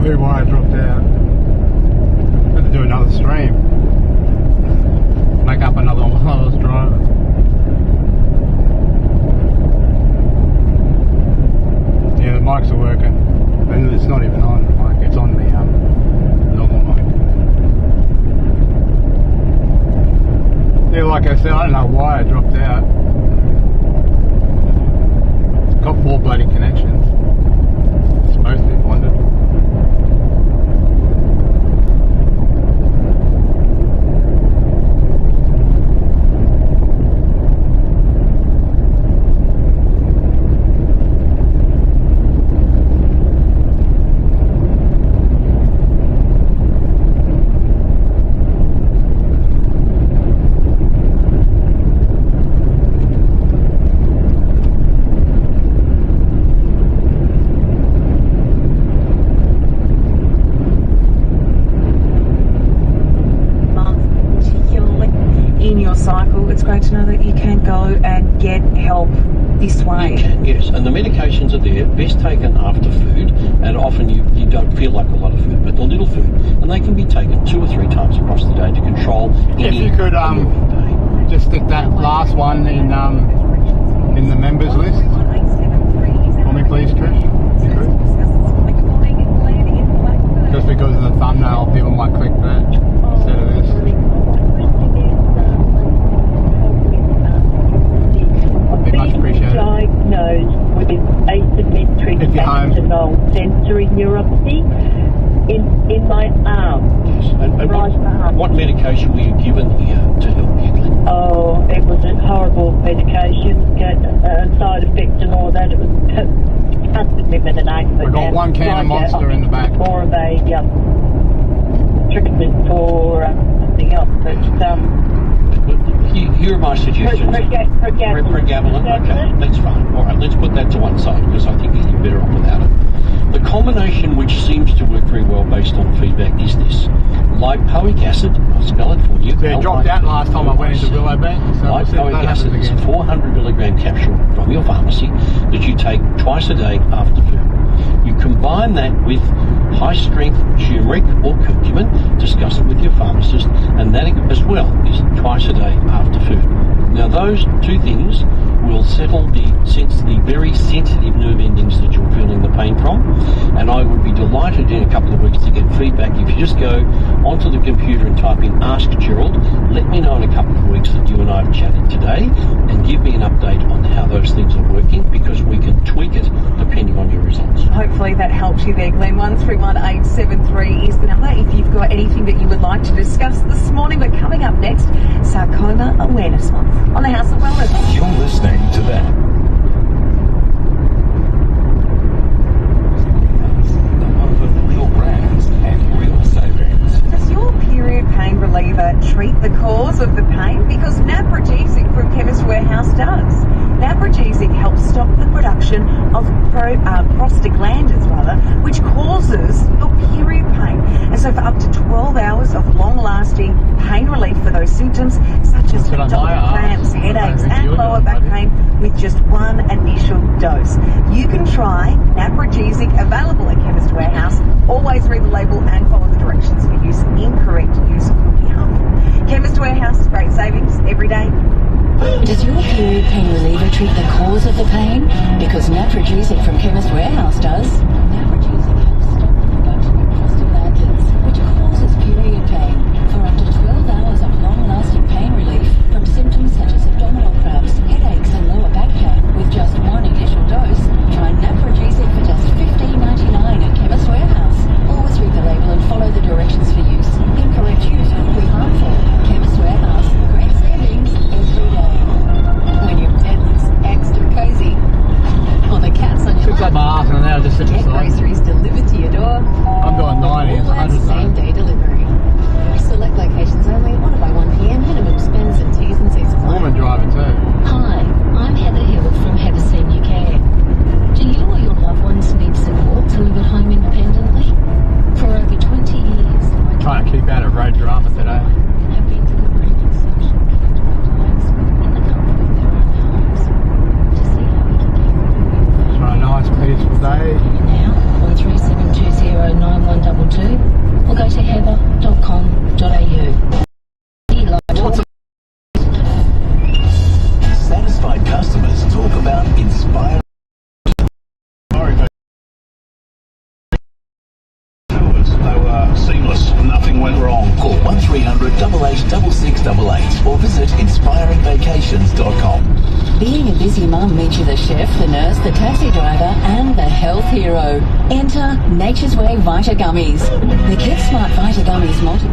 knew why I dropped out. Had to do another stream. Make up another one while I was driving. Yeah, the mics are working. And it's not even on the mic, it's on the normal mic. Yeah, like I said, I don't know why I dropped out. It's got 4 bloody connections. It's supposed to be bonded. It's great to know that you can go and get help this way. You can, yes, and the medications are there, best taken after food, and often you don't feel like a lot of food, but the little food, and they can be taken 2 or 3 times across the day to control any. If you could just stick that last one in the members list for me, please, Trish. Just because of the thumbnail, people might click that instead of this. Much appreciated. Diagnosed with asymmetric axonal sensory neuropathy in my arm. Yes. And right arm. What medication were you given here to help you? Oh, it was a horrible medication, side effects and all that. It was can't remember the name. We've got 1 can of Monster in the back. More of a treatment for something else, but here are my suggestions. Pregabalin, okay, that's fine. Alright, let's put that to one side because I think you're better off without it. The combination which seems to work very well based on feedback is this. Lipoic acid, I'll spell it for you. Yeah, it dropped out last time I went into Willowbank. So lipoic acid is a 400 milligram capsule from your pharmacy that you take twice a day after food. You combine that with high-strength turmeric or curcumin, discuss it with your pharmacist, and that as well is twice a day after food. Now those 2 things will settle the very sensitive nerve endings that you're feeling the pain from, and I would be delighted in a couple of weeks to get feedback. If you just go onto the computer and type in Ask Gerald, let me know in a couple of weeks that you and I have chatted today, and give me an update on how those things are working, because we can tweak it depending on your results. Hopefully that helps you there, Glenn. 131873 is the number if you've got anything that you would like to discuss this morning. We're coming up next, Sarcoma Awareness Month on the House of Wellness. You're listening to that. Real brands and real savings. Does your period pain reliever treat the cause of the pain? Because Naprogesic from Chemist Warehouse does. Naprogesic helps stop the production of prostaglandins, which causes your period pain. And so for up to 12 hours of long-lasting pain relief for those symptoms, such as abdominal cramps, headaches, and lower back pain, with just 1 initial dose. You can try Naprogesic, available at Chemist Warehouse. Always read the label and follow the directions for use. Incorrect use will be harmful. Chemist Warehouse, great savings every day. Does your period pain reliever treat the cause of the pain? Because Naprogesic from Chemist Warehouse does. Naprogesic helps stop the production of prostaglandins, which causes period pain, for up to 12 hours of long-lasting pain relief from symptoms such as abdominal cramps, headaches and lower back pain with just 1 initial dose. Try Naprogesic for just $15.99 at Chemist Warehouse. Always read the label and follow the directions for use. Incorrect use could be harmful. Chemist Warehouse. Great savings every day. When your bed looks extra cozy, or the cat's on your lap, my arse and now just sit beside. 1300 886688 or visit inspiringvacations.com. Being a busy mum means you the chef, the nurse, the taxi driver, and the health hero. Enter Nature's Way Vita Gummies. The Kids Smart Vita Gummies multi.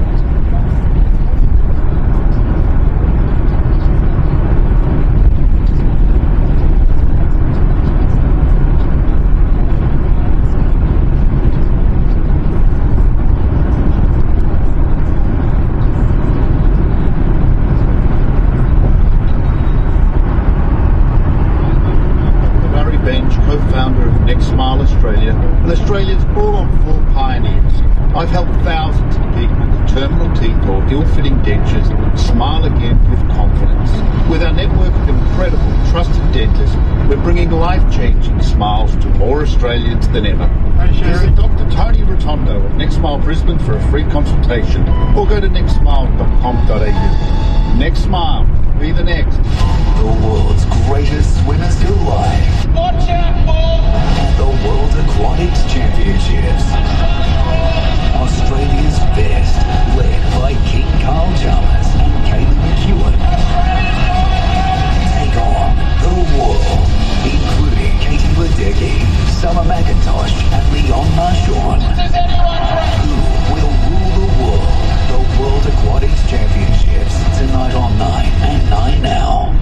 Co-founder of Next Smile Australia and Australia's all-on-four pioneers. I've helped thousands of people with terminal teeth or ill-fitting dentures smile again with confidence. With our network of incredible, trusted dentists, we're bringing life-changing smiles to more Australians than ever. Visit Dr. Tony Rotondo at Next Smile Brisbane for a free consultation or go to nextsmile.com.au. Next Smile, be the next. The world's greatest swimmers to life. Watch out, Paul! At the World Aquatics Championships. Australia's best, led by King Carl Chalmers and Kaylee McEwen. Take on the world, including Katie Ledecky, Summer McIntosh, and Leon Marchand. Who will rule the world? The World Aquatics Championships, tonight on 9 and 9 now.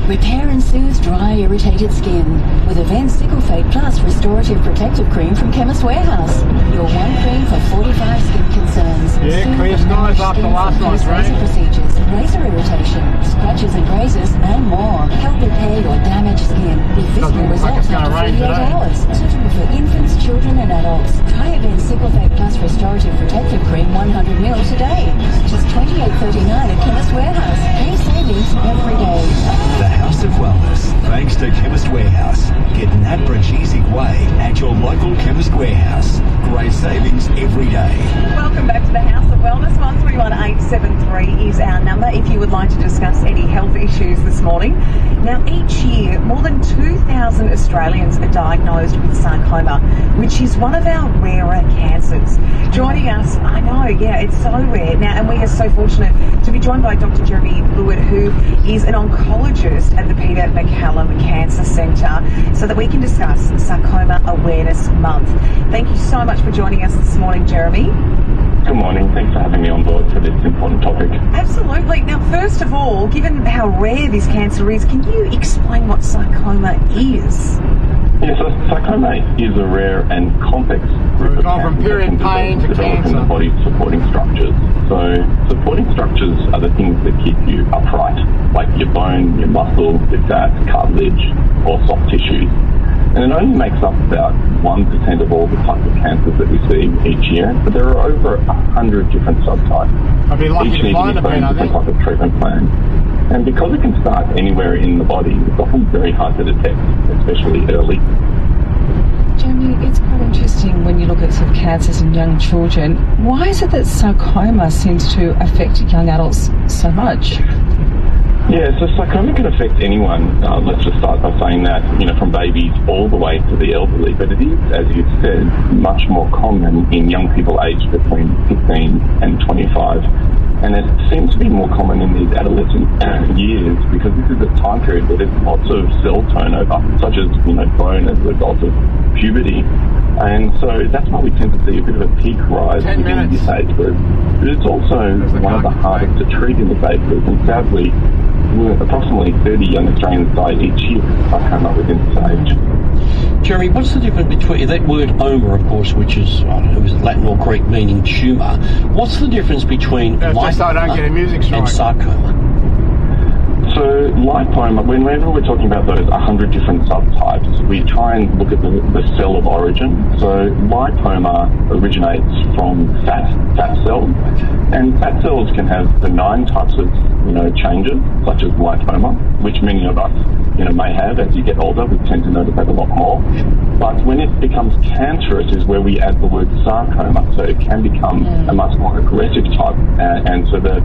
Repair and soothe dry, irritated skin with Avent Sickle Fade Plus Restorative Protective Cream from Chemist Warehouse. Your one cream for 45 skin concerns. Yeah, clear skies after last night's rain. Procedures, laser irritation, scratches and grazes, and more. Help repair your damaged skin with visible results after 48 hours. Suitable for infants, children, and adults. Try Avent Sickle Fade Plus Restorative Protective Cream 100ml today. Just $28.39 at Chemist Warehouse. Pay savings every day. The House of Wellness, thanks to Chemist Warehouse. Get Naprogesic Way at your local Chemist Warehouse. Great savings every day. Welcome back to the House of Wellness. 131873 is our number if you would like to discuss any health issues this morning. Now, each year, more than 2,000 Australians are diagnosed with sarcoma, which is one of our rarer cancers. Joining us, I know, yeah, it's so rare. Now, and we are so fortunate to be joined by Dr. Jeremy Blewett, who is an oncologist at the Peter MacCallum Cancer Centre, so that we can discuss Sarcoma Awareness Month. Thank you so much for joining us this morning, Jeremy. Good morning. Thanks for having me on board for this important topic. Absolutely. Now, first of all, given how rare this cancer is, can you explain what sarcoma is? Yes, so sarcoma is a rare and complex group of from period pain to developing cancer. the body's supporting structures. So supporting structures are the things that keep you upright, like your bone, your muscle, your fat, cartilage, or soft tissues. And it only makes up about 1% of all the types of cancers that we see each year, but there are over 100 different subtypes. I'd be lucky Each to needs find its a own pen, I different think. type of treatment plan. And because it can start anywhere in the body, it's often very hard to detect, especially early. Jeremy, it's quite interesting when you look at sort of cancers in young children. Why is it that sarcoma seems to affect young adults so much? Yeah, so sarcoma can affect anyone. Let's just start by saying that, from babies all the way to the elderly. But it is, as you said, much more common in young people aged between 15 and 25. And it seems to be more common in these adolescent years because this is a time period where there's lots of cell turnover, such as, bone as a result of puberty. And so that's why we tend to see a bit of a peak rise within this age group. But it's also one of the hardest to treat in this age group. And sadly, approximately 30 young Australians die each year of sarcoma within this age. Jeremy, what's the difference between that word oma, of course, which is Latin or Greek meaning tumour? What's the difference between lipoma and sarcoma? So lipoma, whenever we're talking about those 100 different subtypes, we try and look at the cell of origin. So lipoma originates from fat cells, and fat cells can have benign types of changes, such as lipoma, which many of us may have as you get older. We tend to notice that a lot more. But when it becomes cancerous is where we add the word sarcoma. So it can become a much more aggressive type, and so the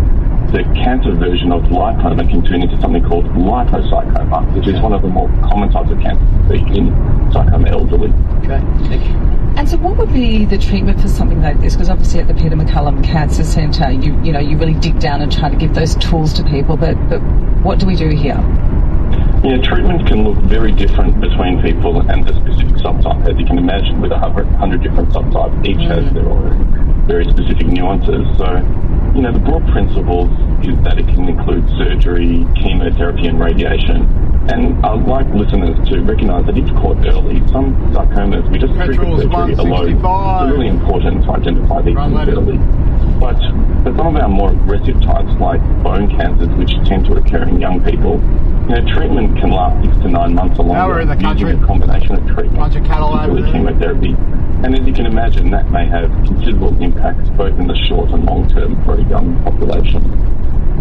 cancer version of lipoma can turn into something called liposarcoma, which is one of the more common types of cancer in sarcoma elderly. Okay, thank you. And so what would be the treatment for something like this? Because obviously at the Peter MacCallum Cancer Centre, you really dig down and try to give those tools to people, but what do we do here? Yeah, treatment can look very different between people and the specific subtype. As you can imagine, with 100 different subtypes, each has their own very specific nuances. So, the broad principles is that it can include surgery, chemotherapy and radiation. And I'd like listeners to recognise that if caught early, some sarcomas, we just treat the surgery alone. It's really important to identify these things early. But for some of our more aggressive types, like bone cancers, which tend to occur in young people, treatment can last 6 to 9 months or longer using a combination of treatment, particularly chemotherapy. And as you can imagine, that may have considerable impacts both in the short and long term for a young population.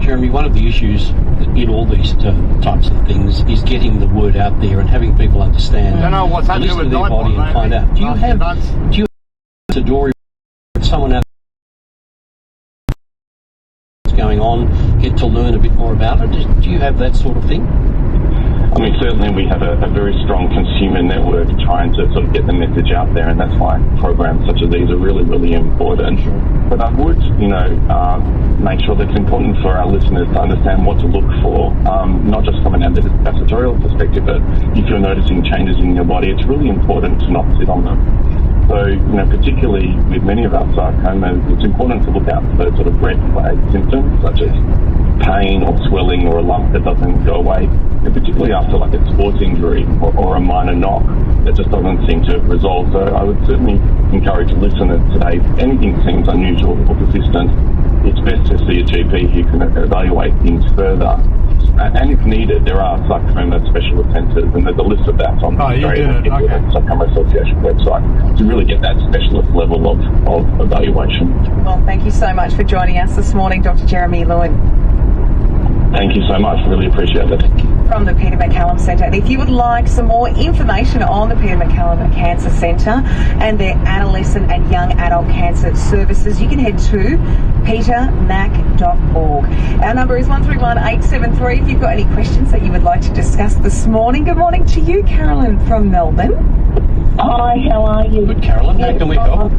Jeremy, one of the issues in all these types of things is getting the word out there and having people understand. I don't know what's happening with their body and find out. Do you have a story with someone out there going on, get to learn a bit more about it? Do you have that sort of thing? I mean, certainly we have a very strong consumer network trying to sort of get the message out there, and that's why programs such as these are really, really important. Sure. But I would, make sure that it's important for our listeners to understand what to look for, not just from an ambassadorial perspective, but if you're noticing changes in your body, it's really important to not sit on them. So, particularly with many of our sarcomas, it's important to look out for those sort of red flag symptoms, such as pain or swelling or a lump that doesn't go away, and particularly after like a sports injury or a minor knock that just doesn't seem to resolve. So I would certainly encourage listeners today, if anything seems unusual or persistent, it's best to see a GP who can evaluate things further. And if needed, there are sarcoma specialist centres, and there's a list of that on the Sarcoma Association website to really get that specialist level of evaluation. Well, thank you so much for joining us this morning, Dr. Jeremy Lloyd. Thank you so much. Really appreciate it. From the Peter MacCallum Centre. And if you would like some more information on the Peter MacCallum Cancer Centre and their adolescent and young adult cancer services, you can head to petermac.org. Our number is 131873 if you've got any questions that you would like to discuss this morning. Good morning to you, Carolyn from Melbourne. Hi, how are you? Good, Carolyn. How can we help?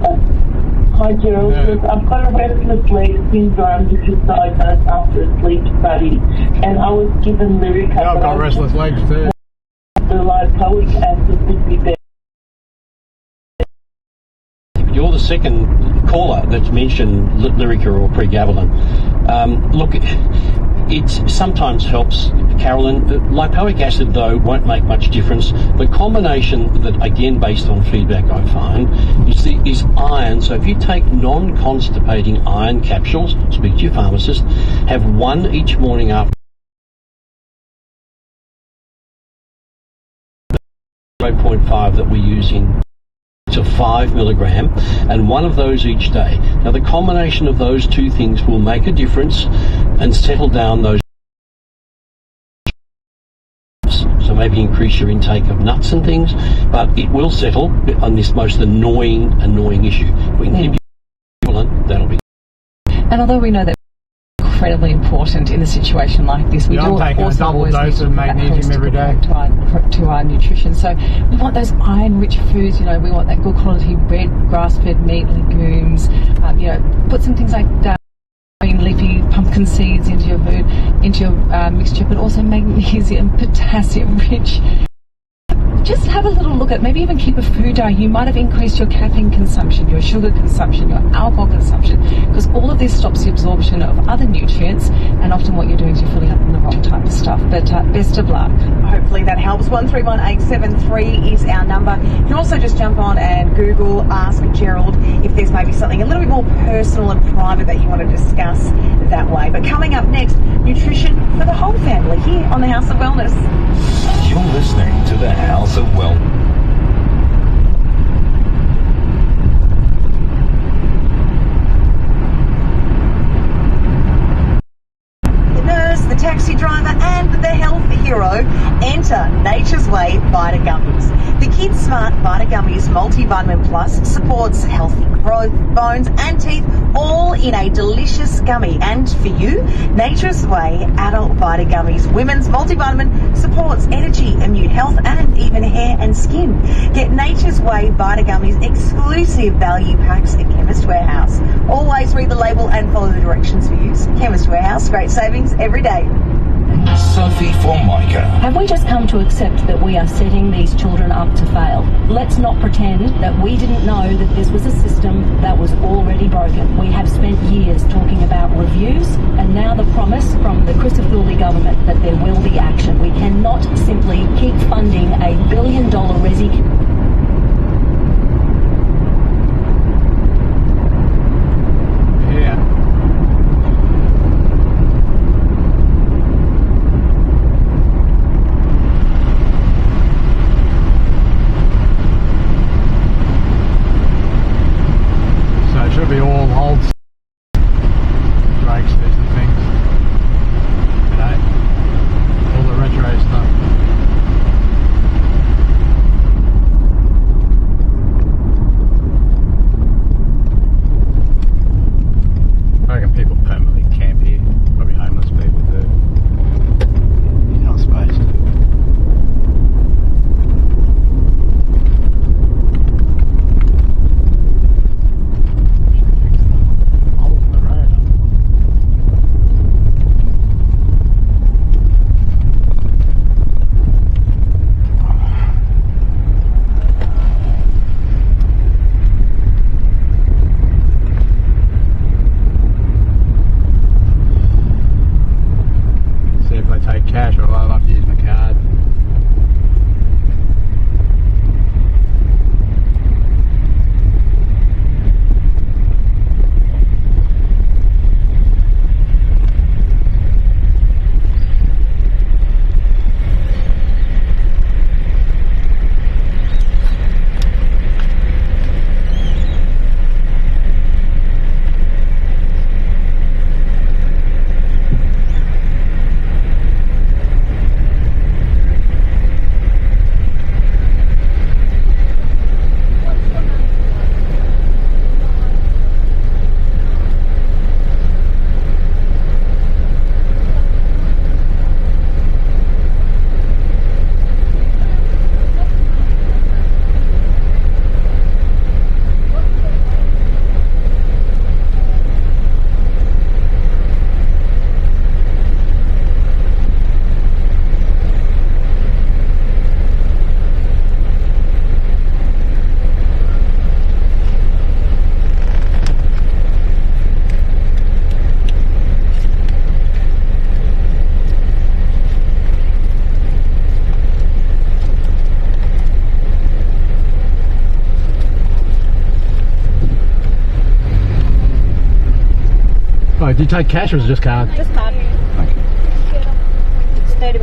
Hi, Gerald. I've got a restless leg syndrome, which is diagnosed after a sleep study, and I was given Lyrica. Yeah, I've got restless legs too. The lipoic acid would be better. You're the second caller that's mentioned Lyrica or pregabalin. Look, it sometimes helps, Carolyn. Lipoic acid, though, won't make much difference. The combination that, again, based on feedback I find, is iron. So if you take non-constipating iron capsules, speak to your pharmacist, have one each morning after 0.5 that we use in to 5 milligram, and one of those each day. Now the combination of those two things will make a difference and settle down those. So maybe increase your intake of nuts and things, but it will settle on this most annoying issue. If we can keep you, that'll be. And although we know that incredibly important in a situation like this, we do also always need to magnesium every day to our nutrition. So we want those iron-rich foods. We want that good quality red grass-fed meat, legumes. Put some things like leafy pumpkin seeds into your food, into your mixture, but also magnesium, potassium-rich. Just have a little look at, maybe even keep a food diary. You might have increased your caffeine consumption, your sugar consumption, your alcohol consumption, because all of this stops the absorption of other nutrients, and often what you're doing is you're filling up in the wrong type of stuff. But best of luck. Hopefully that helps. 131873 is our number. You can also just jump on and Google Ask Gerald if there's maybe something a little bit more personal and private that you want to discuss that way. But coming up next, nutrition for the whole family here on the House of Wellness. You're listening to the House of Wellness. The taxi driver and the health hero, enter Nature's Way Vita Gummies. The Kids Smart Vita Gummies Multivitamin Plus supports healthy growth, bones and teeth, all in a delicious gummy. And for you, Nature's Way Adult Vita Gummies. Women's multivitamin supports energy, immune health and even hair and skin. Get Nature's Way Vita Gummies exclusive value packs at Chemist Warehouse. Always read the label and follow the directions for use. Chemist Warehouse, great savings every day. Sophie Formica. Have we just come to accept that we are setting these children up to fail? Let's not pretend that we didn't know that this was a system that was already broken. We have spent years talking about reviews and now the promise from the Chrysler government that there will be action. We cannot simply keep funding a $1 billion resi. Did you take cash or was it just card? Just card. Okay. It's $30.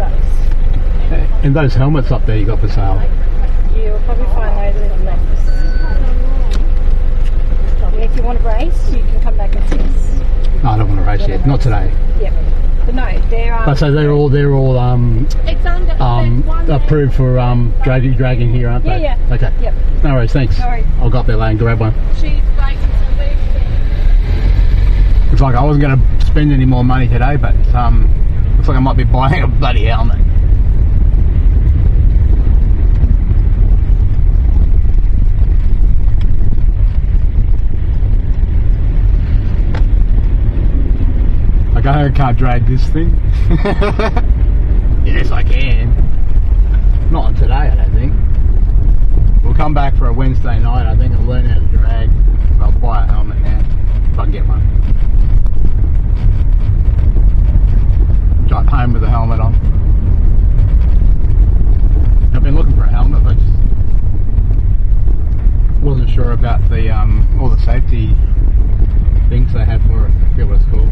And those helmets up there you got for sale? You'll probably find those in the office. If you want to race, you can come back and see us. No, I don't want to race yet. Not today. Yep. But no, they're so they're all approved for dragging here, aren't they? Yeah. Okay. Yep. No worries, thanks. No worries. I'll go up there later and grab one. She's like, Looks like I wasn't going to spend any more money today, but looks like I might be buying a bloody helmet. Like I can't drag this thing. Yes, I can. Not on today, I don't think. We'll come back for a Wednesday night, I think, and learn how to drag. I'll buy a helmet now, if I can get one. Drive home with a helmet on. I've been looking for a helmet, but just wasn't sure about the all the safety things they have for it. I forget what it's called.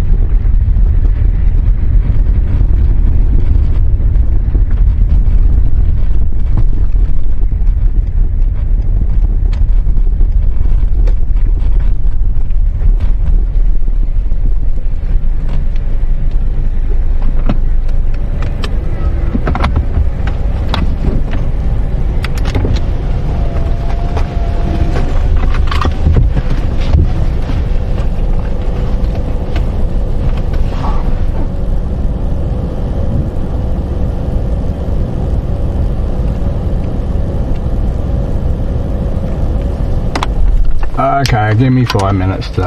Okay, give me 5 minutes to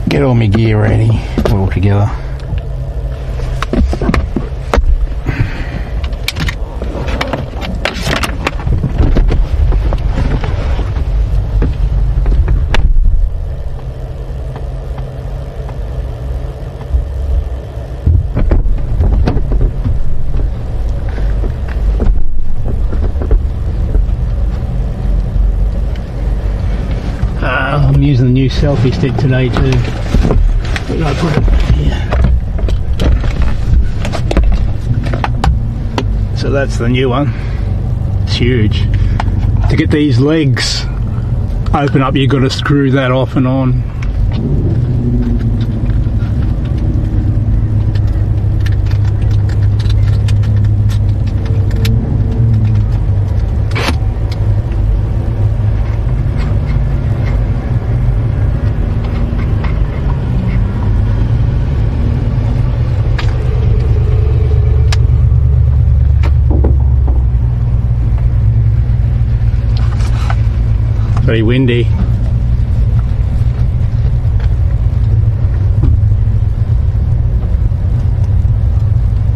get all my gear ready, all together. I'm using the new selfie stick today too. Where did I put it? Here. So that's the new one. It's huge. To get these legs open up, you've got to screw that off and on. Very windy.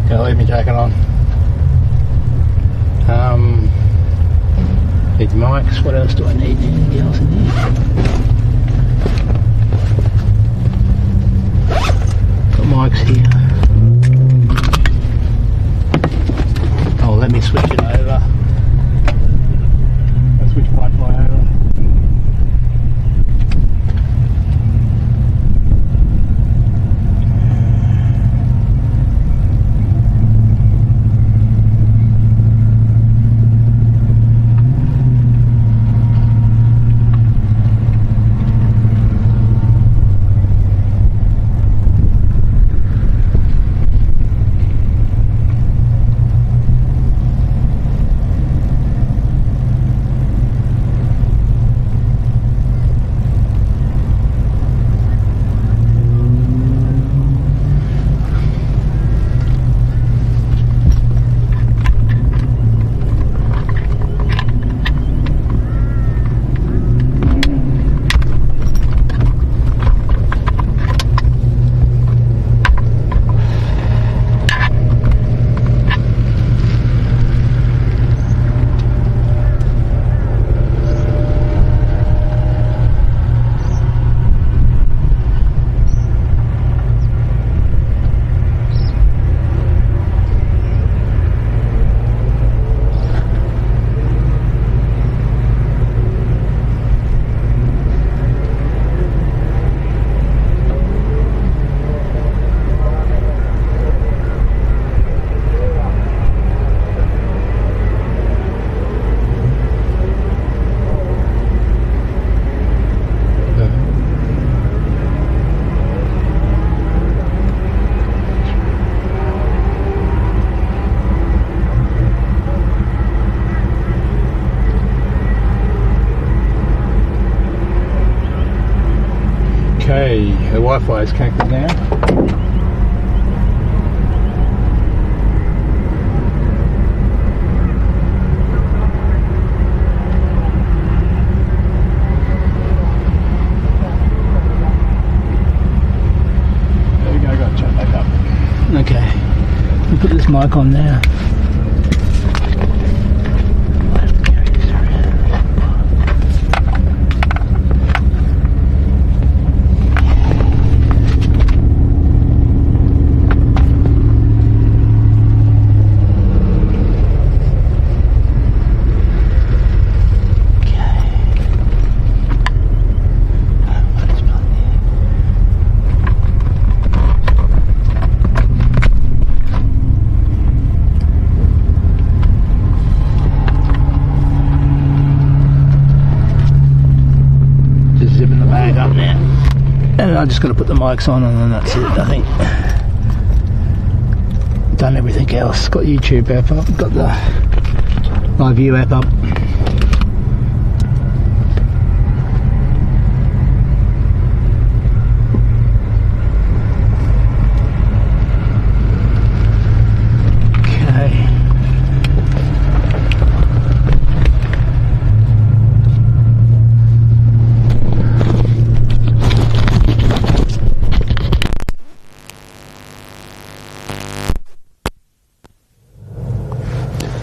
Gonna leave my jacket on. Need mics. What else do I need? Anything else in here? Got mics here. Oh, let me switch it over. I'll switch Wi-Fi over. Okay, the Wi-Fi is connected now. There we go, got to jump back up. Okay, we'll put this mic on now. I'm just going to put the mics on and then that's it, I think. Done everything else. Got YouTube app up, got the Live View app up.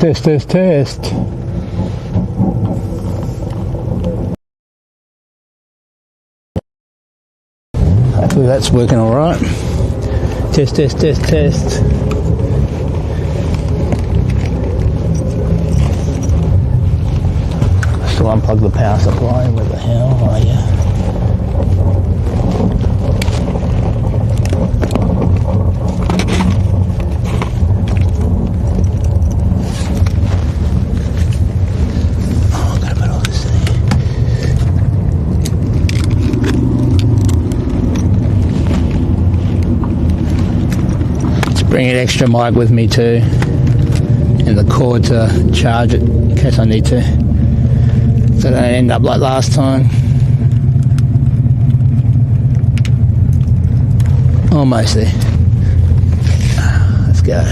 Test, test, test. Hopefully that's working all right. Test, test, test, test. Still unplug the power supply. Where the hell are you? Bring an extra mic with me too, and the cord to charge it in case I need to, so I don't end up like last time. Almost there. Let's go.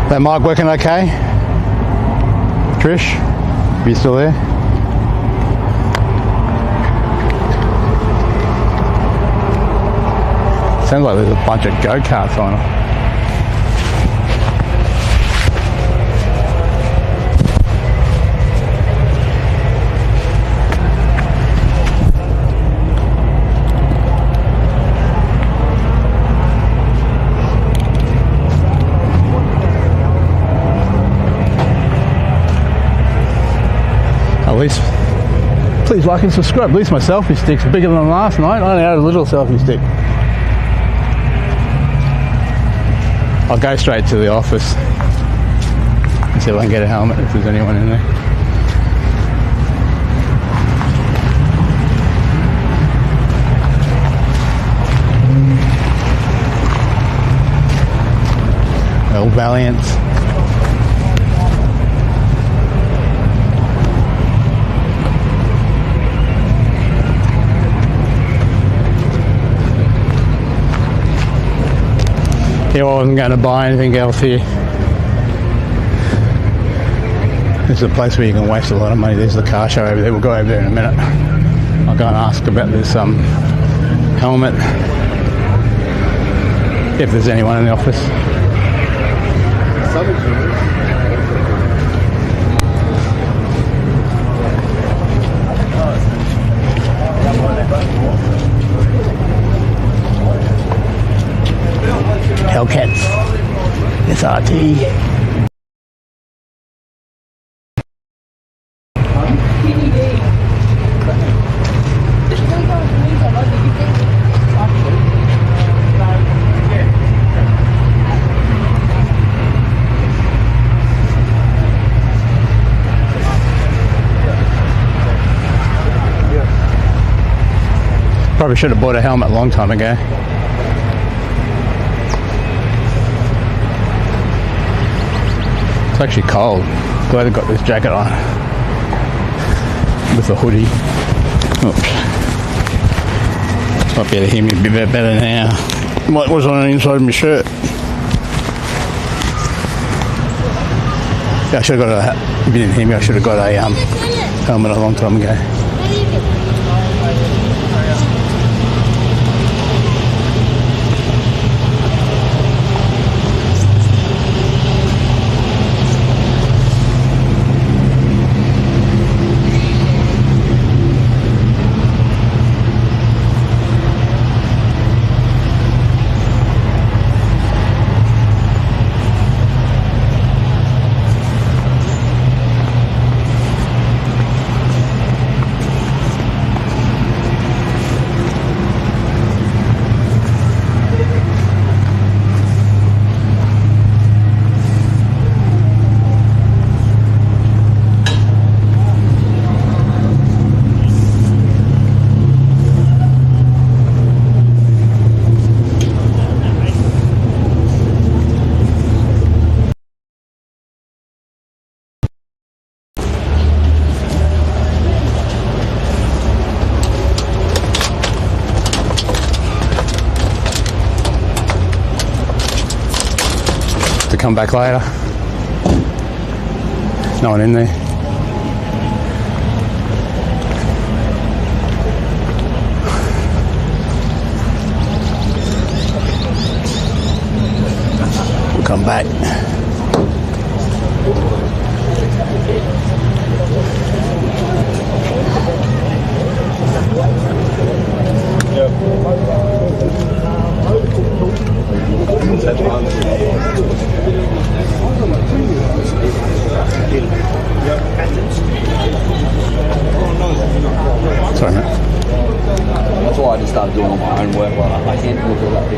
That mic working okay? Trish, are you still there? Sounds like there's a bunch of go-karts on it. At least, please like and subscribe. At least my selfie stick's bigger than last night. I only had a little selfie stick. I'll go straight to the office and see if I can get a helmet if there's anyone in there. Old Valiant. Yeah, well, I wasn't going to buy anything else here. This is a place where you can waste a lot of money. There's the car show over there. We'll go over there in a minute. I'll go and ask about this helmet, if there's anyone in the office. Hellcats. SRT. Probably should have bought a helmet a long time ago. It's actually cold. Glad I got this jacket on with a hoodie. Oops. Might be able to hear me a bit better now. What was on the inside of my shirt? Yeah, I should have got a. If you didn't hear me, I should have got a helmet a long time ago. come back later. No one in there. We'll come back. Sorry, mate. That's why I just started doing all my own work. Like I can't do all that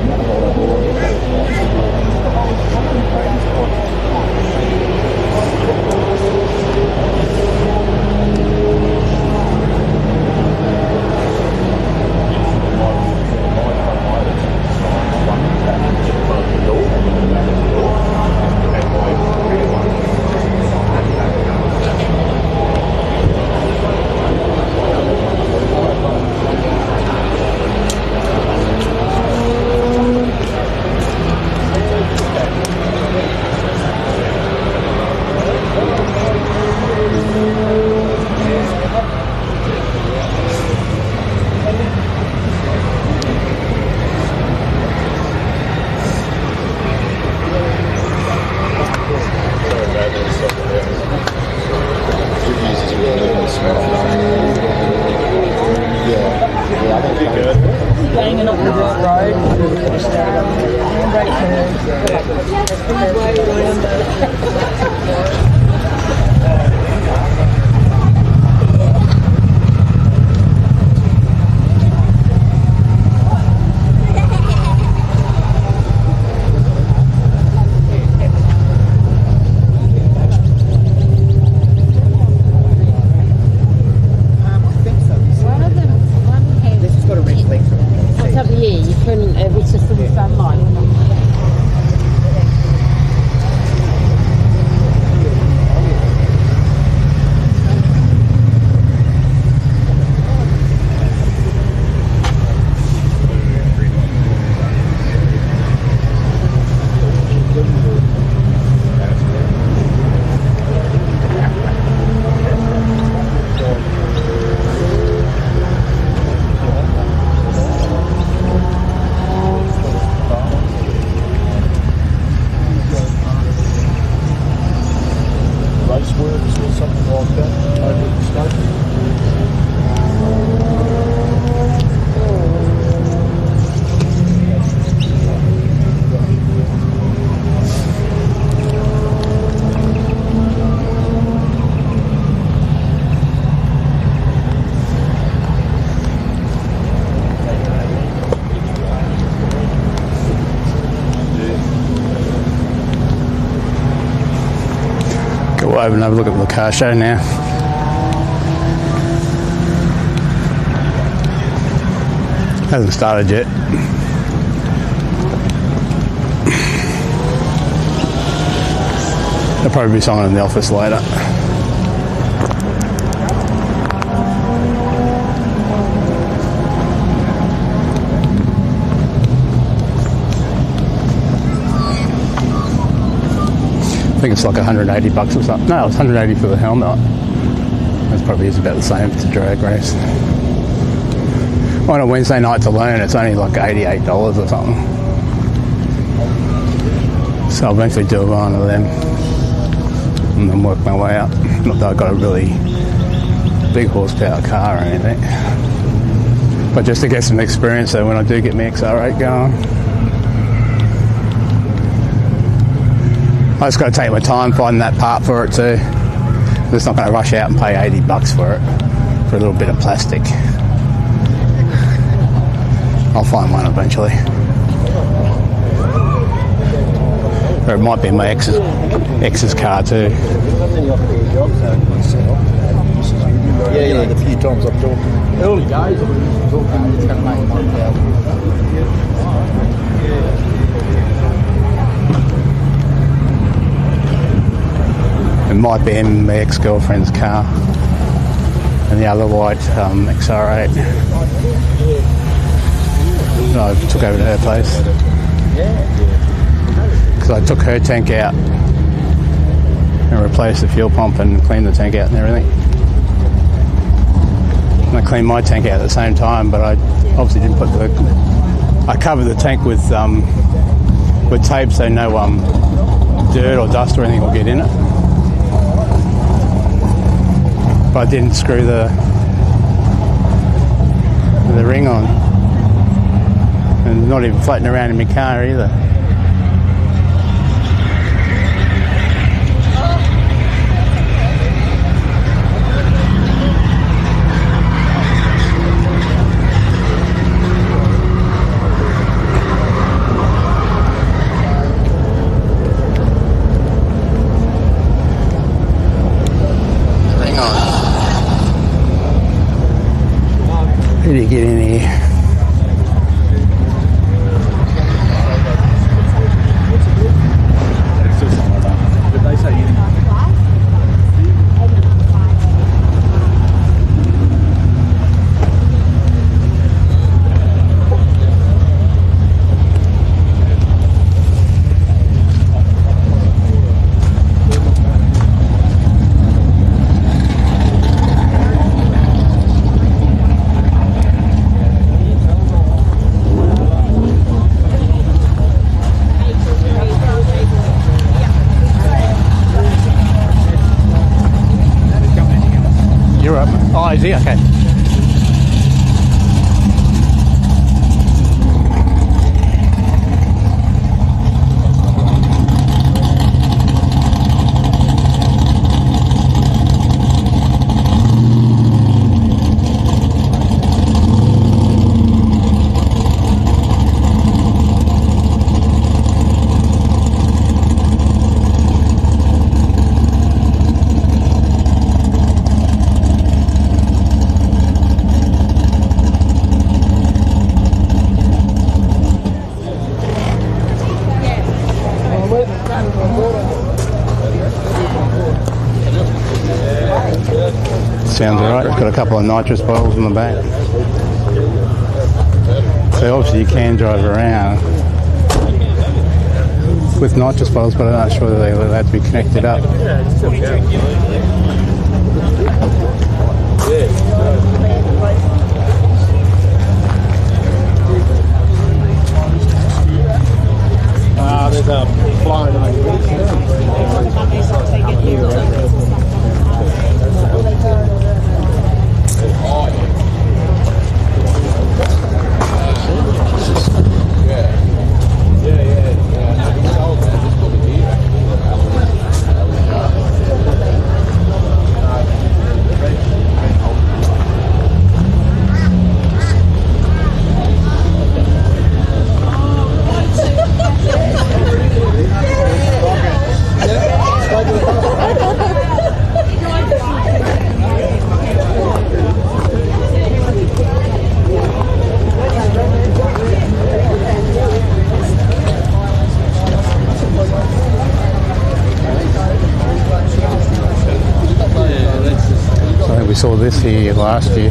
Over and have a look at the car show now. Hasn't started yet. There'll probably be someone in the office later. I think it's like $180 or something. No, it's $180 for the helmet. That probably is about the same if it's a drag race. On a Wednesday night to learn, it's only like $88 or something. So I'll eventually do one of them and then work my way up. Not that I've got a really big horsepower car or anything, but just to get some experience so when I do get my XR8 going. I just got to take my time finding that part for it too. I'm just not going to rush out and pay $80 for it, for a little bit of plastic. I'll find one eventually. Or it might be my ex's car too. Yeah, you know, the few times I've talked. Early days, it's going to make $1,000. It might be my ex-girlfriend's car and the other white XR8 that I took over to her place because So I took her tank out and replaced the fuel pump and cleaned the tank out and everything. And I cleaned my tank out at the same time, but I obviously didn't put I covered the tank with tape so no dirt or dust or anything will get in it. But I didn't screw the ring on. And not even floating around in my car either. How do you get in here? Oh, is he? Okay. Sounds alright. Got a couple of nitrous bottles in the back. So obviously you can drive around with nitrous bottles, but I'm not sure that they have to be connected up. There's a fly we saw this here last year.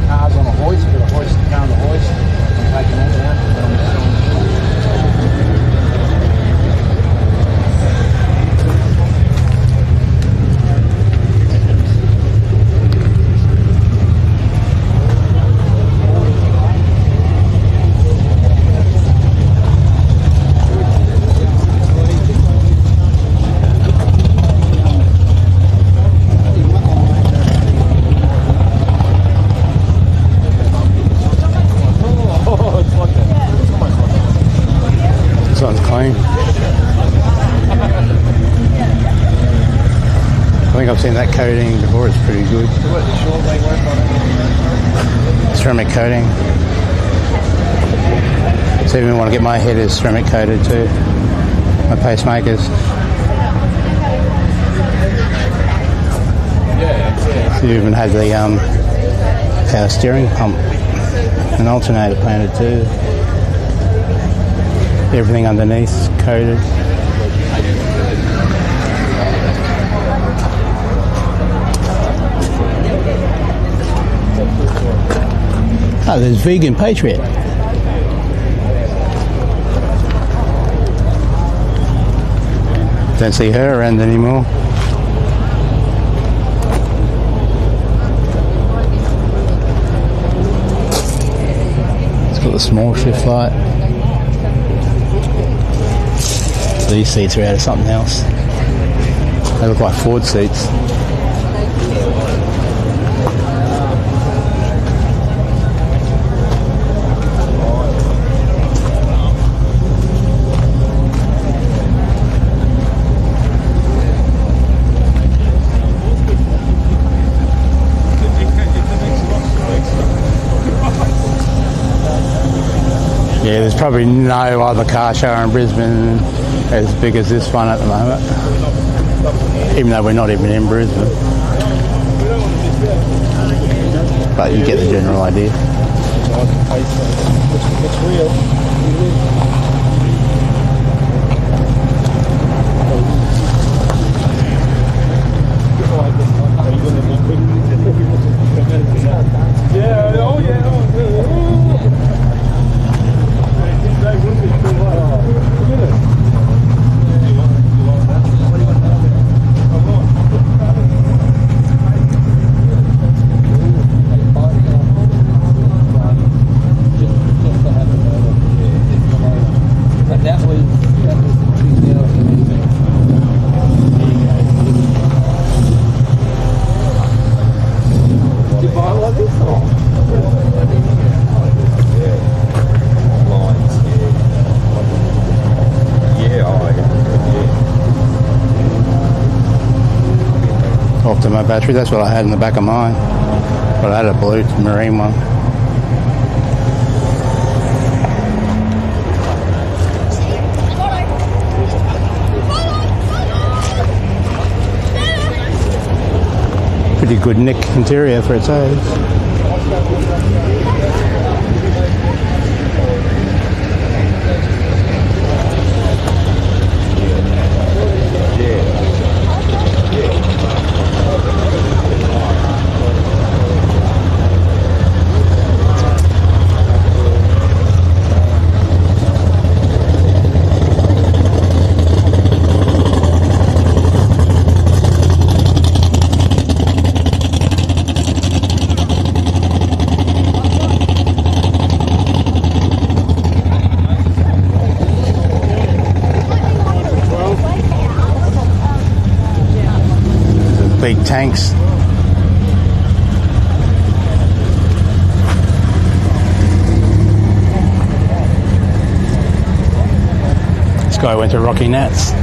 Cars on a hoist, we've got a hoist down the hoist, taking them down. Clean. I think I've seen that coating before, it's pretty good. Ceramic coating. So even want to get my headers ceramic coated too. My pacemakers. So you even had the power steering pump and alternator painted too. Everything underneath coated. Oh, there's Vegan Patriot. Don't see her around anymore. It's got the small shift light. These seats are out of something else. They look like Ford seats. Yeah, there's probably no other car show in Brisbane as big as this one at the moment, even though we're not even in Brisbane. But you get the general idea. It's real. Yeah, oh yeah, My battery, that's what I had in the back of mine, but I had a blue marine one. Pretty good Nick interior for its age. Big tanks. This guy went to Rocky Nats.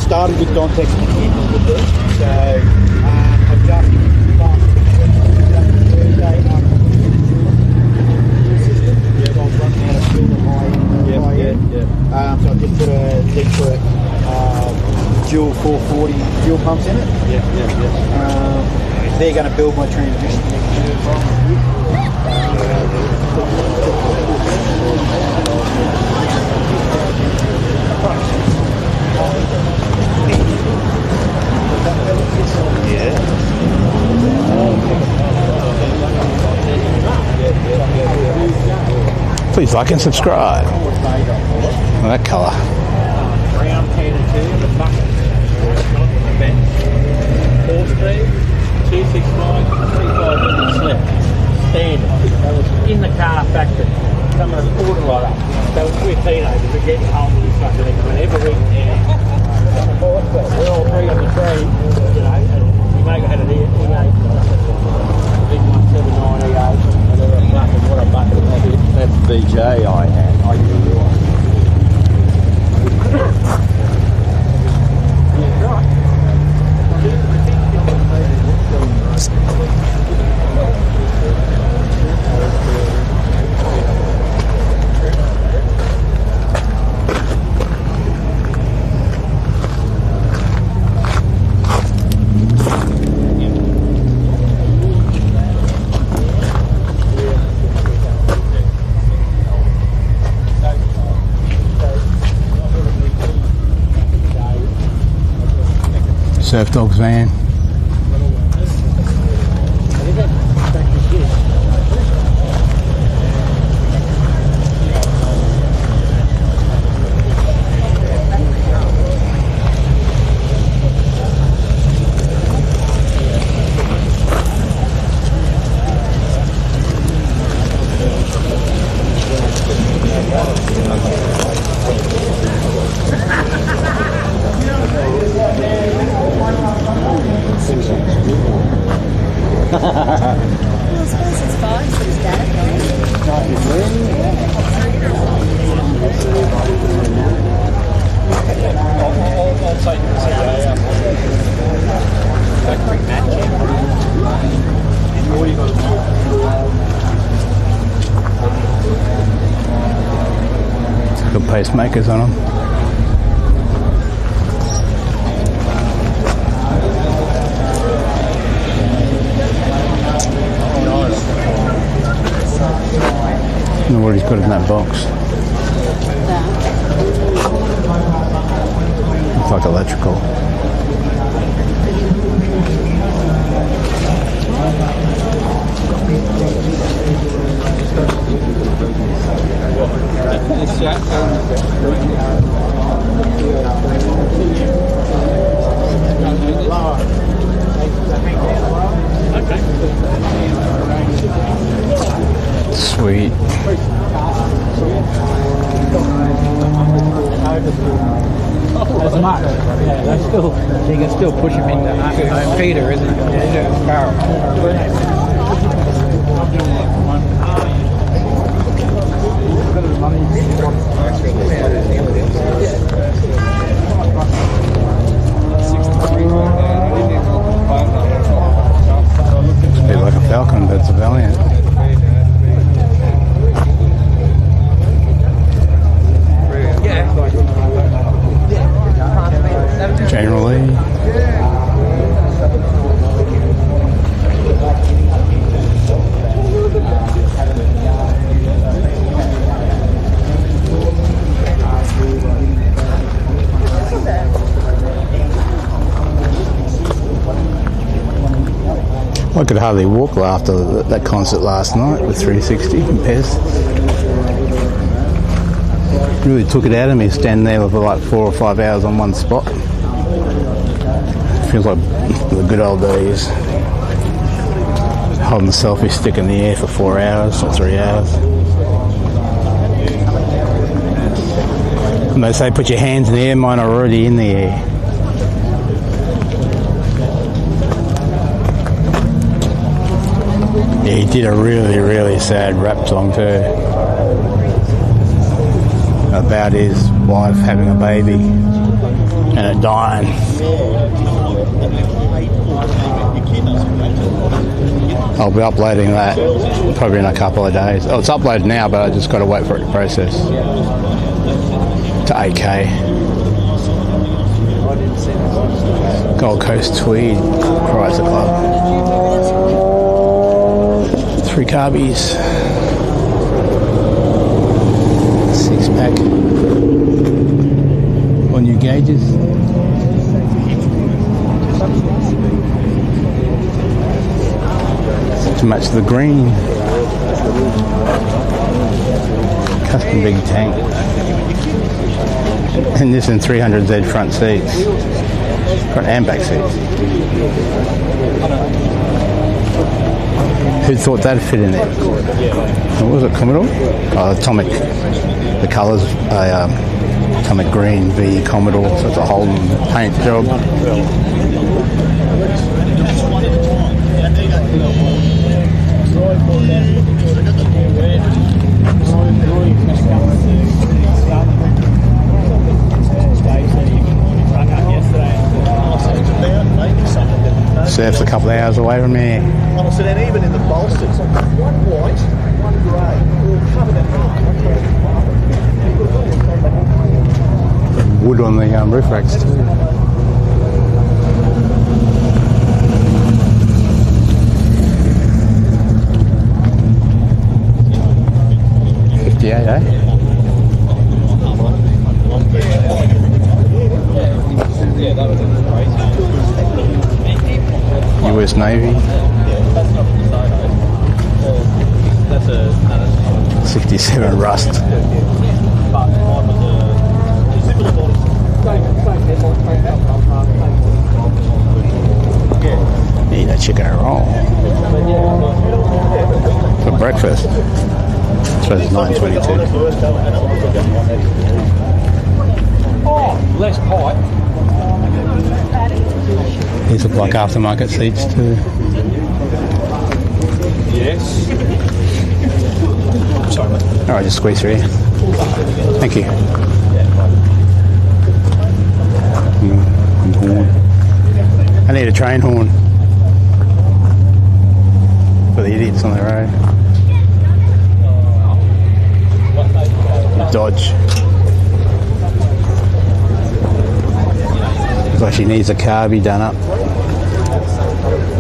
Started with Dontex, so I've just so I just put a Detroit dual 440 fuel pumps in it. They're going to build my transmission next year. Please like and subscribe. Oh, that colour. Brown can and two, the bucket. 4-speed, 265, 35 minutes left. Standard. That was in the car factory. Some of the order right up. So we're teenagers, we're getting home with this fucking thing whenever we can. We're all three on the tree, you know, and we make it out of the E8. Big 179 E8, whatever a bucket, what a bucket that is. That's BJ I had. I really want. Yeah, right. Surf Dog's van. Got pacemakers on them. I don't know what he's got in that box. Looks like electrical. Sweet. As much. Yeah, they still, you can still push them into Peter, isn't it? Yeah, Fargo. It's a bit like a Falcon, but it's a Valiant. Generally. I could hardly walk after that concert last night with 360 and Pez. Really took it out of me standing there for like 4 or 5 hours on one spot. Feels like the good old days. Holding the selfie stick in the air for 4 hours or 3 hours. And they say put your hands in the air, mine are already in the air. Yeah, he did a really, really sad rap song too. About his wife having a baby and it dying. I'll be uploading that probably in a couple of days. Oh, it's uploaded now, but I just got to wait for it to process to 8K. Gold Coast Tweed Chrysler Club. 3 carbies. 6-pack. On new gauges. To match the green. Custom big tank. And this in 300Z front seats. Front and back seats. Who thought that'd fit in there? What was it, Commodore? Oh, Atomic. The colours Atomic Green v Commodore, so it's a Holden paint job. Surf's a couple of hours away from here. Honestly, and even in the bolsters, one white, one grey, all covered in wood on the roof racks too. $58, eh? Yeah, that was crazy. US Navy. That's a 67 Rust. Eat a chicken roll for breakfast. So it's 9:22. Oh, less pipe. These look like aftermarket seats too. Yes. Sorry, mate. All right, just squeeze through here. Thank you. And horn. I need a train horn for the idiots on the road. Dodge. Looks like she needs a carby done up.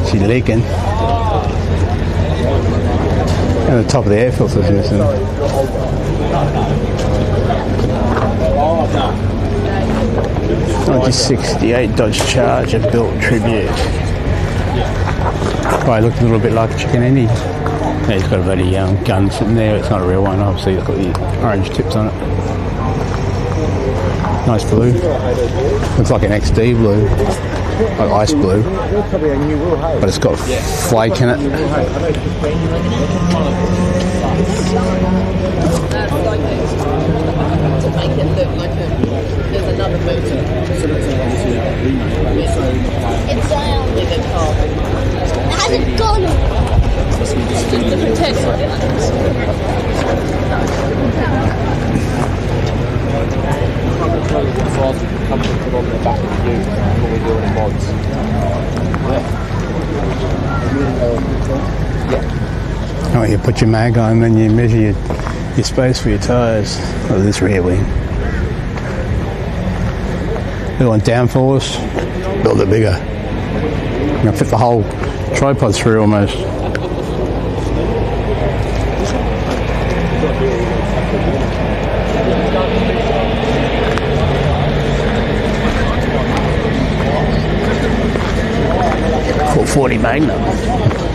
She's leaking. And the top of the air filter's missing. 1968 Dodge Charger built tribute. Oh, it looked a little bit like a chicken Indy. Yeah, he's got a bloody gun sitting there. It's not a real one, obviously. It's got the orange tips on it. Nice blue. Looks like an XD blue, like ice blue, but it's got flake in it. To make it look like there's another motor. It's down with a car. It hasn't gone. It's just to protect it. Oh, you put your mag on, then you measure your space for your tyres. Oh, this rear wing. They want downforce, build it bigger. I'm going to fit the whole tripod through almost. .40 Magnum,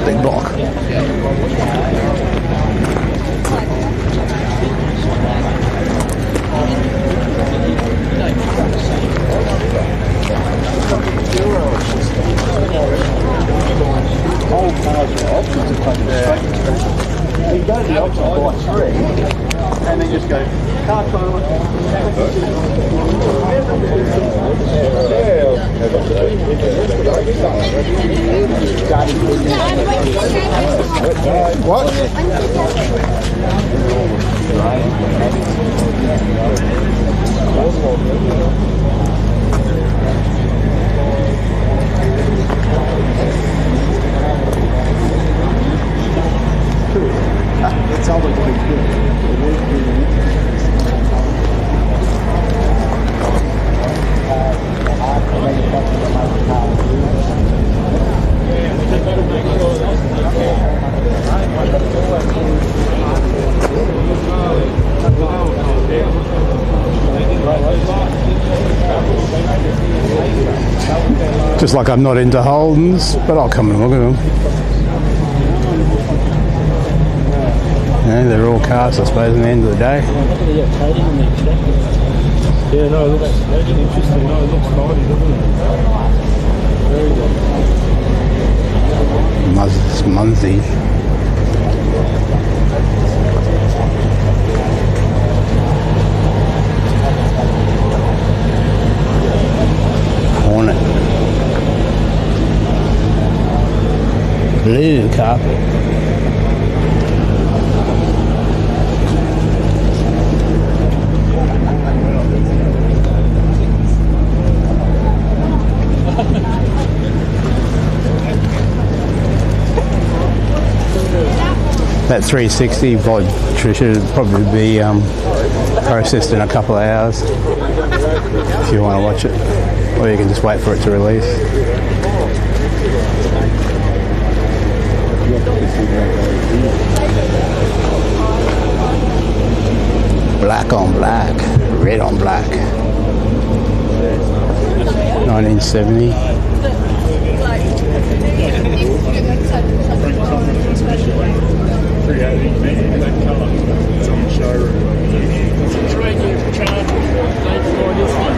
big block. Whole cars are options to take the you go to the option by 3 and then just go car trailer. What? It sounds like a big deal. Just like I'm not into Holdens, but I'll come and look at them. Yeah, they're all cars, I suppose, at the end of the day. Yeah, no, it looks interesting. No, it looks mighty, doesn't it? Very good. Muzzy. Hornet. Blue carpet. That 360 VOD should probably be processed in a couple of hours if you want to watch it, or you can just wait for it to release. Black on black, red on black. 1970. bring confidence, especially creating that colour. It's on the showroom. Trade your charge for this one.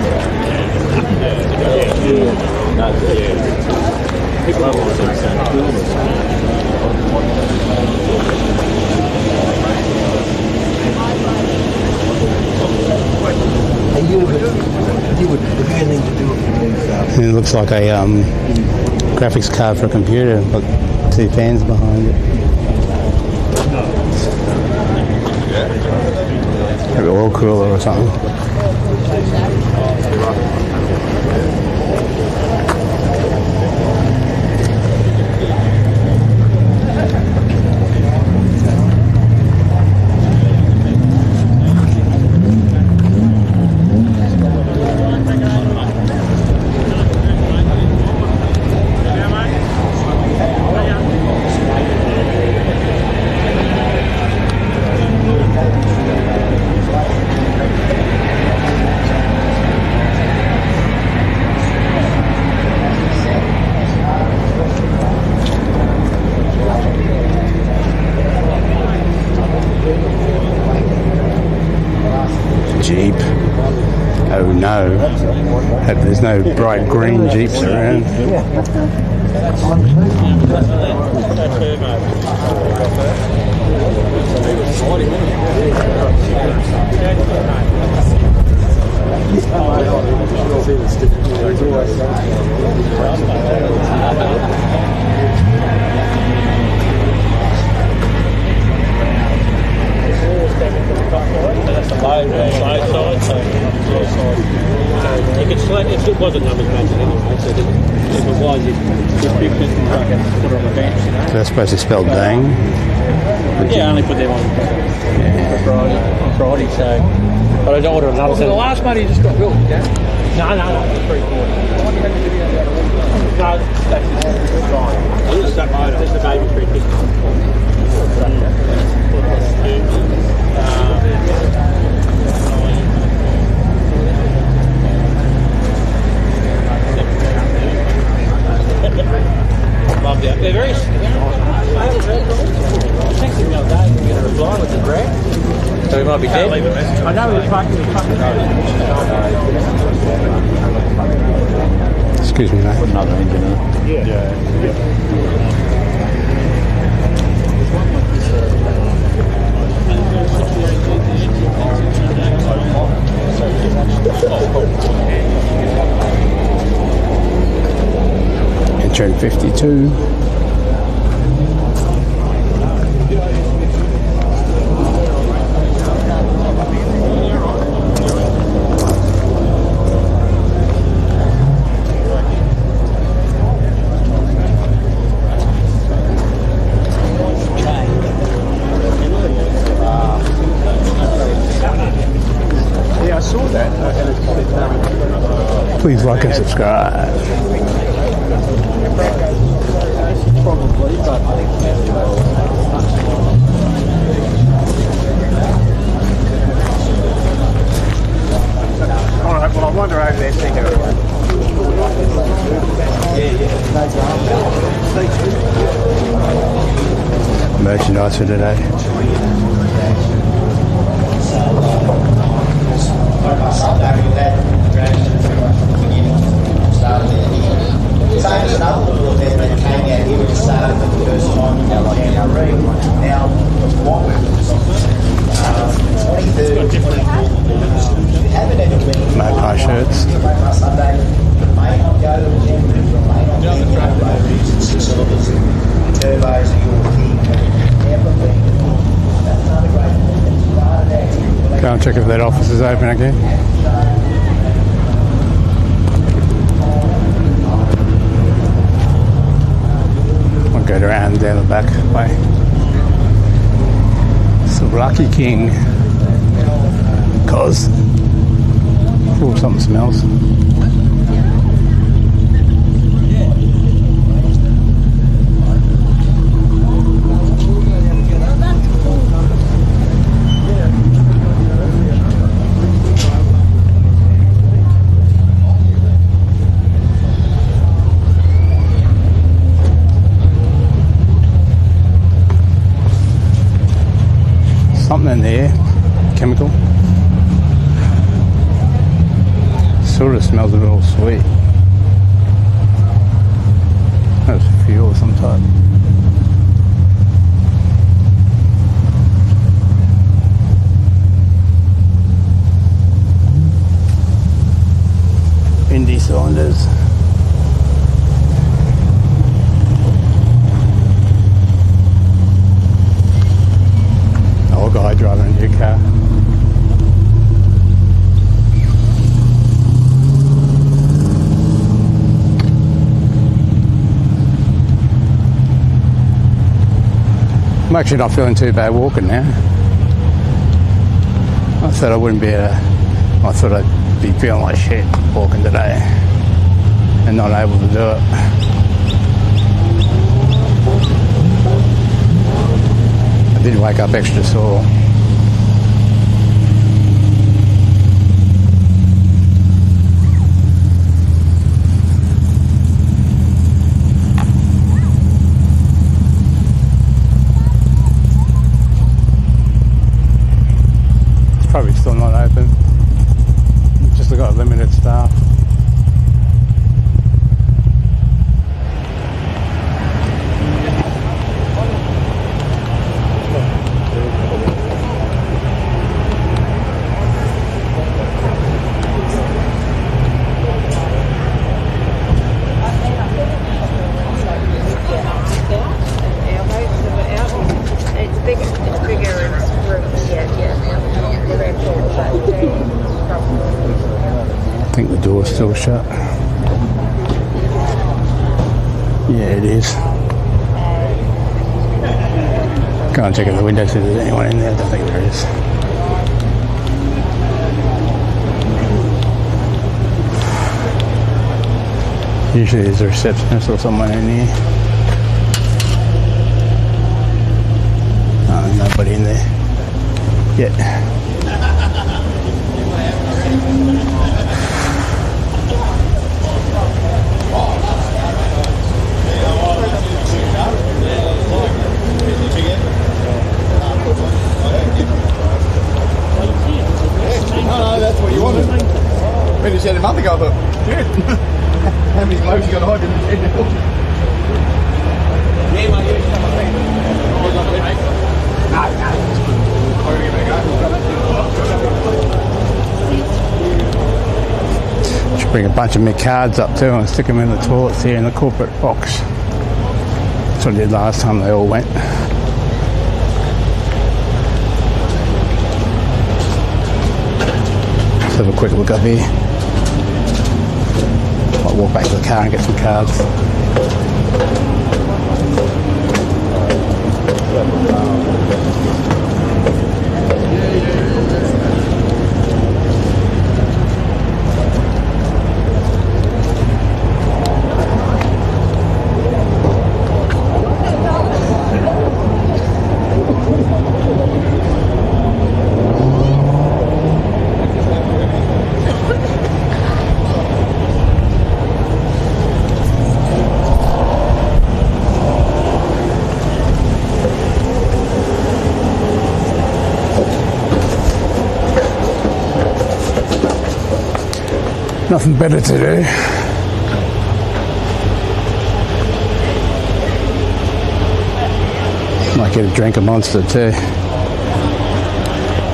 It looks like a graphics card for a computer, like 2 fans behind it. Maybe oil cooler or something. Jeep. Oh no. Hope there's no bright green Jeeps around. That's the low side, so you can select, if it wasn't numbers matching anyway, so if it was, you pick it and put it on the bench, you know. So that's supposed to spell dang? Yeah, I only put them on Friday, so. But I don't order another. So the last one you just got built, yeah? No, it's 3/4. No, that's fine. This is that motor. This is the baby 350. Loved it. They're very. I texted him the other day to get a reply with the grab. So he might be dead. Leave a message. I know he was fucking. Excuse me, mate. Put another engine in. Yeah. Intro 52. Please like and subscribe. Probably, but all right. Well, I wander over there, think of it. Merchandise for today. Same as another little event that came out here, which started for the first time in January. Now, what we've 23rd, 24th, we haven't ever been Mopar shirts. Mopar Sunday, may not go to the gym, may not be in the rotaries and facilities, turbos are your key, never been. That's another great thing that started out. Go and check if that office is open again. Go around down the back way. Souvlaki King. Cause something smells. something in the air, chemical. Sort of smells a little sweet. That's fuel of some type. Indy cylinders. Old guy driving a new car. I'm actually not feeling too bad walking now. I thought I wouldn't be I thought I'd be feeling like shit walking today and not able to do it. I did wake up extra sore. Probably still not open. Just got limited staff. I think the door's still shut. Yeah, it is. Go and check out the window, see if there's anyone in there. I don't think there is. Usually there's a receptionist or someone in here. Oh, nobody in there yet. No, that's what you wanted. When you said a month ago, I thought, dude, how many blokes you got to hide in the head? Yeah, mate, Should bring a bunch of my cards up too and stick them in the toilets here in the corporate box. That's what I did last time they all went. Let's have a quick look up here. I'll walk back to the car and get some cards. Nothing better to do. Might get a drink of Monster too.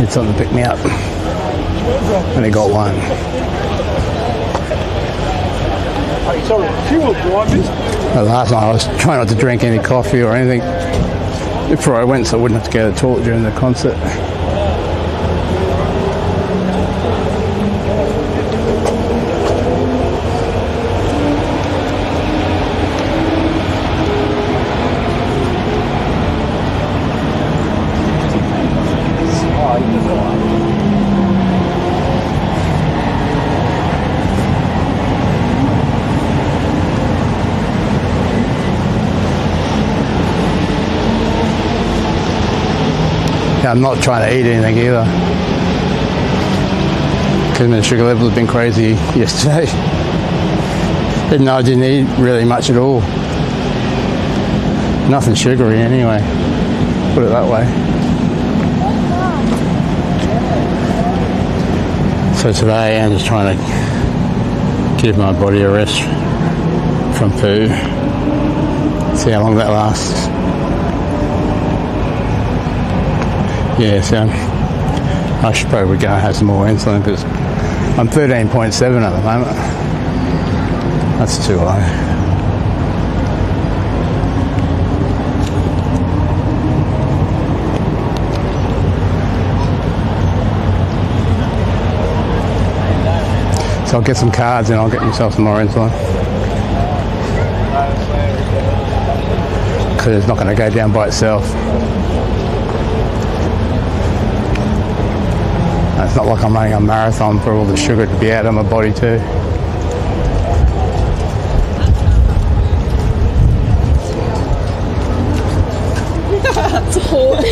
Need something to pick me up. Only got one. Last night I was trying not to drink any coffee or anything before I went, so I wouldn't have to go to the toilet during the concert. I'm not trying to eat anything either, because my sugar level has been crazy yesterday. Didn't know I didn't eat really much at all. Nothing sugary anyway, put it that way. So today I'm just trying to give my body a rest from poo. See how long that lasts. Yeah, so I should probably go and have some more insulin because I'm 13.7 at the moment. That's too low. So I'll get some cards and I'll get myself some more insulin. Because it's not going to go down by itself. And it's not like I'm running a marathon for all the sugar to be out of my body too. It's hot.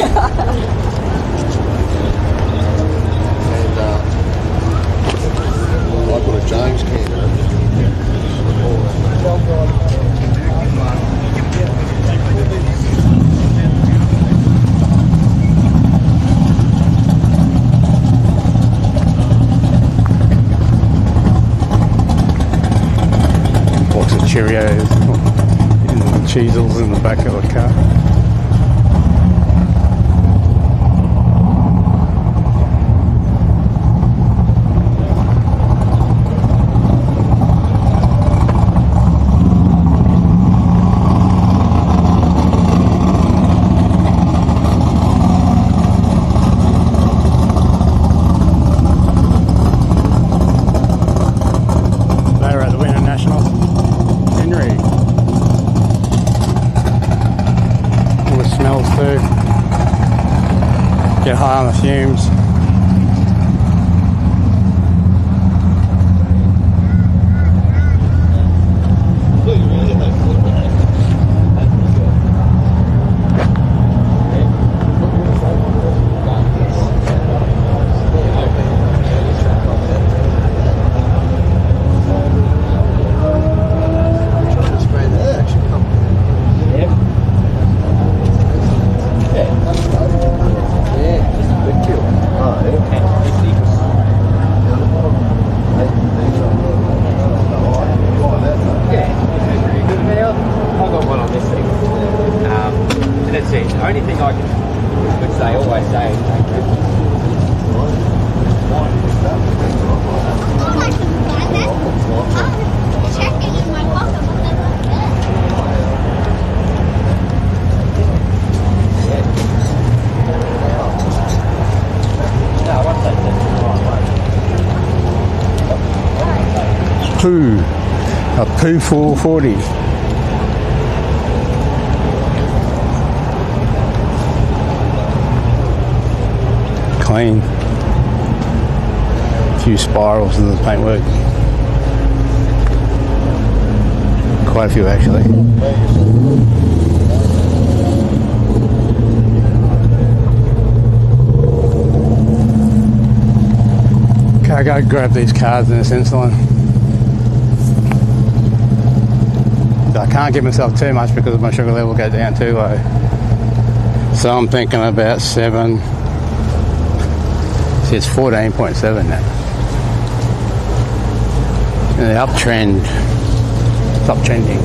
I've got a James can. Box of Cheerios and Cheezels in the back of the car. Get high on the fumes. A Poo 440. Clean. A few spirals in the paintwork. Quite a few actually. Okay, I gotta grab these cards and this insulin. I can't give myself too much because my sugar level will go down too low. So I'm thinking about 7. See, it's 14.7 now. And the uptrend, it's uptrending.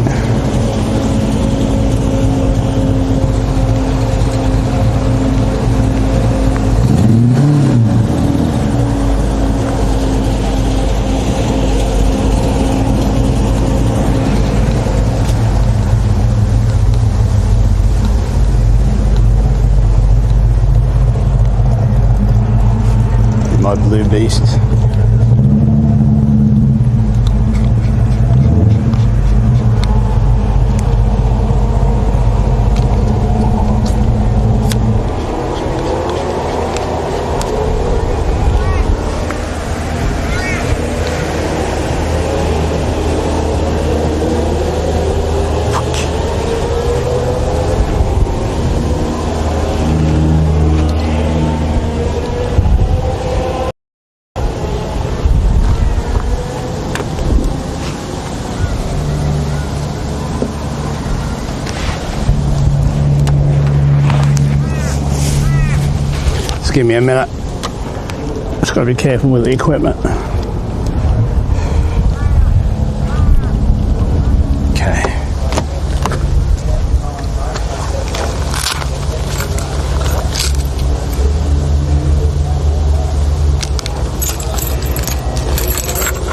My blue beast. Give me a minute. Just got to be careful with the equipment. Okay.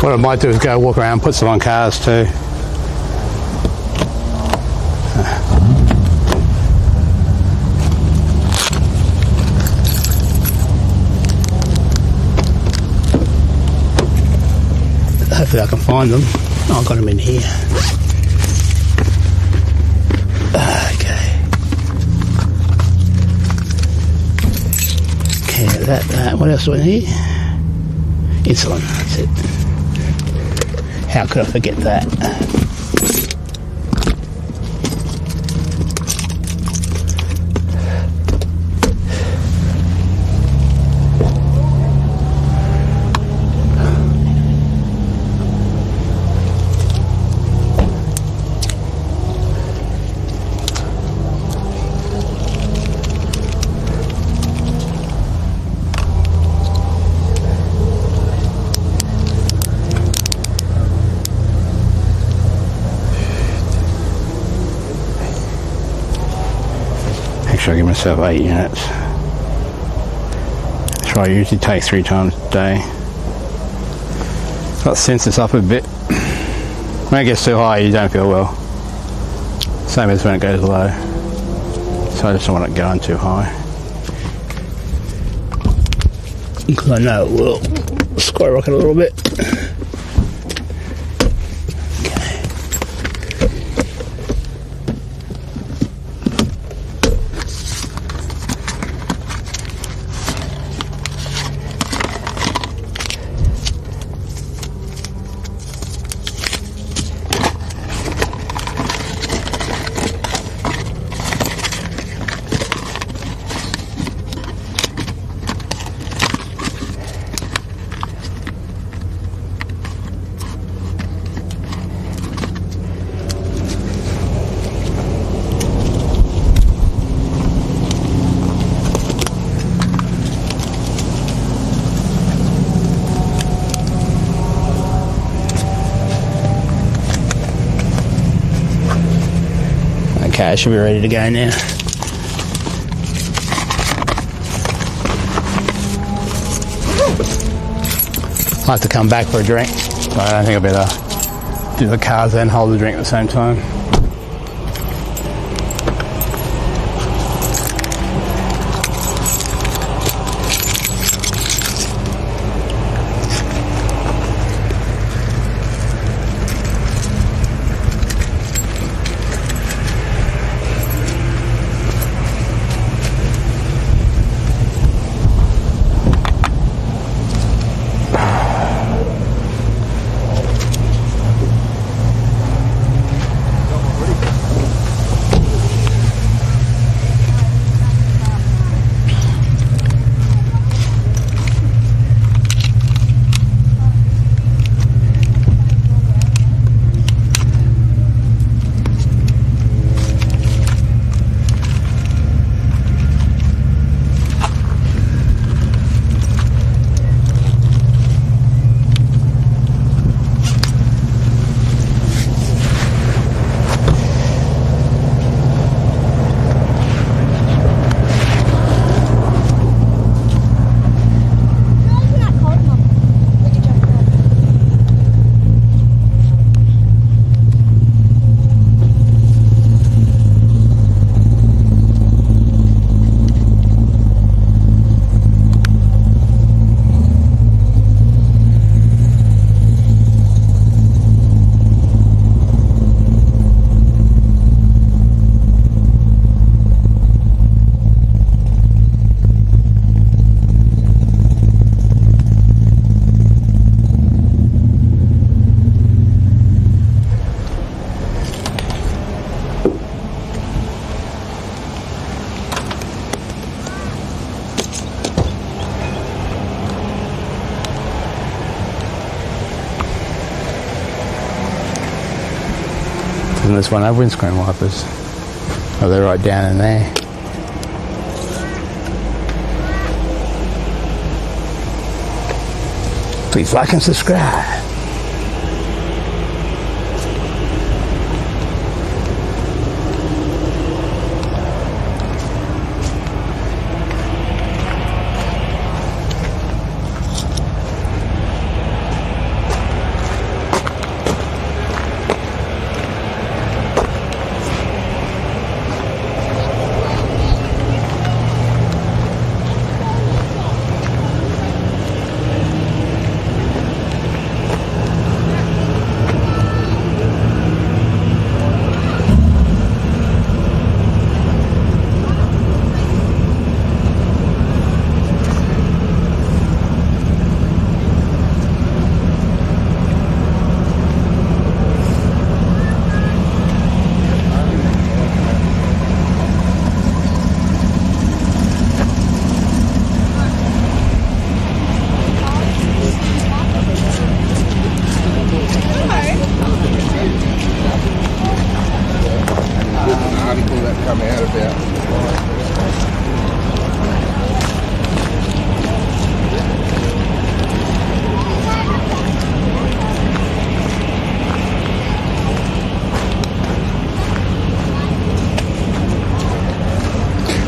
What I might do is go walk around, put some on cars too. Hopefully I can find them. Oh, I've got them in here. Okay. Okay, that. What else do I need? Insulin, that's it. How could I forget that? I give myself 8 units. That's what I usually take 3 times a day. Got to sense this up a bit. When it gets too high, you don't feel well. Same as when it goes low. So I just don't want it going too high. Because I know it will skyrocket a little bit. Okay, I should be ready to go now. I'll have to come back for a drink, but I don't think I better do the cars and hold the drink at the same time. Doesn't this one have windscreen wipers? Oh, they're right down in there. Please like and subscribe.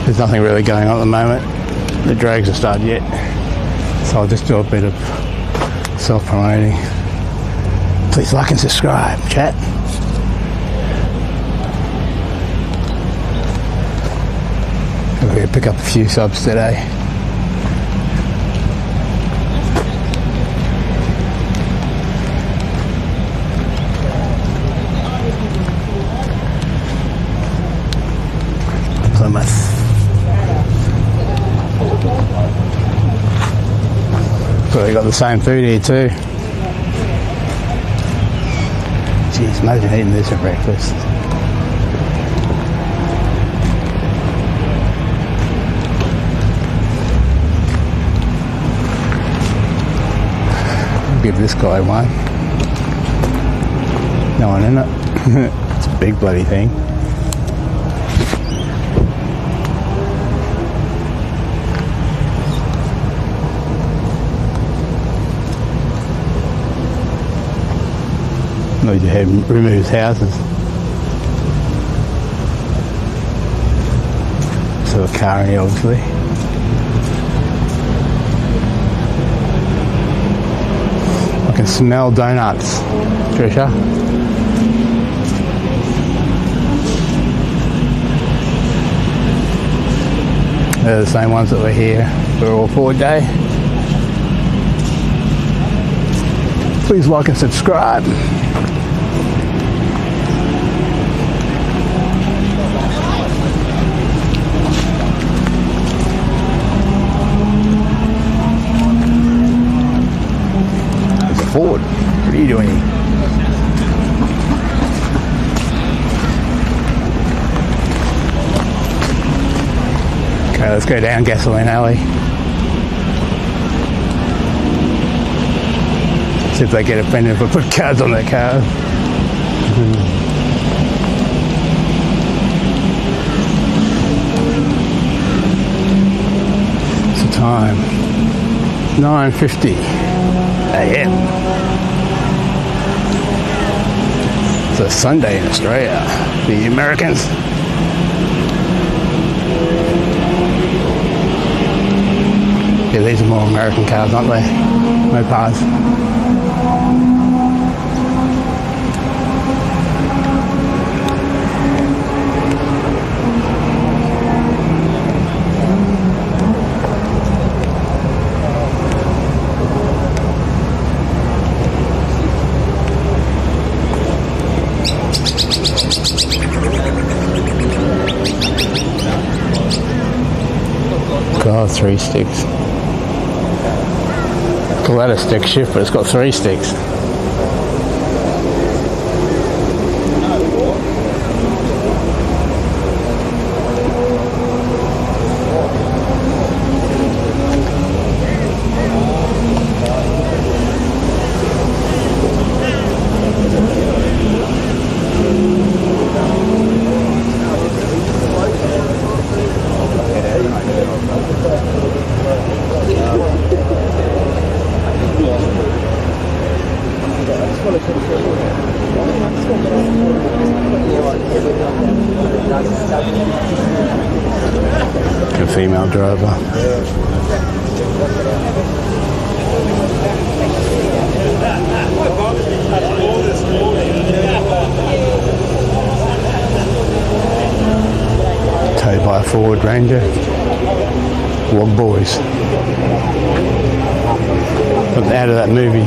There's nothing really going on at the moment. The drags are started yet. So I'll just do a bit of self-promoting. Please like and subscribe, chat. We're going to pick up a few subs today. Plymouth. So they got the same food here too. Jeez, imagine eating this for breakfast. I'll give this guy one. No one in it. It's a big bloody thing. Need to have removes houses. So a car in here, obviously. I can smell donuts, Trisha. They're the same ones that were here for all 4 day. Please like and subscribe. Ford, what are you doing here? Okay, let's go down Gasoline Alley. See if they get offended if I put cards on their cars. What's the time? 9:50 a.m. It's a Sunday in Australia. The Americans. Yeah, these are more American cars, aren't they? Mopars. God, 3 sticks. Call that a stick shift, but it's got 3 sticks. Drover. Towed by a Ford Ranger. Wog Boys. Out of that movie.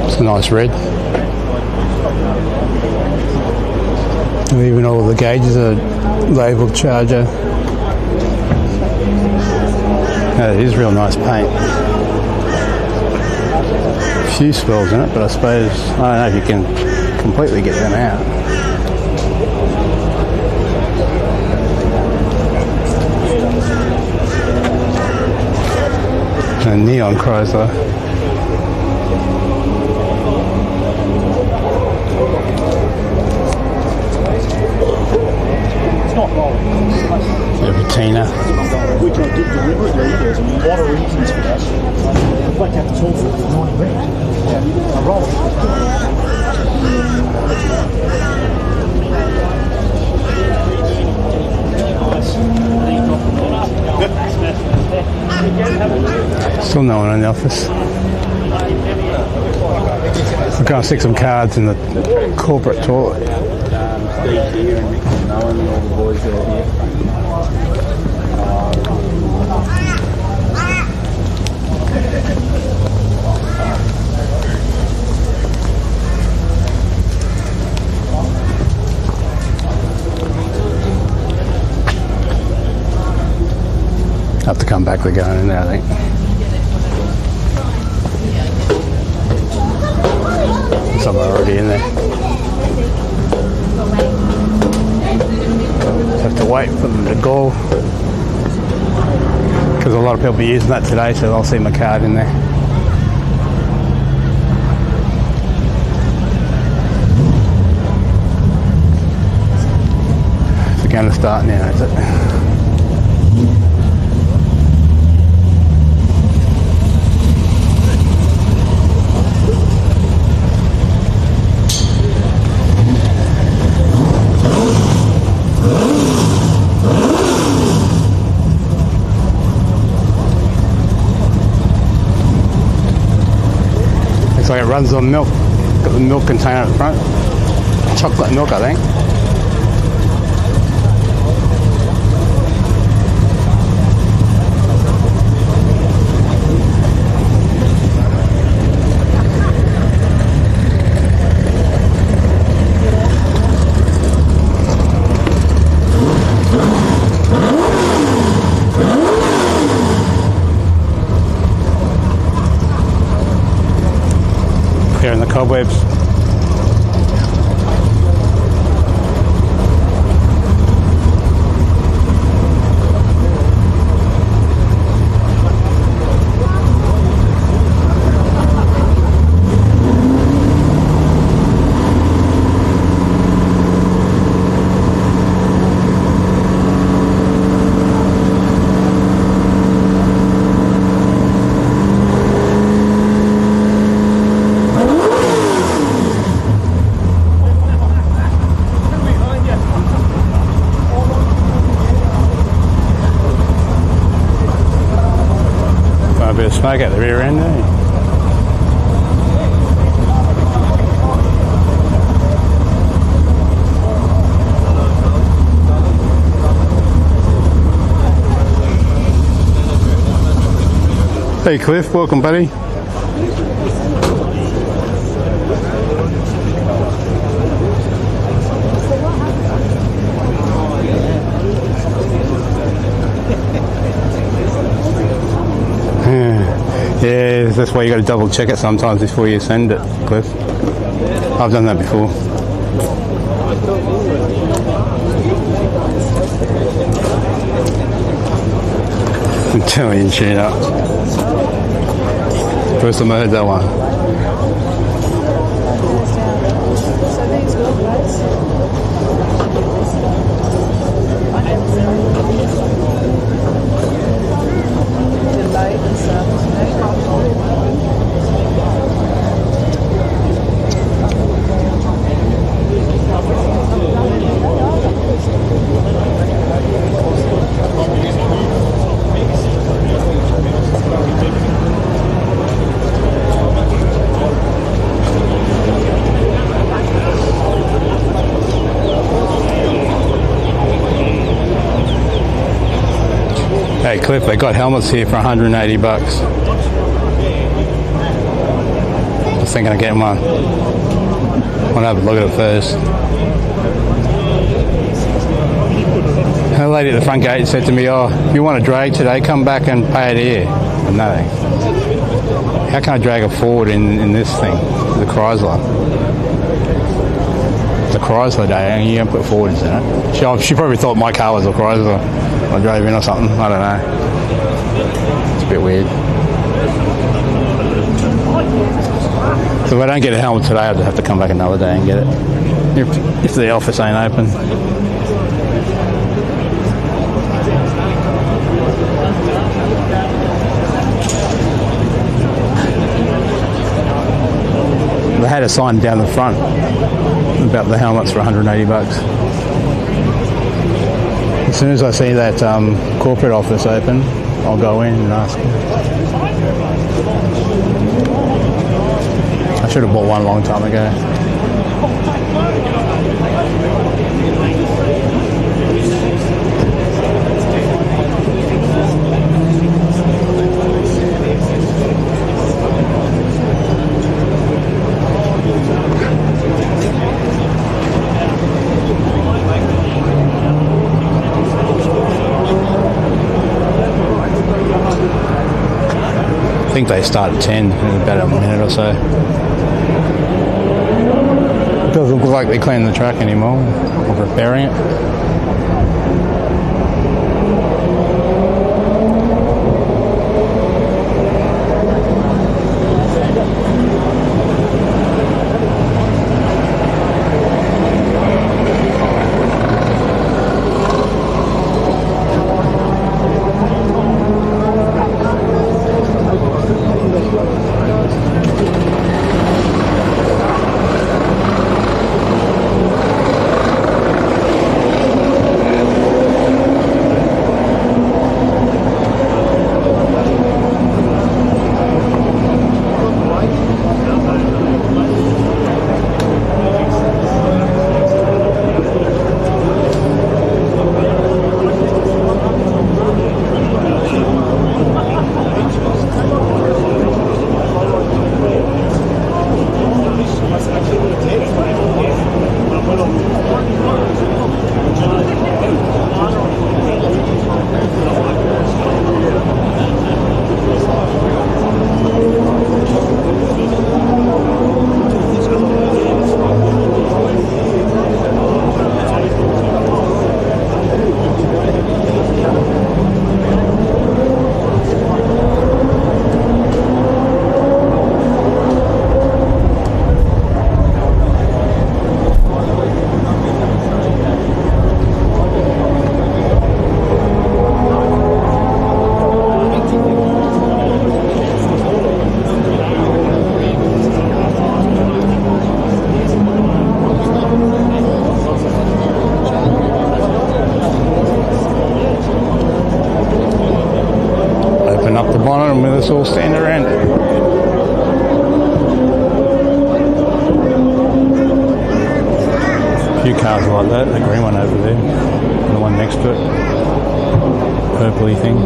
It's a nice red. And even all the gauges are labelled Charger. Yeah, it is real nice paint. A few spells in it, but I suppose, I don't know if you can completely get them out. A neon Chrysler. Patina. Which I did deliberately. There's a lot of reasons for that. I'd like to have to talk for 90 minutes. Yeah. I roll. Still no one in the office. We're going to stick some cards in the corporate toilet. Steve here and Rick and Owen and all the boys that are here. Have to come back, they're going in there, I think. Some are already in there. Have to wait for them to go. Because a lot of people are using that today, so I'll see my card in there. It's going to start now, is it? Looks like it runs on milk. Got the milk container at the front. Chocolate milk, I think. Clearing the cobwebs. A bit of smoke at the rear end there. Hey Cliff, welcome buddy. why you got to double check it sometimes before you send it, Cliff. I've done that before. I'm telling you, tune up. First time I heard that one. Hey Cliff, they got helmets here for 180 bucks. I was thinking of getting one. I want to have a look at it first. The lady at the front gate said to me, oh, if you want to drag today, come back and pay it here. But no. How can I drag a Ford in this thing? The Chrysler. The Chrysler day, and you can put Fords in it. She probably thought my car was a Chrysler. I drove in or something, I don't know. It's a bit weird. So if I don't get a helmet today, I'll just have to come back another day and get it. If the office ain't open. They had a sign down the front about the helmets for 180 bucks. As soon as I see that corporate office open, I'll go in and ask them. I should have bought one a long time ago. I think they start at 10 in about a minute or so. It doesn't look like they're cleaning the track anymore or repairing it. Let's all stand around it. A few cars like that, the green one over there, and the one next to it, purpley thing.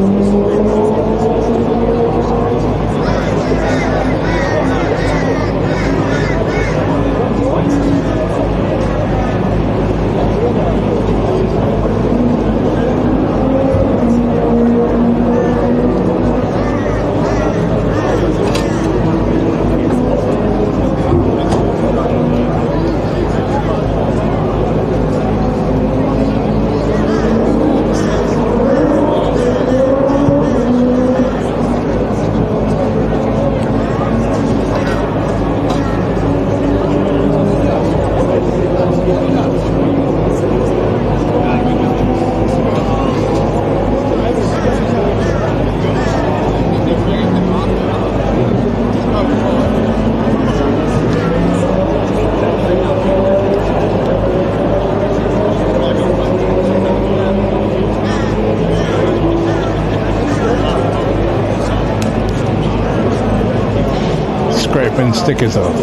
ripping stickers off.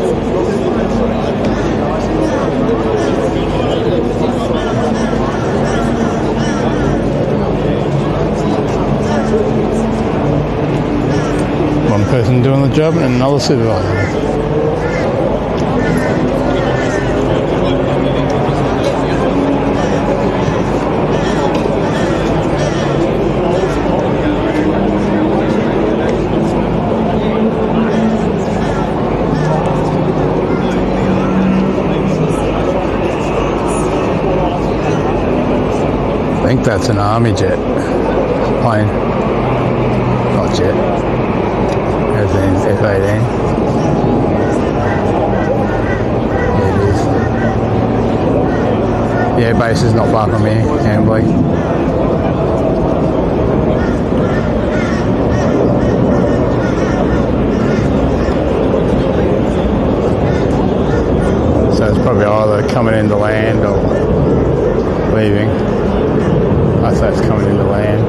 One person doing the job and another supervisor. I think that's an army jet plane, not jet. Everything's F-18. Yeah, it is. Yeah, base is not far from here, Hambley. So it's probably either coming into land or leaving. I say it's coming into land.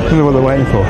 I don't know what they're waiting for.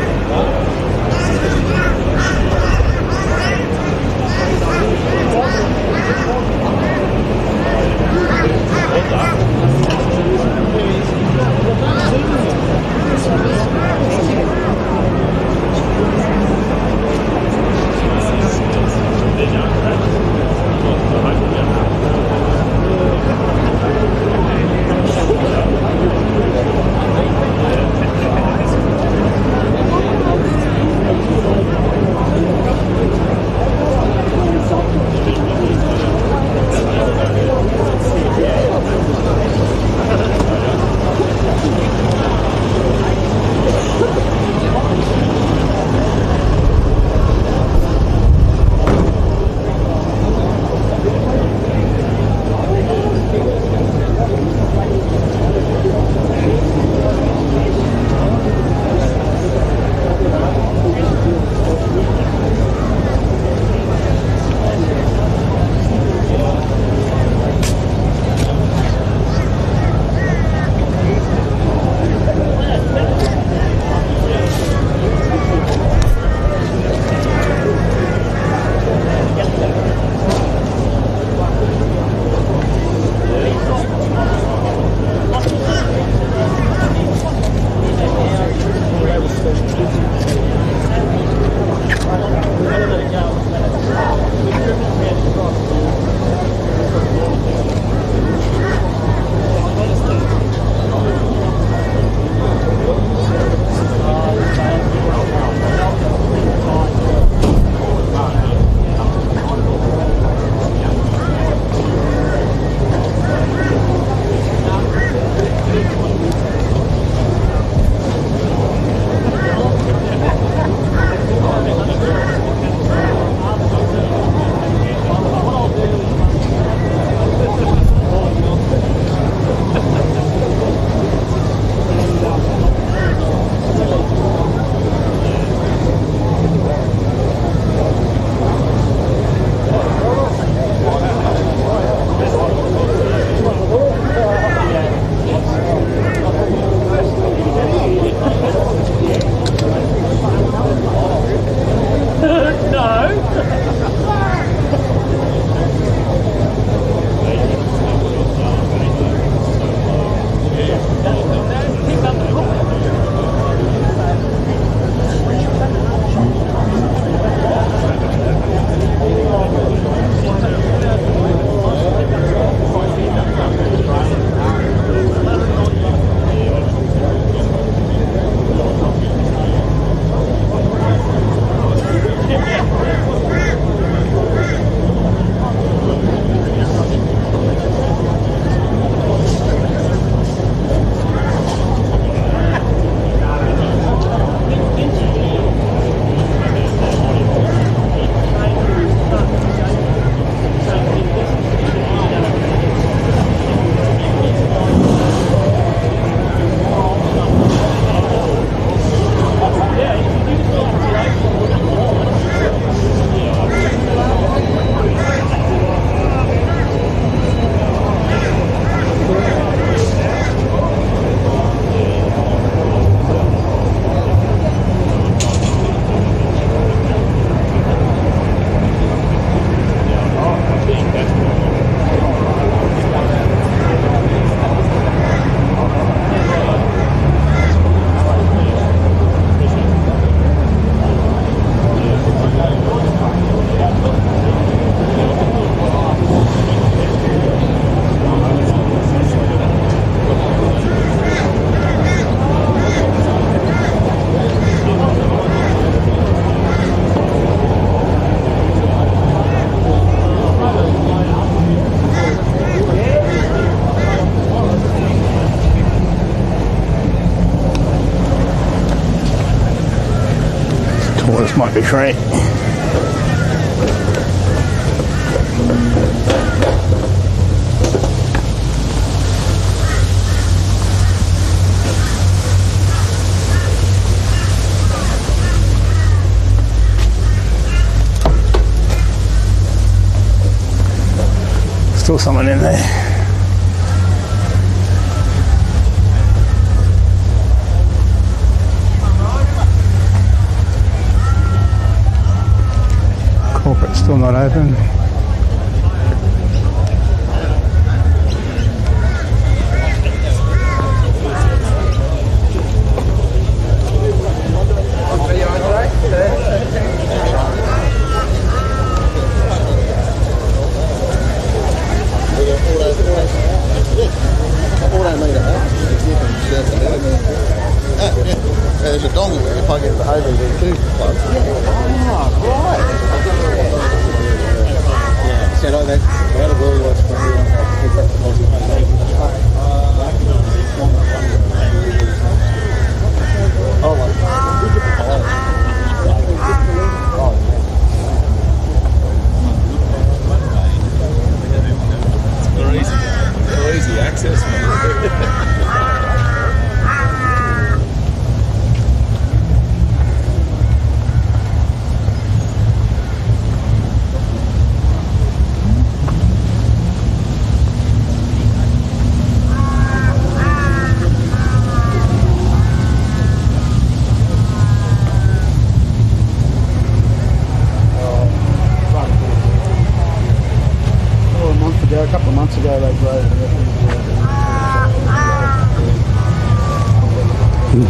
Might be free. Still someone in there. Corporate still not open. There's a dongle there, plug into the OVD too. So like that, out of all what's going They're easy access, man. A couple of months ago they drove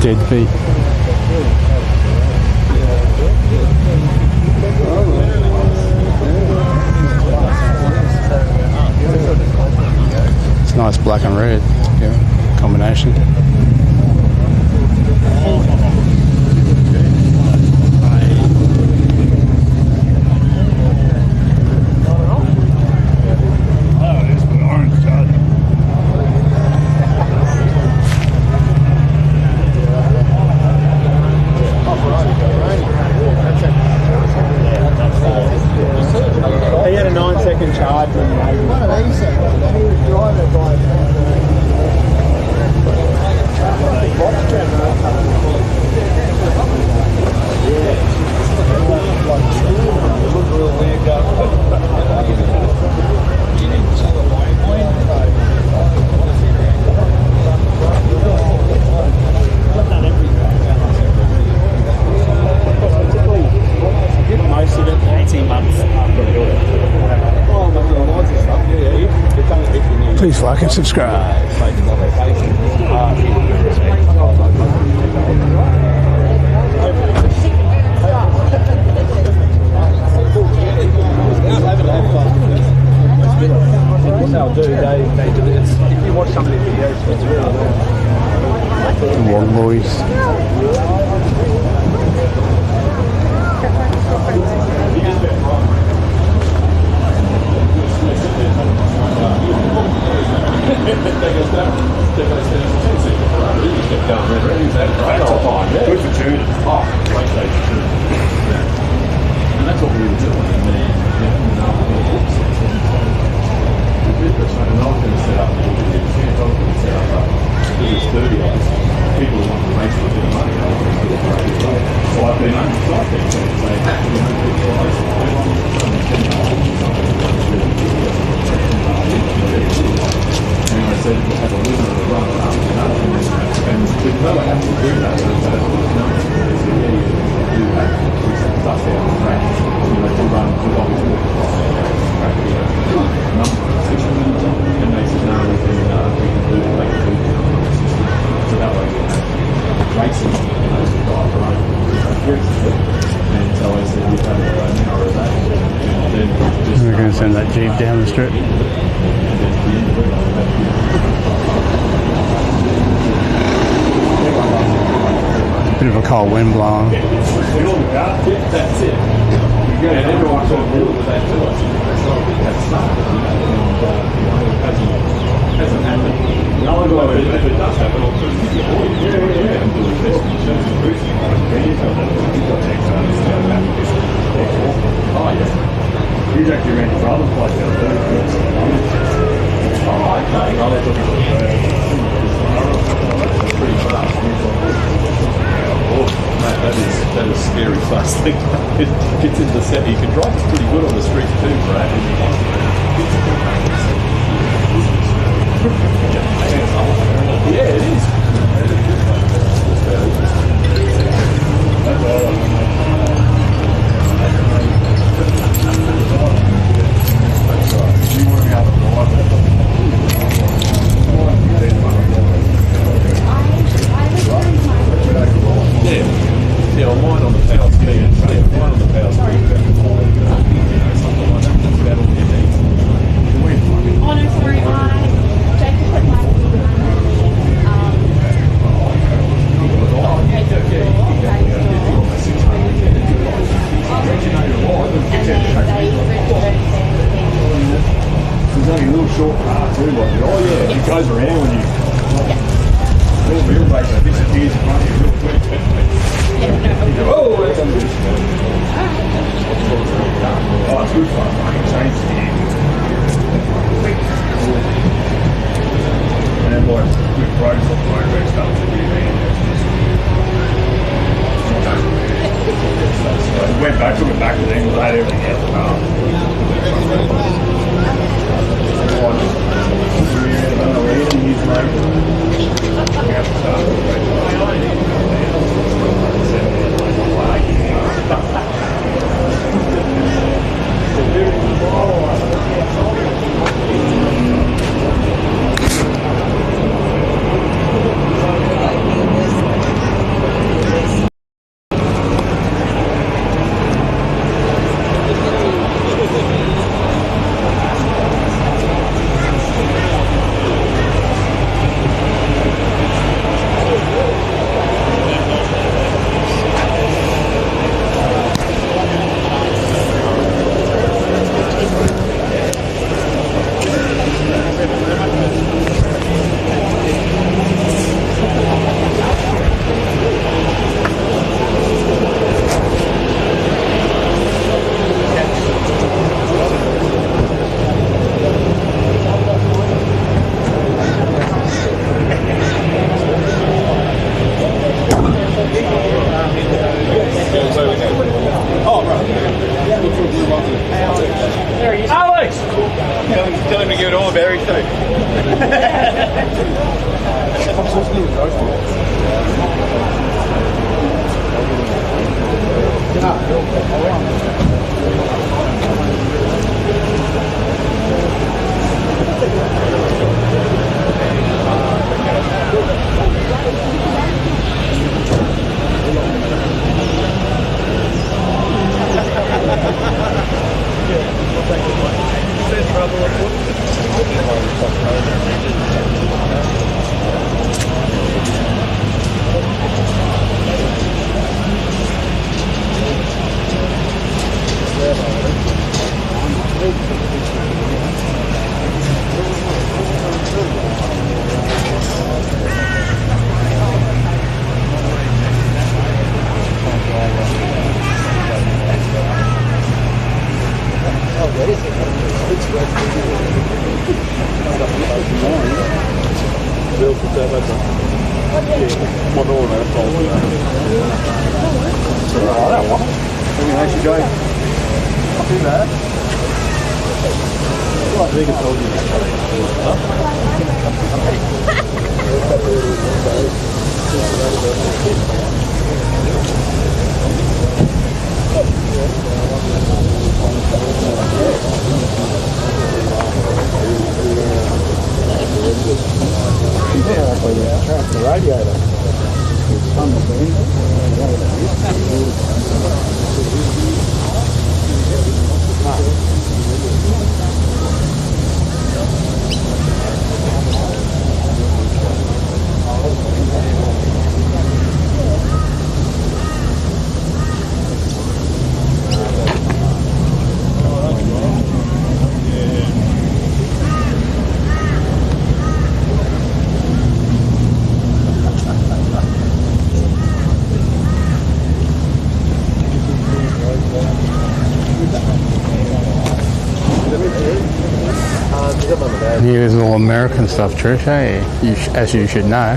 Deadbeat. It's nice black and red, yeah, combination. He had a 9-second charge when he made one of these things. He was driving by. Most of it 18 months after I built it. Oh, my God, Please like and subscribe. What they'll do, they do this. If you watch some of the videos, it's really good. One boys. And that's what we were doing. People who want to race for a bit of money, so I've been and I said, just have a little bit of a run up, and we never have to do that. Do that, stuff out on the track, to run, to obviously number of sections, and they said, no, we can do it, like, so that way we have racing, to drive around, and so I said, we've had an hour of that, and then just... We're going to send that Jeep down the strip. Bit of a cold wind blowing. That's it. And everyone sort of deals with that too. That's hasn't happened. No, if it does happen, I'll just give you a and do a test and show some cruising. short car too, like, oh yeah, it goes around when you... All wheelbase disappears in front of you real quick. You go, oh, that's under this. Oh, it's good fun. I can change the gear. And then like, with roads off the road, where it starts to be we went back to it back to the angle, laid everything out the car. Tell him to give it all very soon. Here's all American stuff, Trish, eh? As you should know.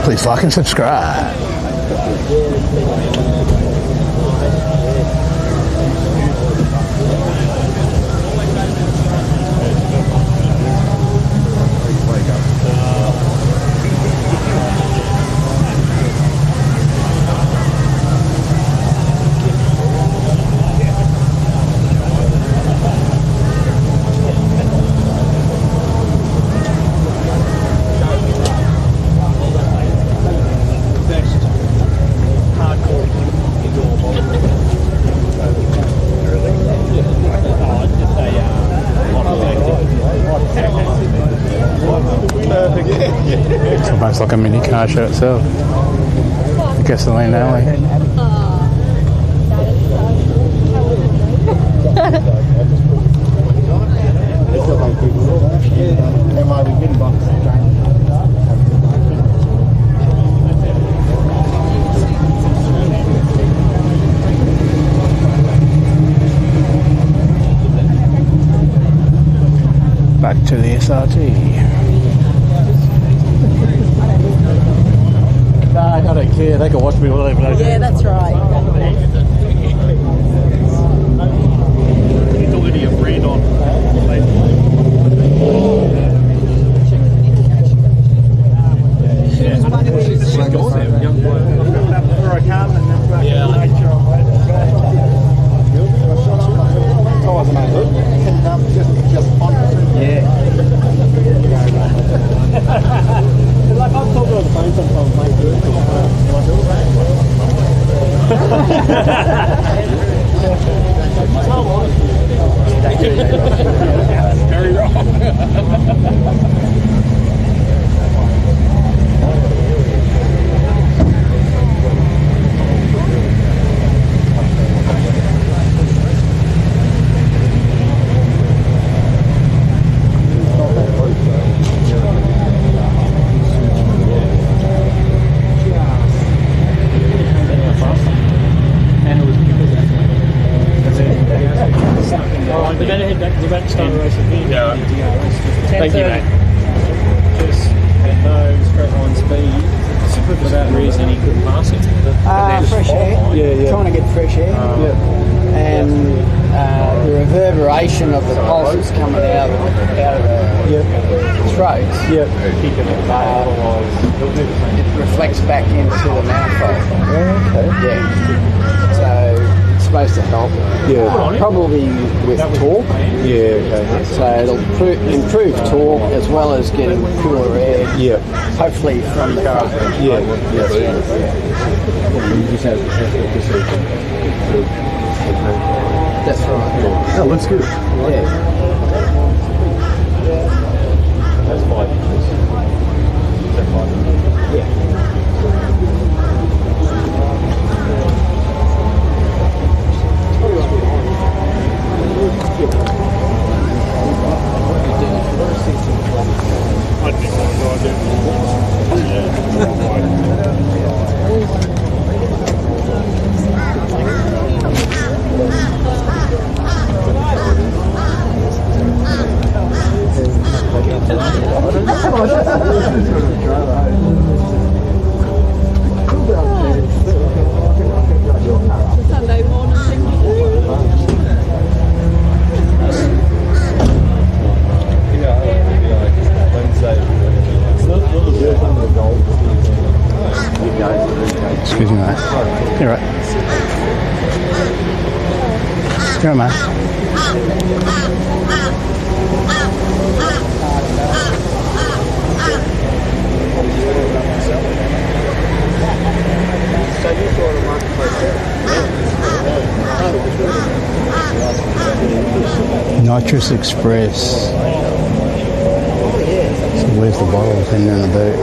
Please like and subscribe. It's almost like a mini car show itself. gasoline, don't we? Back to the SRT. Nah, I don't care. They can watch me all over. Yeah, that's right. It's already a brand on. Like I'm talking on the phone sometimes, mate. Very wrong. We're about to start the race again. Yeah. Thank you, mate. Just had no straight line speed. For that reason, he couldn't pass it. Fresh air. Yeah. Trying to get fresh air. And the reverberation of the pulses coming out of the throats. It reflects back into the manifold. So it's supposed to help. Probably with torque. So it'll improve torque as well as getting cooler air. Hopefully from the front. That's right. Oh, looks good. That's fine. Sunday morning. Excuse me, mate. You're right. You're right, mate. Nitrous Express. So where's the bottle? Hidden in the boot.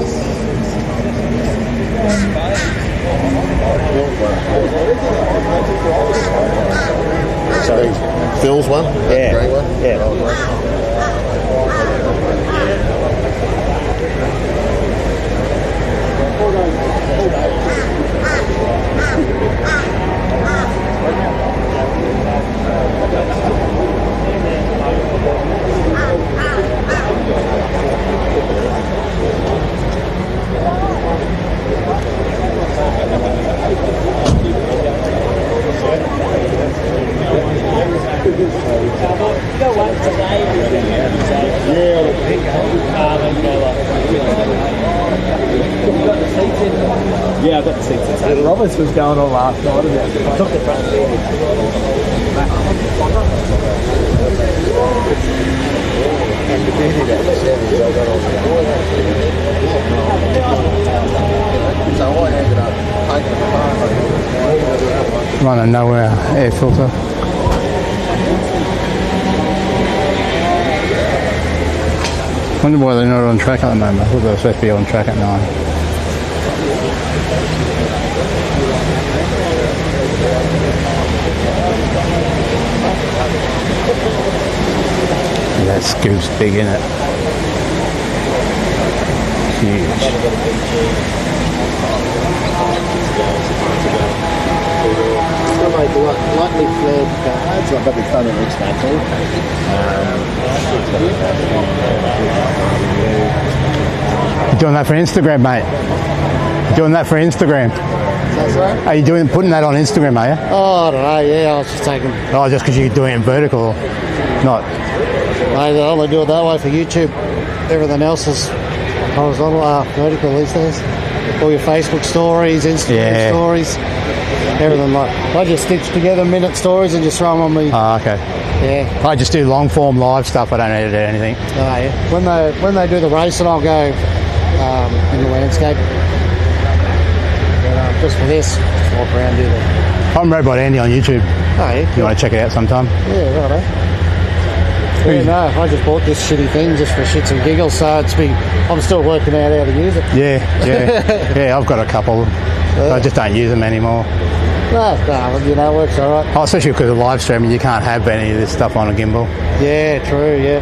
So Phil's one? Yeah. Grey one? Yeah, I've got the seats. Roberts was going on last night. I took the front seat. And the beauty that the 70s I got on the so I ended up taking the car. Running nowhere air filter. Wonder why they're not on track at the moment. I thought they were supposed to be on track at 9. scoop's big, isn't it? Huge. Still like lightly flared cards. I've got the fun of next time too. You're doing that for Instagram, mate? You're doing that for Instagram? Are you putting that on Instagram, are you? Oh, I don't know, yeah, I was just taking... Oh, just because you're doing it vertical or not? I only do it that way for YouTube. Everything else is horizontal, vertical these days. All your Facebook stories, Instagram stories, everything like... I just stitch together minute stories and just throw them on me. Oh, okay. Yeah. I just do long form live stuff. I don't edit anything. Oh, yeah. When they do the racing, I'll go in the landscape. But, just for this, just walk around, do that. I'm Robot Andy on YouTube. Oh, yeah. You want to check it out sometime? Yeah, right, Yeah, no, I just bought this shitty thing just for shits and giggles, so I'm still working out how to use it. Yeah. Yeah, I've got a couple. I just don't use them anymore. No, it works alright. Oh, especially because of live streaming, you can't have any of this stuff on a gimbal. Yeah, true, yeah.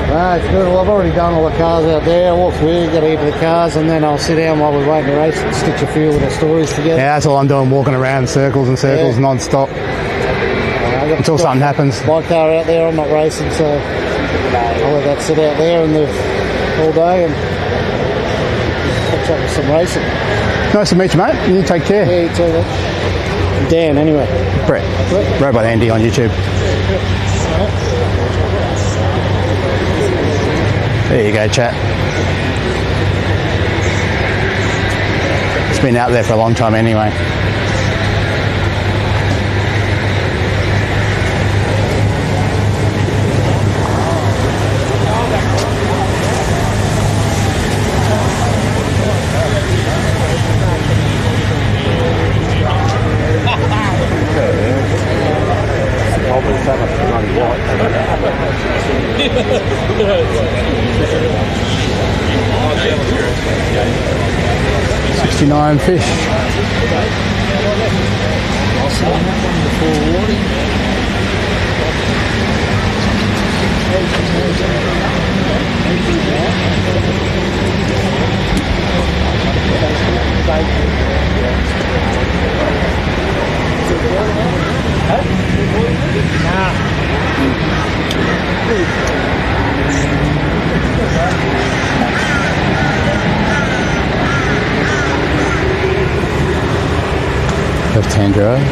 No, it's good. Well, I've already done all the cars out there. I'll walk through, get a heap of the cars, and then I'll sit down while we're waiting to race and stitch a few of the stories together. Yeah, that's all I'm doing, walking around in circles and circles non-stop. Until something happens. My car out there, I'm not racing, so I'll let that sit out there all day and catch up with some racing. Nice to meet you, mate. You take care. Yeah, you too, mate. Dan, anyway. Brett. Robot Andy on YouTube. There you go, chat. It's been out there for a long time anyway. $69 fish. Left-hand drive.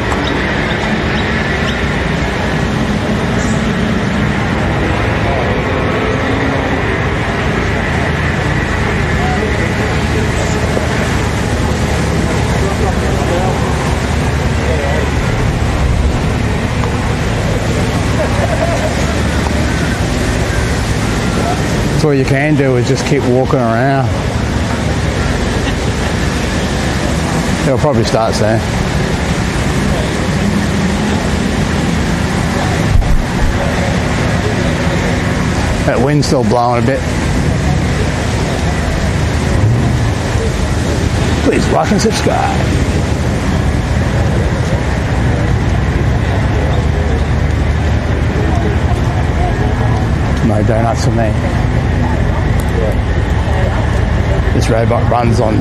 So what you can do is just keep walking around. It'll probably start soon. That wind's still blowing a bit. Please like and subscribe. No donuts for me. This robot runs on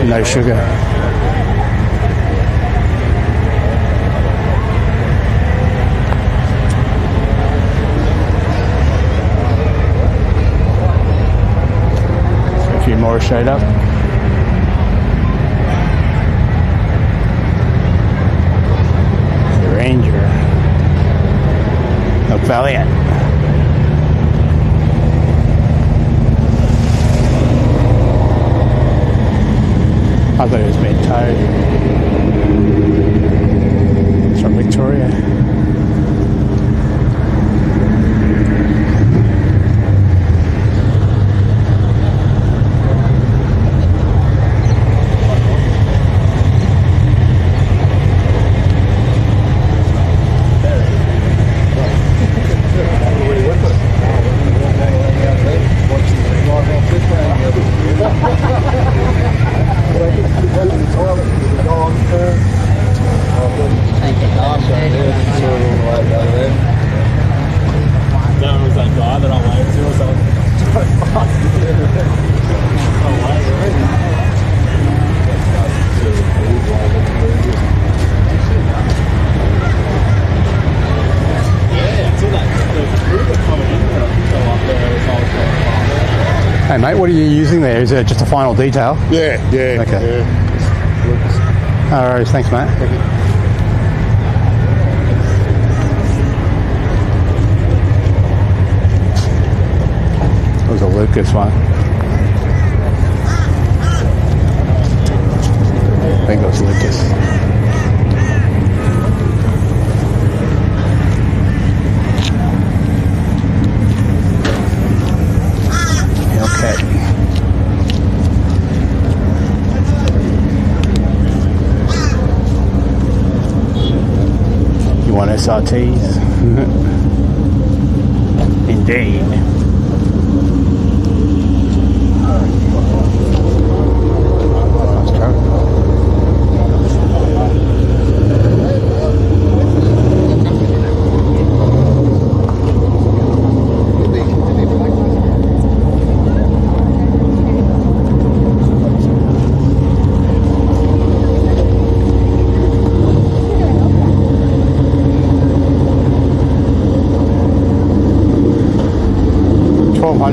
no sugar. A few more straight up. The Ranger. The Valiant. I thought it was being towed. It's from Victoria. Take the car, mate. What are you using there? Is it just a final detail? Yeah. Okay. Yeah. All right. Thanks, mate. Thank you. That was a Lucas one. I think it was Lucas. Okay. You want SRTs? Indeed.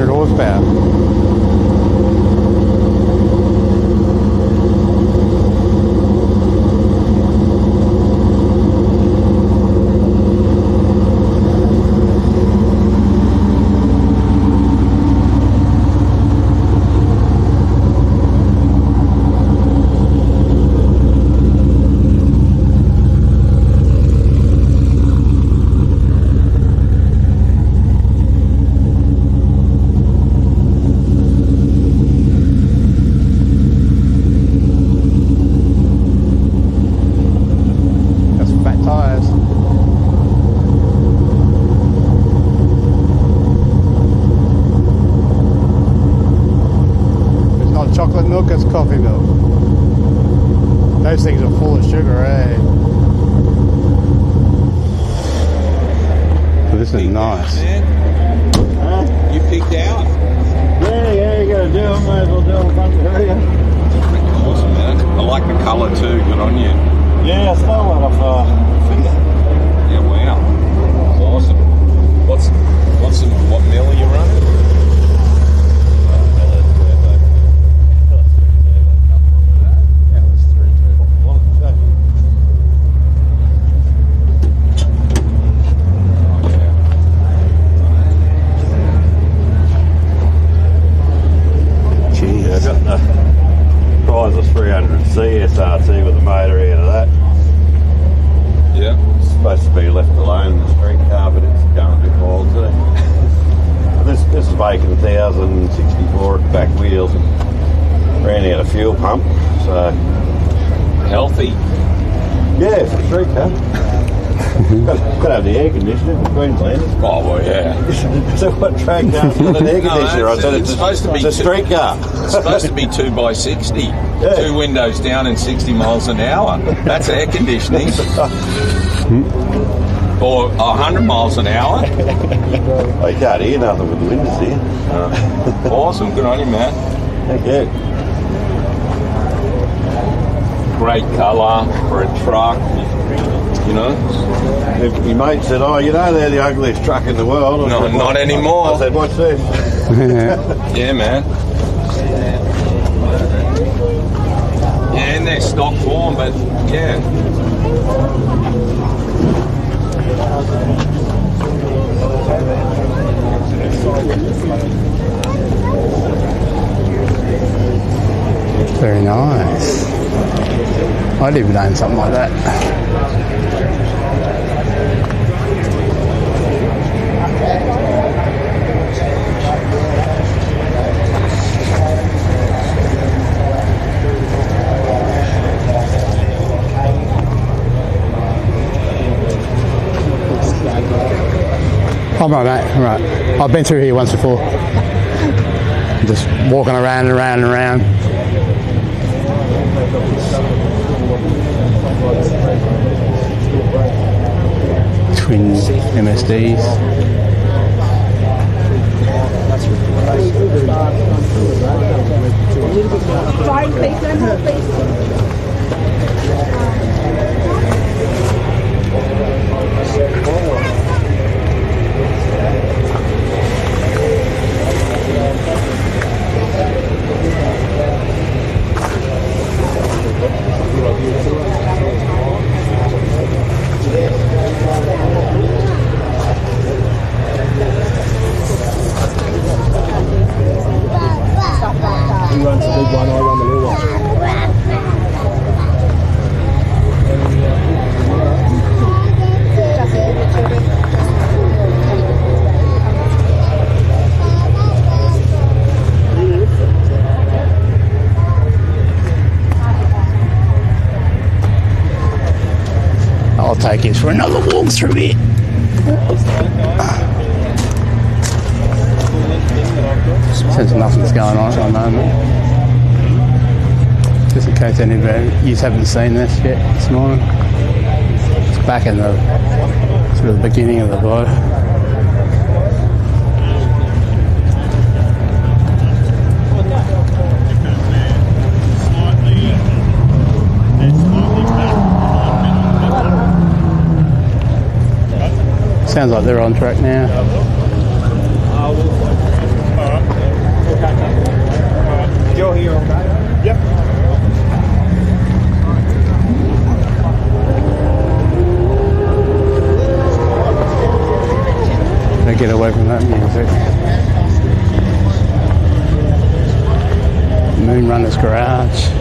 Horsepower. Chocolate milk, it's coffee milk. Those things are full of sugar, eh? So this is nice. Huh? You picked out? Yeah, you gotta do it. Might as well do it once for you. Awesome, man. I like the colour too. Good on you. Yeah, I stole one off Yeah, wow. Awesome. What mill are you running? CSRT with a motor out of that. Yeah. It's supposed to be left alone in the street car, but it's going a bit wild today. This is making 1,064 at the back wheels. Ran out of fuel pump, so healthy. Yeah, for a street car. Got to have the air conditioner for Queenslanders. Oh well, yeah. So what track car's got an air conditioner? I said it's supposed to be a street car. It's supposed to be 2x60. Yeah. 2 windows down and 60 miles an hour. That's air conditioning. Or 100 miles an hour. I can't hear nothing with the windows here. Awesome, good on you, man. Thank you. Great colour for a truck. You know, your mate said, "Oh, you know they're the ugliest truck in the world." No, not anymore. I said, "What's this?" Yeah, man. Yeah, in their stock form, but yeah. Very nice. I'd even own something like that. I'm right, mate. I'm right. I've been through here once before. Just walking around and around and around. Twin MSDs. Sorry, please, don't hold, please. take you for another walk through here. Since nothing's going on at the moment. Just in case anybody you haven't seen this yet this morning. It's back in the sort of the beginning of the vlog. Sounds like they're on track now. You're here, okay? Yep. They get away from that music. Moonrunner's Garage.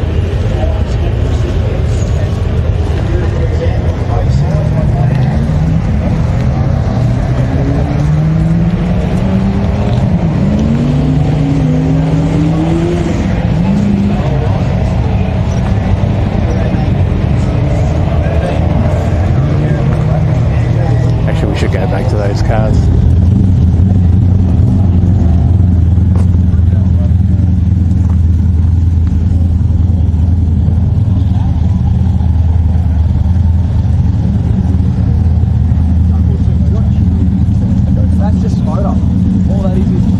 Go back to those cars. That's just motor. All that is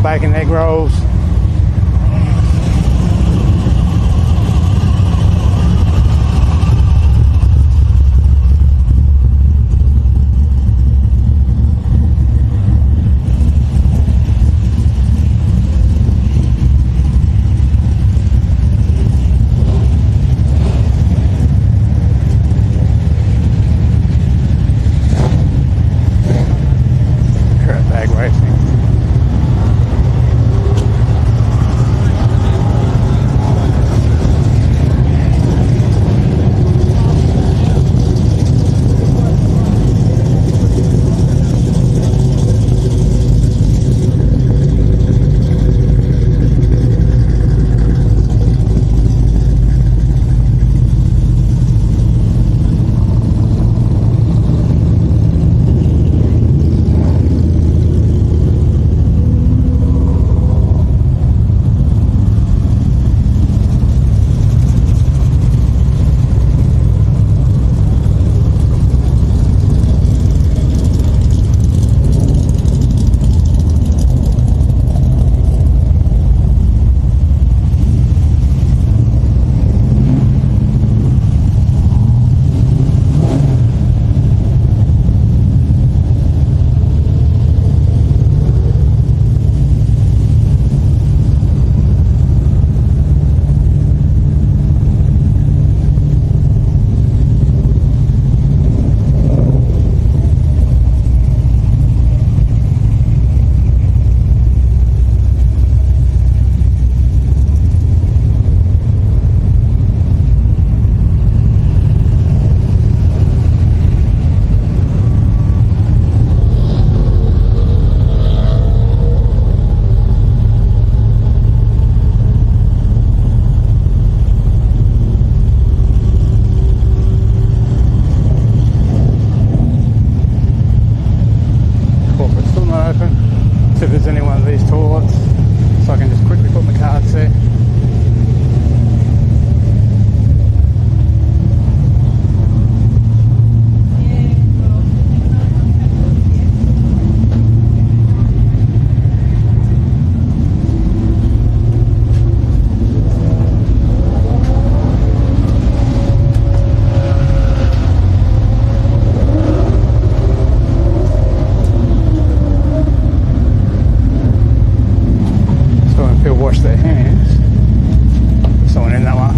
bacon egg rolls. Bag racing. See if there's any one of these toilets, so I can just quickly put my cards there. Wash their hands. Someone in that one.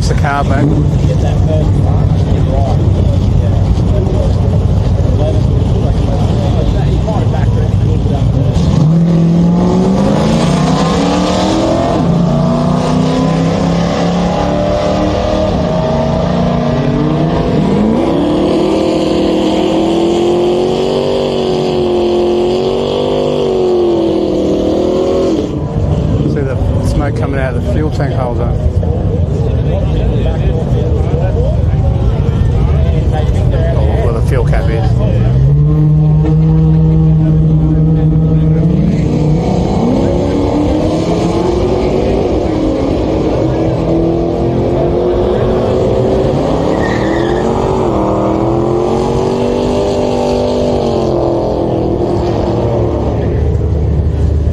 grease the car back. Get that first one, get right. He's quite back there, it's good up there. Coming out of the fuel tank holder. Or where the fuel cap is.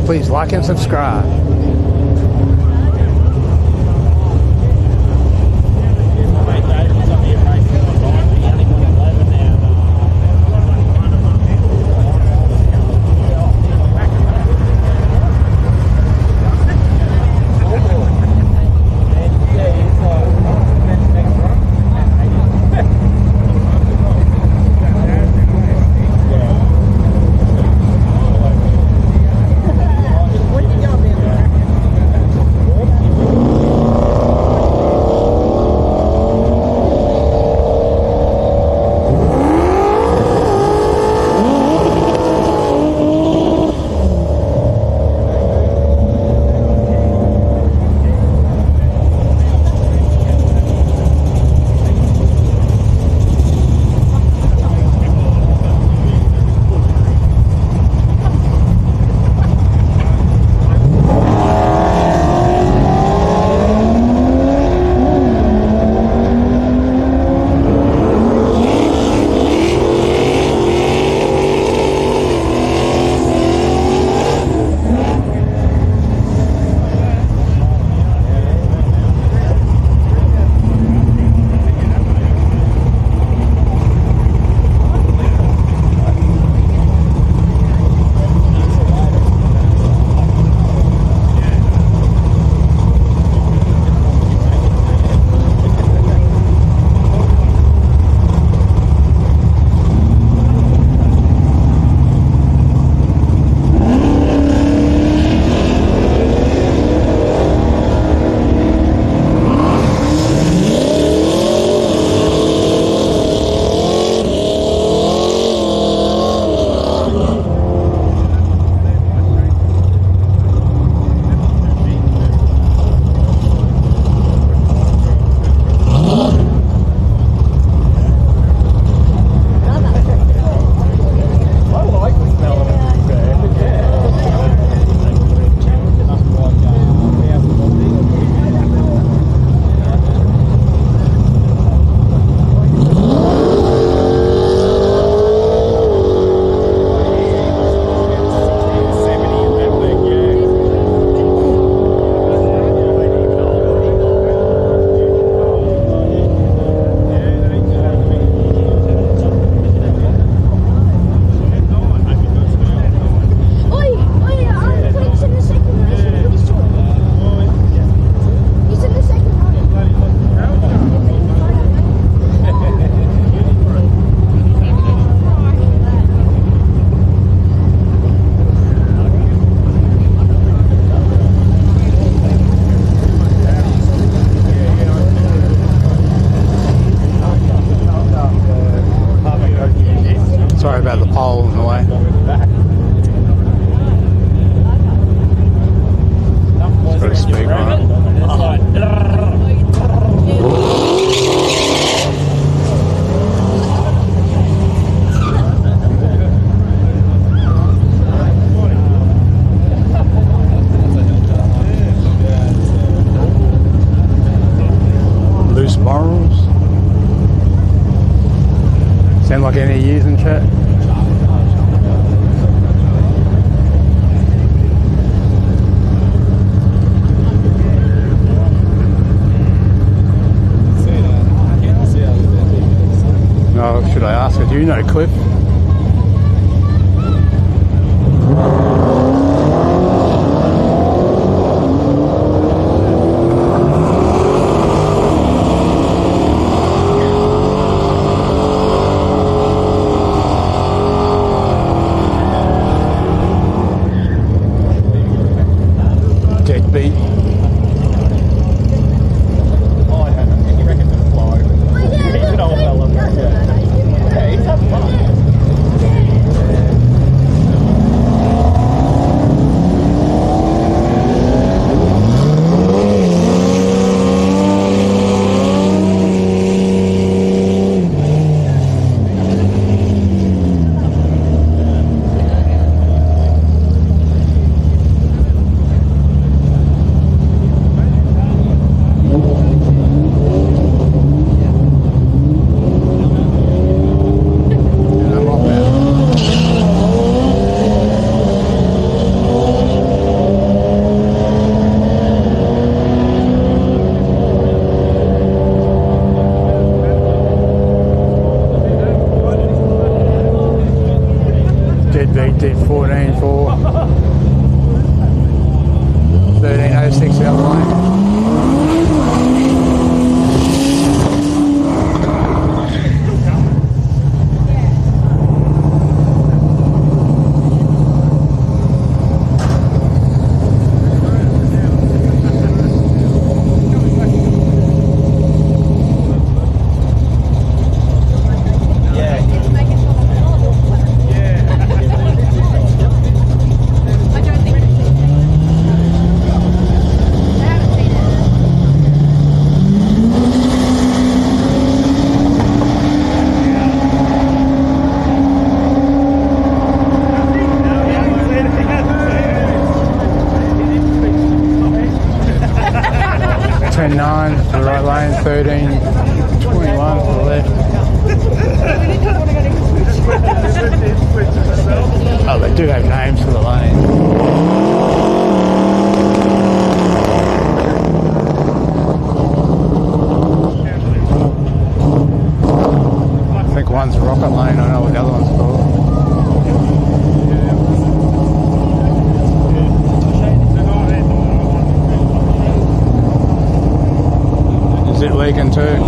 Please like and subscribe. Sound like any using chat? No, should I ask her? Do you know Cliff? did 14.4. 13.06 out line. For the right lane, 13.21 for the left. Oh, they do have names for the lane. I think one's rocket lane, I know what the other one's called. Is it leaking too?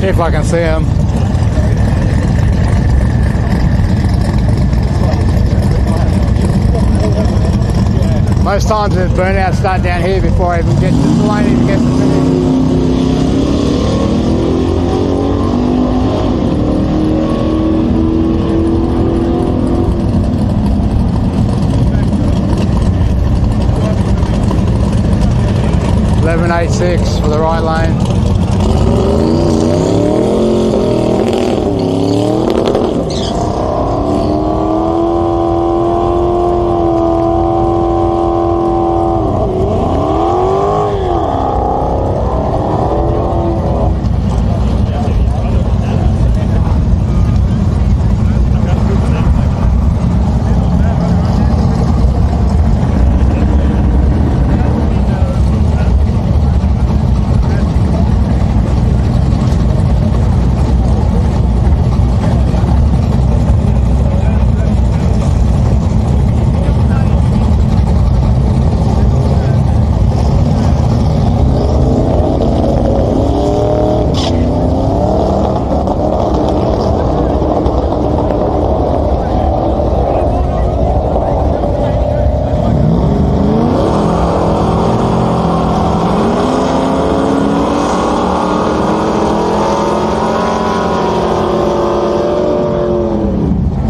If I can see them. Most times the burnouts start down here before I even get to the lane, even get to the finish. 11.86 for the right lane.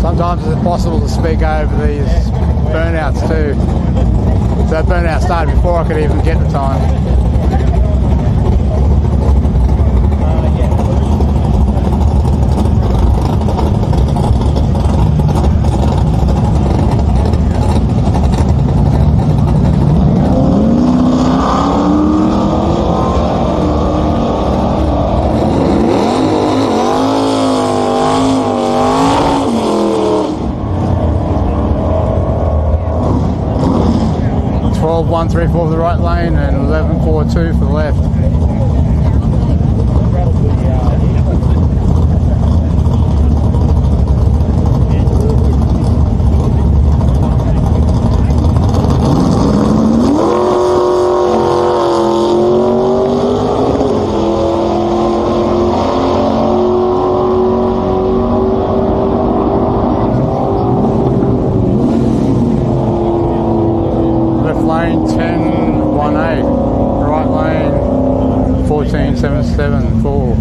Sometimes it's impossible to speak over these burnouts too. So that burnout started before I could even get the time. Twelve 134 for the right lane and 11.42 for the left. Lane 10.18, right lane 14.774.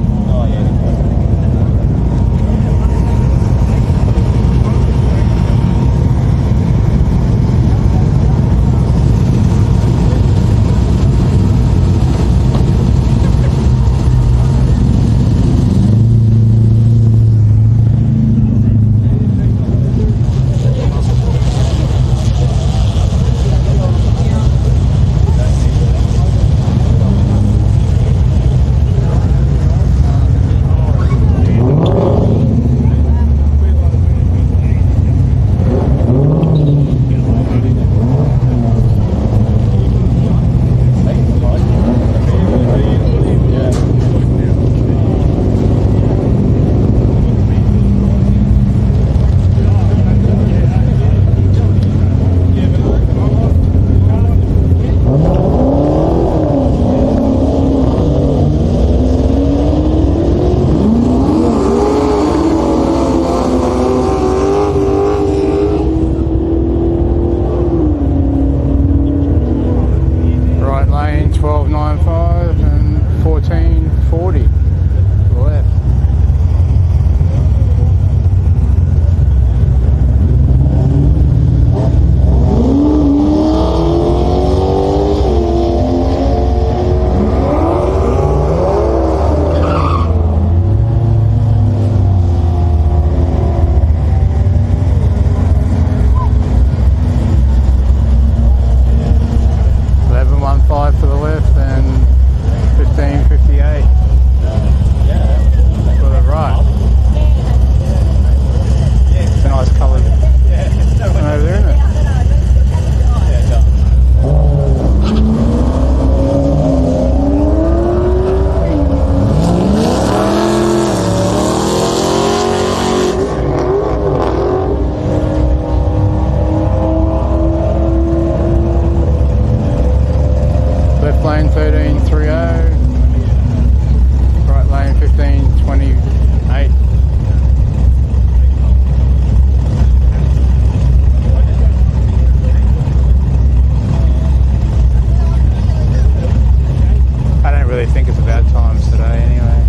Right lane 12.95 and 14.40 to the left. For the left and 15.58 for the right. It's a nice colour over there, isn't it? Left lane 13.30, right lane lane 1528. I don't really think it's about times today anyway.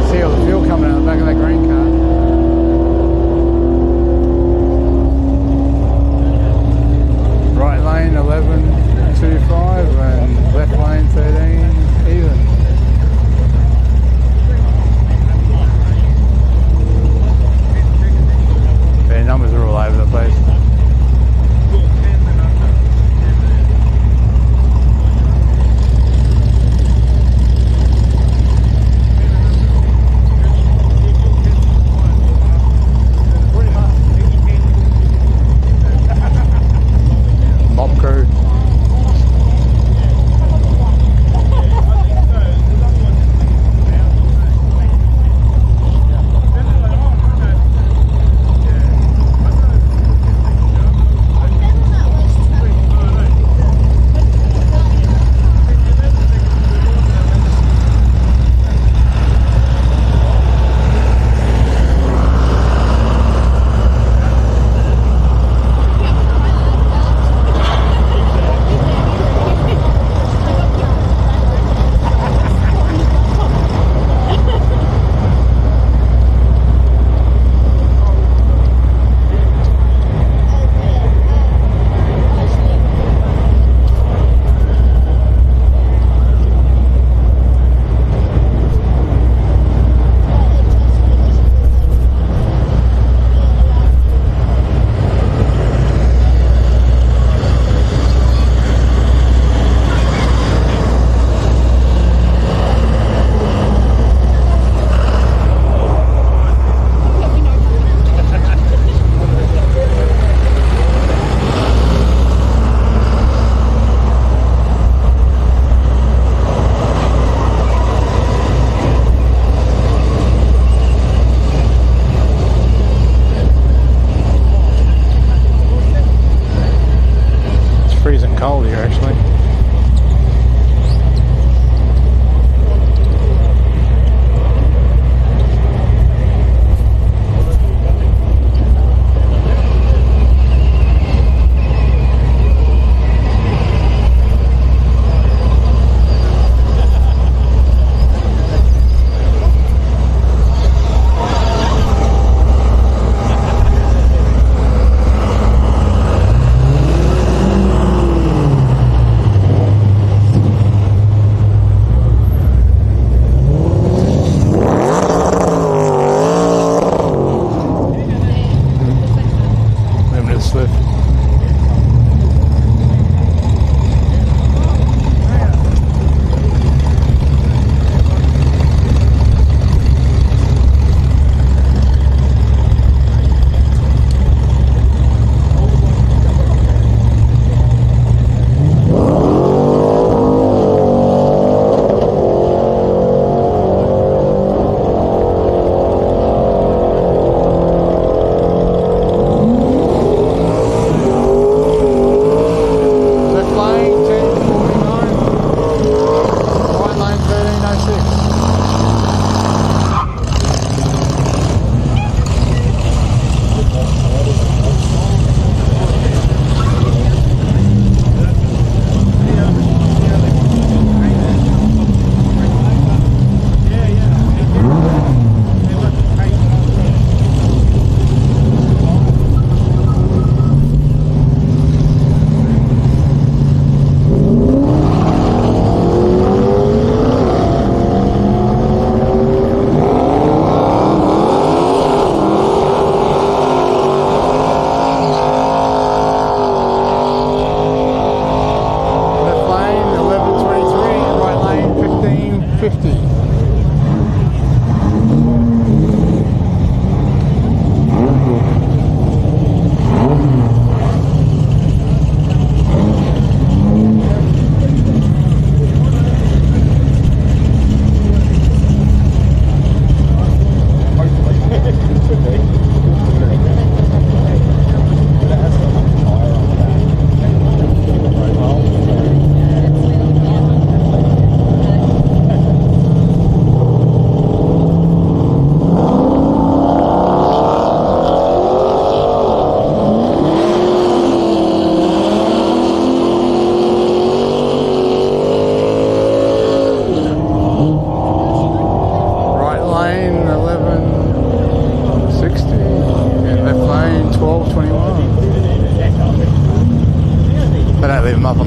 See all the fuel coming out the back of that green car. Right lane 11.25 and left lane 13 even. Their numbers are all over the place. Mop crew. Freezing cold here actually.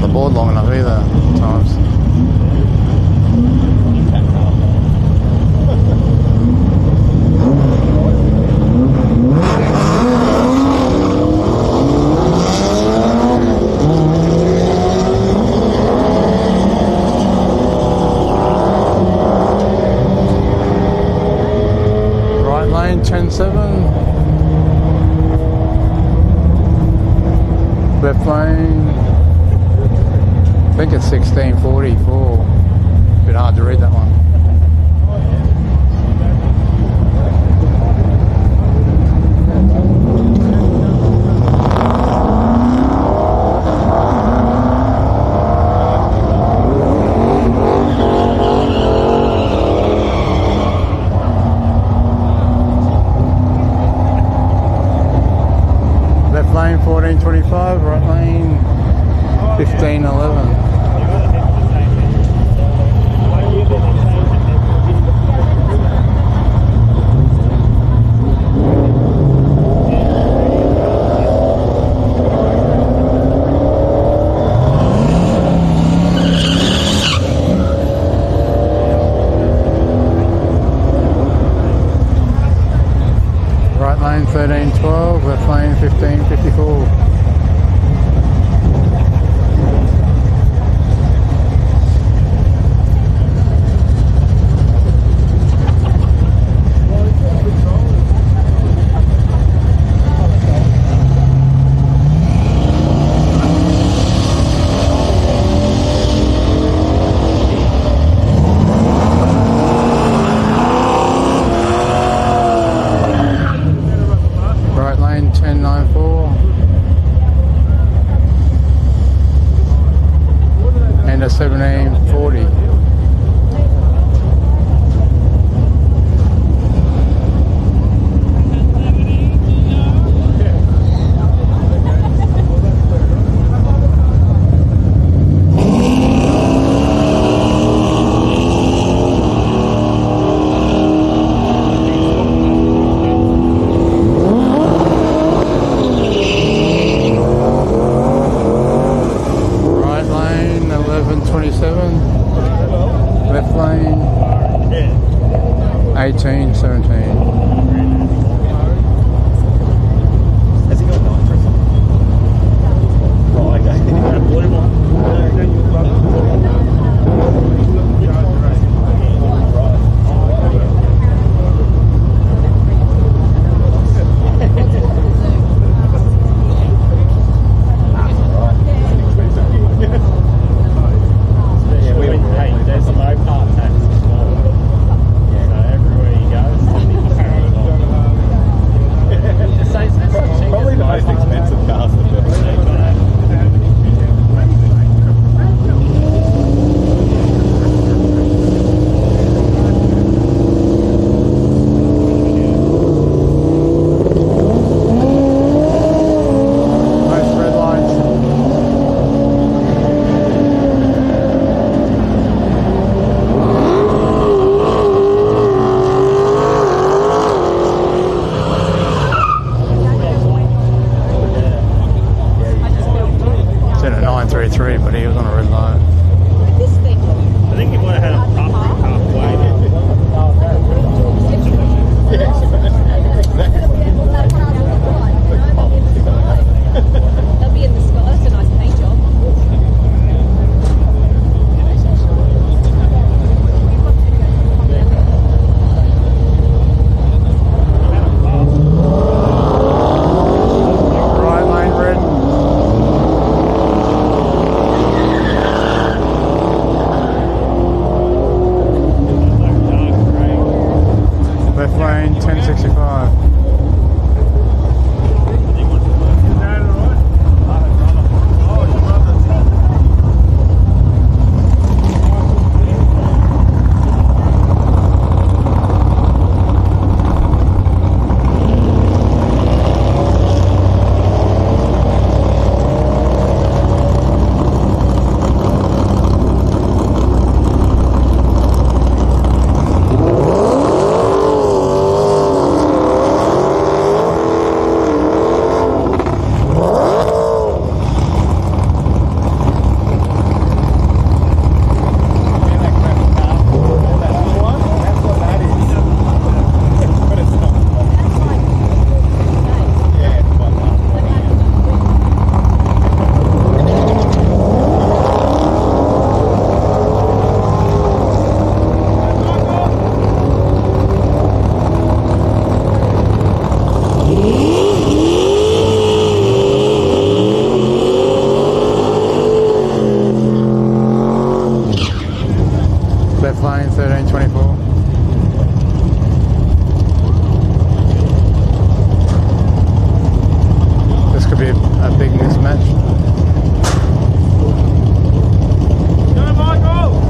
the board long enough either at times. Right lane 10-7. Left lane, I think it's 1644. Bit hard to read that one. Left lane 1425, right lane 1511. Right lane 1312, left lane 1554. Right lane 1094. And a 1740. Right lane 1127. Left lane 1817. Hey, there's a Mopar tax as well. So everywhere you go, lane 1324. This could be a big mismatch. Go, Michael!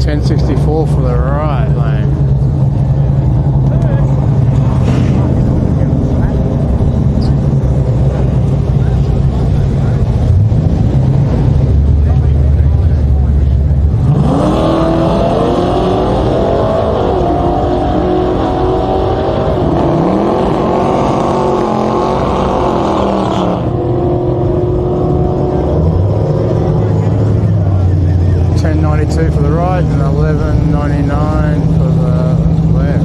1064 for the right lane. For the right and 11.99 for the left.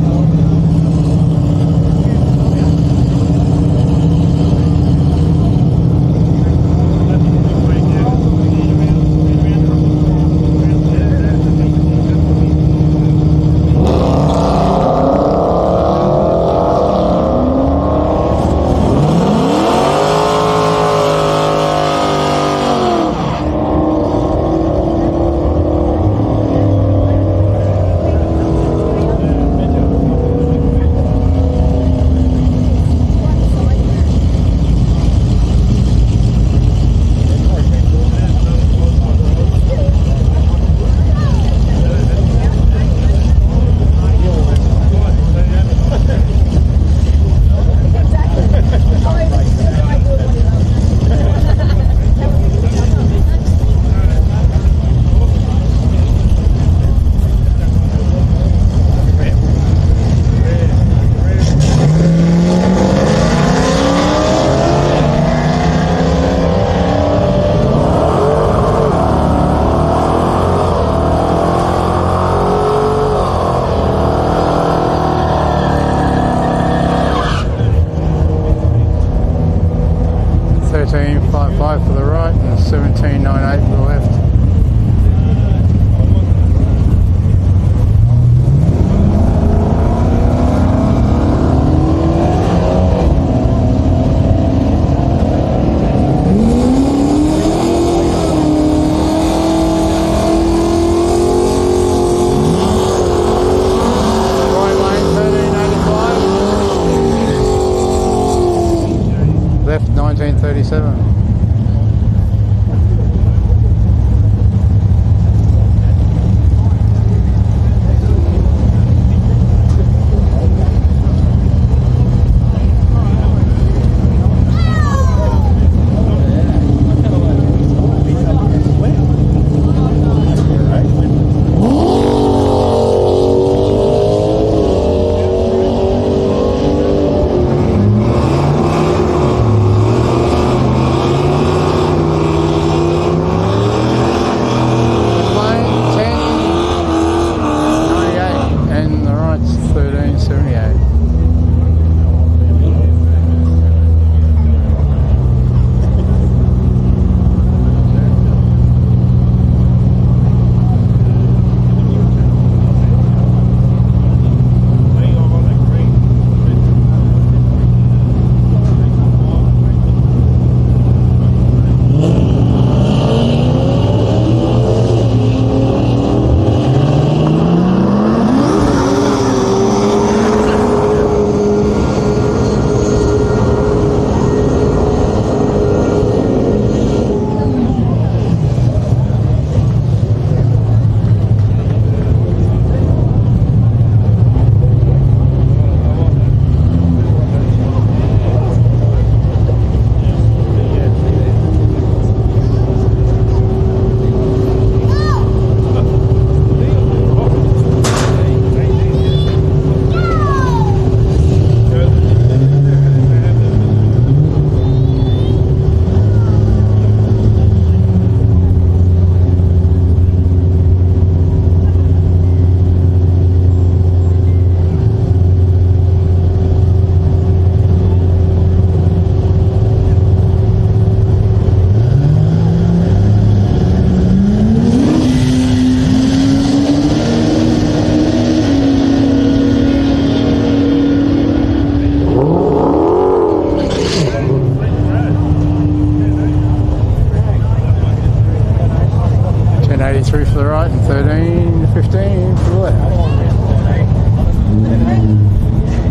13, 15 for the left.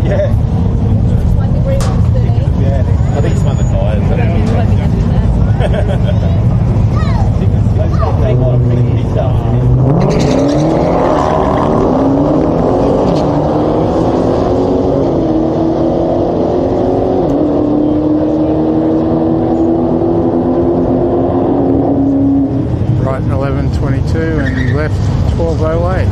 Yeah. Like the green one's 13. Yeah. I think it's one of the tyres. They might have been pretty tough. Right 11.22 and left 12.08.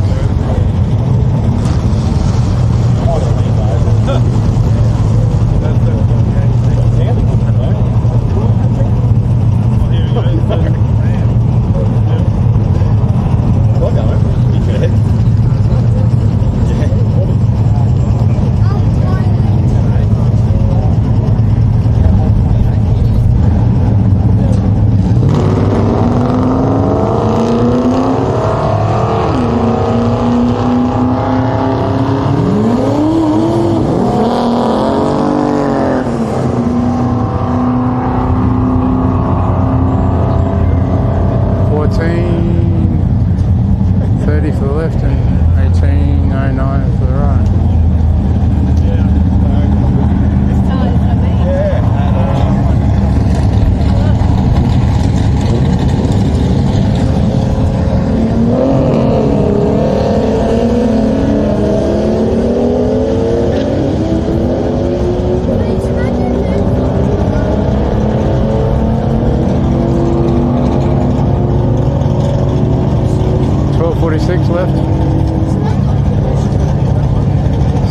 Left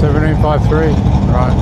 17.53, right.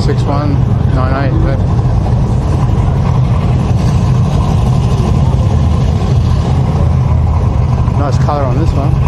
6198. Nice colour on this one.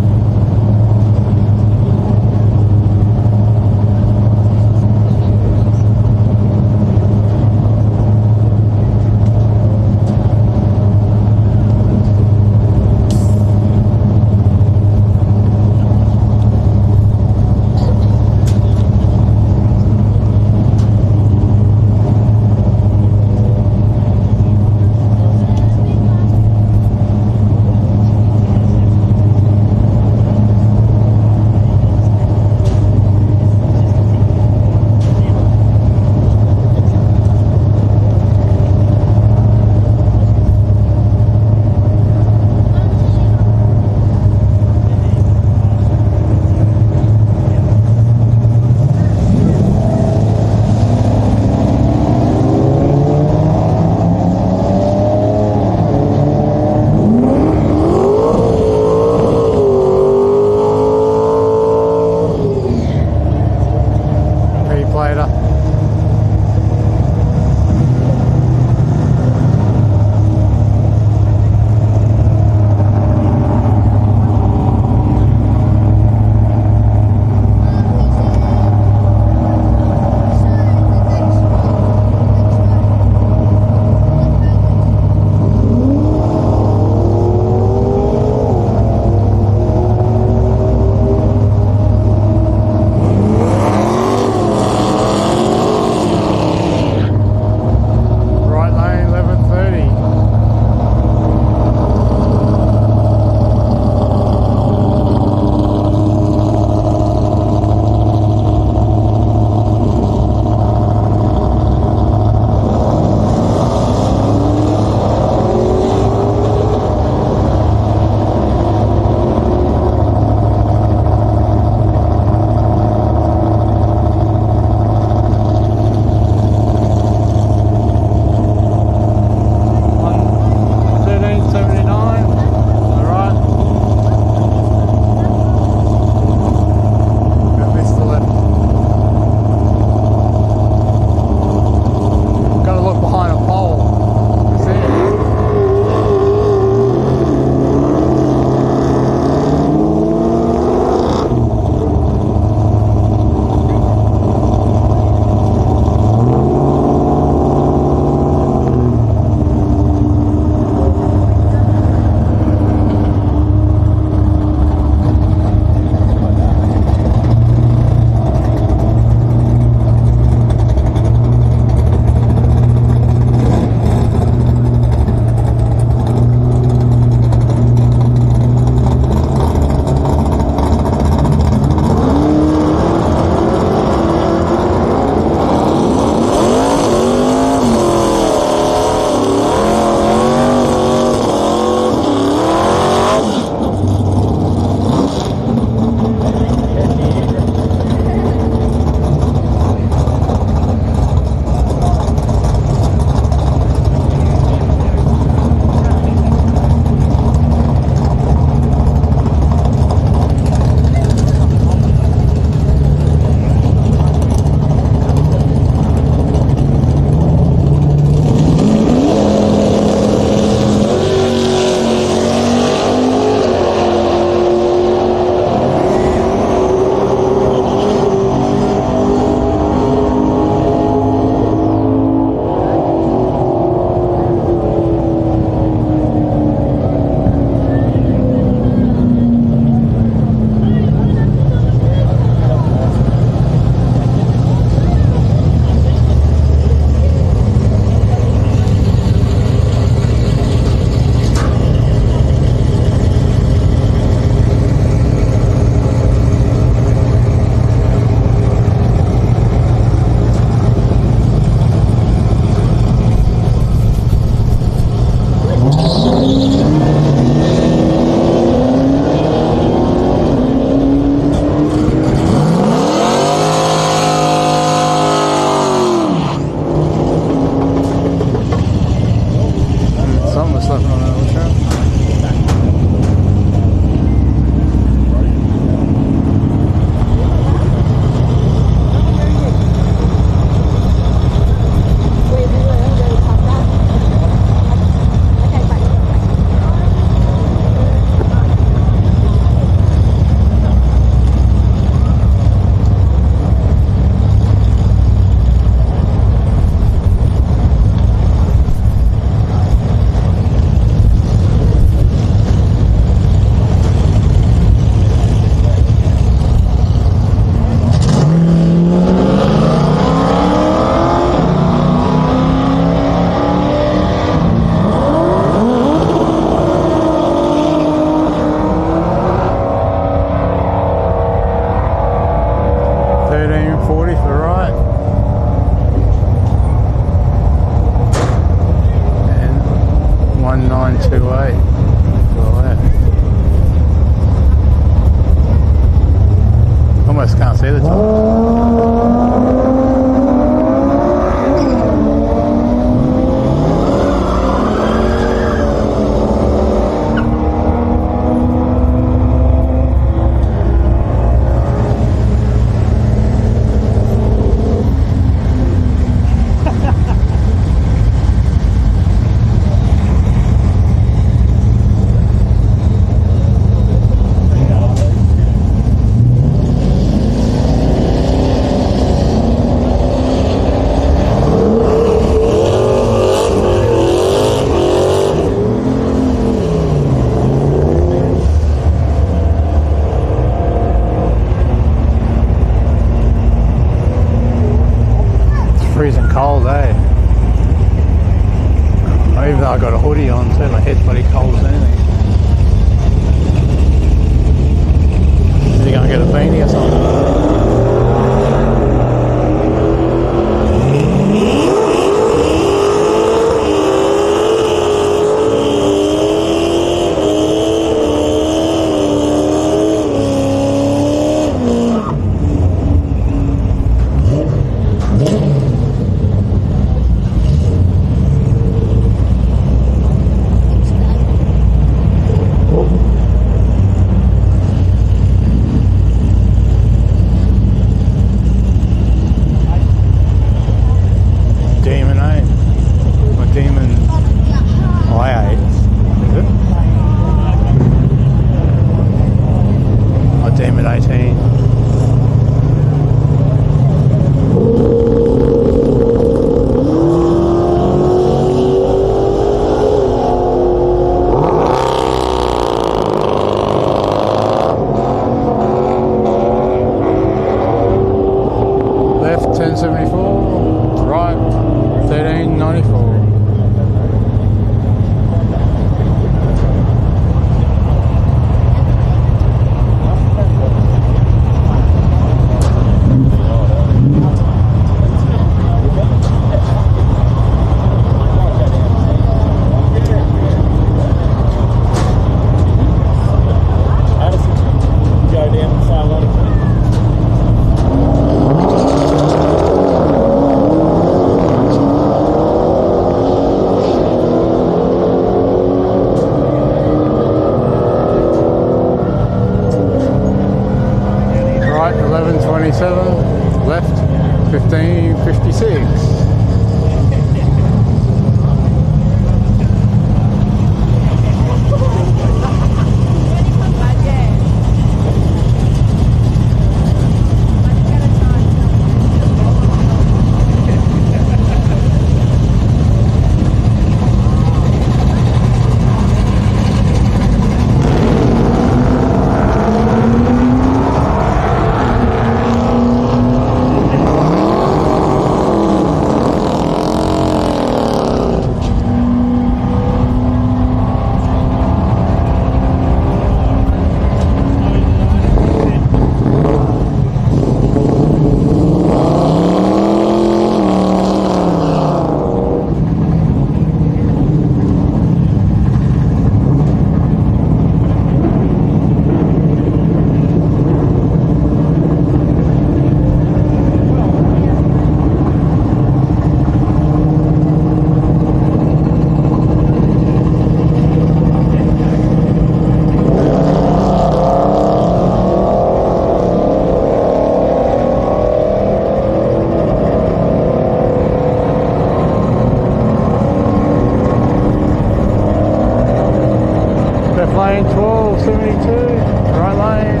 right lane.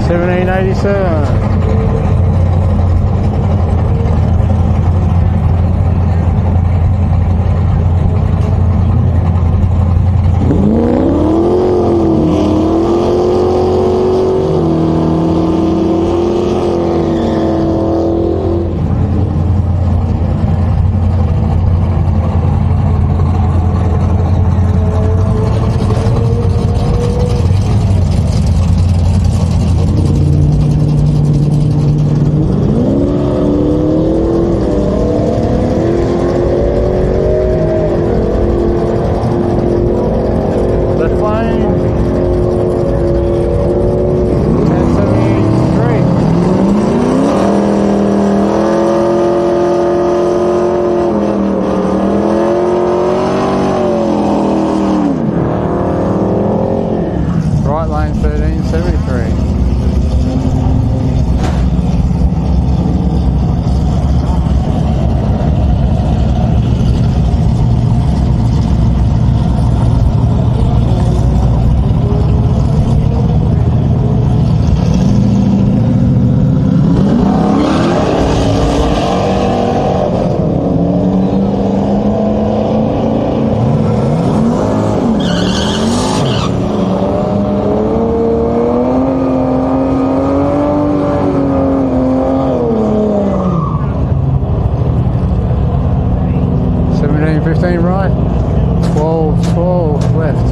1787. Right, 12 left.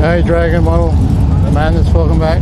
Hey Dragon model, man that's welcome back.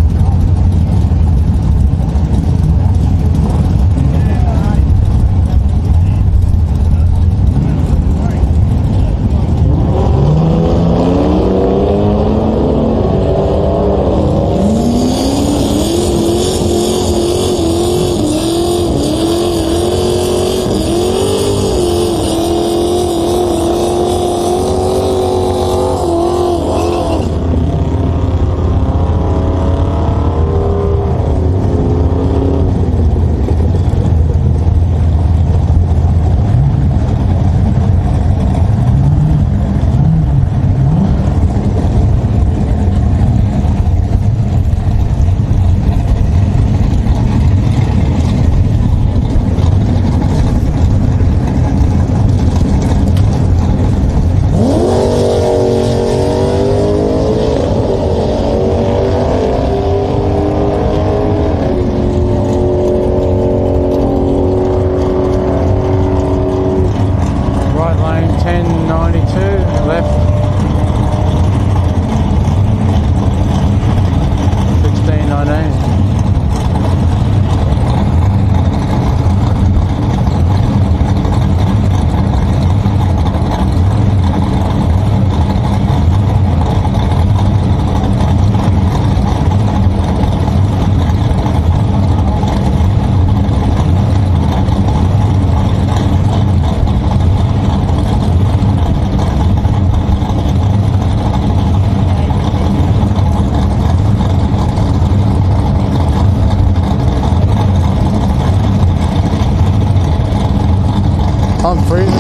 I'm freezing.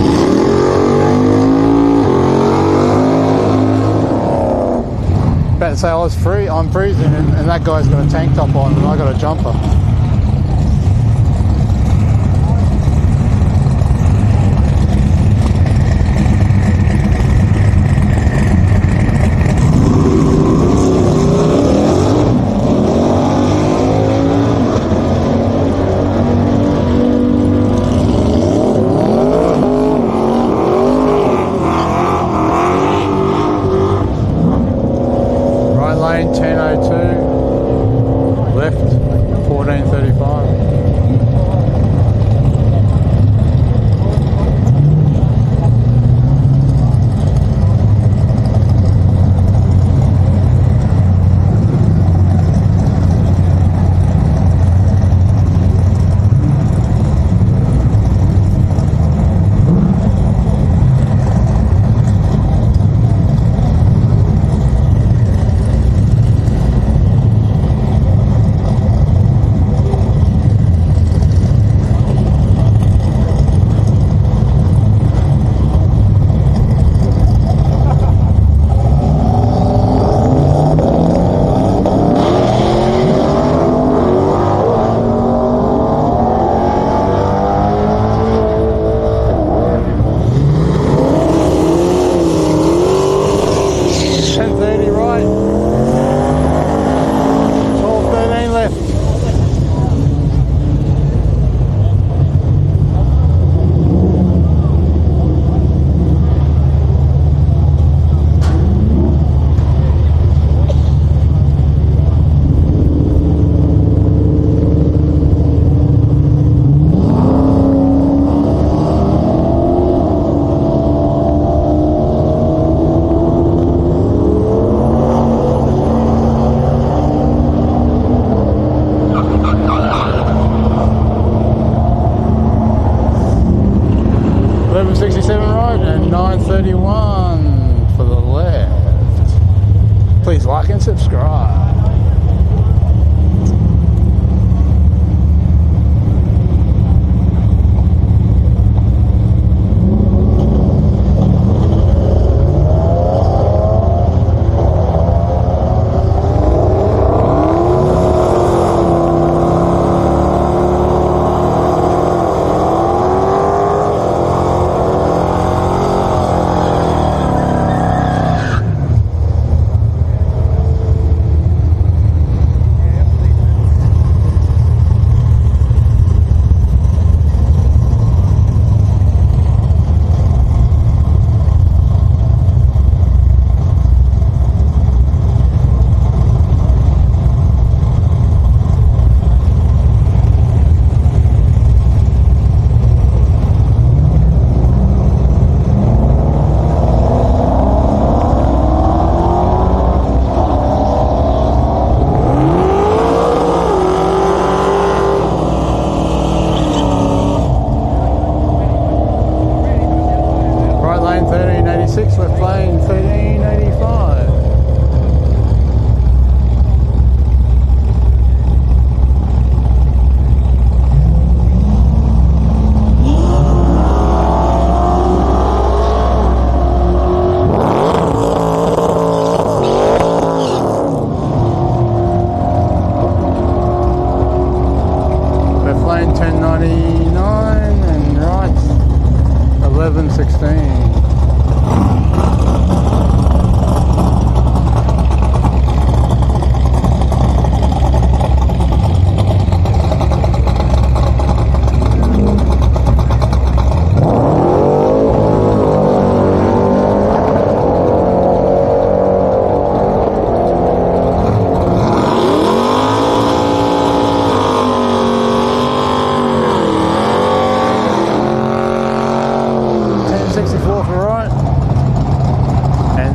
About to say I'm freezing, and that guy's got a tank top on, and I got a jumper. Please like and subscribe.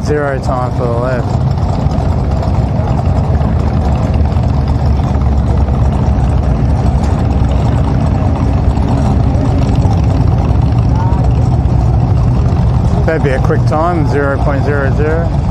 Zero time for the left. That'd be a quick time, 0.00.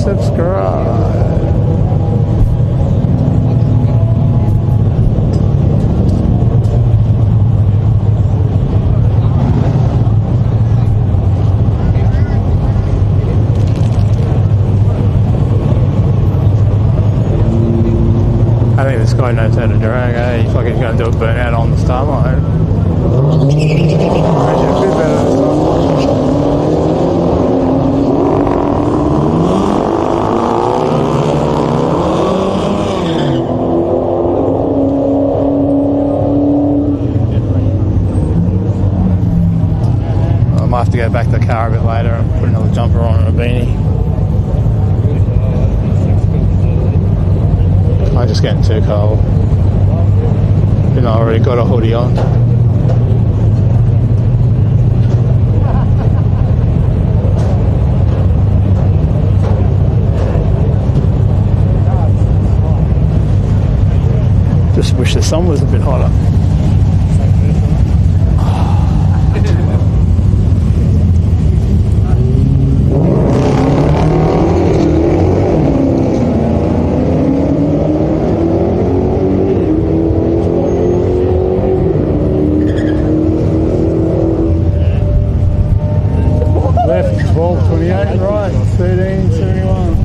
subscribe. I think this guy knows how to drag, eh? He's like he's going to do a burnout on the start line. I might have to go back to the car a bit later and put another jumper on and a beanie. I'm just getting too cold. You know, I already got a hoodie on. Just wish the sun was a bit hotter. Left 12.28, right 13.71.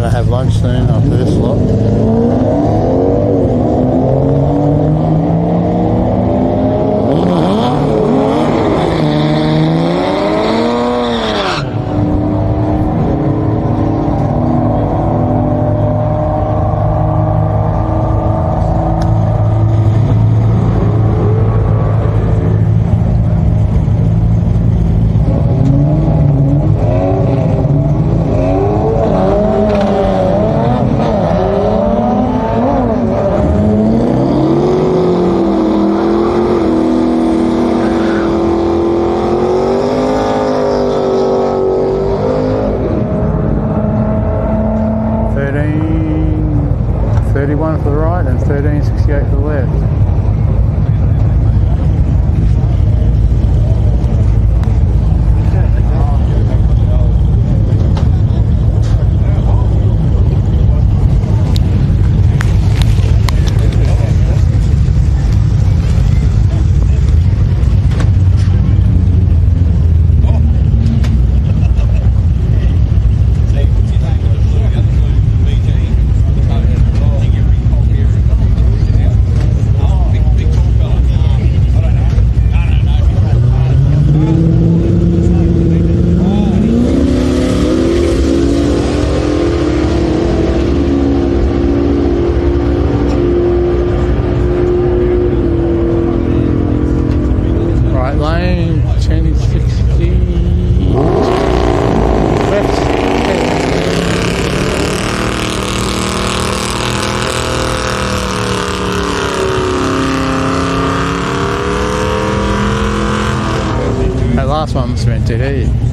going to have lunch soon after this lot. For the right and 1368 for the left. Last one must have been TD.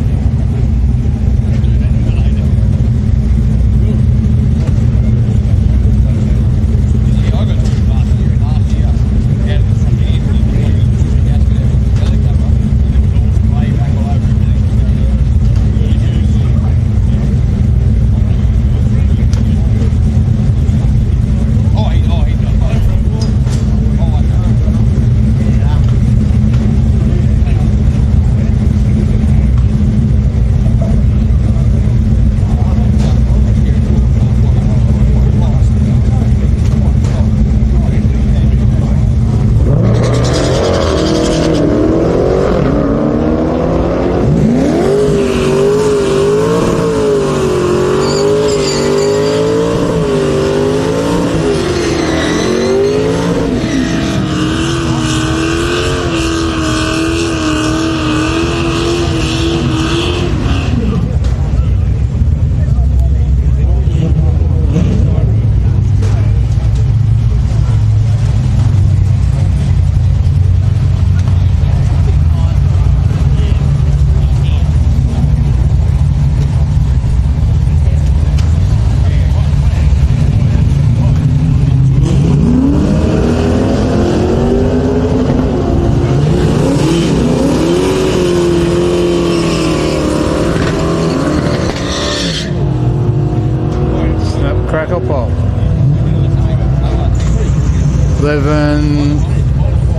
Crack or pop? 11,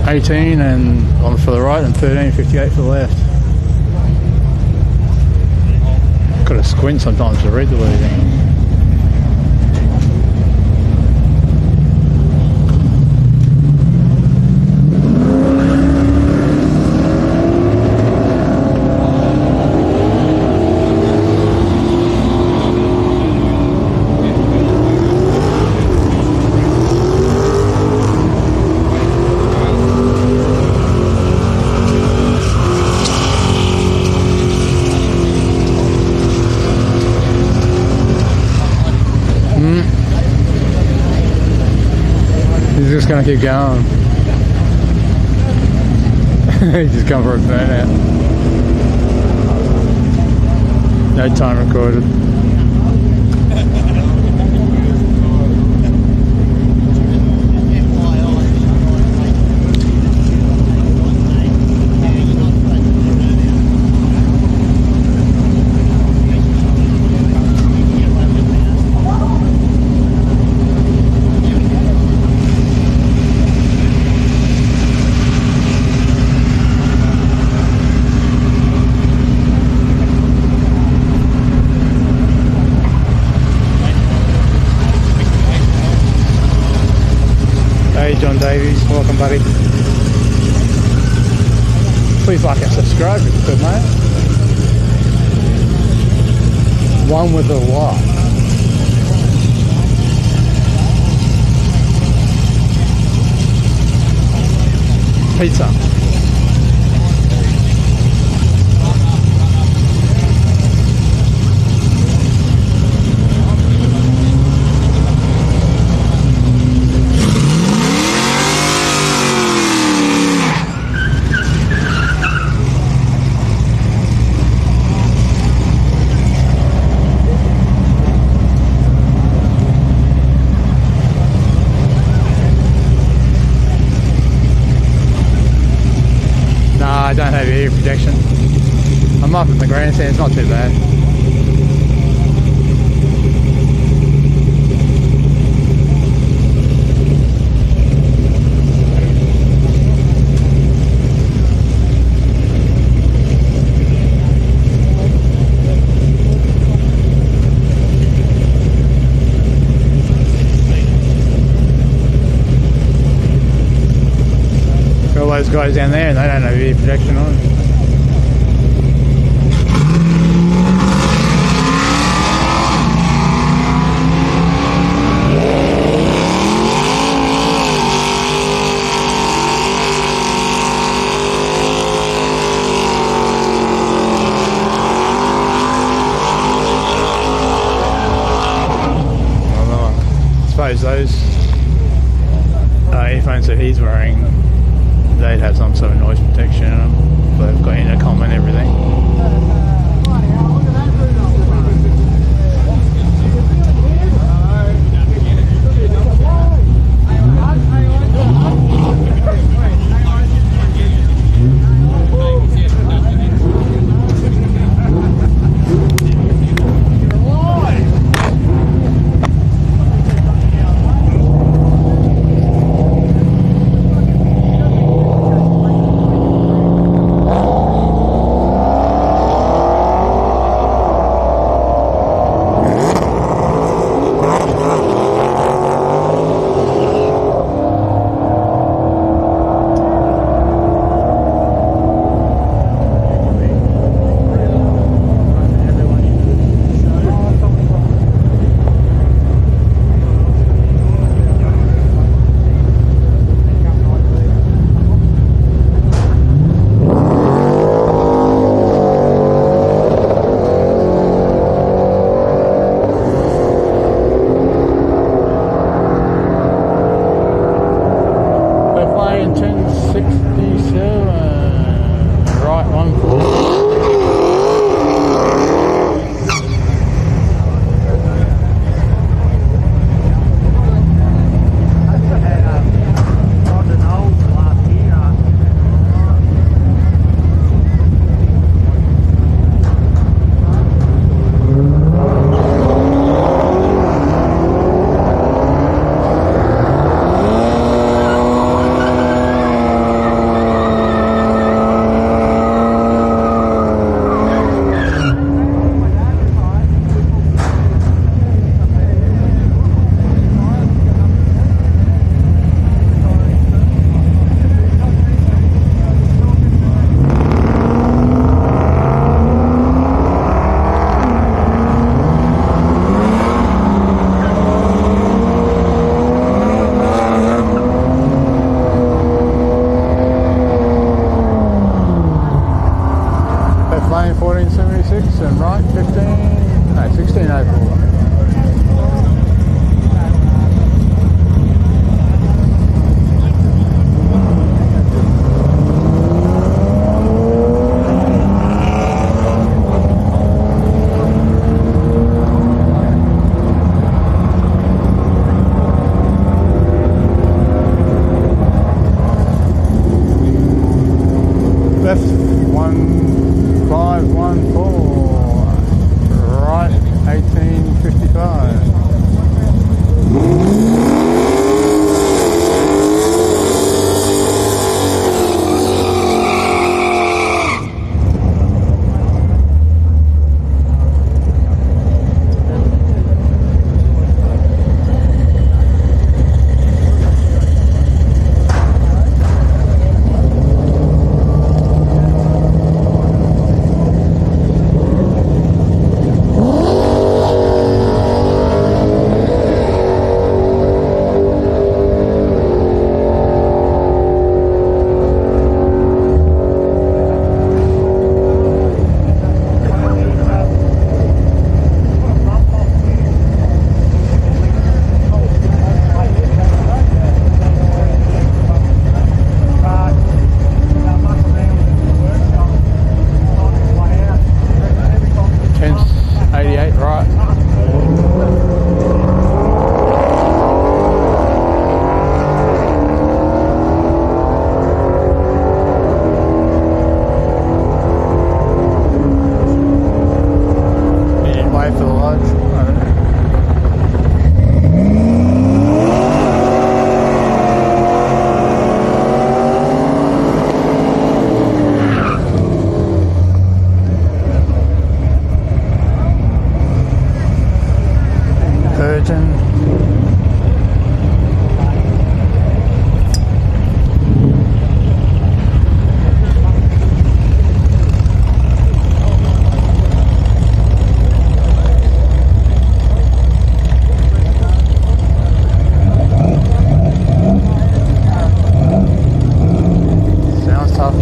18 and on for the right and 13.58 for the left. Got to squint sometimes to read the leading. He's just going to keep going. He's just come for a burnout. No time recorded. Hey John Davies, welcome buddy. Please like and subscribe if you could, mate. One with a lot. Pizza. I don't have ear protection. I'm up in the grandstand, it's not too bad. All those guys down there and they don't have ear protection on. I suppose those earphones that he's wearing, they'd have some sort of noise protection in them. They've got intercom and everything. Shepparton. Sounds tough.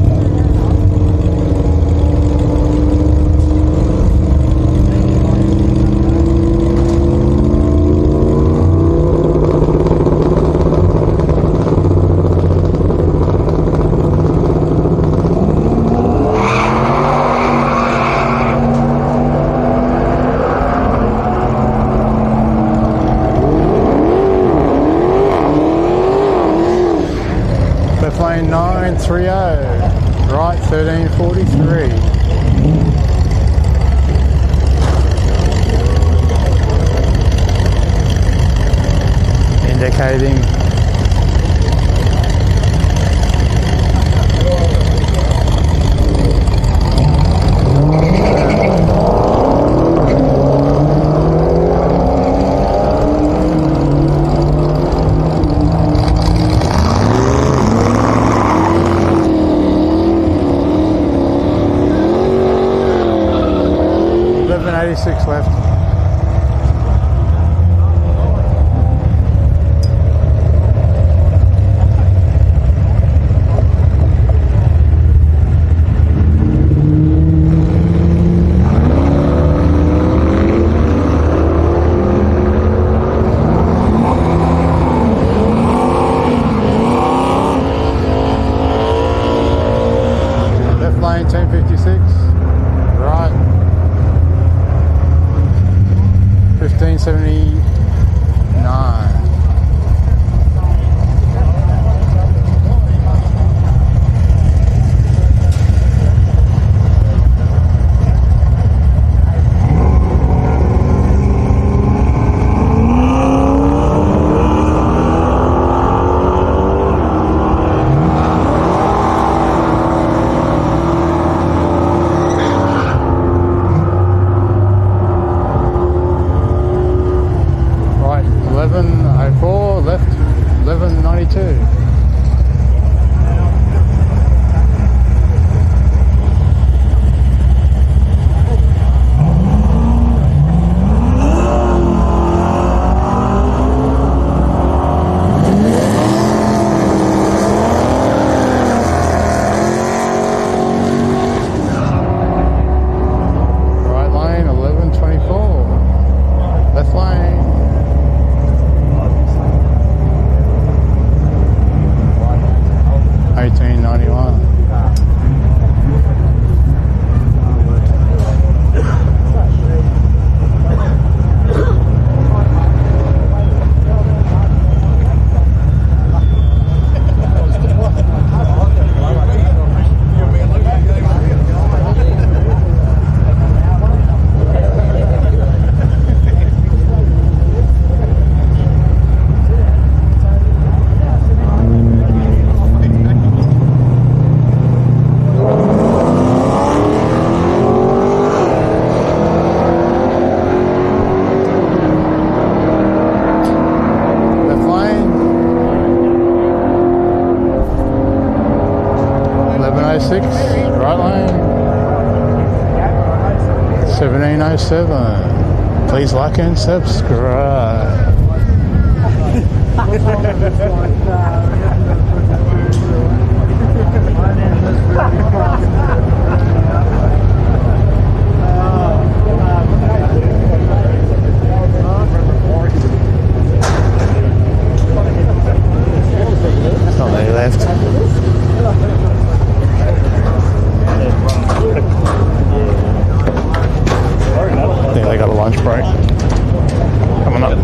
Left lane 930, right 1343. Indicating. .86 left. Left lane 1056, right 1579. Right, 1104, left 1192. Right lane 1124, left lane 1891. Left lane 1106, right lane 1707. Please like and subscribe. Not many left. I think they got a lunch break coming up.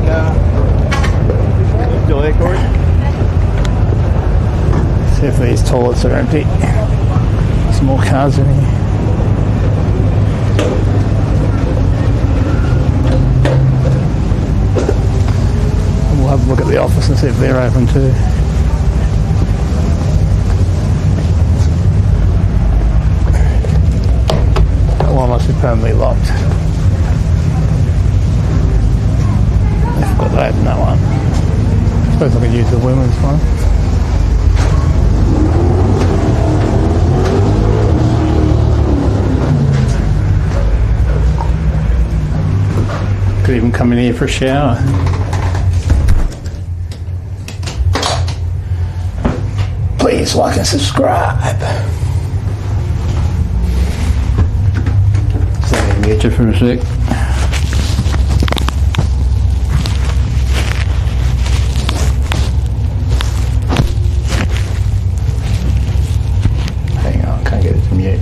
Still there, Corey? See if these toilets are empty. Some more cars in here. And we'll have a look at the office and see if they're open too. That one must be permanently locked. got that in that one. I suppose I could use the women's one. Could even come in here for a shower. Please like and subscribe. So I can get you for a sec. Hang on, can't get it to mute.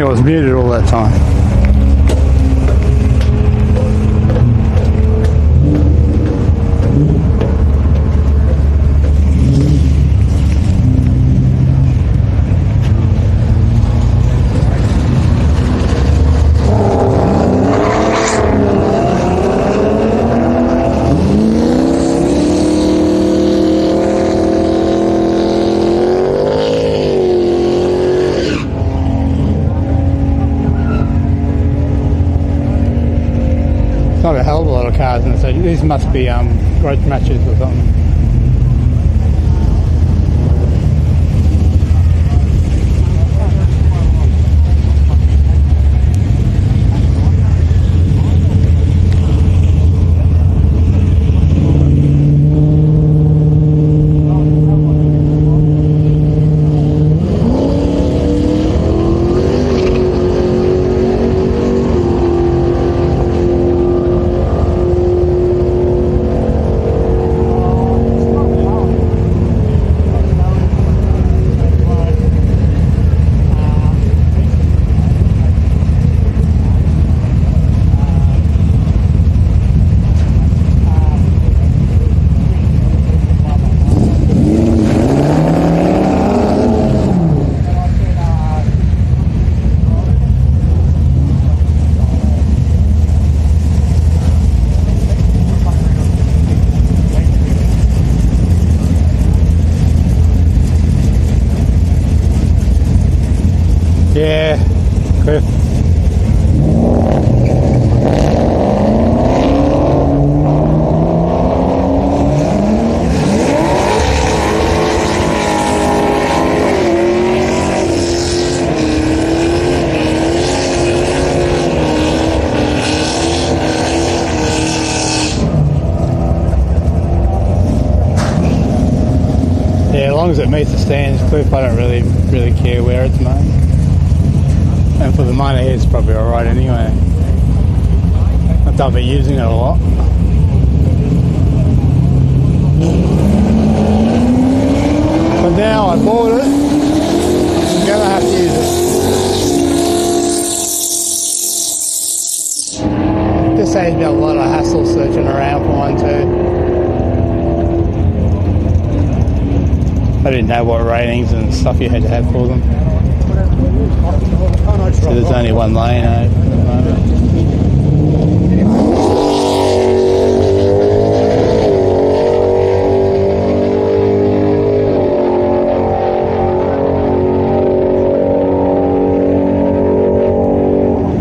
think it was muted all that time. Not a hell of a lot of cars in the city. These must be road matches or something. Yeah, Cliff. Yeah, as long as it meets the standards, Cliff, I don't really care where it's made. And for the money, it's probably alright anyway. I don't be using it a lot. But now I bought it, I'm gonna have to use it. Just saves me a lot of hassle searching around for one too. I didn't know what ratings and stuff you had to have for them. So there's only one lane out at the moment.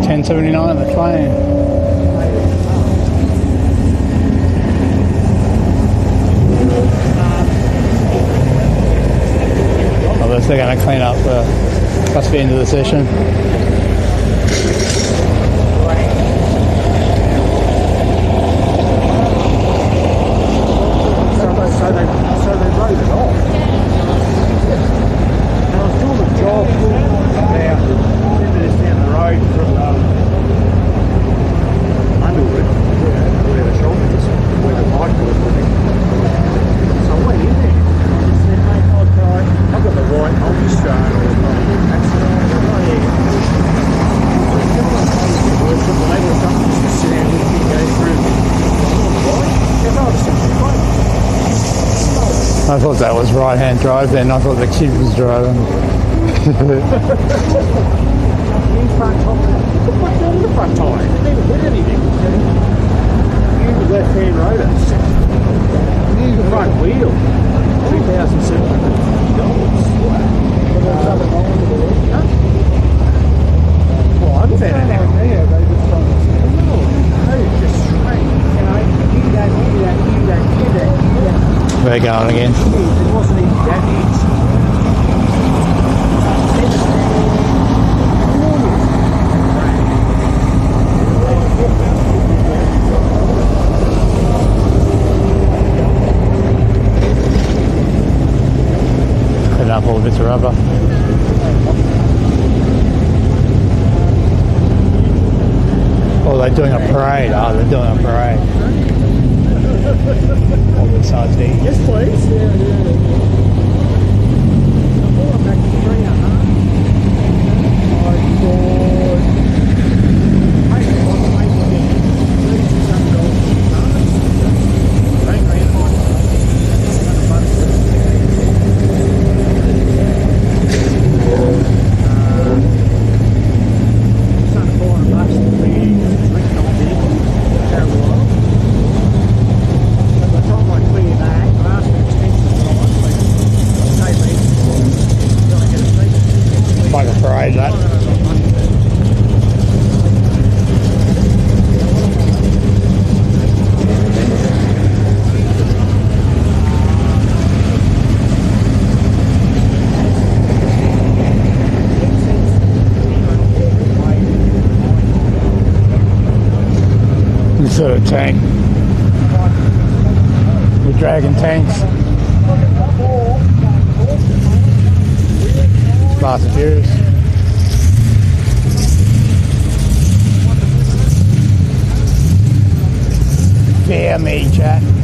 $10.79 the train. Unless they're going to clean up that's the end of the session. So they wrote it off. And I was doing a job down the road from Underwood, where the shop is, where the bike was living. So I went in there. I just said, mate, I've got the right multi-strand or I thought that was right-hand drive then. I thought the kid was driving. The front tyre. They never did anything. Use the left-hand rotor. Use the front wheel. $2,750. Well, I'm better now. Yeah, they just don't. No, just straight. You know, you don't. We're going again. It wasn't even damaged. Clean up all the bits of rubber. Oh, they're doing a parade. Oh, they're doing a parade. All the sides there. Yes, please. Yeah. sort of tank. With Dragon tanks. Fast and Furious. Fear me, chat.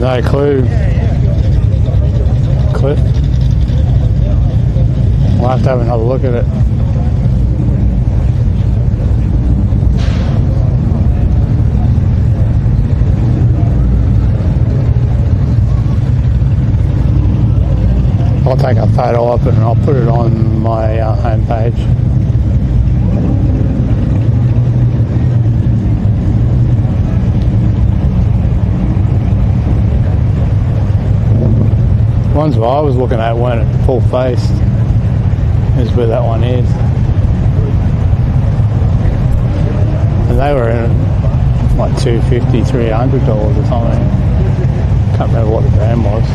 No clue. Clip. We'll have to have another look at it. I'll take a photo of it and I'll put it on my homepage. Ones I was looking at weren't at full face. Is where that one is. And they were in like $250, $300 or something. Can't remember what the brand was.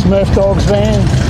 Smurf Dogs van.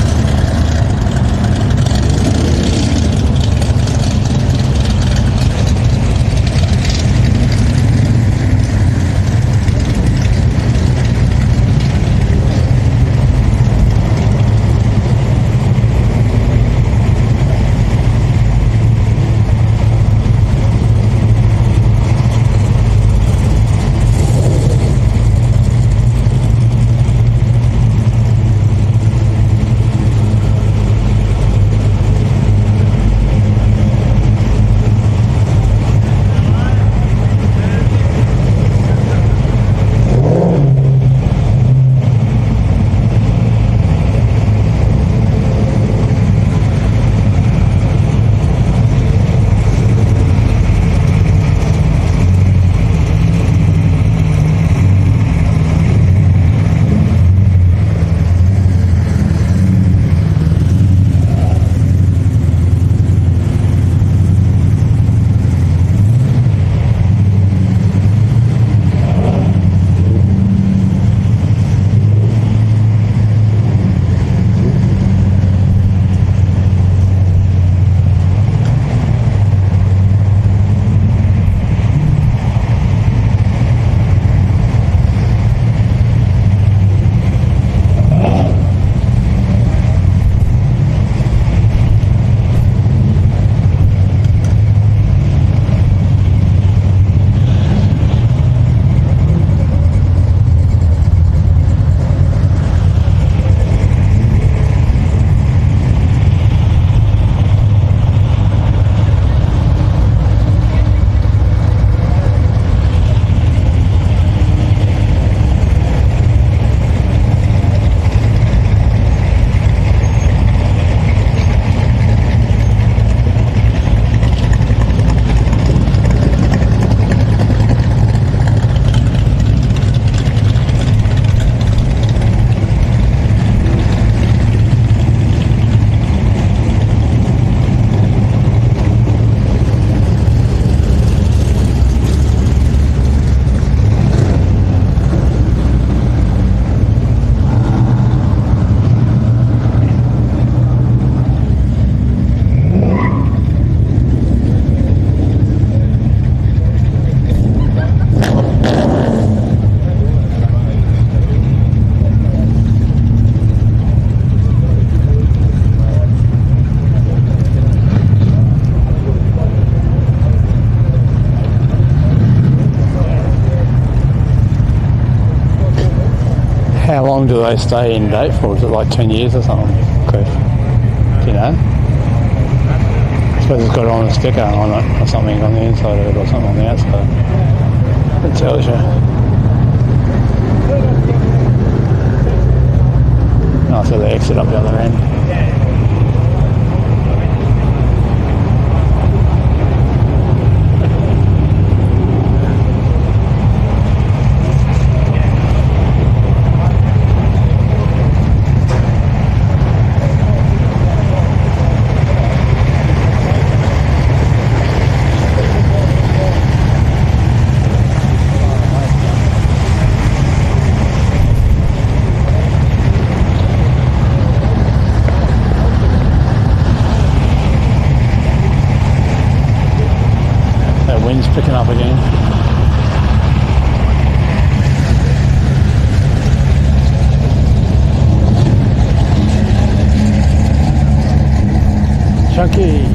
long do they stay in date for? Is it like 10 years or something? Cliff? Do you know? I suppose it's got on a sticker on it or something on the inside of it or something on the outside. It tells you. Oh, so they exit up the other end. Picking up again. Chunky.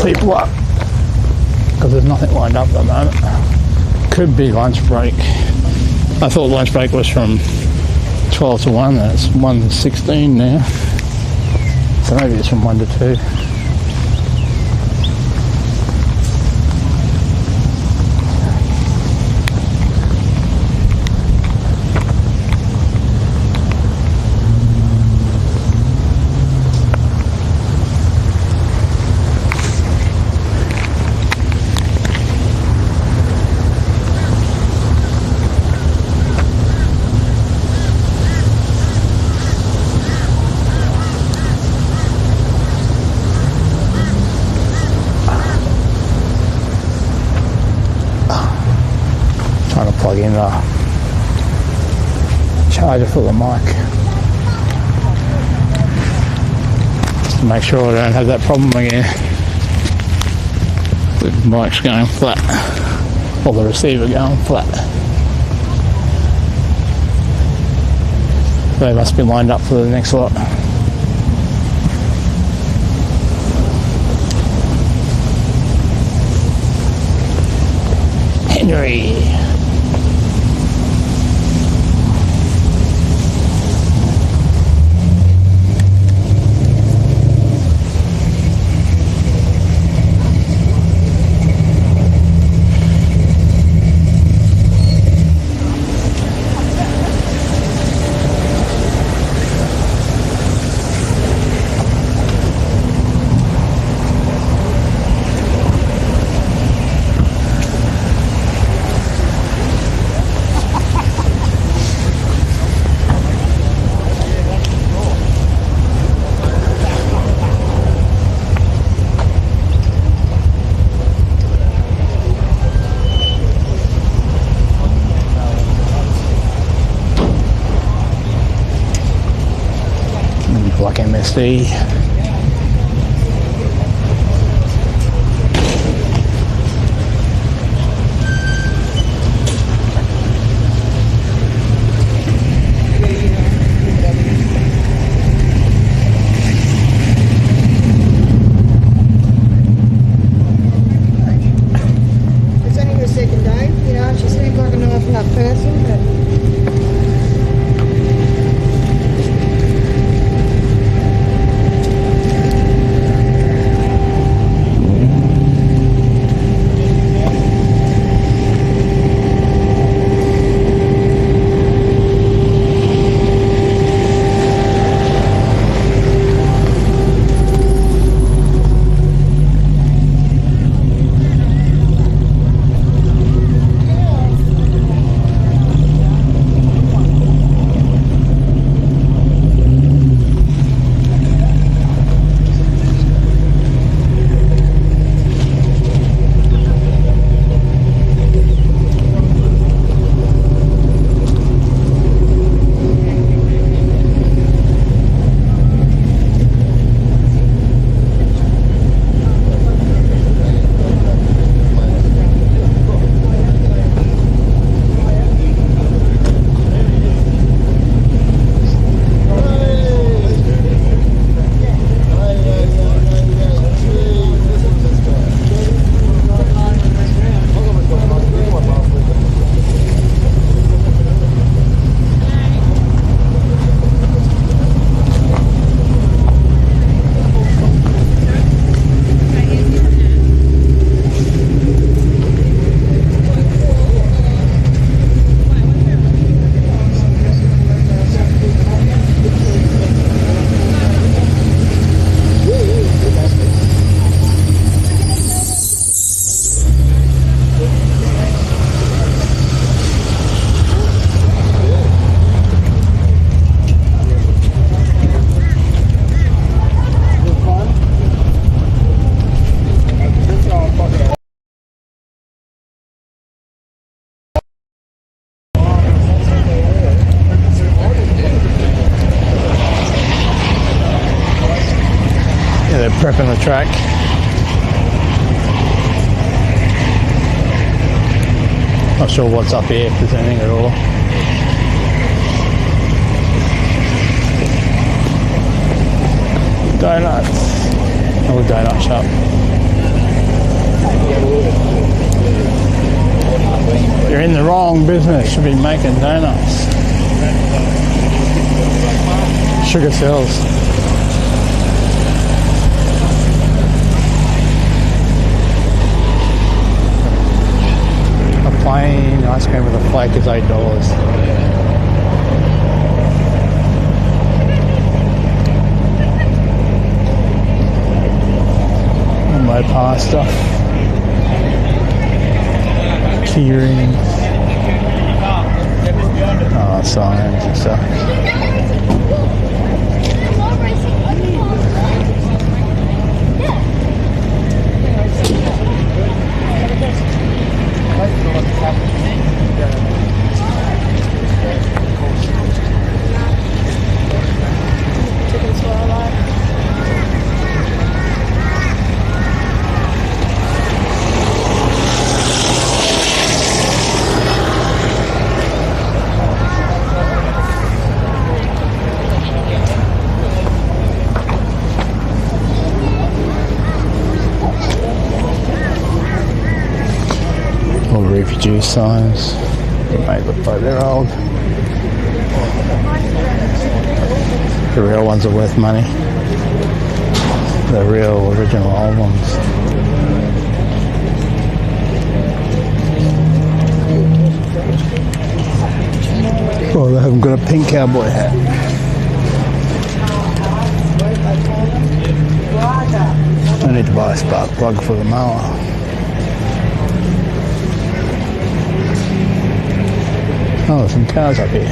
People up because there's nothing lined up at the moment. Could be lunch break. I thought lunch break was from 12 to 1. That's 1:16 now, so maybe it's from 1 to 2. Plug in the charger for the mic just to make sure I don't have that problem again with the mic's going flat or the receiver going flat. They must be lined up for the next lot. Henry. Black MSD. It's only her second day, you know, she seems like a nice enough person, but prepping the track. Not sure what's up here, if there's anything at all. Donuts. Oh, donut shop. You're in the wrong business. Should be making donuts. Sugar cells. A plain ice cream with a flake is $8. Mopar stuff. Key rings. Oh, signs and stuff. All refugee signs. They may look like they're old. The real ones are worth money. The real original old ones. Oh, they haven't got a pink cowboy hat. I need to buy a spark plug for the mower. Oh, there's some cars up here.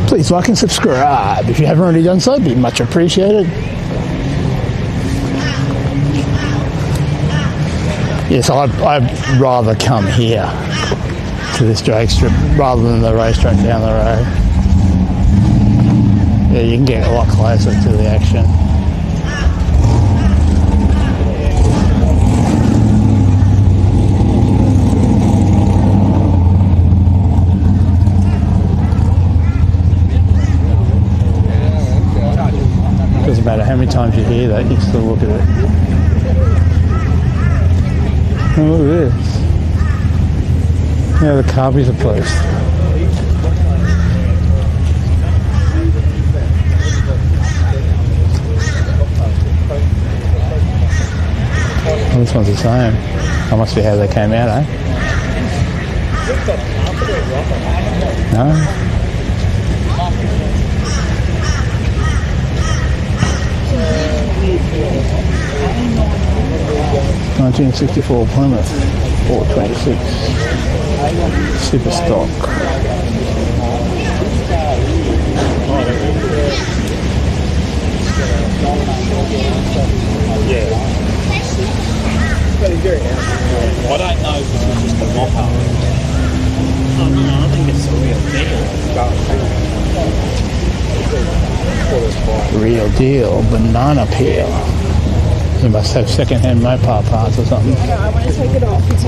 Please like and subscribe. If you haven't already done so, it'd be much appreciated. Yes, I'd rather come here to this drag strip rather than the racetrack down the road. Yeah, you can get a lot closer to the action. Doesn't matter how many times you hear that, you still look at it. Oh, look at this. Yeah, the carbies are placed. Oh, this one's the same. That must be how they came out, eh? No? 1964 Plymouth 426 super stock. Yeah. I don't know if it's just a Mopar. Oh no, I think it's a real deal. Real deal, banana peel. They must have second-hand Mopar parts or something. No, I want to take it off. It's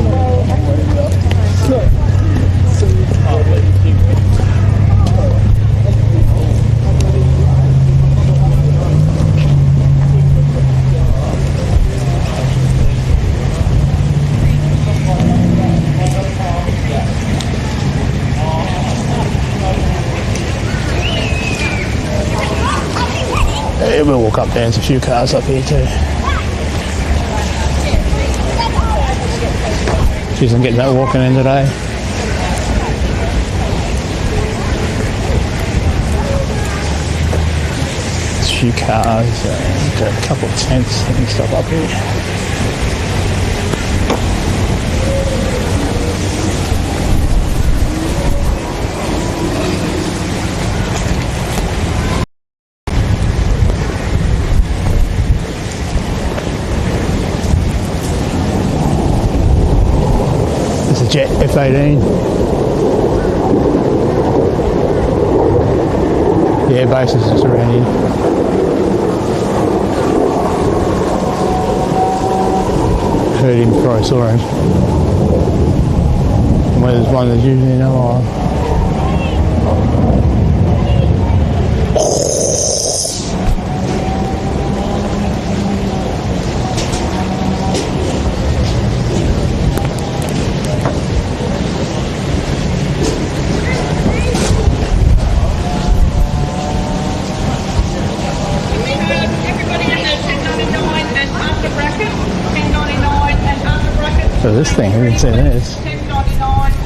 Yeah, we'll walk up there. There's a few cars up here too. Geez, I'm getting that walking in today. There's a few cars, got a couple of tents and stuff up here. just 18. Yeah, base is just around here. Heard him before I saw him. And where there's one, there's usually another one. So this thing, I didn't say this.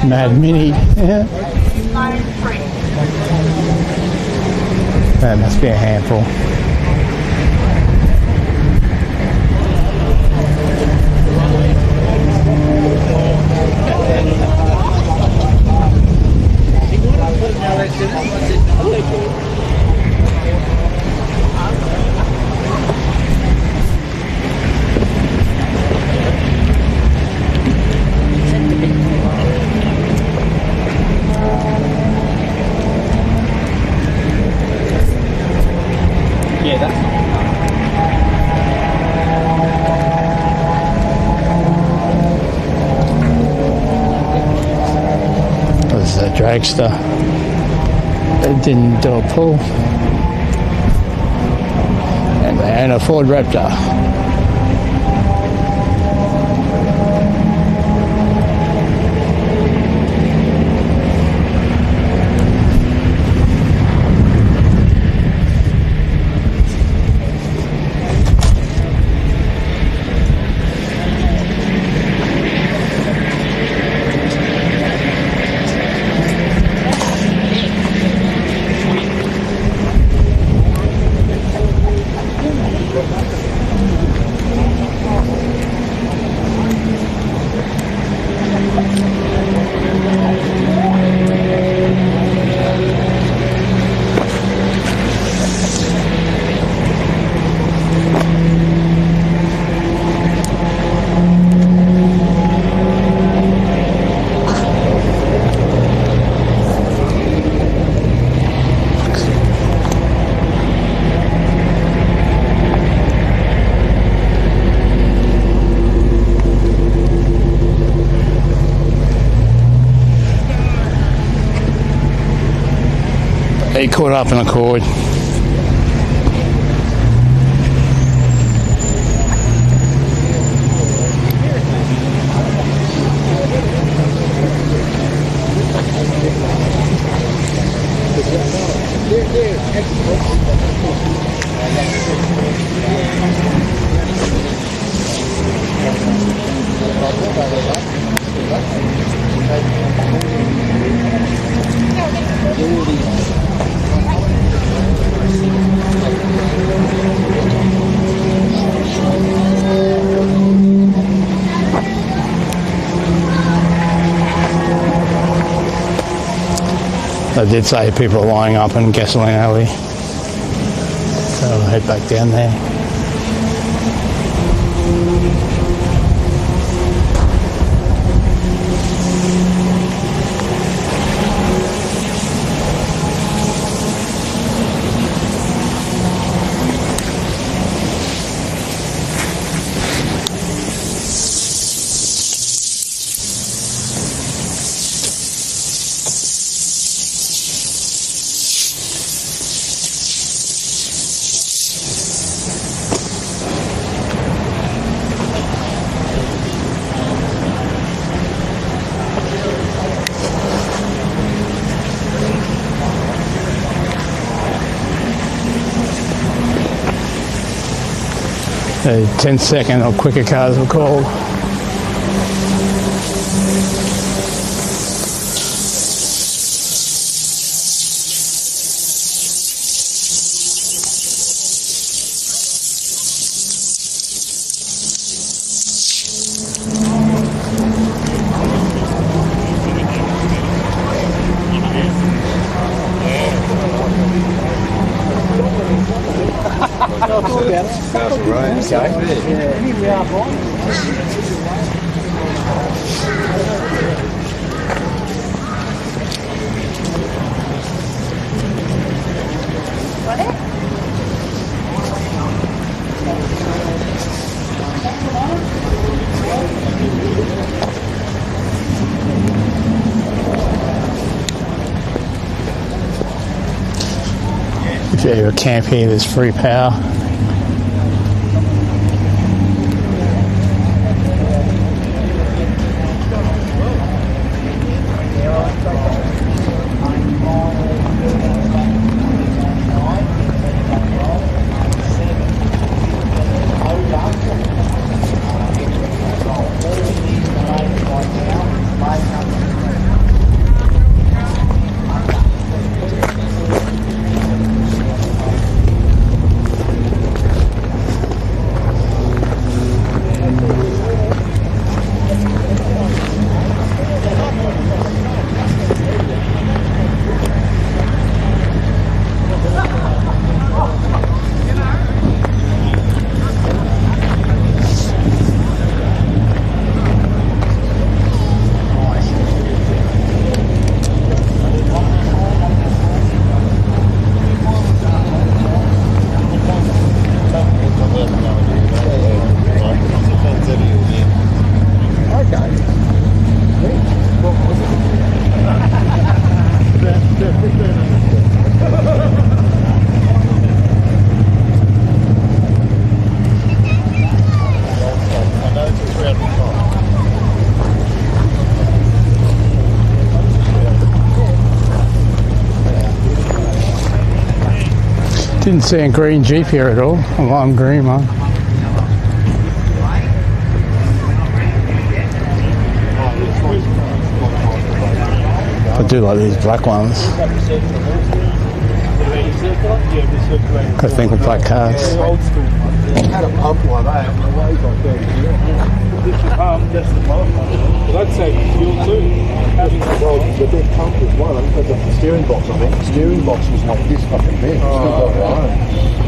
Mad Mini. Yeah. That must be a handful. This is a dragster. It didn't do a pull. And a Ford Raptor. He caught up in a cord. I did say people are lining up in Gasoline Alley, so I'll head back down there. The 10-second or quicker cars were called. That's right. do a camp here, there's free power. Didn't see a green Jeep here at all, a lime green one. I do like these black ones. I think with black cars. Had a pump like that, and the weigh's like 30 kilos. The pump, that's the pump. Well, that's a fuel too. Well, the big pump was one, but the steering box, I think. The steering box was not this fucking big. It's still got their own.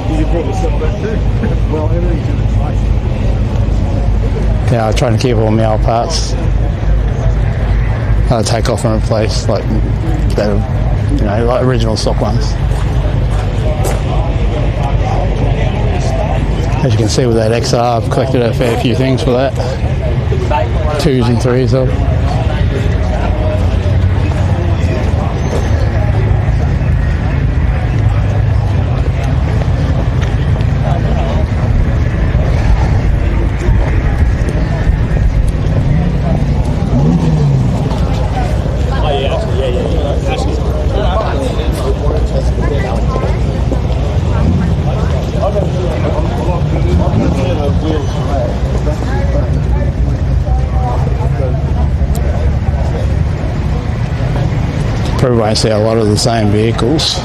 Did you probably sell that too? Well, everything's in its place. Yeah, I'm trying to keep all my old parts. I'll take off and replace, like, that, you know, like original stock ones. As you can see with that XR, I've collected a fair few things for that. 2s and 3s of. Probably won't see a lot of the same vehicles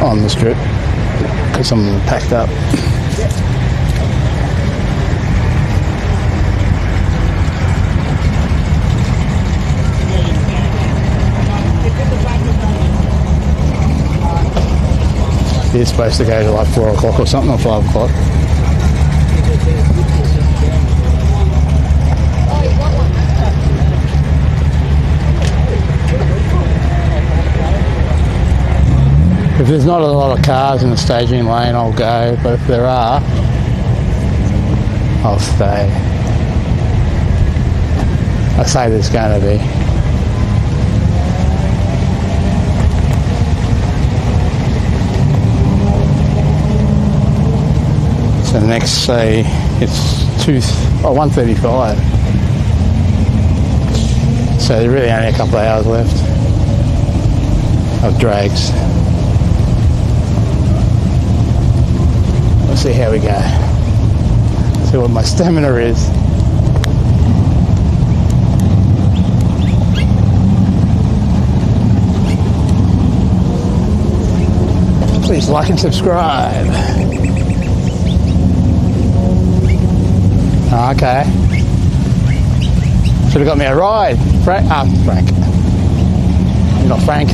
on the strip because some of them are packed up. It's supposed to go to like 4 o'clock or something, or 5 o'clock. If there's not a lot of cars in the staging lane, I'll go, but if there are, I'll stay. I say there's going to be. So next, say, it's 1:35. So there's really only a couple of hours left of drags. Let's see how we go. See what my stamina is. Please like and subscribe. Okay. Should have got me a ride. Frank. You're not Frank.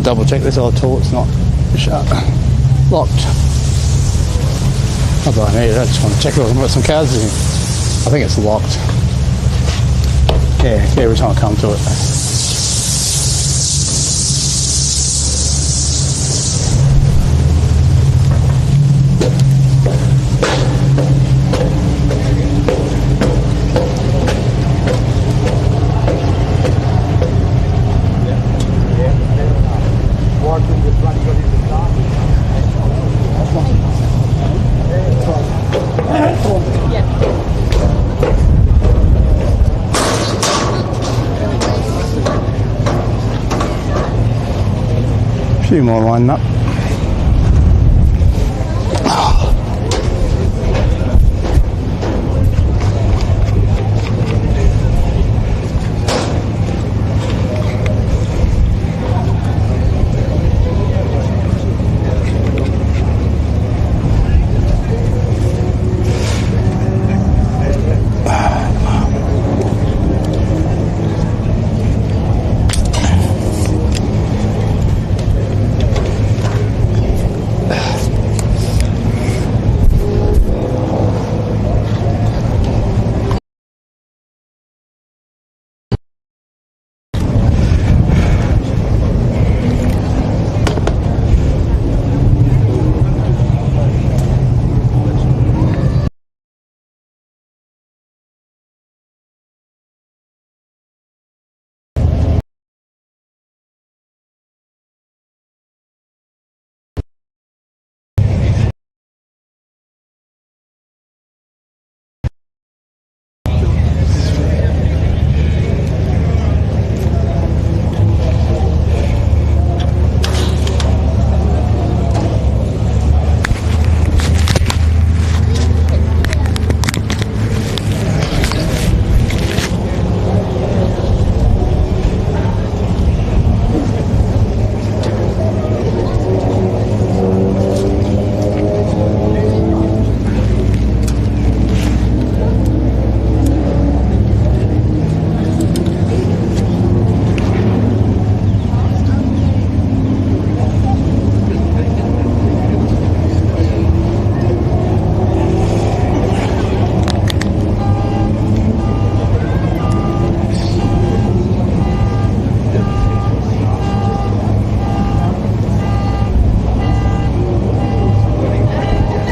double check this other tool, it's not shut. Locked. Not that I need it, I just want to check if I've got some cards in. I think it's locked. Yeah, every time I come to it. Few more lined up.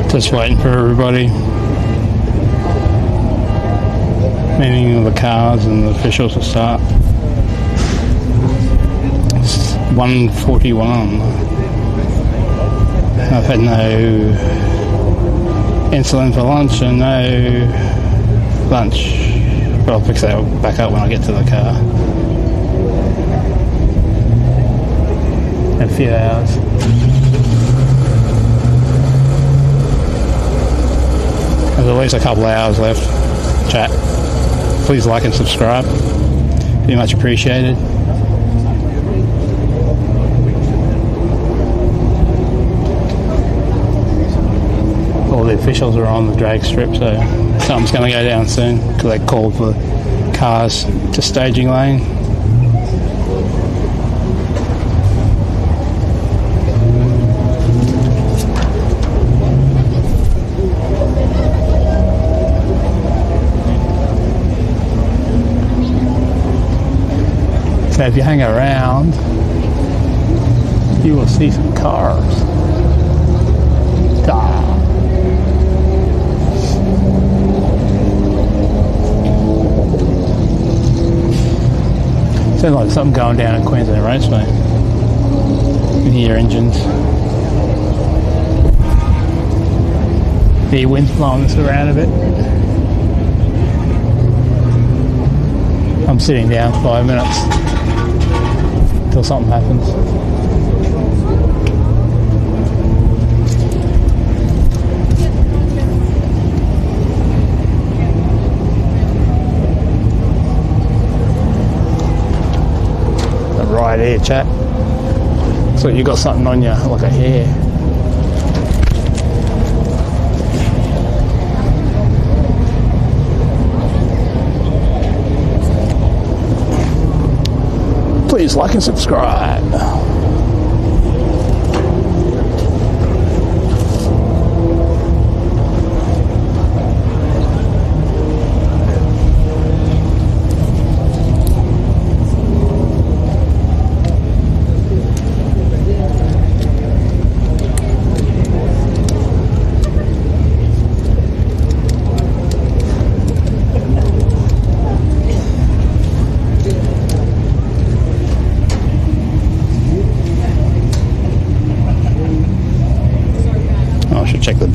Just waiting for everybody, meaning the cars and the officials to start. It's 1:41. I've had no insulin for lunch and no lunch, but I'll fix that back up when I get to the car. In a few hours. There's at least a couple of hours left. Chat. Please like and subscribe. Be much appreciated. All the officials are on the drag strip, so something's going to go down soon because they called for cars to staging lane. So if you hang around, you will see some cars. Sounds like something going down at Queensland Raceway. You can hear engines. The wind's blowing us around a bit. I'm sitting down for 5 minutes till something happens. Right here, chat. So you got something on you, like a hair. Please like and subscribe.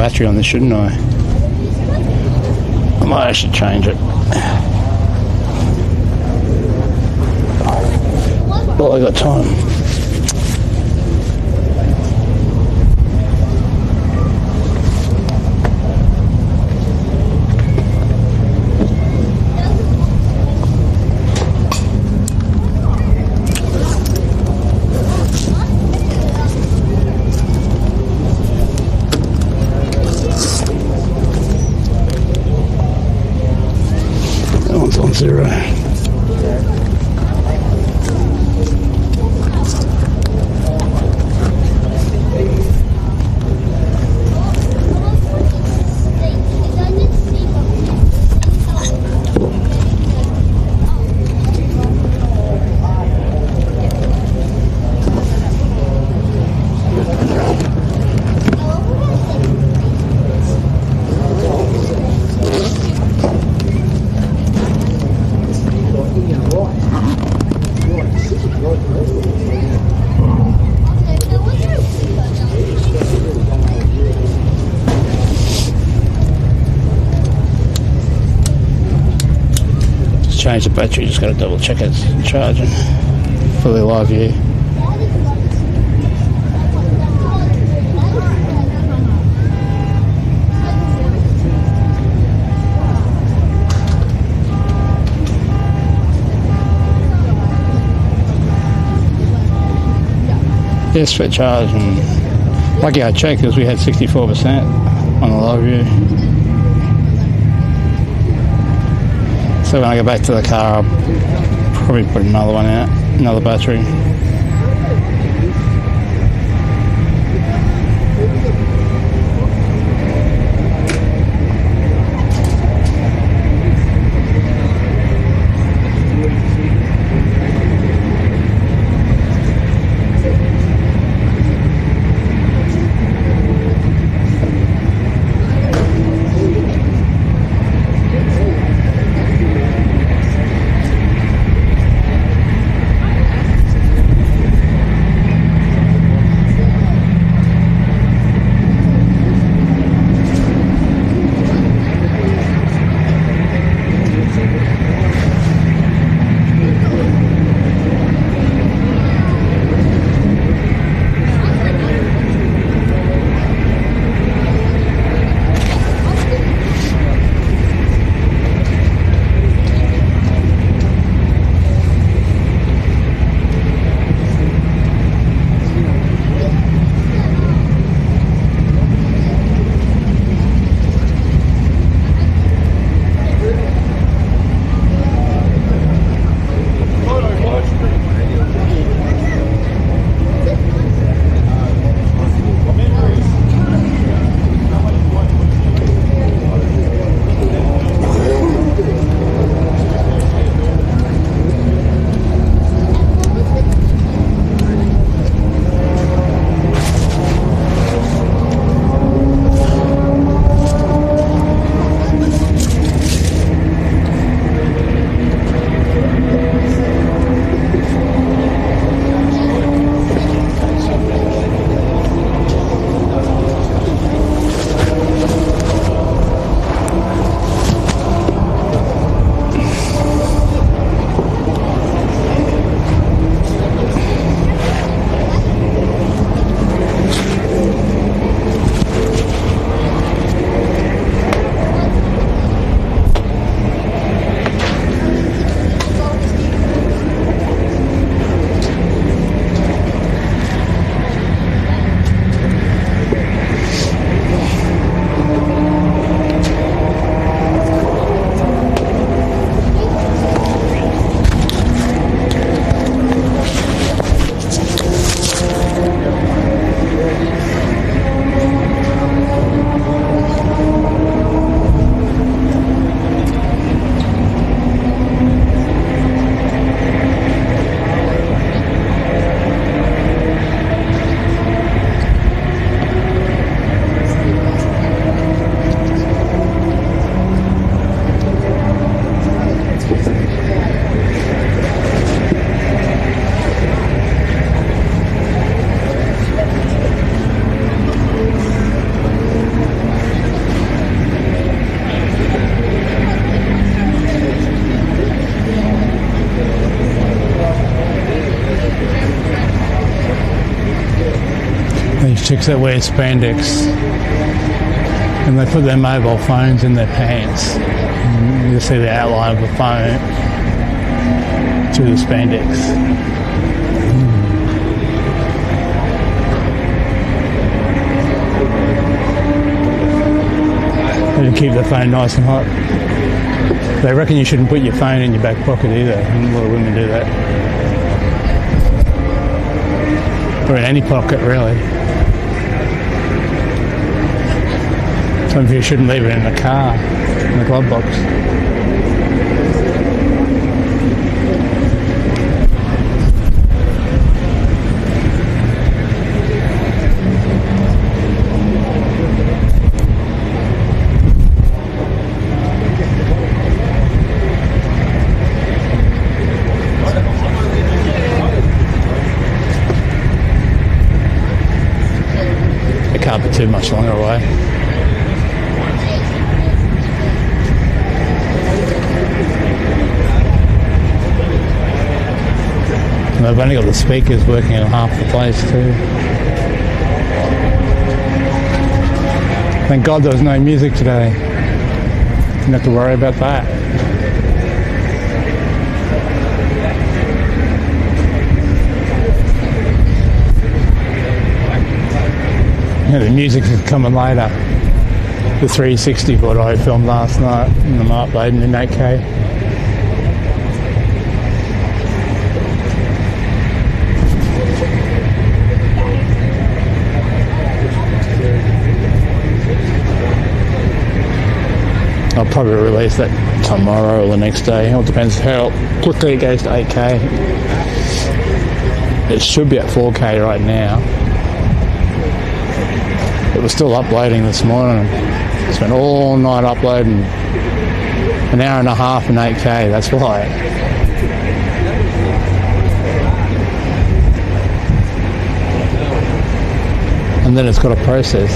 battery on this, shouldn't I? I might actually change it. Well, I got time. That one's on 0. Change the battery, just got to double check it's charging. Fully live view. Yes, for charge, and lucky I checked because we had 64% on the live view. So when I go back to the car, I'll probably put another one out, another battery. chicks that wear spandex and they put their mobile phones in their pants. And you see the outline of the phone through the spandex. And keep the phone nice and hot. They reckon you shouldn't put your phone in your back pocket either, and a lot of women do that. Or in any pocket, really. Some of you shouldn't leave it in the car, in the glove box. Can't be too much longer away. And they've only got the speakers working in half the place too. Thank God there was no music today. Didn't have to worry about that. Yeah, the music is coming later. The 360 what I filmed last night, and I'm uploading in 8K. I'll probably release that tomorrow or the next day. It all depends how quickly it goes to 8K. It should be at 4K right now. It was still uploading this morning. Spent all night uploading. An hour and a half in 8K, that's why. And then it's got to process.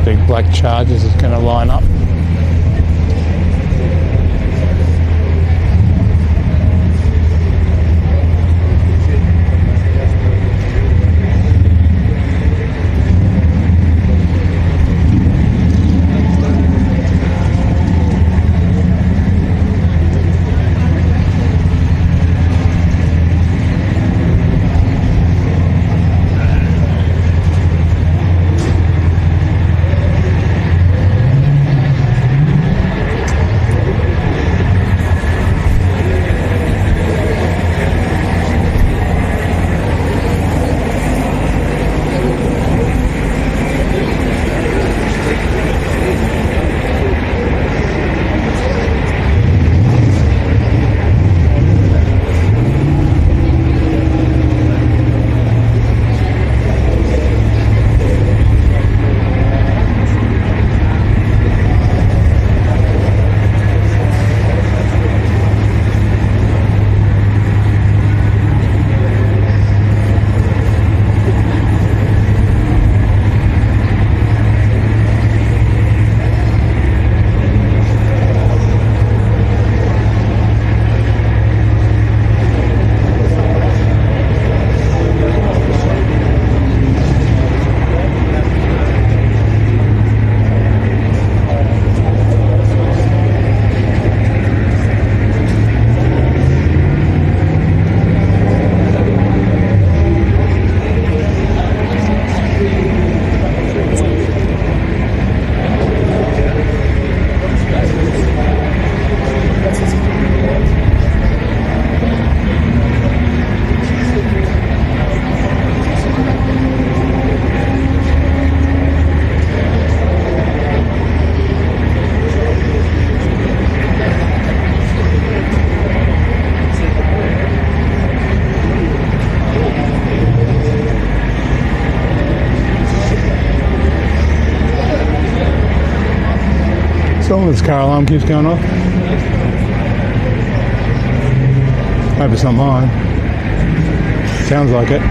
Big black Chargers is going to line up. This car alarm keeps going off. Hope it's not mine. Sounds like it.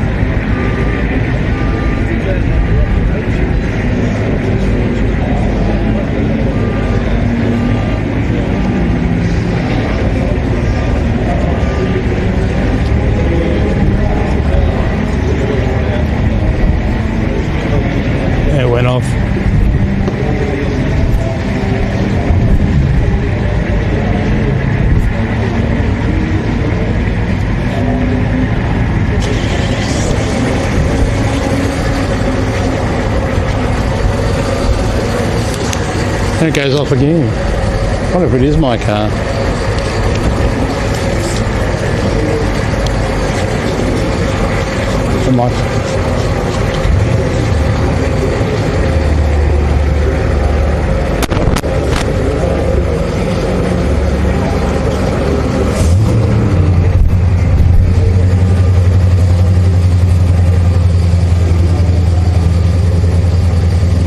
It went off. And it goes off again. I wonder if it is my car. It might.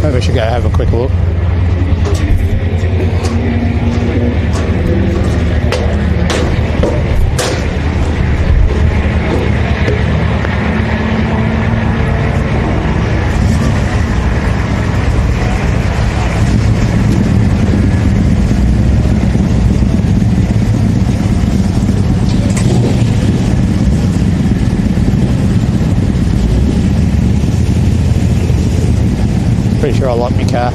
Maybe I should go have a quick look. Pretty sure I like my car.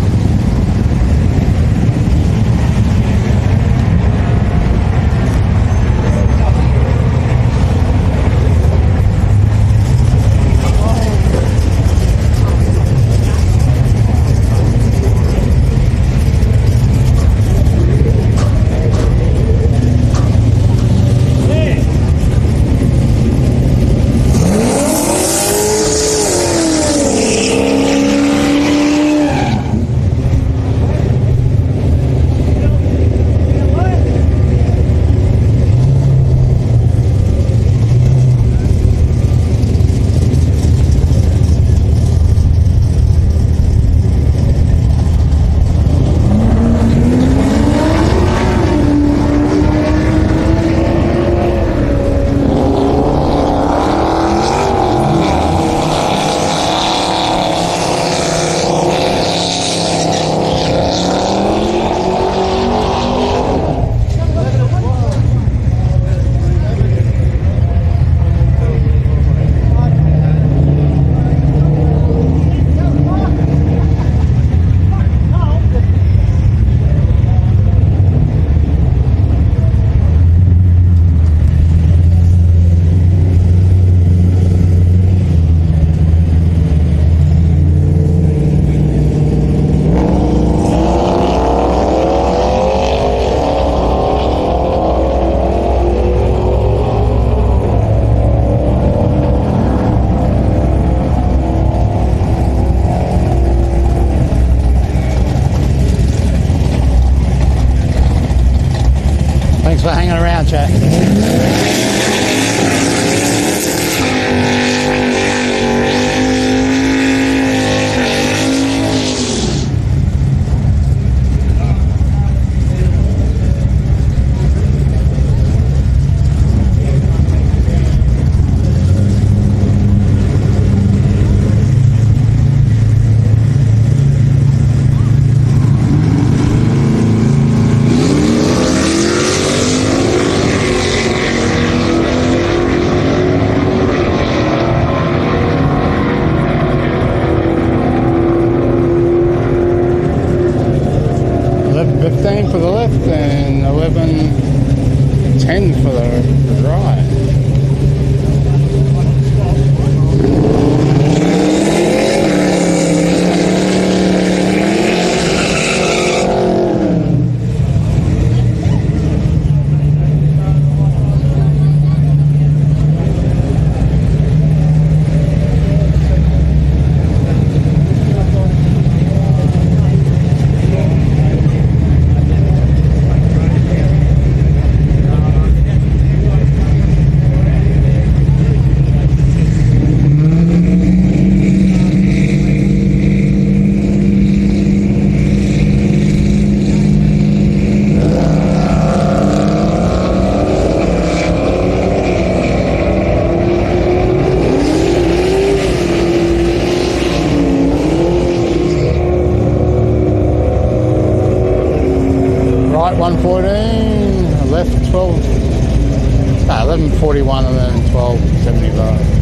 41 and then 12.75.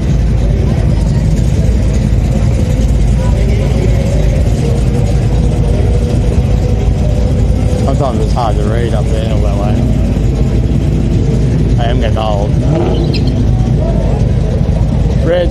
Sometimes it's hard to read up there all that way. I am getting old. Red.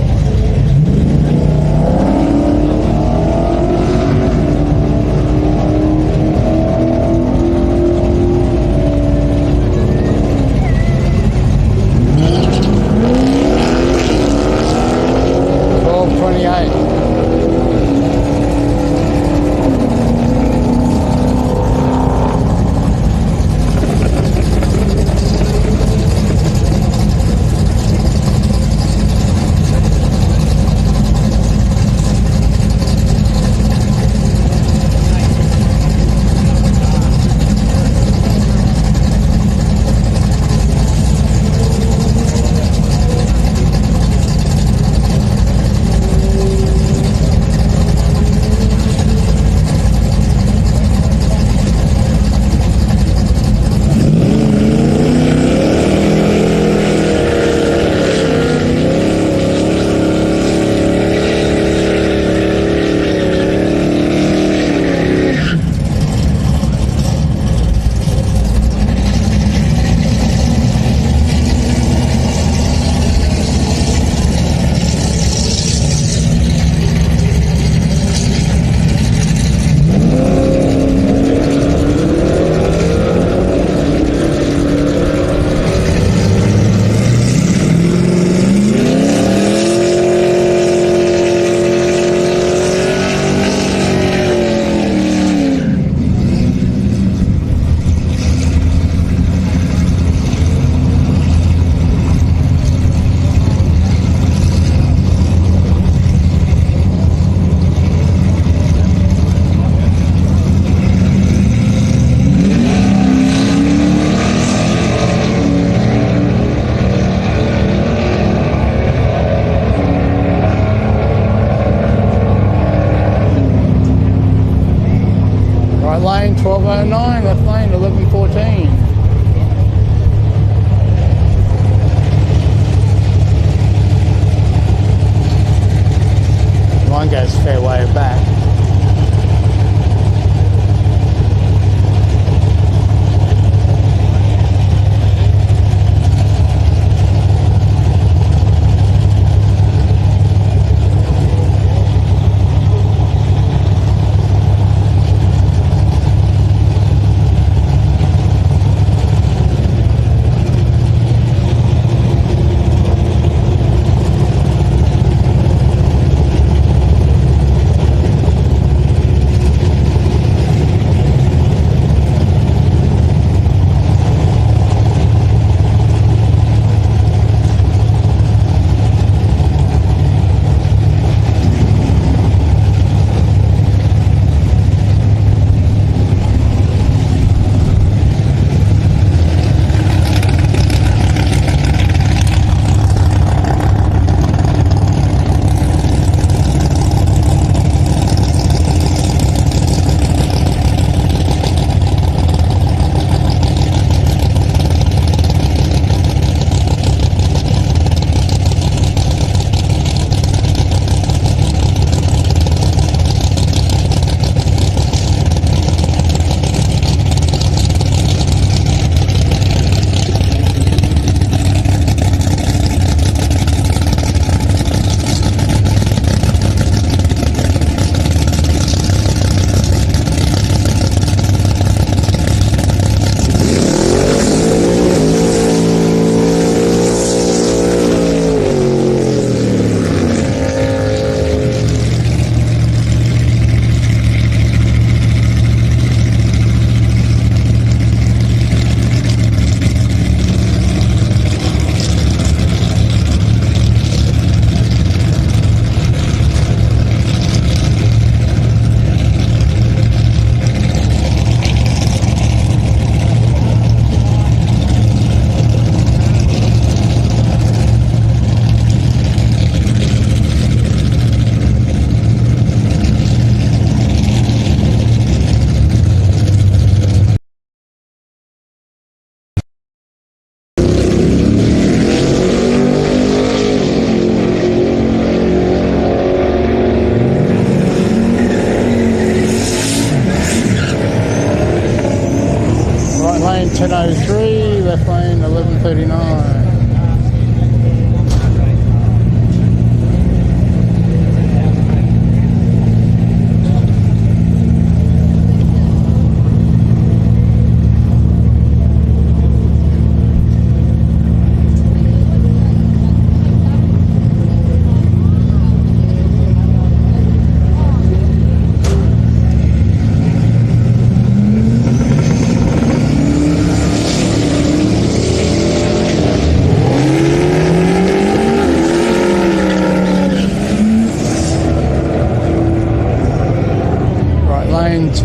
Lane 1209, left lane 1114. Mine goes a fair way back.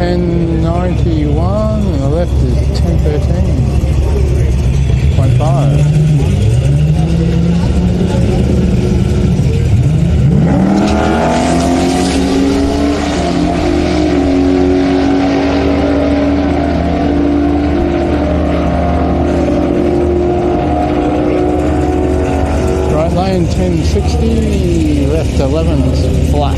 1091 and the left is 1013.5. Right lane 1060, left 11's flat.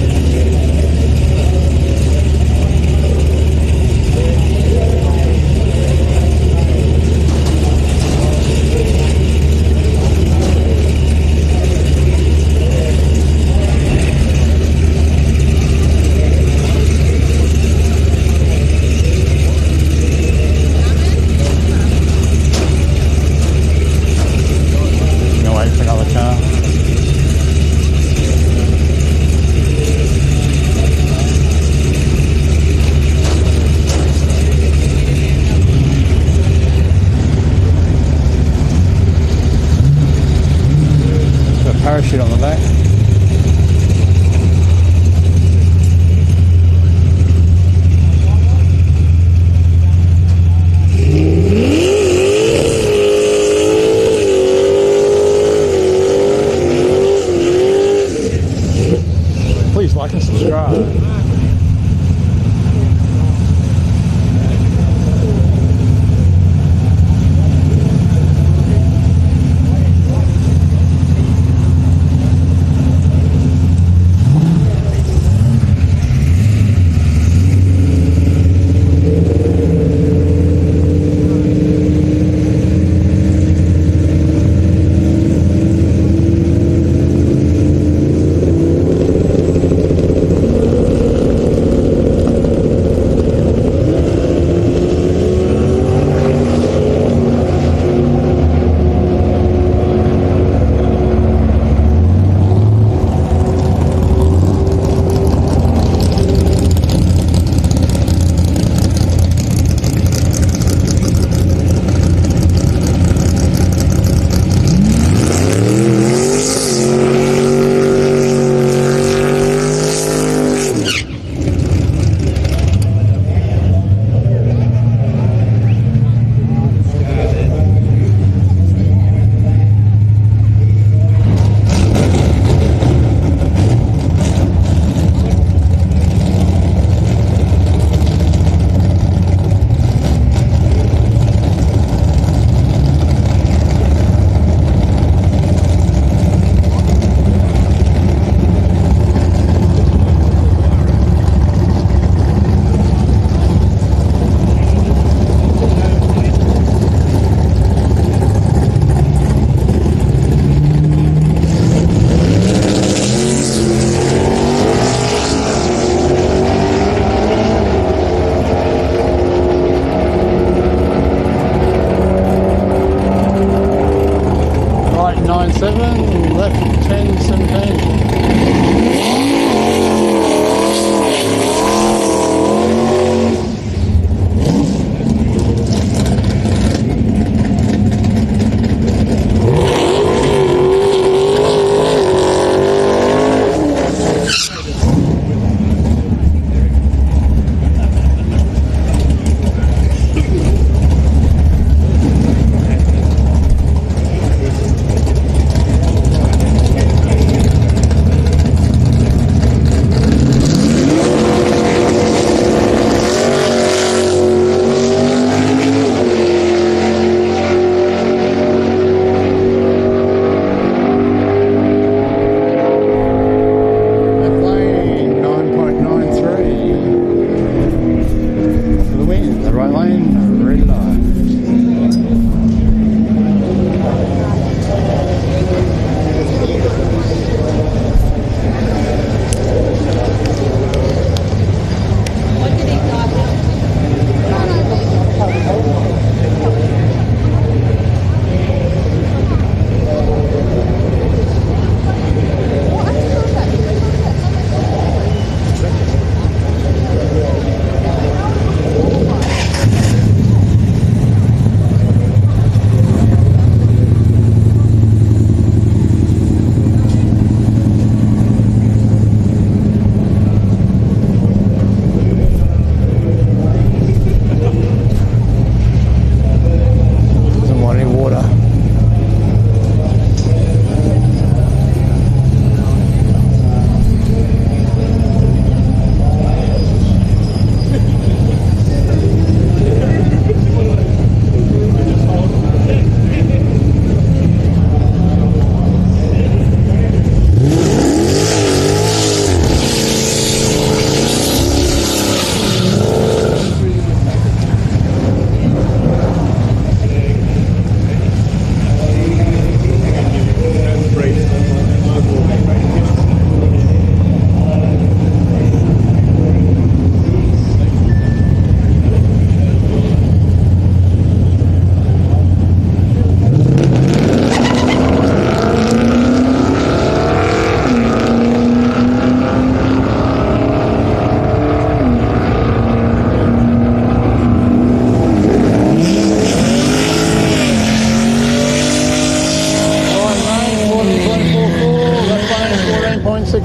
Parachute on the back. Please like and subscribe.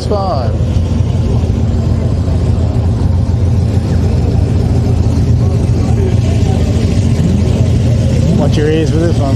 1265. Watch your ears with this one.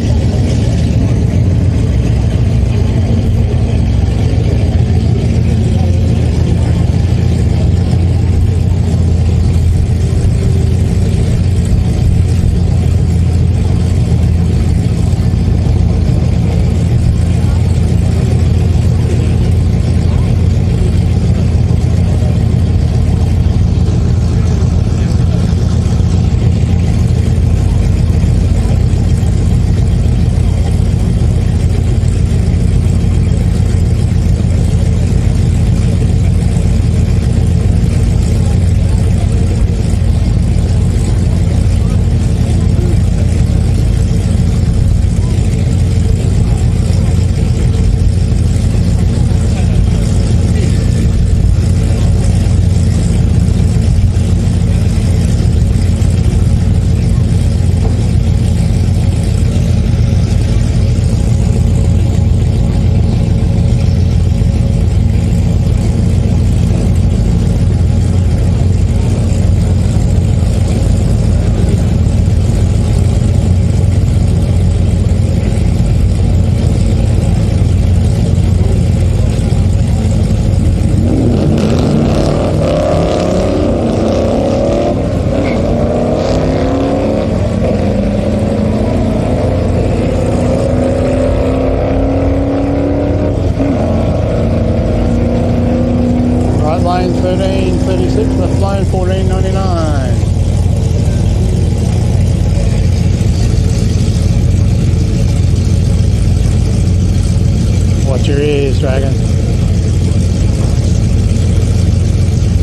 Lane 1336, left lane 1499. Watch your ears, Dragon.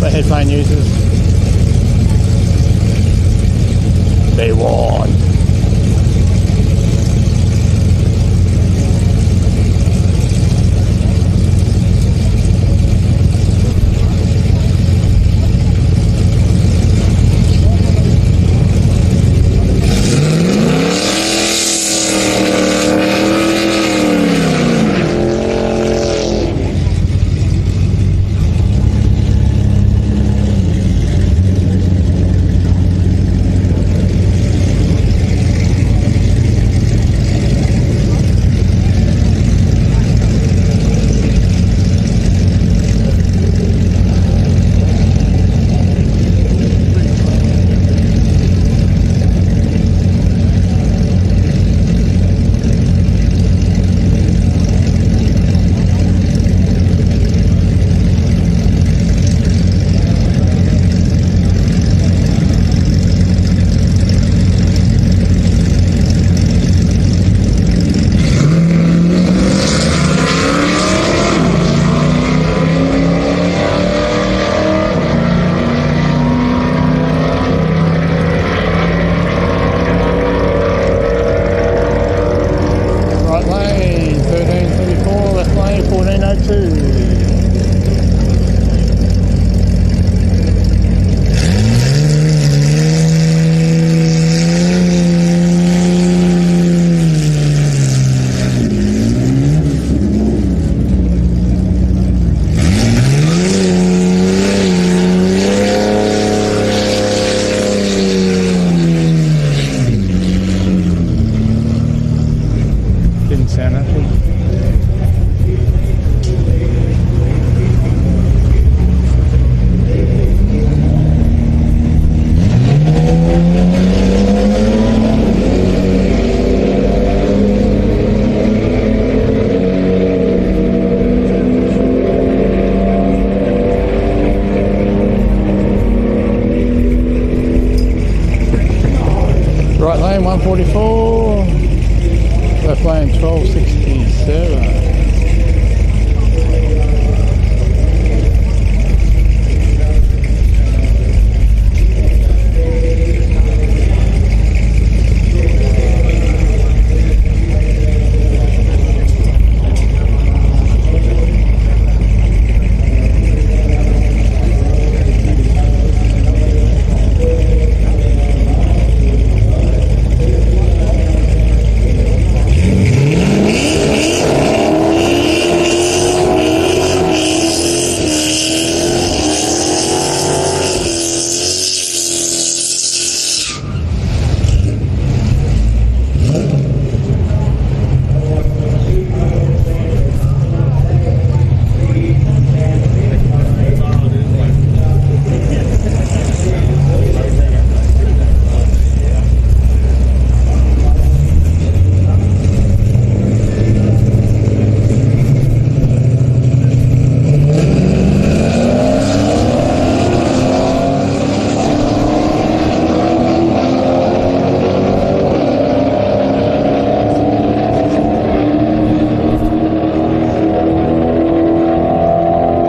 For headphone users, be warned. Right lane 144, left lane 1267.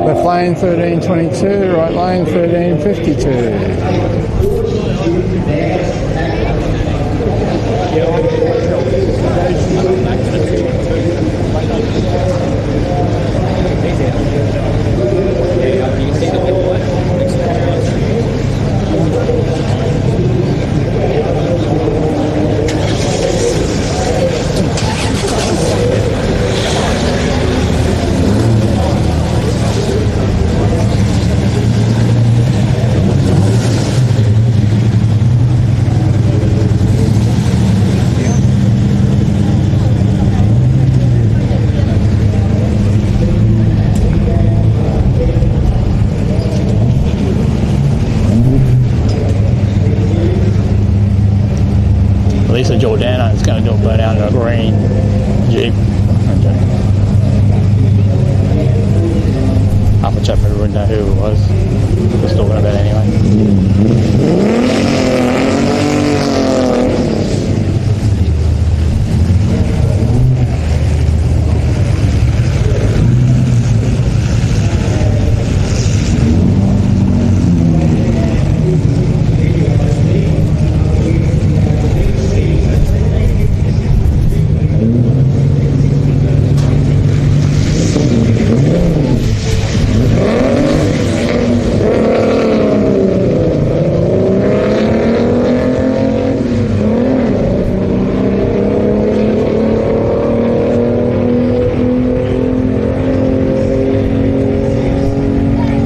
Left lane 1322, right lane 52. At least a Jordana is going to do a burnout in a green Jeep. Half a chap who wouldn't know who it was. We're talking about anyway.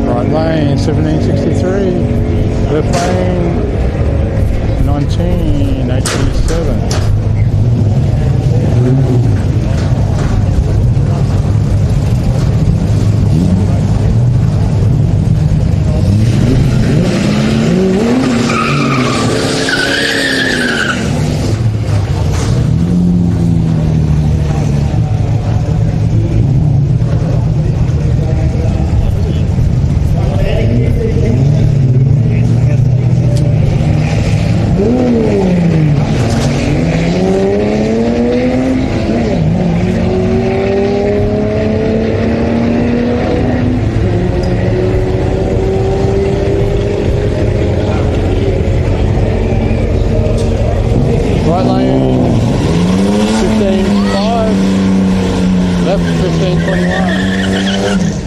Right lane 1763, left lane 1987. Right lane 15.5, left 15.21.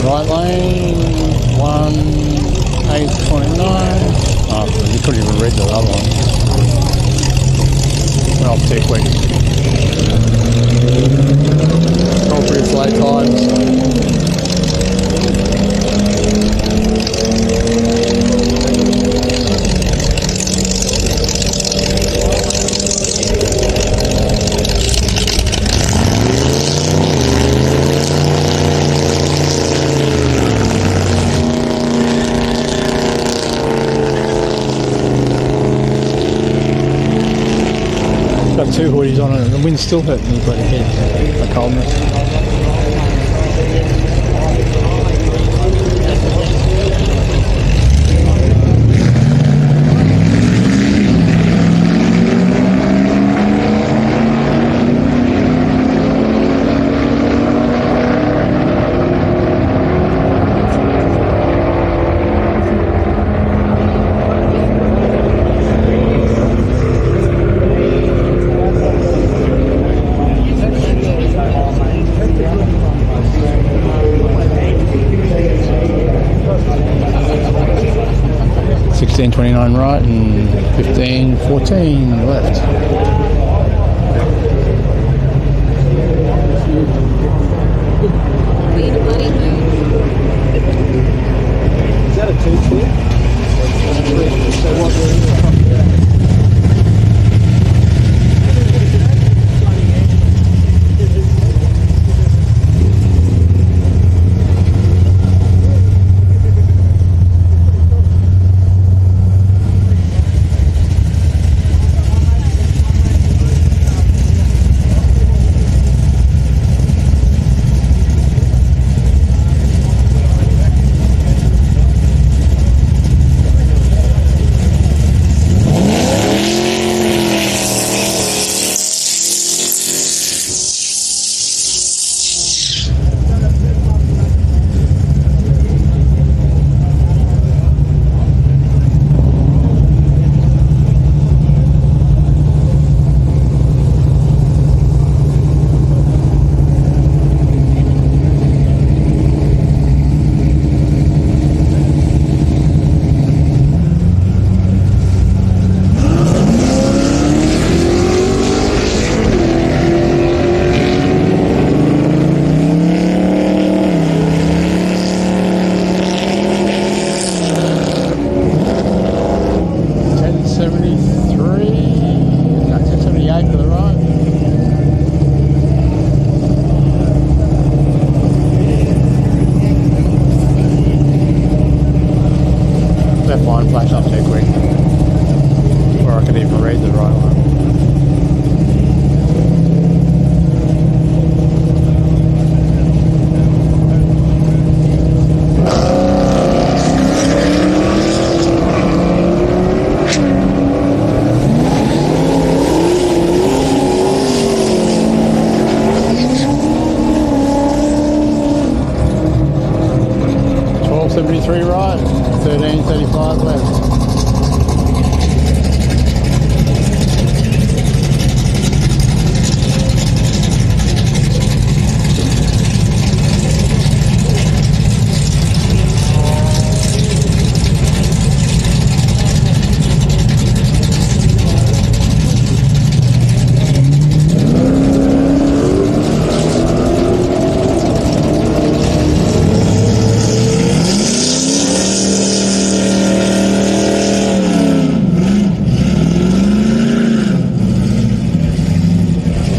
Right lane 18.9. Oh, you couldn't even read the other one. Went off too quick. All pretty flat times. Got two hoodies on it and the wind's still hurting me bloody head. The coldness. 16.29 right and 15.14 left. Is that a 2-2? So what?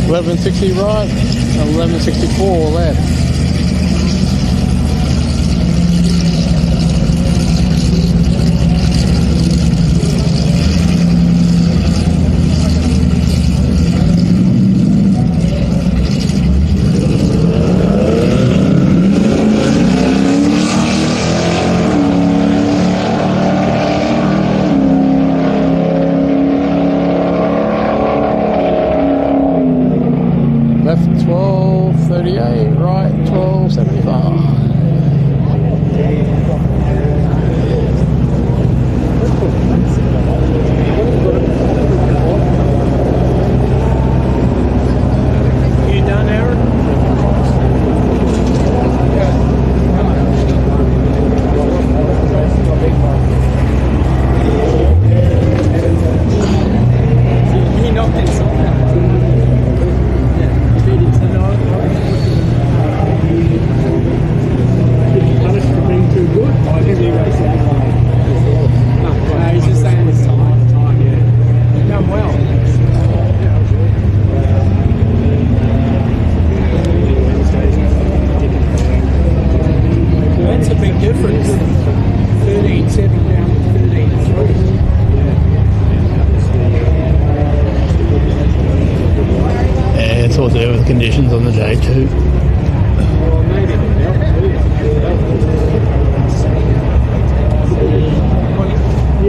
1160 right and 1164 left. Left 1238, right 1275. You done, Aaron? He knocked it off. Punished for being too good. I heavy race that way. No, he's just saying this time, yeah. You've done well. That's a big difference. 13.7 down to 13.3. Yeah, it's all to do with the conditions on the day too.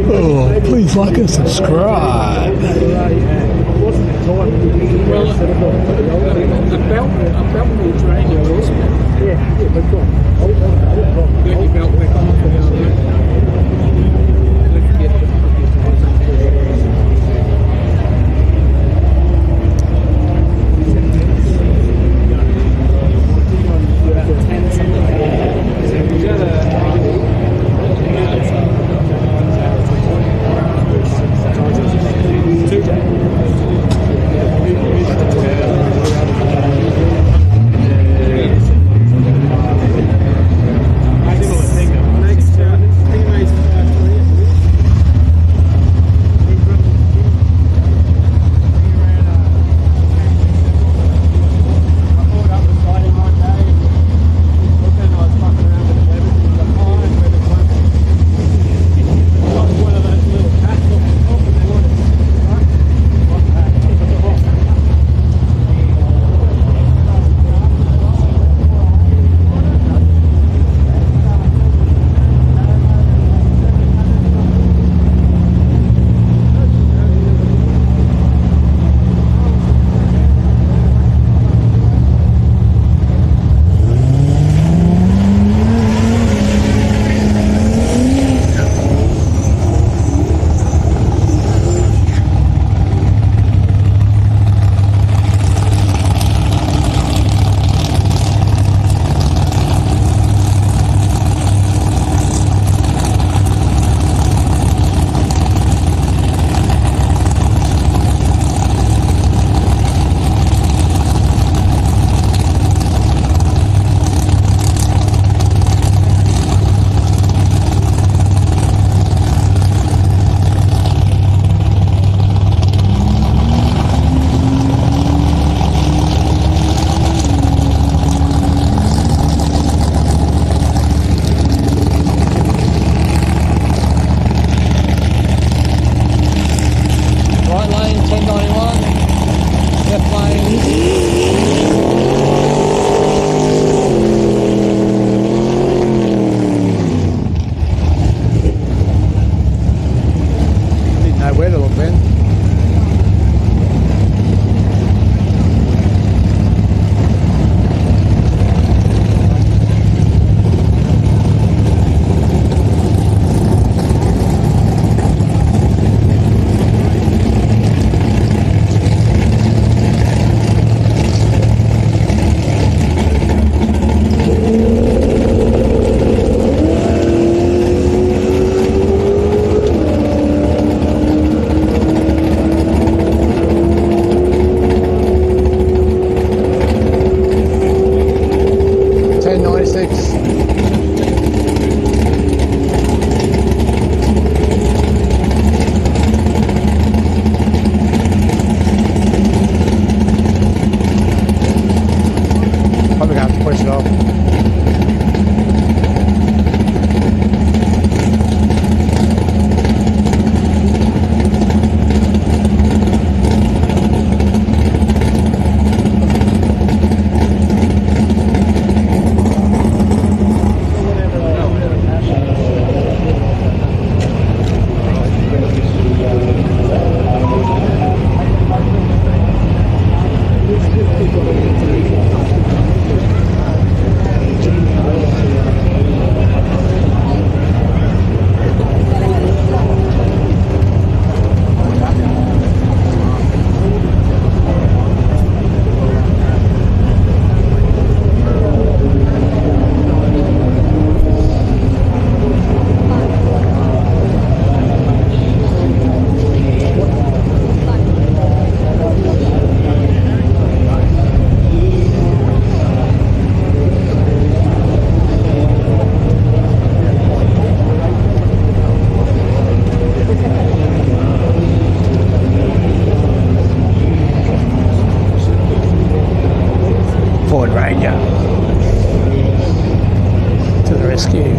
Oh, please like and subscribe. Well, a belt will drain your horsepower. Yeah, but go on. Get your belt back on for now. Next Ranger to the rescue.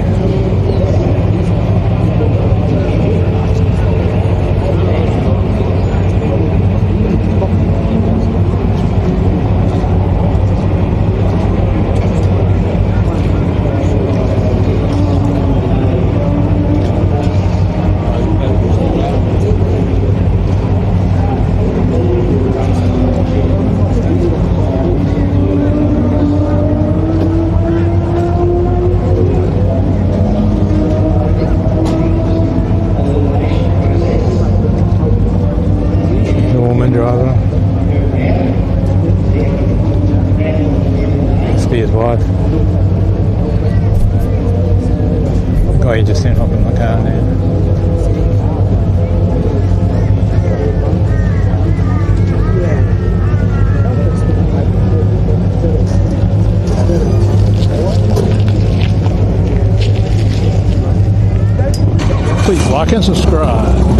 Driver. Must be his wife. Guy just sent up in my car now. Please like and subscribe.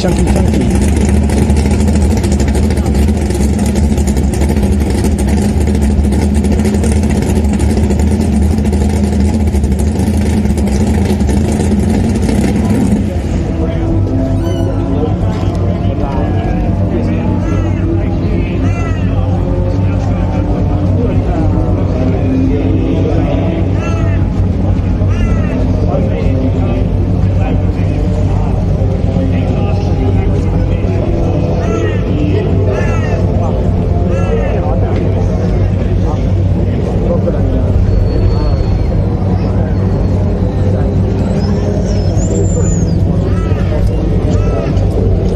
Chunky.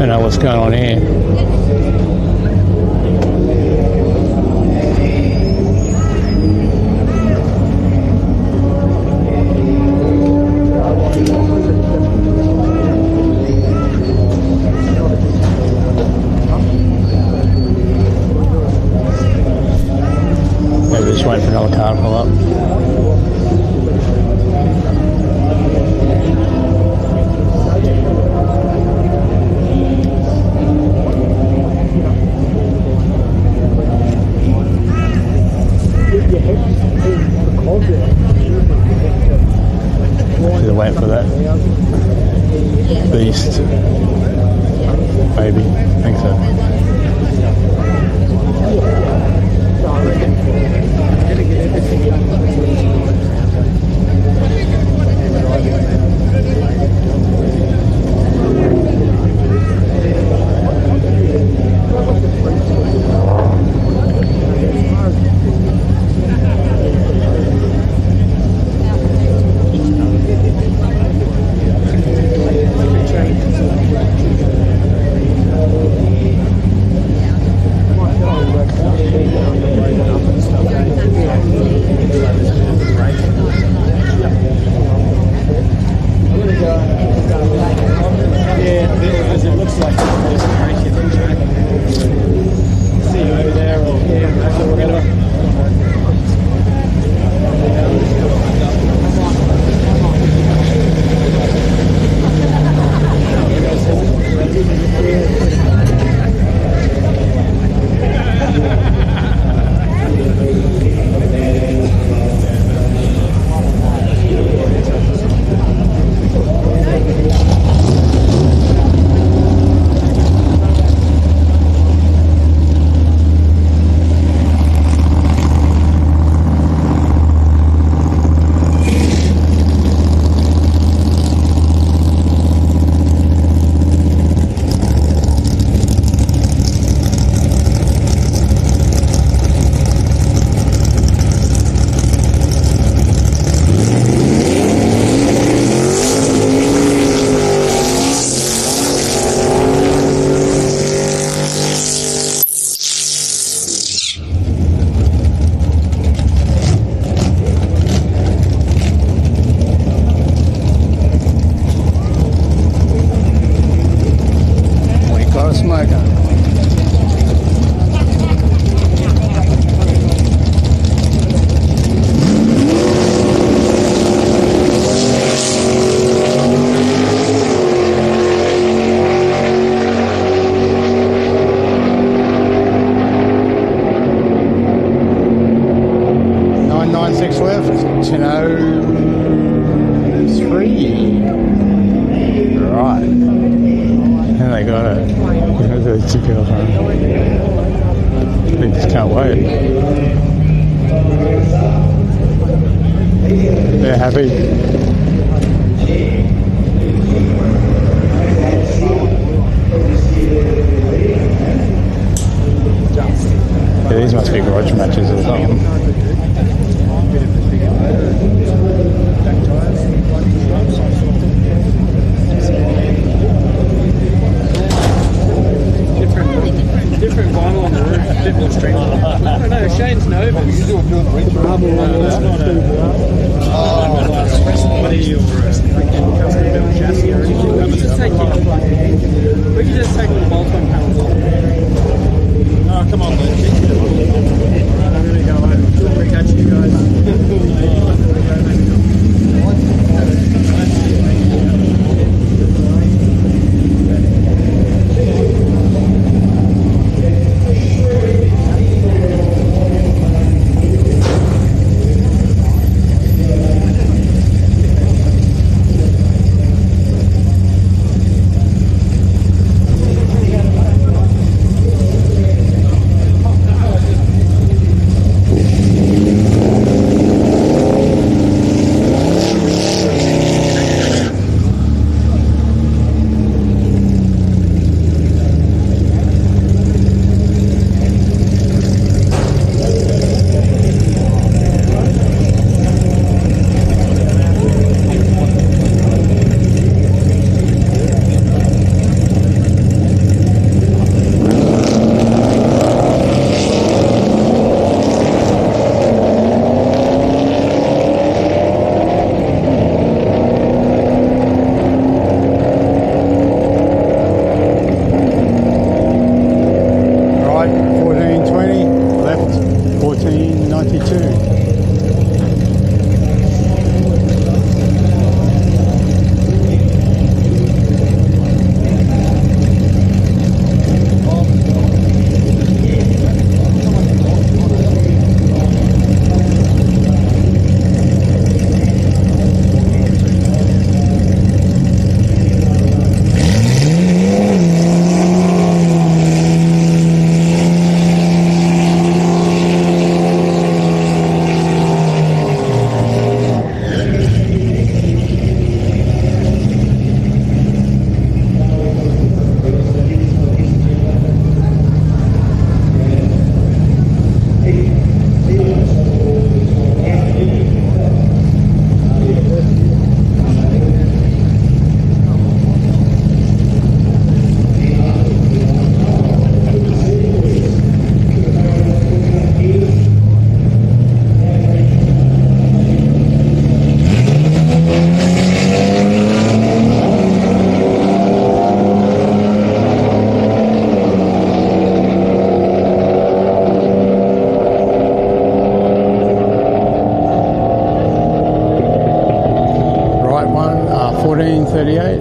I know what's going on here. Maybe just waiting for another car to pull up. They're waiting for that beast. Maybe. I think so. 6 left, 10:03. Right. And they got it. Those two girls home. They just can't wait. They're happy. Yeah, these must be garage matches or something. Different vinyl on the roof, different strength. I don't know, Shane's Nova. You do a good rubber one. It's not a body or a freaking custom built chassis or anything. We can just take the bolt-on panels off. Oh, come on, man. I'm going to go over. We catch you guys.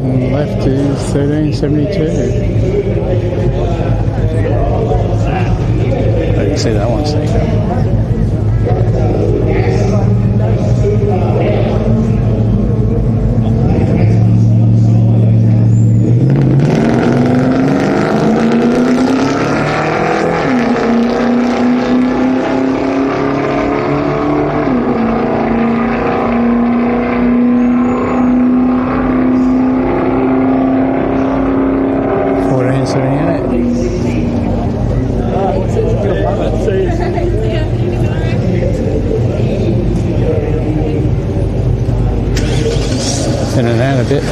and left is 1372. I didn't see that one sneak up. In and out a bit.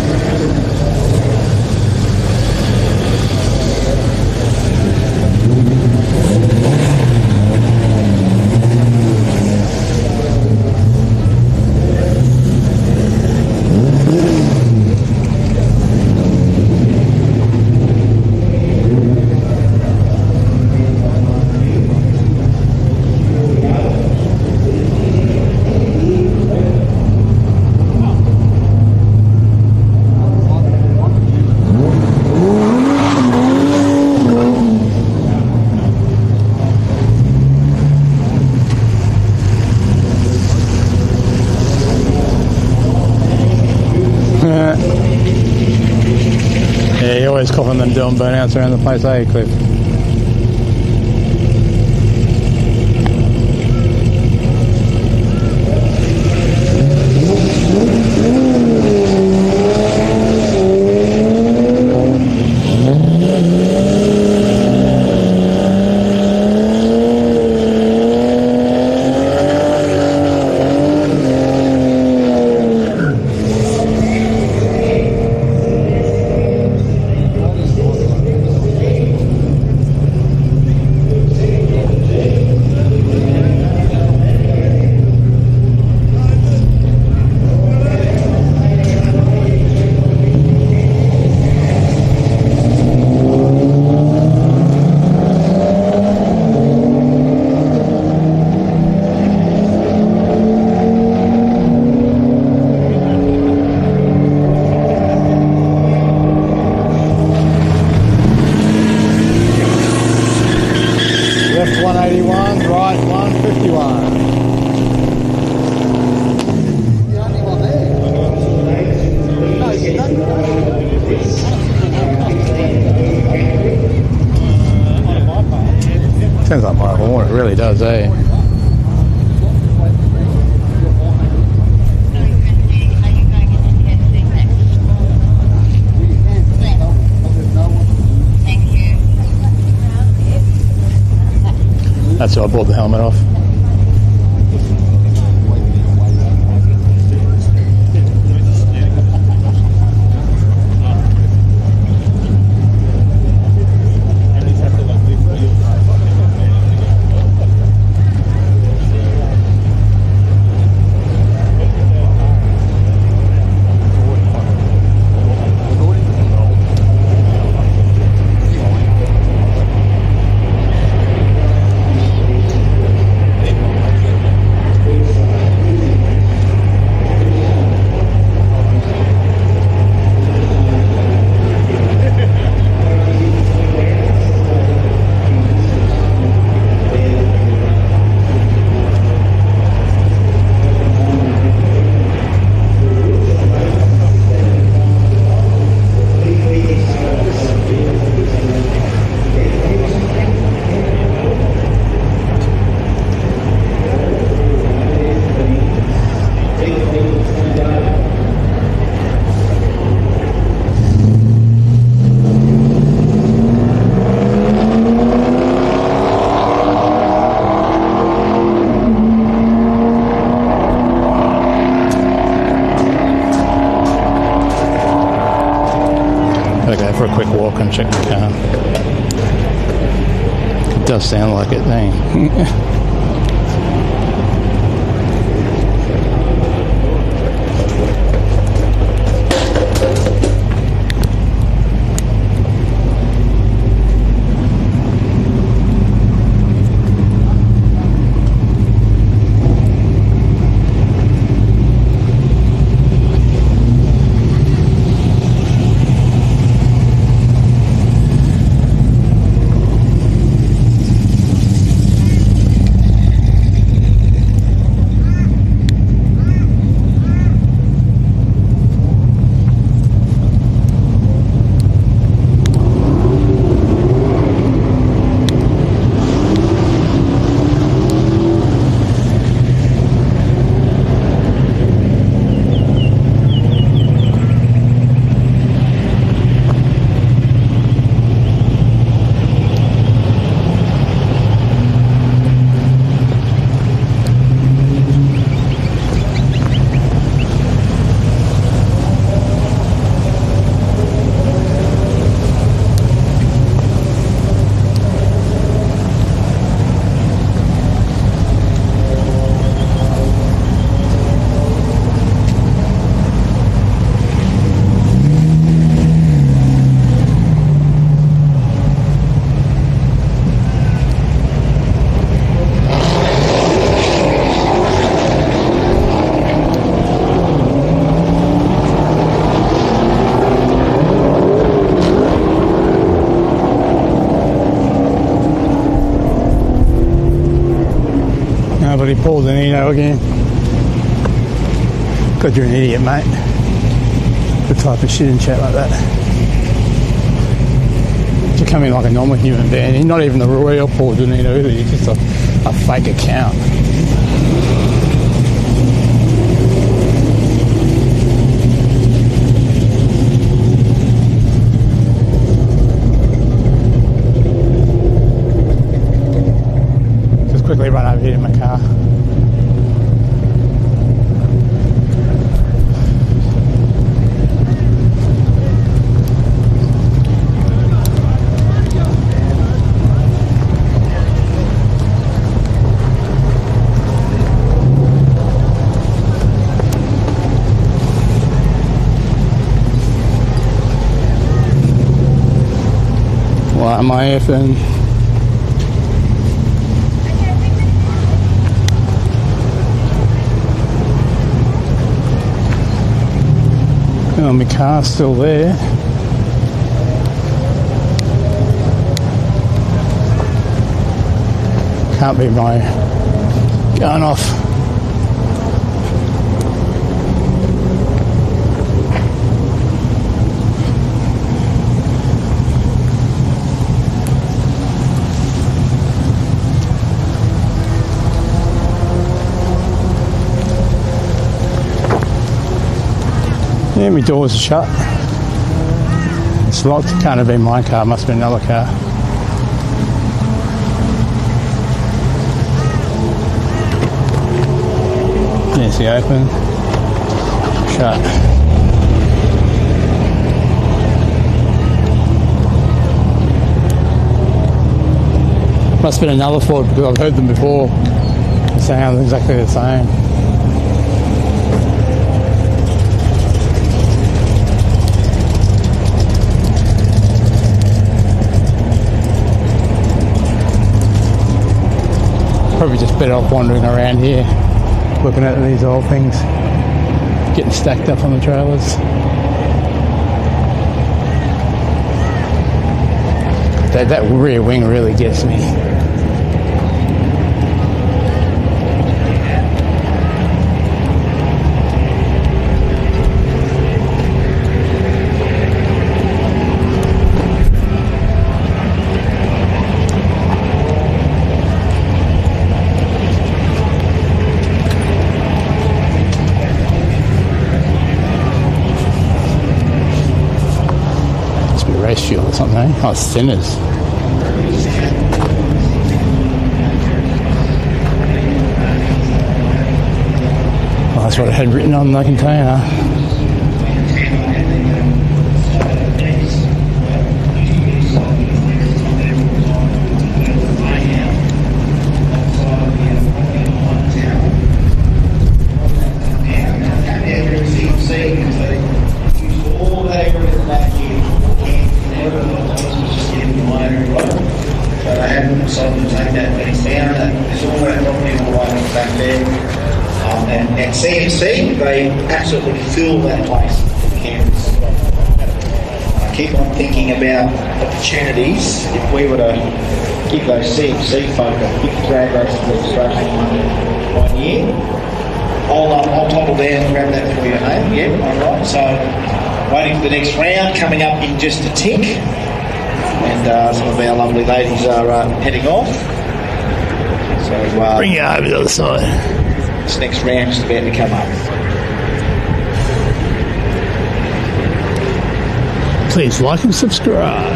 always coughing them doing burnouts around the place, eh, Cliff? Left 181, right 151. Sounds like my horn, it really does, eh? That's why I brought the helmet off. For a quick walk and check the car. It does sound like it, eh? But he pulled an Eno again. God, you're an idiot, mate. The type of shit in chat like that. to come in like a normal human being. He's not even the real Paul Donino either. He's just a fake account. Just quickly run over here to my car. Why am I effing? Oh, my car's still there. Can't be my going off. Yeah, my doors are shut. It's locked. Can't have been my car, must have been another car. There's the open. Shut. Must have been another Ford because I've heard them before. They sound exactly the same. Probably just better off wandering around here, looking at these old things, getting stacked up on the trailers. That rear wing really gets me. Race fuel or something, eh? Oh, it's thinners. Oh, that's what it had written on the container. And CNC, they absolutely fill that place with cameras. I keep on thinking about opportunities if we were to give those CNC folk a big drag racing registration one year. I'll toggle down and grab that for you, mate. Yeah, all right. So waiting for the next round, coming up in just a tick. And some of our lovely ladies are heading off. So bring it over the other side. This next round is about to come up. Please like and subscribe.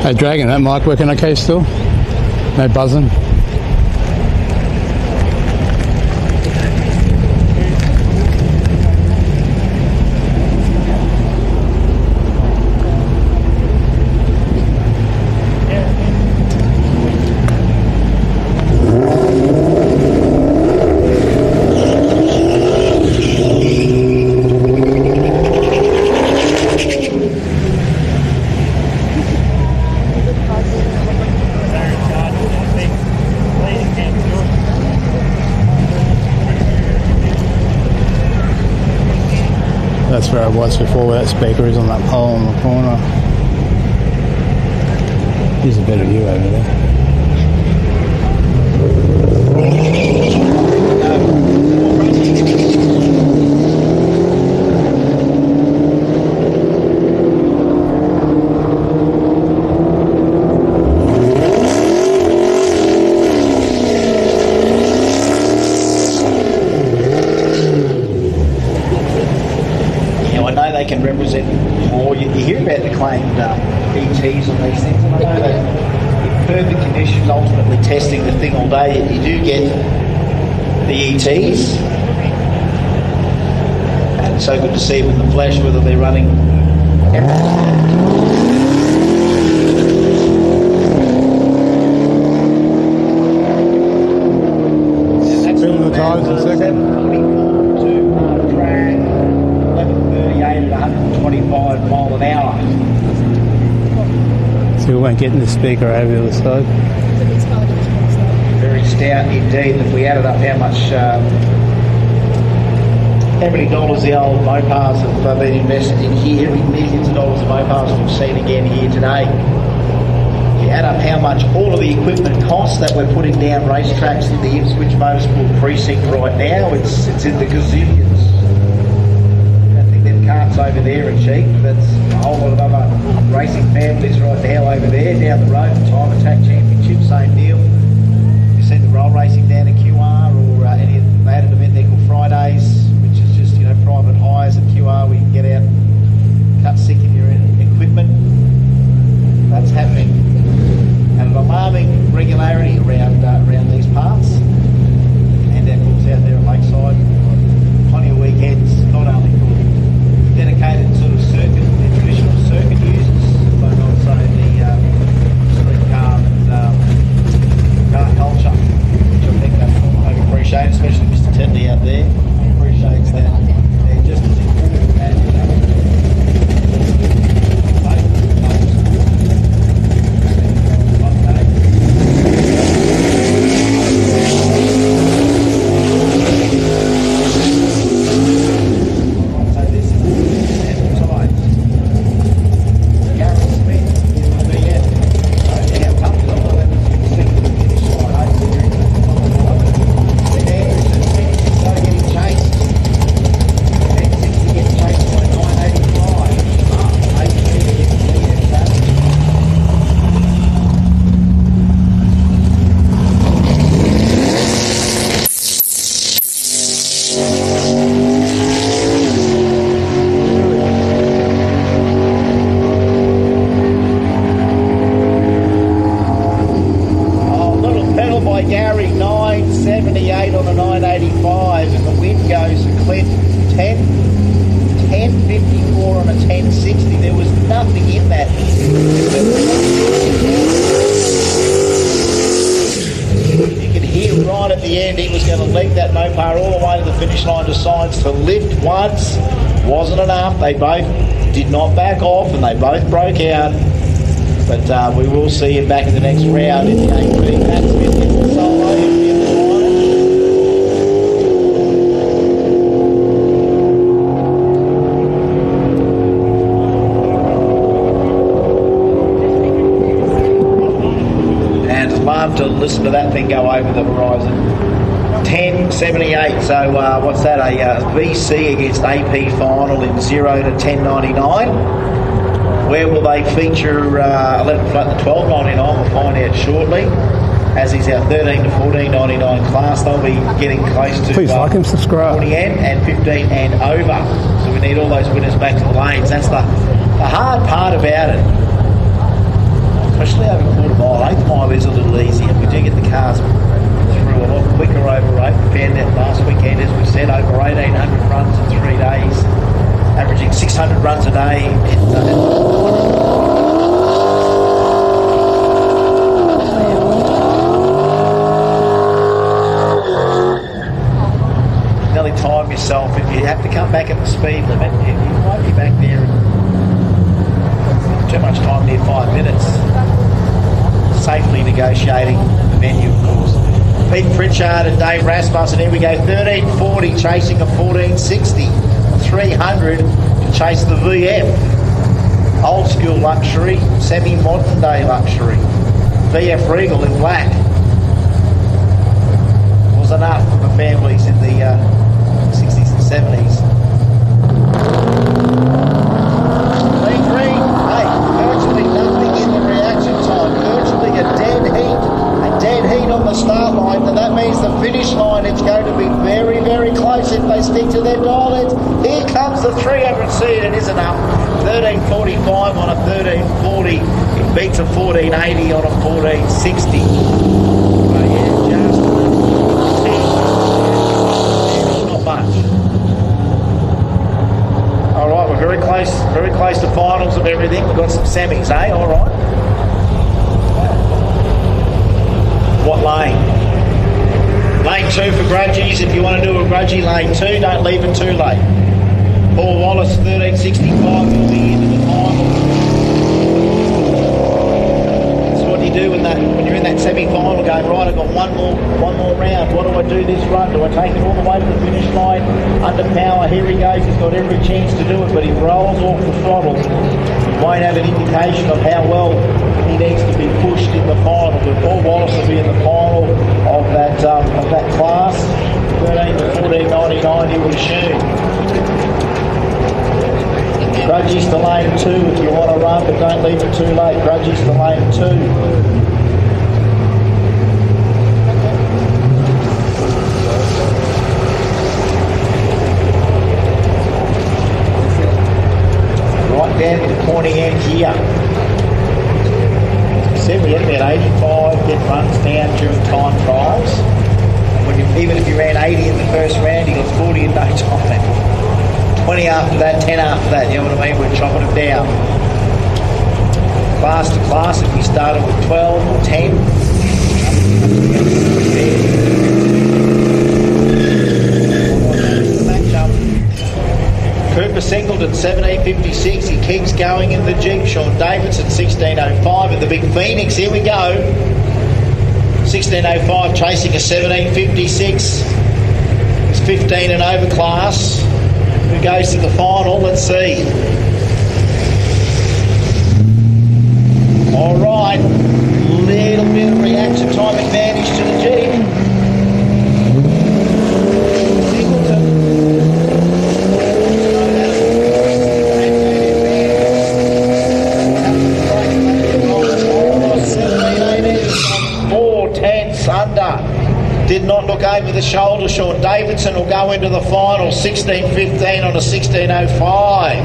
Hey Dragon, that mic working okay still? No buzzing? That's where I was before, where that speaker is on that pole in the corner. Here's a better view over there. claimed ETs on these things. And I know that in perfect conditions, ultimately testing the thing all day, you do get the ETs. And it's so good to see them in the flesh, whether they're running Spin the tyres in a second. 744 to track, 11:38 at 125 mile an hour. So we won't get in the speaker over the other side. Very stout indeed. If we added up how many dollars the old Mopars have been invested in here, millions of dollars of Mopars we've seen again here today. You add up how much all of the equipment costs that we're putting down racetracks in the Ipswich Motorsport precinct right now, it's in the gazillions. I think them carts over there are cheap. That's a whole lot of other racing families right now over there down the road. The Time Attack Championship, same deal. You see the roll racing down at QR or any of the added event there called Fridays, which is just, private hires at QR where you can get out, cut sick in your equipment. That's happening at an alarming regularity around these parts. And our course out there at Lakeside, plenty of weekends, not only for dedicated sort of circuit, the traditional circuit users, but also the street car and car culture, which I think I appreciate, especially Mr. Tetley out there appreciates that. They're just as important as they both did not back off and they both broke out, but we will see him back in the next round in the AP. Matt Smith gets the solo, he'll be in the final. And love to listen to that thing go over the horizon. 10.78, so what's that, a VC against AP final in 0 to 10.99. Where will they feature 11 flat to 12.99? We'll find out shortly. As is our 13 to 14.99 class, they'll be getting close to please like and subscribe. 40 and 15 and over. So we need all those winners back to the lanes. That's the hard part about it. Especially over quarter mile. 8th mile is a little easier. We do get the cars through a lot quicker over 8. We found that last weekend, as we said, over 1,800 runs in 3 days, averaging 600 runs a day. Nearly time yourself. If you have to come back at the speed limit, you might be back there in too much time, near 5 minutes. Safely negotiating the venue, of course. Pete Pritchard and Dave Rasmussen, here we go, 13.40 chasing a 14.60, 300 to chase the VF. Old school luxury, semi-modern day luxury. VF Regal in black. Was enough for the families in the 60s and 70s. Virtually nothing in the reaction time, virtually a dead heat on the start line. line. And that means the finish line is going to be very, very close if they stick to their dial-ins. Here comes the 300C, and it is enough. 13.45 on a 13.40. It beats a 14.80 on a 14.60. Not much. All right, we're very close to finals of everything. We've got some semis, eh? All right. What lane? Lane 2 for grudgies. If you want to do a grudgy, lane 2, don't leave it too late. Paul Wallace, 13.65, will be into the final. That's what you do when you're in that semi-final going, right, I've got one more round. What do I do this run? Do I take it all the way to the finish line? Under power, here he goes. He's got every chance to do it, but he rolls off the throttle. He won't have an indication of how well he needs to be pushed in the final. But Paul Wallace will be in the final of that class. 13 to 14.99, he would assume. Grudgies to lane 2 if you want to run, but don't leave it too late. Grudgies to lane 2. Right down to the pointy end here. Said we had about 85 get runs down during time trials. And even if you ran 80 in the first round, you got 40 in no time. 20 after that, 10 after that, you know what I mean? We're chopping it down. Class to class, if we started with 12 or 10. Cooper Singleton, 17.56. He keeps going in the Jeep. Sean Davidson, 16.05. In the big Phoenix, here we go. 16.05, chasing a 17.56. It's 15 and over class. Who goes to the final? Let's see. All right, little bit of reaction time advantage to the Jeep. Singleton. 4/10 under. Did not look over the shoulder. Sean Davidson will go into the final, 16.15 on a 16.05.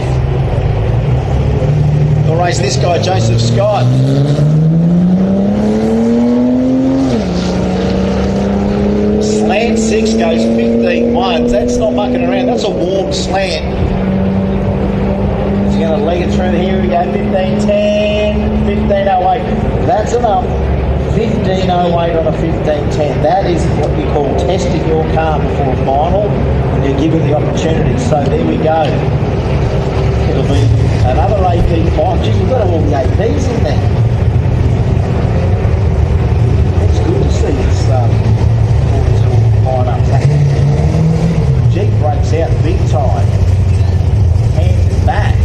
We'll race this guy, Joseph Scott. Slant 6 goes 15.1. That's not mucking around. That's a warm slant. He's going to leg it through here. We go 15.10, 15.08. That's enough. 15.08 on a 15.10. That is what you call testing your car before a final, and you're given the opportunity. So there we go. It'll be another AP5. Geez, we've got all the APs in there. It's good to see this line up. Jeep breaks out big time. Hands it back.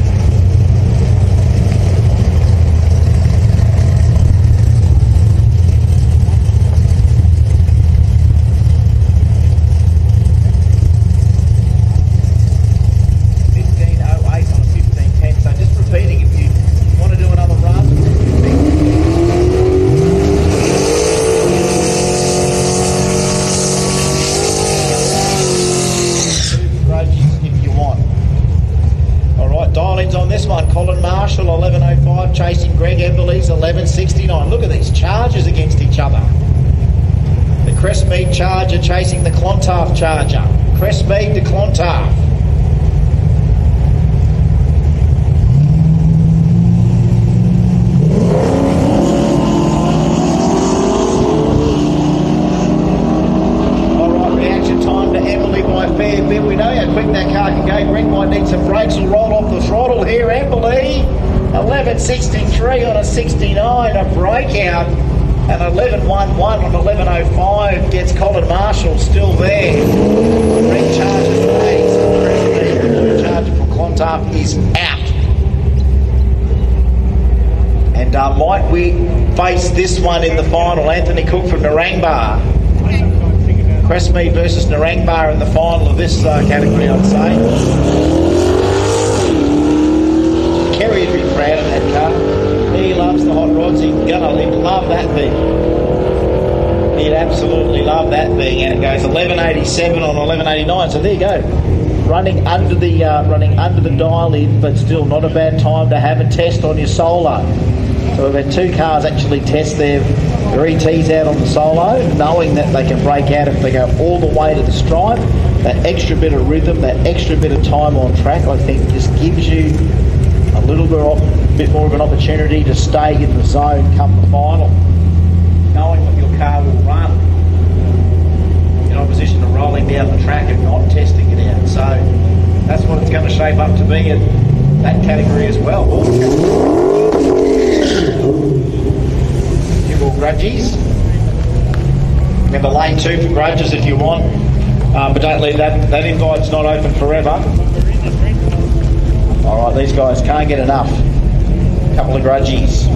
Marshall 11.05 chasing Greg Emberley's 11.69. Look at these chargers against each other. The Crestmead Charger chasing the Clontarf Charger. Crestmead to Clontarf. Alright, reaction time to Emberley by a fair bit. We know how quick that car can go. Greg might need some brakes. Will roll off the throttle here. Emberley 11.63 on a 69, a breakout, and 11.11 on 11.05 gets Colin Marshall still there. Red Charger stays. The blue Charger from Clontarf is out. And might we face this one in the final? Anthony Cook from Narangba. Crestmead versus Narangba in the final of this category, I'd say. Kerry would be proud of that car. He loves the hot rods. He'll love that thing. He'd absolutely love that thing, and it goes 1187 on 1189. So there you go, running under the dial in, but still not a bad time to have a test on your Solo. So we've had two cars actually test their ETs out on the Solo, knowing that they can break out if they go all the way to the stripe. That extra bit of rhythm, that extra bit of time on track, I think just gives you a little bit more of an opportunity to stay in the zone come the final. Knowing what your car will run in opposition to rolling down the track and not testing it out. So that's what it's going to shape up to be in that category as well. Few more grudgies. Remember lane 2 for grudges if you want, but don't leave that invite's not open forever. Alright, these guys can't get enough. A couple of grudgies.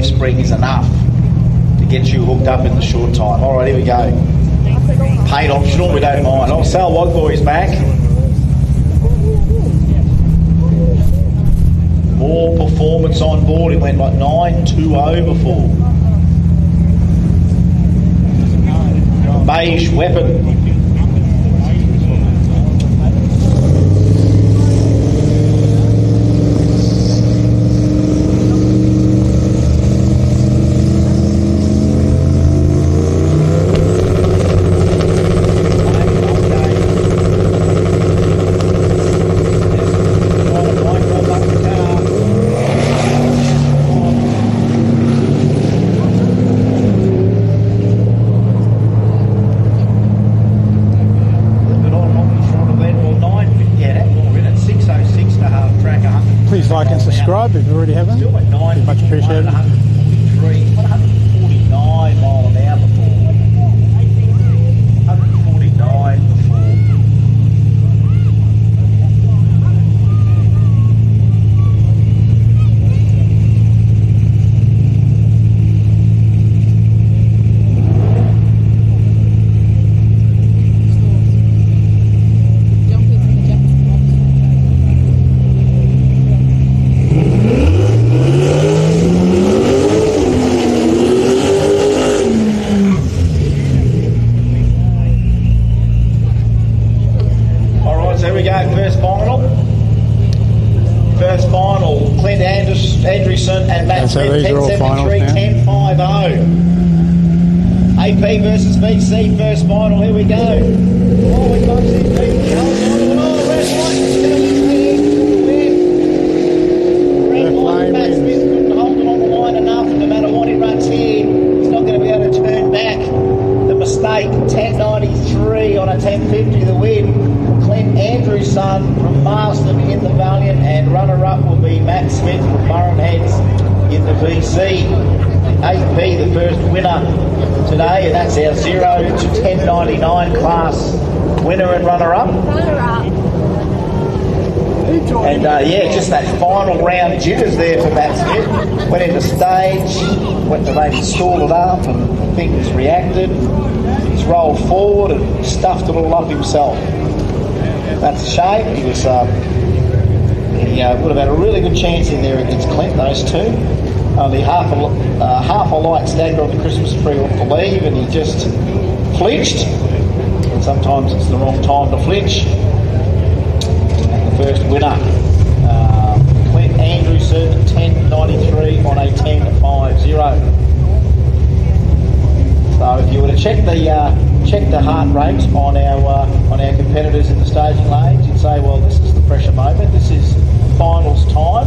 Spring is enough to get you hooked up in the short time. All right, here we go. Paint optional, we don't mind. Oh, Sal Wogboy's back. More performance on board. It went like 9.20 before. Beige weapon. AP versus VC, first final, here we go. Oh, we got this big colours on it. Oh, the red light is going to be red light, Matt Smith couldn't hold it on the line enough. No matter what he runs here, he's not going to be able to turn back. The mistake, 10.93 on a 10.50 the win. Clint Andrew's son from Marsden in the Valiant, and runner-up will be Matt Smith from Murray Heads in the VC. AP, the first winner today, and that's our 0 to 10.99 class winner and runner-up. And yeah, just that final round jitters there for Matt Smith. Went into stage, went to maybe stall it up, and things reacted. He's rolled forward and stuffed it all up himself. That's a shame. He was he would have had a really good chance in there against Clint, those two. Only half a light stagger on the Christmas tree off the leave, and he just flinched. And sometimes it's the wrong time to flinch. And the first winner, Clint Andrewson, 10.93 on a 10.50. So if you were to check the heart rate on our competitors in the staging lanes, you'd say, well, this is the pressure moment. This is finals time.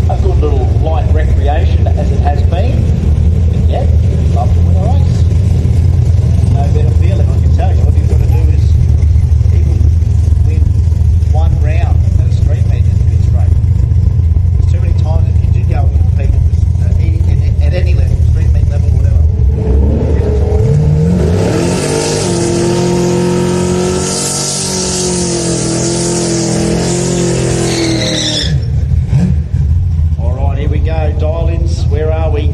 A good little light recreation as it has been. And yet, love to win a race. No better feeling, I can tell you. What you've got to do is even win one round at a street meet in the straight. There's too many times that you did go and compete at any level, street meet level, whatever. Dial-ins, where are we?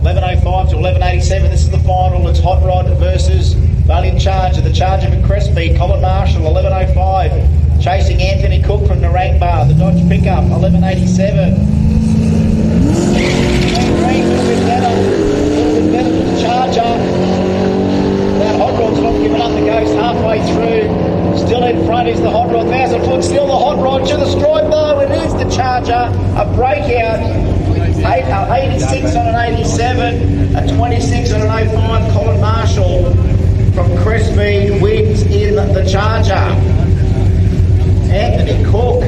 11.05 to 11.87. This is the final. It's Hot Rod versus Valiant Charger. The Charger for Crespi. Colin Marshall, 11.05. Chasing Anthony Cook from Narangba. The Dodge pickup, 11.87. Green, a little bit better than the Charger. That Hot Rod's not giving up the ghost halfway through. Still in front is the Hot Rod. 1,000 foot. Still the Hot Rod to the stripe though. It is the Charger. A breakout. 86 on an 87, a 26 on an 05. Colin Marshall from Crespi wins in the Charger. Anthony Cook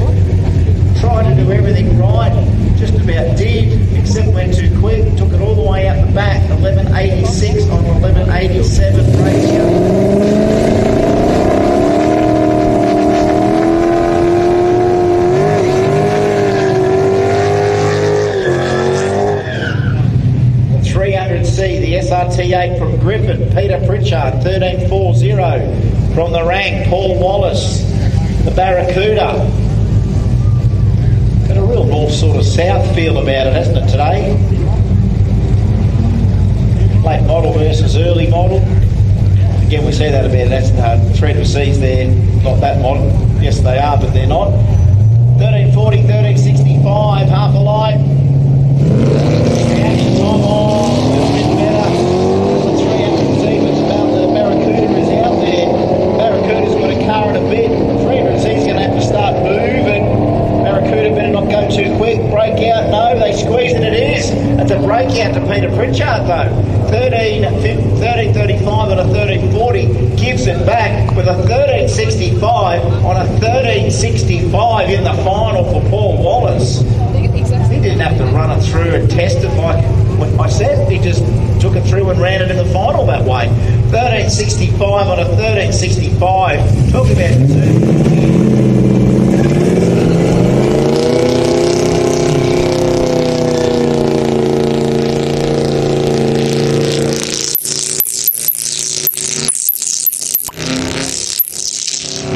tried to do everything right, just about did, except went too quick, took it all the way out the back. 11.86 on 11.87 breakout. 300C, the SRT8 from Griffin, Peter Pritchard, 13.40 from the rank, Paul Wallace, the Barracuda. Got a real north sort of south feel about it, hasn't it, today? Late model versus early model. Again, we see that about it. That's 300Cs there, not that model. Yes, they are, but they're not. 13.40, 13.65, half a light. Reaction time on, a little bit better. The 300Z, but about the Barracuda is out there. Barracuda's got a car and a bit. 300Z's going to have to start moving. Barracuda better not go too quick. Breakout, no, they squeeze and it is. It's a breakout to Peter Pritchard though. 13.35 on a 13.40 gives it back with a 13.65 on a 13.65 in the final for Paul Wallace. He didn't have to run it through and test it like I said. He just took it through and ran it in the final that way. 13.65 on a 13.65. Talk about the two.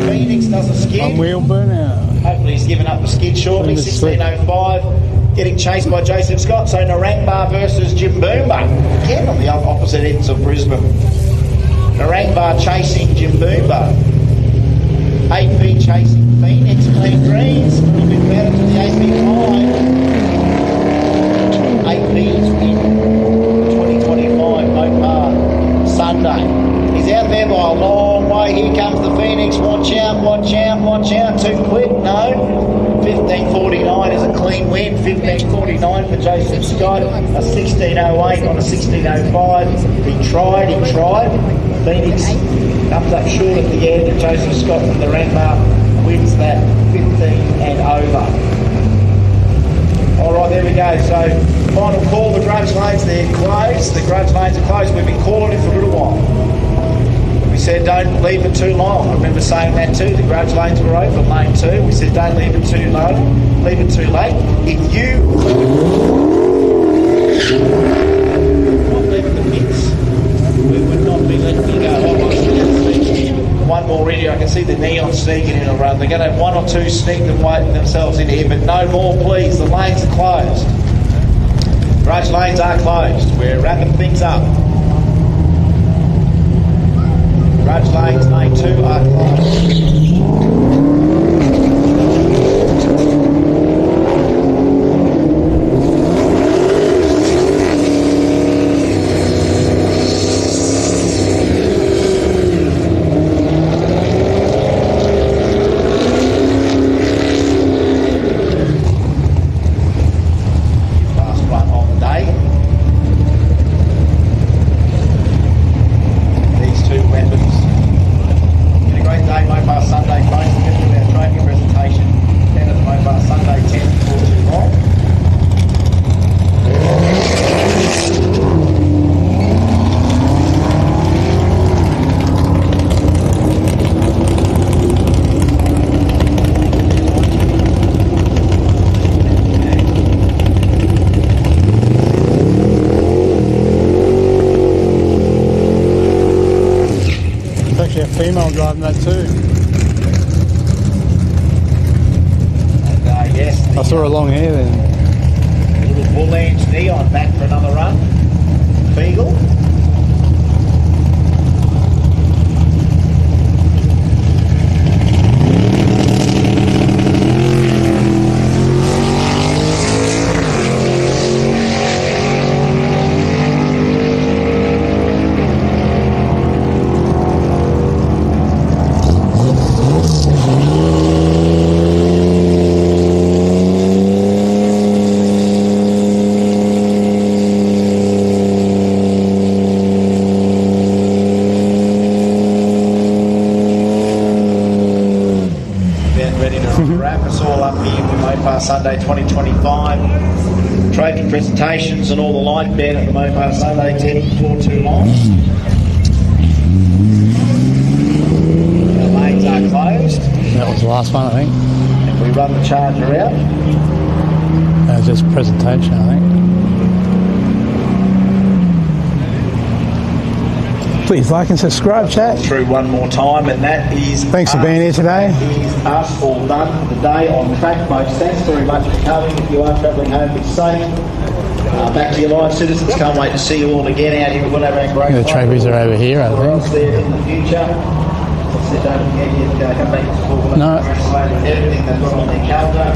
Phoenix does a skid. One wheel burnout. Hopefully he's given up the skid shortly. 16.05. Getting chased by Jason Scott. So Narangba versus Jim Boomba. Again on the opposite ends of Brisbane. Narangba chasing Jim Boomba. AP chasing Phoenix. Clean greens. A little bit better to the AP 5. AP's in 2025 Mopar Sunday. He's out there by a long way. away. Here comes the Phoenix. Watch out, watch out, watch out. Too quick, no. 15.49 is a clean win. 15.49 for Joseph Scott. A 16.08 on a 16.05. He tried. Phoenix comes up short at the end, and Joseph Scott from the Rambar wins that 15 and over. All right, there we go. So, final call, the grudge lanes, they're closed. The grudge lanes are closed. We've been calling it for a little while. We said don't leave it too long. I remember saying that too. The grudge lanes were open, lane 2. We said don't leave it too low, leave it too late. If you not leaving the pits, we would not be letting you go. One more in here. I can see the neon sneaking in around. They're going to have one or two sneak themselves in here, but no more, please. The lanes are closed. Grudge lanes are closed. We're wrapping things up. Grudge lanes, lane 2 are closed. Female driving that too. And yes, I saw her long hair then. Little Bull Ange Neon back for another run. Beagle. Sunday 2025. Trophy presentations and all the like bed at the Mopar Sunday 10 before too long. The lanes are closed. That was the last one, I think. And we run the charger out. That was just presentation, I think. Please like and subscribe, chat. Through one more time, and that is. Thanks for being here today. That is us all done for the day on track, folks. Thanks very much for coming. If you are travelling home, be safe. Back to your live citizens. Can't wait to see you all again out here. We're going to have a great. The trophies are over here, I think. There in the future. As I said, don't forget you to come back to school. No. Everything they've got on their calendar.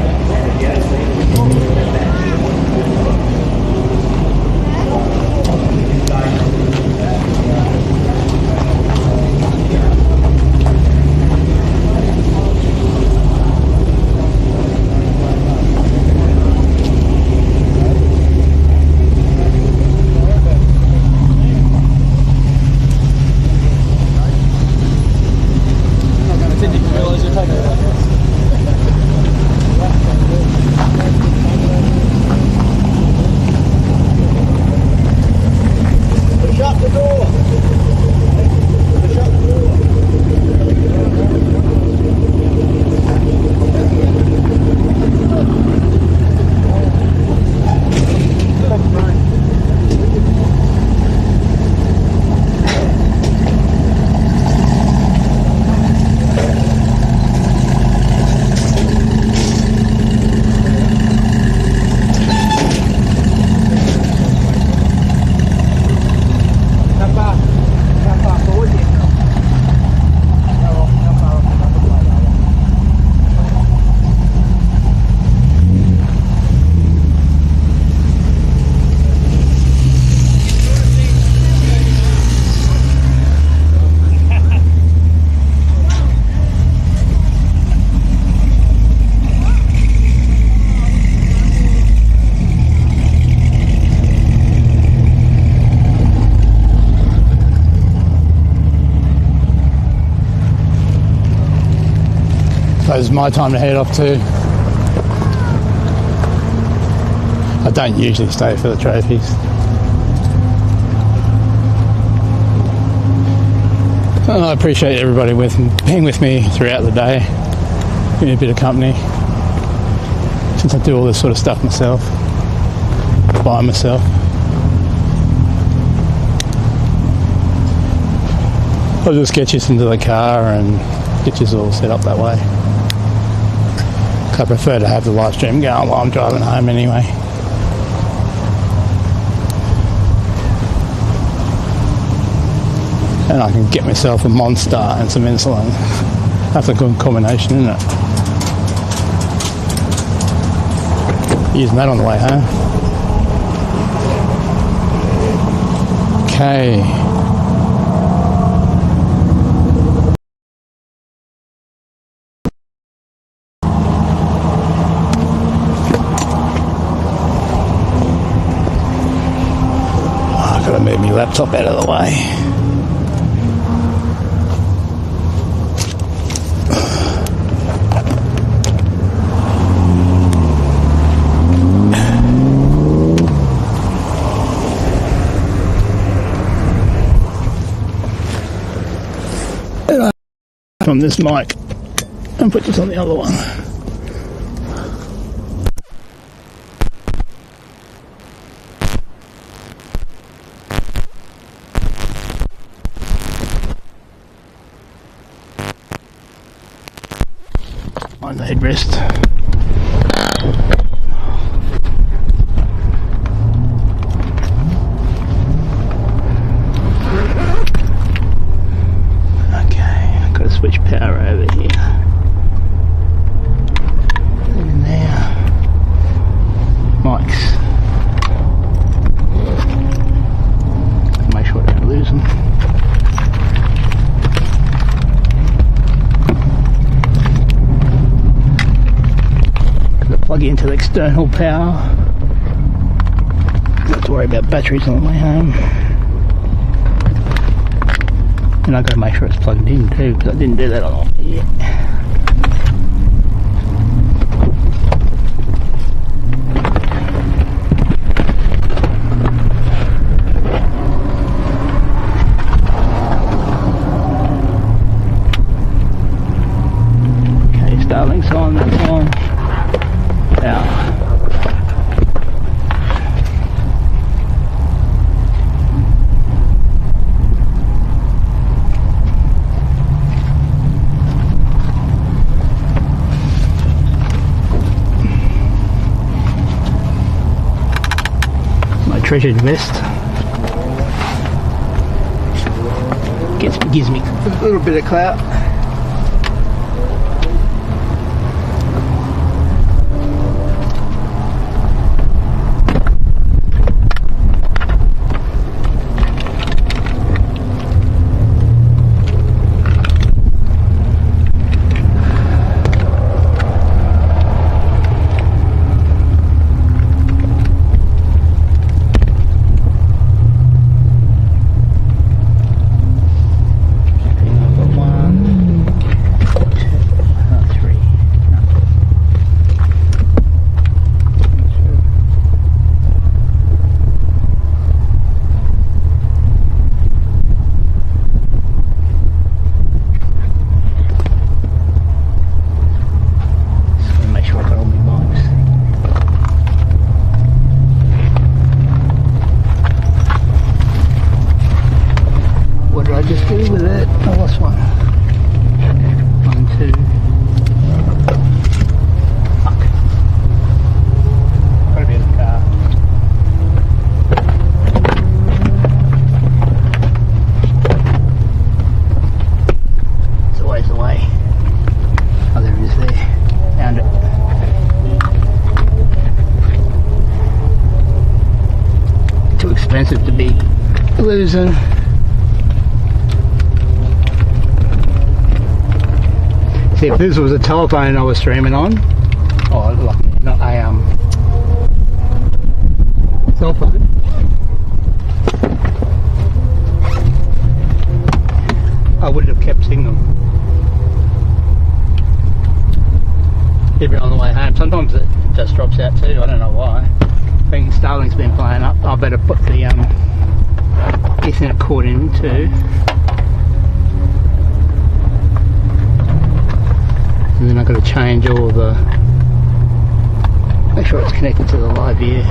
suppose it's my time to head off too. I don't usually stay for the trophies. And I appreciate everybody being with me throughout the day, giving me a bit of company. Since I do all this sort of stuff myself, by myself. I'll just get you into the car and get you all set up that way. I prefer to have the live stream going while I'm driving home anyway. And I can get myself a Monster and some insulin. That's a good combination, isn't it? Using that on the way home. Okay. I've got to move my laptop out of the way. From this mic and put this on the other one. On the headrest. Switch power over here. And now, mics. Make sure I don't lose them. Got to plug into the external power. Don't have to worry about batteries on the way home. And I've got to make sure it's plugged in too, because I didn't do that on yet. Okay, Starlink's on, that's on. Now. Treasured vest. Gives me a little bit of clout. Expensive to be losing. See, if this was a telephone I was streaming on, or like not a cell phone, I would have kept signal. every on the way home. Sometimes it just drops out too. I don't know why. I think Starlink's been playing up. I better put the Ethernet cord in too. And then I've got to change all the. Make sure it's connected to the live view.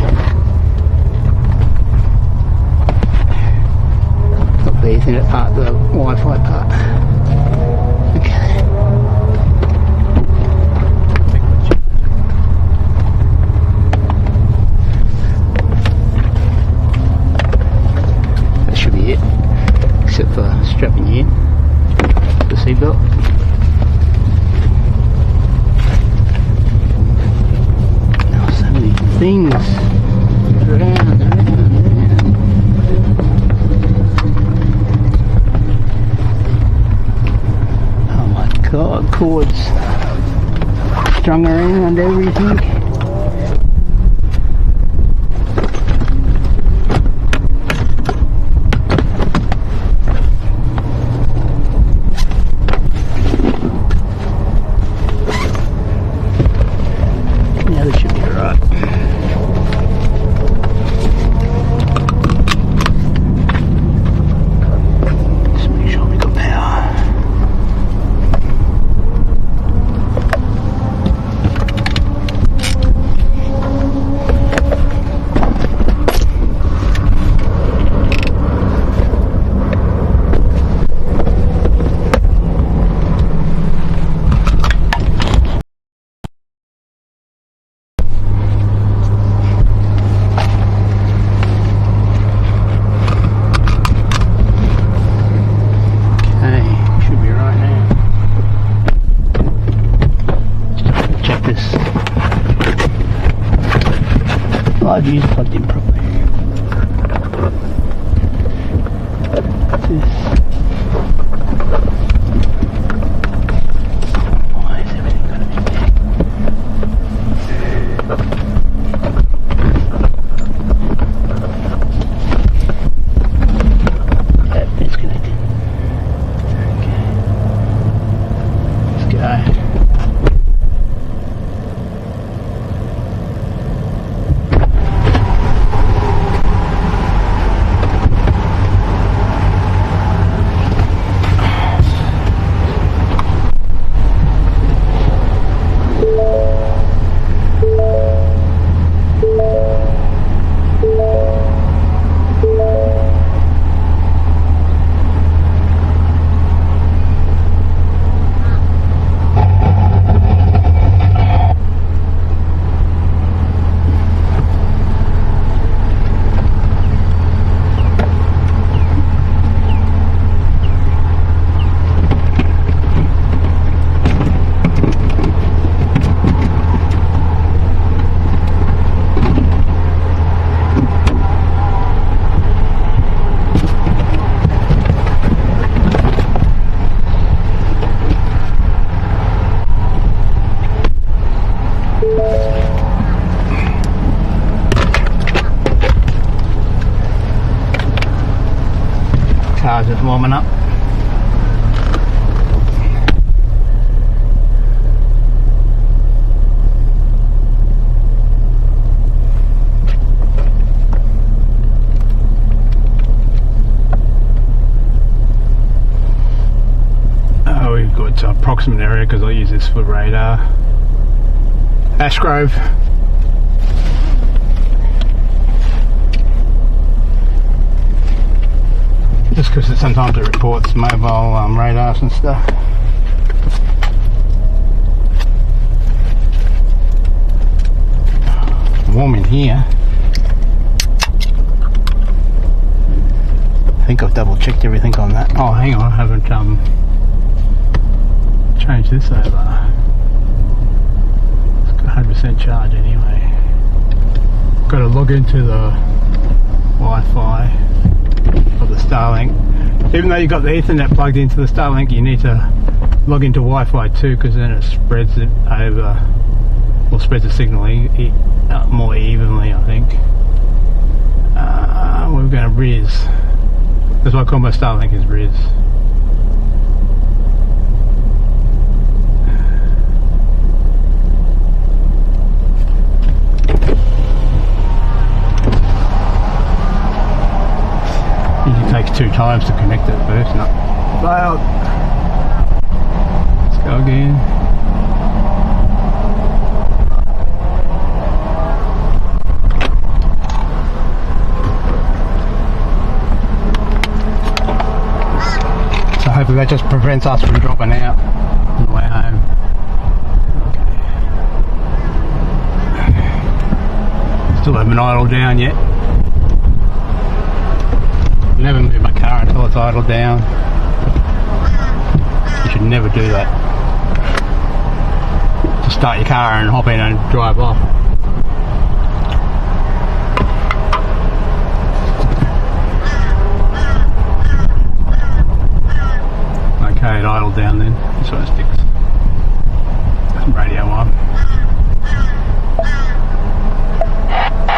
Not the Ethernet part, the Wi-Fi part. Okay. That should be it, except for strapping you in the seatbelt. Things around. Oh my god, cords strung around everything. Yeah, that should be alright. Live view's plugged in properly. Why is everything going to be big? That is connected. Okay. Let's go. Car's just warming up. Oh, we've got approximate area because I use this for radar. Ashgrove. Just because sometimes it reports mobile radars and stuff. Warm in here. I think I've double checked everything on that. Oh, hang on, I haven't changed this over. It's got 100% charge anyway. Got to log into the Wi-Fi of the Starlink. Even though you've got the Ethernet plugged into the Starlink, you need to log into Wi-Fi too, because then it spreads it over, or spreads the signal more evenly, I think. We're going to Riz. That's why I call my Starlink is Riz. 2 times to connect it first. No. Failed. Let's go again. So hopefully that just prevents us from dropping out on the way home. Still haven't idled down yet. Never move my car until it's idled down. You should never do that. Just start your car and hop in and drive off. Okay, it idled down then. This one sticks. Radio on.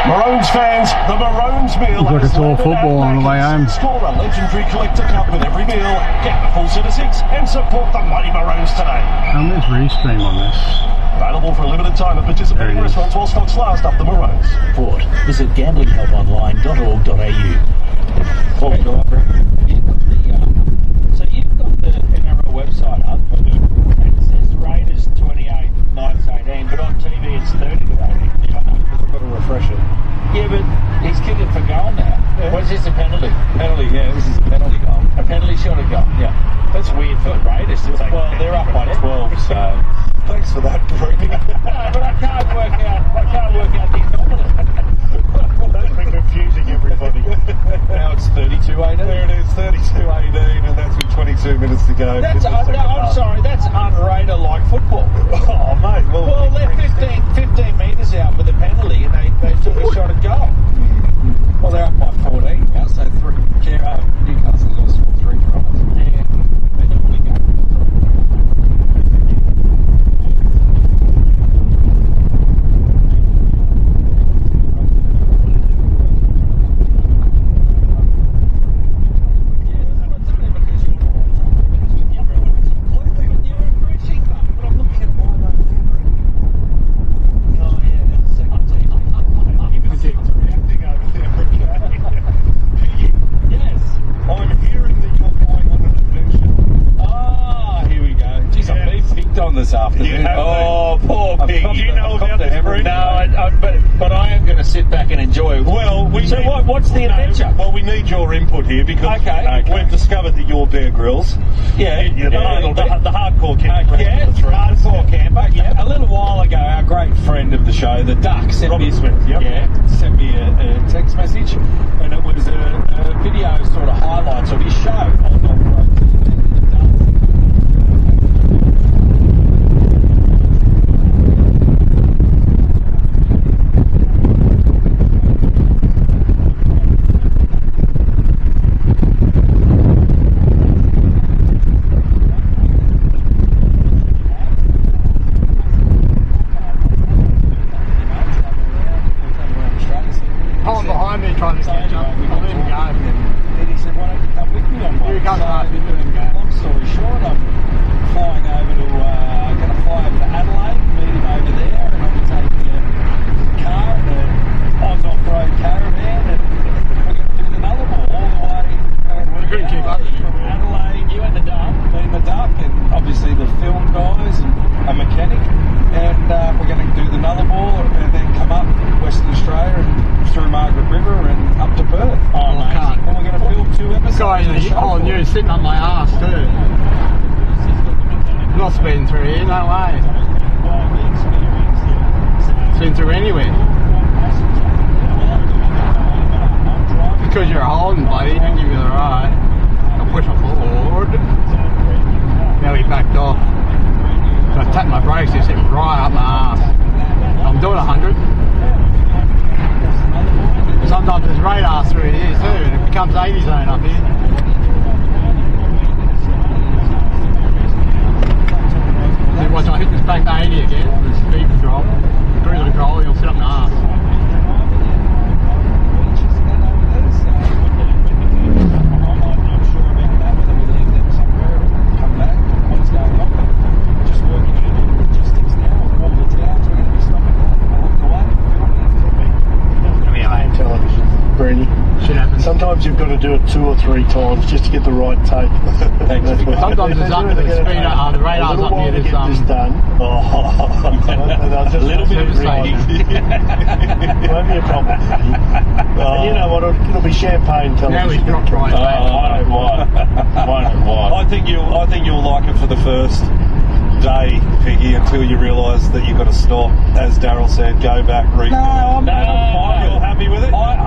Maroons fans, the Maroons meal. Looks like it's all football on the way home. Score a legendary collector cup with every meal. Get the full set of 6 and support the mighty Maroons today. There's restream on this. Available for a limited time at participating restaurants while stocks last up the Maroons. Support. Visit gamblinghelponline.org.au. So you've got the NRL website up. It says Raiders 28, Knights 18, but on TV it's 30 to 18. I've got to refresh it. Yeah, but he's kicking for goal now. Yeah. What is this, a penalty? Penalty, yeah, this is a penalty goal. A penalty shot of goal? Yeah. That's weird for the Raiders to take. Well, they're up by 12, so thanks for that, Brady. No, but I can't work out the anomaly. That's been confusing everybody. Now it's 32-18. There it is, 32-18, and that's with 22 minutes to go. I'm sorry, that's un-Raider like football. Oh, mate. Well, they're 15 metres out with a penalty, and they took a shot at goal. Well, they're up by 14 now, so Newcastle lost 3 tries. Yeah. They normally go. This afternoon. Oh, poor pig. Do you know about this, Brady? No, but I am going to sit back and enjoy it. Well, what's the adventure? Well, we need your input here because we've discovered that you're Bear Grylls. Yeah, the hardcore camper. Hardcore camper. Yeah, a little while ago, our great friend of the show, the Duck, sent me a text message, and it was a video sort of highlights of his show on off-road. Behind me trying to catch up. And he said, why don't you come with me on one? Here he comes, mate. Long story short, I'm going to fly over to Adelaide, meet him over there, and I'll be taking a car and an Oz off-road caravan, and we're going to do the Nullarbor all the way from Adelaide, you and the Duck, me and the Duck, and obviously the film guys and a mechanic, and we're going to do the Nullarbor and then come up Western Australia and through Margaret River and up to Perth. Oh, amazing. And we're going to film 2 episodes. Guys, you sitting on my ass too. Not speeding through here, no way. Speeding through anywhere. Because you're holding, buddy, don't give you the ride. I'll push it forward. Now he backed off. So I tapped my brakes, just hit right up my ass. I'm doing 100. Sometimes there's radar through here too, and it becomes 80 zone up here. Then once I hit this back to 80 again, the speed control, cruise control, you'll sit up my arse. sometimes you've got to do it 2 or 3 times just to get the right take. Sometimes it's up to the speedo, the radar's up near this this done. A little bit of rigging. Won't be a problem. And you know what? It'll be champagne television. Now he's dropped right I know why. I think you'll like it for the first day, Piggy, until you realise that you've got to stop. As Daryl said, go back, read. I'm You're happy with it? I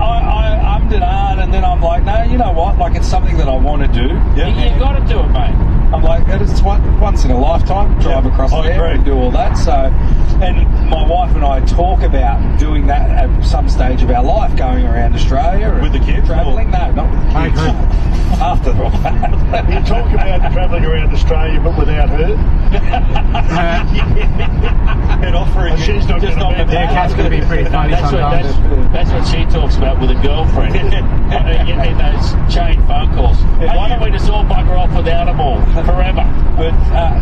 ummed and ahed, and then I'm like, no, you know what? Like, it's something that I want to do. You got to do it, mate. I'm like, it's once in a lifetime, drive across there and do all that. So, and my wife and I talk about doing that at some stage of our life, going around Australia. With the kids? Travelling? No, not with the kids. After all that. You talk about travelling around Australia but without her. And offering she's not just on the deck. That's going to be pretty funny sometimes. That's what she talks about with a girlfriend. in those chain phone calls. Why don't we just all bugger off without them all forever? But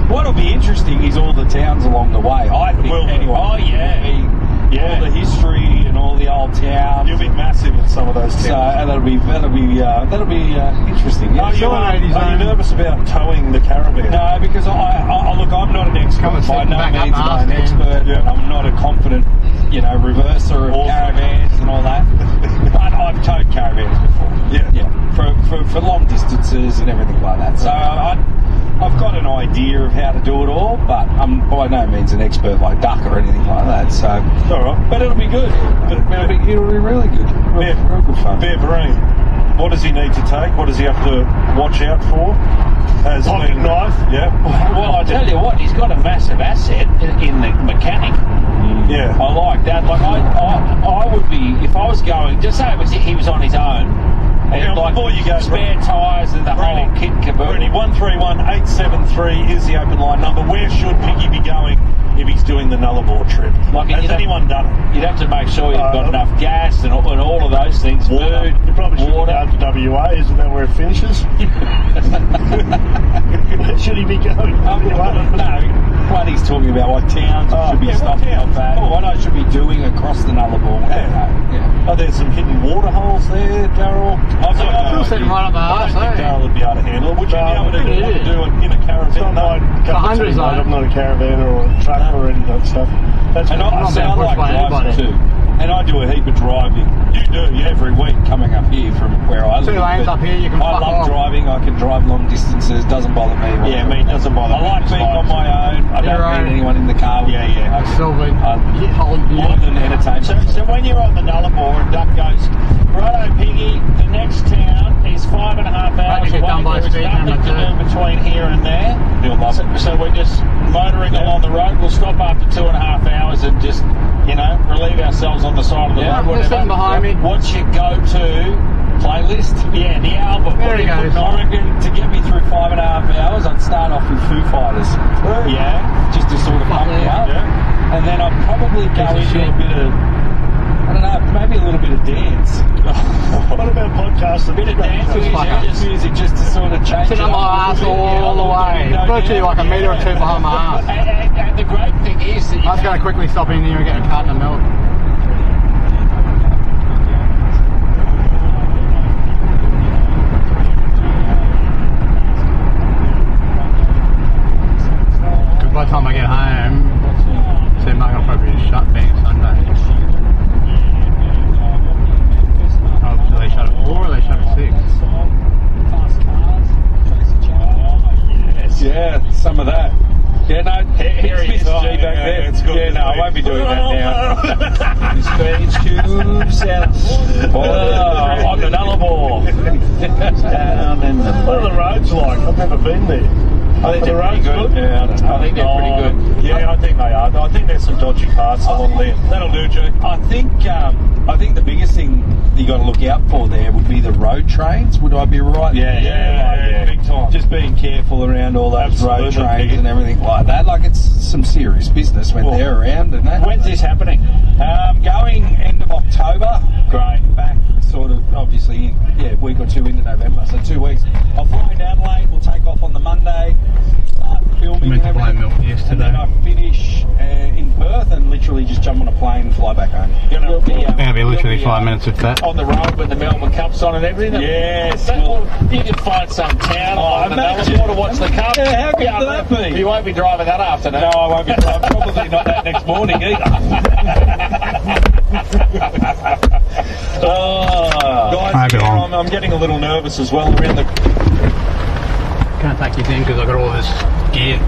what'll be interesting is all the towns along the way. I think anyway. Oh yeah. All the history and all the old towns. You'll be massive in some of those towns. So that'll be interesting. Are you nervous about towing the caravan? No, because look, I'm not an expert. By no means am I an expert. Yeah. I'm not a confident, reverser of caravans and all that. But I've towed caravans before. Yeah. For long distances and everything like that. So I've got an idea of how to do it all, but I'm by no means an expert like Duck or anything like that. So, all right, but it'll be good. It'll be really good. Real good fun. Bear Breen, what does he need to take? What does he have to watch out for? Pocket knife. Yeah. Well, I tell you what, he's got a massive asset in the mechanic. Yeah. I like that. Like I would be, if I was going, just say he was on his own. Now, like before you go, spare tyres and the whole kit and caboodle. 131873 is the open line number. Where should Piggy be going if he's doing the Nullarbor trip? Has anyone done it? You'd have to make sure you've got enough gas and all of those things. Water. Food, you probably should water. go to WA. Isn't that where it finishes? Where should he be going? No. What he's talking about, what towns should be stopping off at, what I should be doing across the Nullarbor. Are there some hidden water holes there, Daryl? I feel sitting right up the arse, I think Daryl would be able to handle it. Would you be able to want to do it in a caravan? I'm not a caravan or a truck or any of that stuff. I like driving too. And I do a heap of driving. You do, every week coming up here from where I live. 2 lanes up here, you can I love driving. I can drive long distances. Doesn't bother me. Me doesn't bother me. I like being on my own. I don't need anyone in the car. More than entertainment. So when you're on the Nullarbor and Duck goes, righto Piggy, the next town is 5.5 hours away. There's nothing to do between here and there. So we're just motoring along the road. We'll stop after 2.5 hours and just, relieve ourselves on the side of the road. There's something behind me. What's your go-to playlist? Yeah, the album. There he goes. I reckon to get me through 5.5 hours, I'd start off with Foo Fighters. Yeah. Just to sort of pump me up. Yeah. And then I'd probably go into a bit of, I don't know, maybe a little bit of dance. What about podcasts? A bit of dance music just to sort of change it up. my ass all the way. I've got to like a metre or two behind my ass. And the great thing is that I was going to quickly stop in here and get a carton of milk. By the time I get home, seems like I'll probably be shut being Sunday. Oh, do they shut at 4 or they shut at 6? Yeah, some of that. Yeah, no, here he is. Back there. It's good. Yeah, no, I won't be doing that now. Speech tubes on the Nullarbor. Down in the what are the roads like? I've never been there. I think they're pretty good. Yeah, I don't know. I think they're pretty good. Yeah, I think they are. I think there's some dodgy parts along there. That'll do, Jake. I think the biggest thing you got to look out for there would be the road trains. Would I be right? Yeah, big time. Just being careful around all those road trains and everything like that. Like, it's some serious business when they're around and that. When's this happening? Going end of October. Great. Back sort of, obviously, a week or two into November. So 2 weeks. I'll fly in Adelaide. We'll take off on the Monday. Start filming and everything. Milk yesterday. And then I finish in Perth and literally just jump on a plane and fly back home. You'll be, It'll be literally 5 minutes if that. on the road with the Melbourne Cups on and everything. Yes. You can find some town on the imagine. Melbourne to watch the Cup. Yeah, how good would that be? You won't be driving that afternoon. No, I won't be driving. Probably not that next morning either. Guys, I'm getting a little nervous as well around the... Can't take you in because I've got all this gear.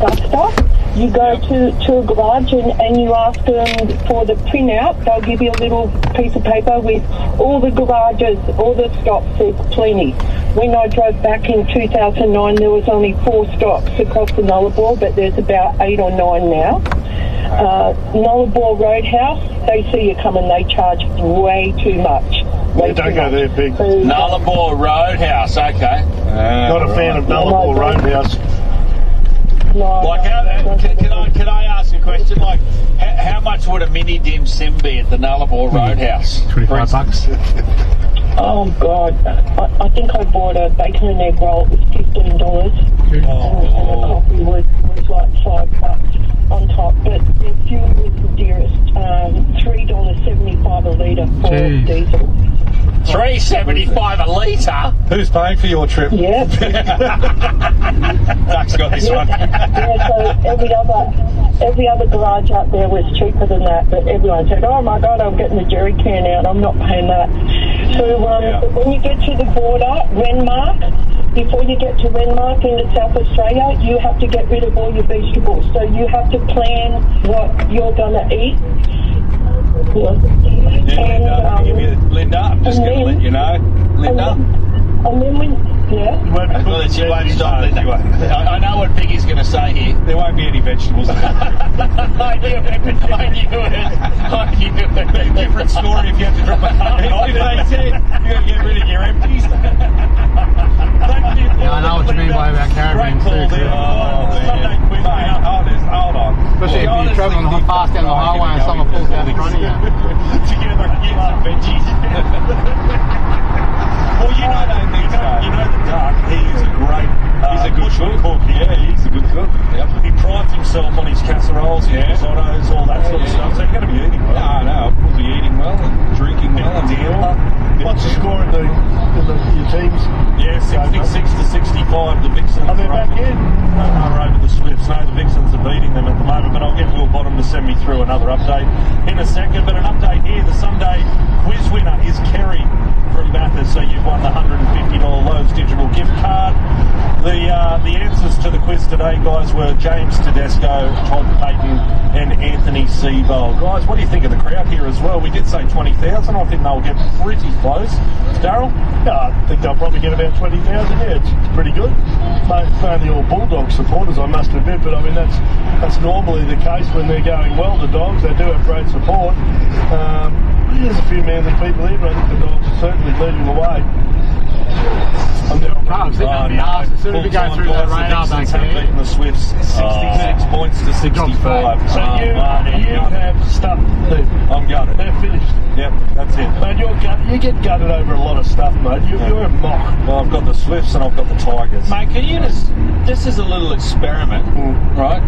truck stop. You go to a garage and you ask them for the printout. They'll give you a little piece of paper with all the garages, all the stops. There's plenty. When I drove back in 2009, there was only 4 stops across the Nullarbor, but there's about 8 or 9 now. Nullarbor Roadhouse, they see you coming, they charge way too much. Don't go there, big. Nullarbor Roadhouse, okay. Not a fan of Nullarbor Roadhouse. Like, can I ask a question? Like, how much would a mini dim sim be at the Nullarbor Roadhouse? $25. Oh God, I think I bought a bacon and egg roll. It was $15, and the coffee was like $5 on top. But the fuel was the dearest, $3.75 a litre for diesel. $3.75 a litre? Who's paying for your trip? Yeah. Duck's got this one. Yeah, so every other garage out there was cheaper than that, but everyone said, oh my God, I'm getting the jerry can out, I'm not paying that. So when you get to the border, Renmark, before you get to Renmark into South Australia, you have to get rid of all your vegetables. So you have to plan what you're going to eat. Linda, I'm just going to let you know. Linda? And then when, yeah? She won't stop, Linda. I know what Piggy's going to say here. There won't be any vegetables in it. I knew it. Different story if you have to drop a carton off. If they said you're going to get rid of your empties. Yeah, I know what you mean by about caravan too. Hold on. Especially if you're travelling fast down the highway and someone pulls out in front of you. Together, get some veggies. Well, you know the Duck, he is a great he's a good cook. Yeah, he's a good cook. Yep. He prides himself on his casseroles, his risottos, all that sort of stuff. So you're going to be eating well. No, we'll be eating well and drinking well and dealing. What's the score in your teams? Yeah, 66 to 65. The Vixens are back in. Are over the Swifts. No, the Vixens are beating them at the moment, but I'll get Will Bottom to send me through another update in a second. But an update here, the Sunday quiz winner is Kerry from Bathurst, so you've won the $150 Lowe's digital gift card. The answers to the quiz today, guys, were James Tedesco, Todd Payton, and Anthony Seabold. Guys, what do you think of the crowd here as well? We did say 20,000. I think they'll get pretty close. Darryl? Yeah, I think they'll probably get about 20,000. Yeah, it's pretty good. Mainly all Bulldog supporters, I must admit, but I mean that's normally the case when they're going well. The Dogs, they do have great support. There's a few manly people here, but I think the Dogs are certainly leading the way. As soon as we go through that radar bank there. Beating the Swifts 66 points to 65. So you have stuff. I'm gutted. They're finished. Yep, that's it. Man, you get gutted over a lot of stuff, mate. You're a mock. Well, I've got the Swifts and I've got the Tigers. Mate, can you this is a little experiment, right?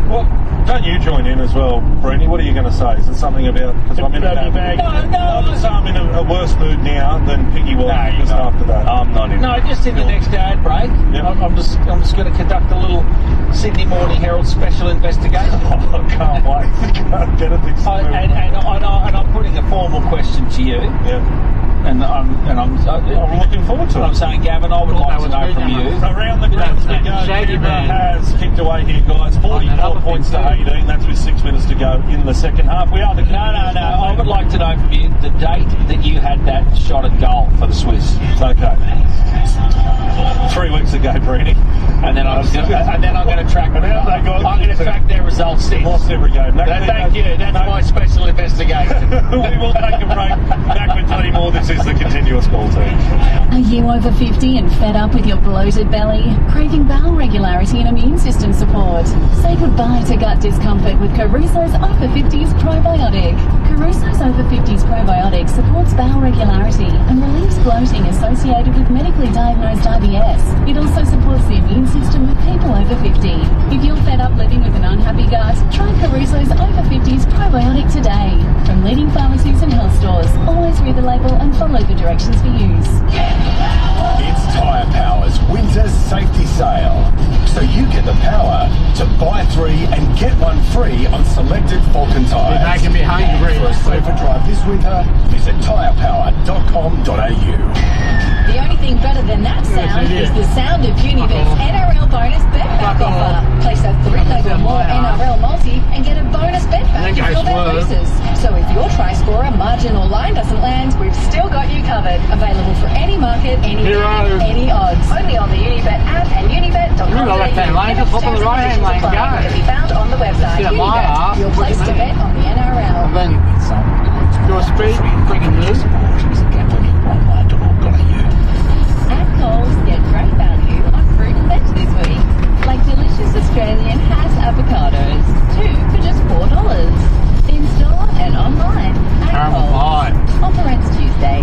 Well, don't you join in as well, Brenny? What are you going to say? Is it something about... Because I'm in I'm in a worse mood now than Piggy was just after that. I'm not in. No, just in the next ad break. Yep. I'm just going to conduct a little Sydney Morning Herald special investigation. I can't wait. Better things to do. And I'm putting a formal question to you. Yep. And I'm looking forward to it. I'm saying, Gavin, I would like to know from you. Around the grounds we go. Canberra has kicked away here, guys. 44 points to 18. That's with 6 minutes to go in the second half. We are the... No. I would like to know from you the date that you had that shot at goal for the Swiss. Okay. 3 weeks ago, Brenny. And then I'm going to track. I'm going to track their results since. Lost every game. Thank you. That's my special investigation. We will take a break. Back with plenty more. This is the Continuous Call Team. Are you over 50 and fed up with your bloated belly? Craving bowel regularity and immune system support? Say goodbye to gut discomfort with Caruso's Over 50s Probiotic. Caruso's Over 50s Probiotic supports bowel regularity and relieves bloating associated with medically diagnosed IBS. It also supports the immune system with people over 50. If you're fed up living with an unhappy gut, try Caruso's Over 50s Probiotic today. From from leading pharmacies and health stores. Always read the label and follow the directions for use. It's Tyre Power's winter safety sale. So you get the power to buy 3 and get 1 free on selected Falcon tyres. You're making me hungry. For a safer drive this winter, visit tyrepower.com.au. The only thing better than that sound is the sound of Unibet's NRL bonus bet back offer. Place a 3-leg or more NRL multi and get a bonus bet back if your bet loses. So if your try scorer, margin or line doesn't land, we've still got you covered. Available for any market, any game, any odds. Only on the Unibet app and unibet.com.au. Left-hand lane, just hop on the right-hand lane, go. Can be found on the website. Unibet, your place to bet on the NRL. And then your speed, freaking move. At Coles, get great value on fruit and veg this week. Like delicious Australian Hass avocados. 2 for just $4. In-store and online. At Coles. Offer ends Tuesday.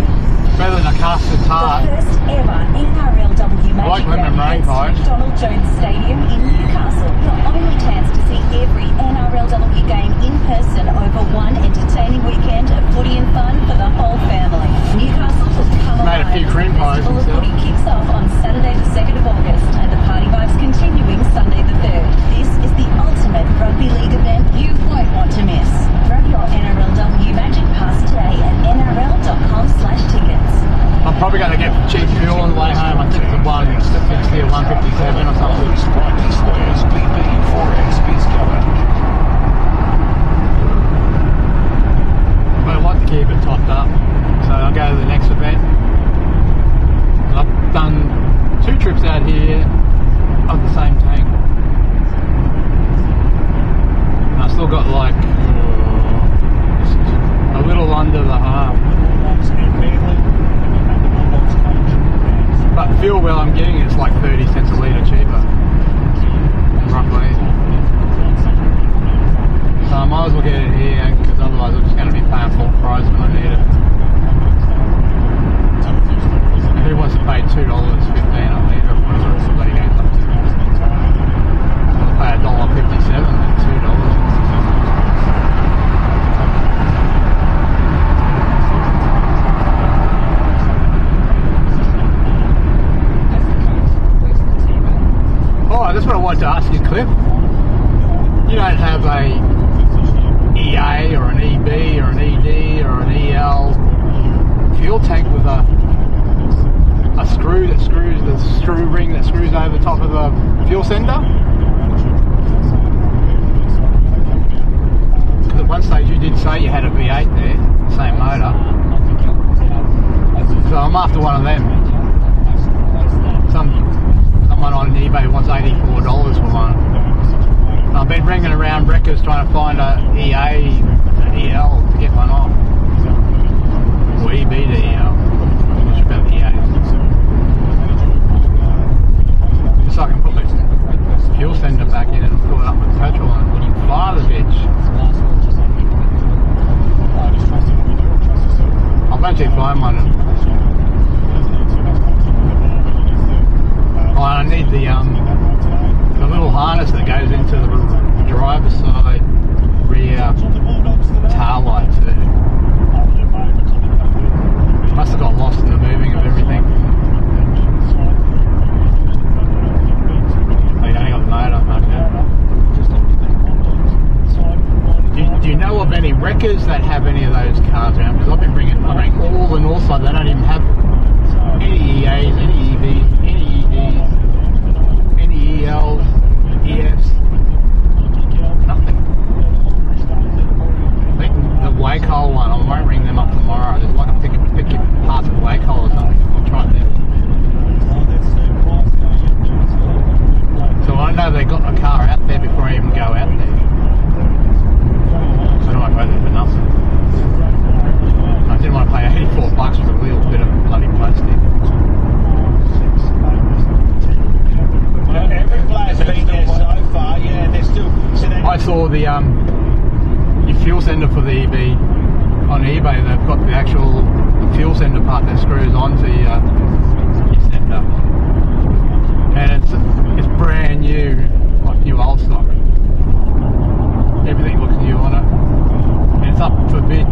Better than a custard tart. The first ever NRLW Magic Round at Donald Jones Stadium in Newcastle. Your only chance to see every NRLW game in person over one entertaining weekend of footy and fun for the whole family. Newcastle will come alive. Made a few cream pies. The Festival of Footy kicks off on Saturday the 2nd of August and the party vibes continuing Sunday the 3rd. This is the ultimate rugby league event you won't want to miss. Grab your NRLW Magic Pass today at nrl.com/tickets. I'm probably going to get cheap fuel on the way home. I think it's a 160 or 157 or something. But I like to keep it topped up. So I'll go to the next event. I've done 2 trips out here of the same tank. And I've still got like a little under the half. But fuel well I'm getting it's like 30 cents a litre cheaper, roughly. So I might as well get it here because otherwise I'm just going to be paying full price when I need it. Who wants to pay $2.15 a litre or whatever it's bloody goes up to? I'll pay $1.57 and $2. Oh, that's what I wanted to ask you, Cliff. You don't have a EA or an EB or an ED or an EL fuel tank with a screw that screws the screw ring that screws over the top of the fuel sender? Because at one stage you did say you had a V8 there, same motor. So I'm after one of them. Someone on eBay wants $84 for one. I've been ringing around wreckers trying to find a EA, an EL to get one off. Or EB to EL. I'm not sure about the EA. Just so I can put the fuel sender back in and fill it up with petrol and fire the bitch. I'll eventually find one. Oh, I need the little harness that goes into the driver's side rear tail light too. Must have got lost in the moving of everything. They only got the motor. Do you know of any wreckers that have any of those cars around? Because I've been bringing all the north side. They don't even have any EAs, any EVs, any EDs, any ELs, EFs, nothing. I think the Wakehold one, I might ring them up tomorrow. There's like a pick parts of Wakehold or something. I'll try them. So I know they got a car out there before I even go out there. I don't want to go there for nothing. I didn't want to pay $84 for a little bit of bloody plastic. Every player's been there so far, yeah, they're still... I saw the your fuel sender for the EB on eBay. They've got the actual fuel sender part that screws onto your sender, and it's brand new, like new old stock. Everything looks new on it. And it's up for bid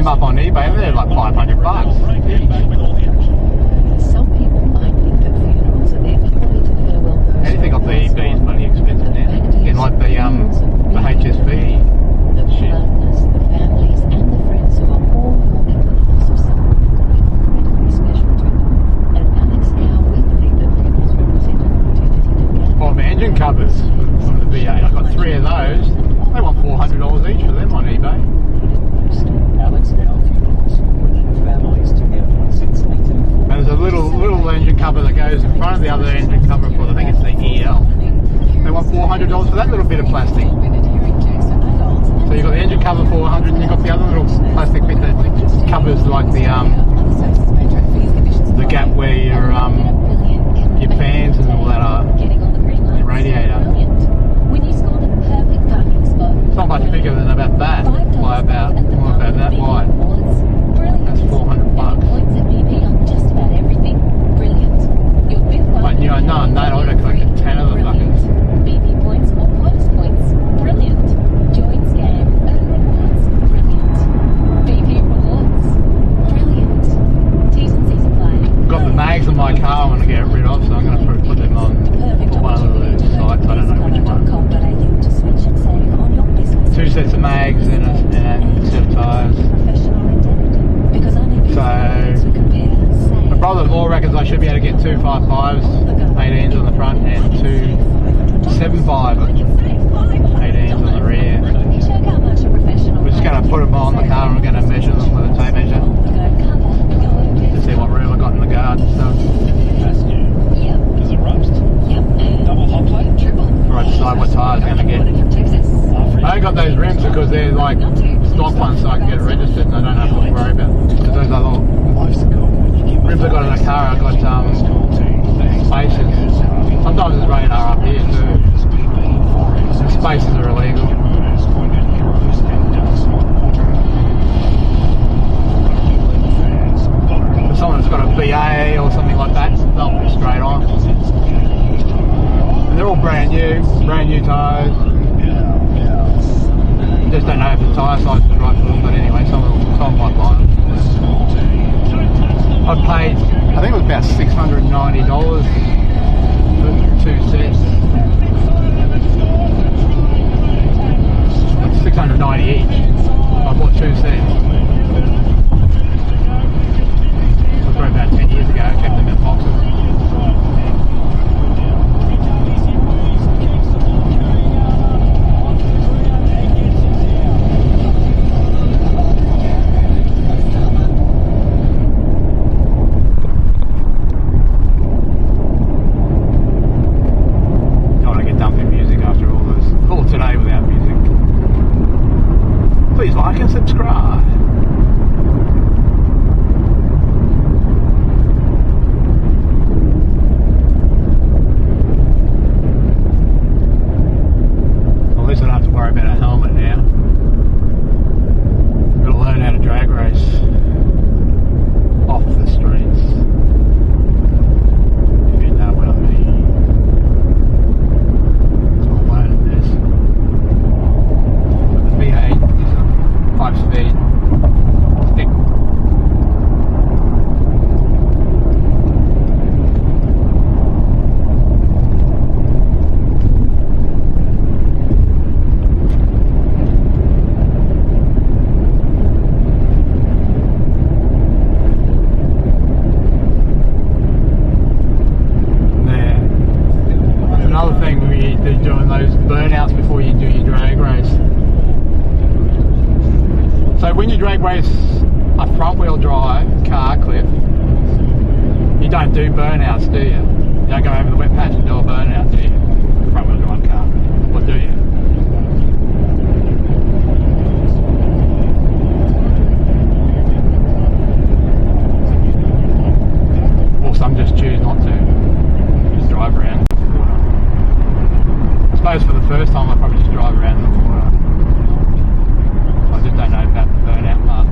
them up on eBay, they're like $500. Some people might think that funerals are there purely to farewell those. Anything off the eBay is bloody expensive now. Getting like the HSV. The partners, the families, and the friends who are all mourning the loss of someone incredibly special to them. And Alex, now we believe that funerals represent an opportunity to gather. Well, the engine covers from the V8, I've got 3 of those. They want $400 each for them on eBay. Alex now funerals, bringing families together since 1840. There's a little engine cover that goes in front of the other engine cover for, I think it's the EL. They want $400 for that little bit of plastic. So you've got the engine cover for $100, and you've got the other little plastic bit that covers like the gap where your fans and all that are, your radiator. It's not much bigger than about that, by about that wide. That's $400. But you know, knowing that, I would have collected 10 of the fuckers. BP points or bonus points. Brilliant. Join scam. Earn rewards. Brilliant. BP rewards. Brilliant. T's and C's apply. Got the mags in my car I want to get rid of, so I'm going to put them on one of the sites. I don't know which one. 2 sets of mags and a set of tyres. So my brother-in-law reckons I should be able to get 2 5.5s, 18s on the front, and 2 7.5 18s on the rear. We're just going to put them on the car and we're going to measure them with a tape measure to see what room I got in the guard and stuff. Does it rust? Double hot plate? Before I decide what tyres I'm going to get. I only got those rims because they're like stock ones, so I can get it registered and I don't have to worry about it. Because those other rims I got in the car, I got spaces. Sometimes there's radar up here too. The spaces are illegal. If someone's got a BA or something like that, they'll be straight on. And they're all brand new tyres. Just don't know if the tyre size is right for them, but anyway, some might buy them. I paid, I think it was about $690 for 2 sets. $690 each. I bought 2 sets. It was probably about 10 years ago, I kept them in boxes. Please like and subscribe. At least I don't have to worry about a helmet now. Gotta learn how to drag race off the streets. If you know what I mean. So I'm learning this. With the V8. 5-speed stick. There. Another thing we do doing those burnouts before you do your drag race. So when you drag race a front wheel drive car clip, you don't do burnouts, do you? You don't go over the wet patch and do a burnout, do you? Front wheel drive car, or do you? Or some just choose not to, just drive around the water. I suppose for the first time I'd probably just drive around in the water. I just don't know about the burnout part.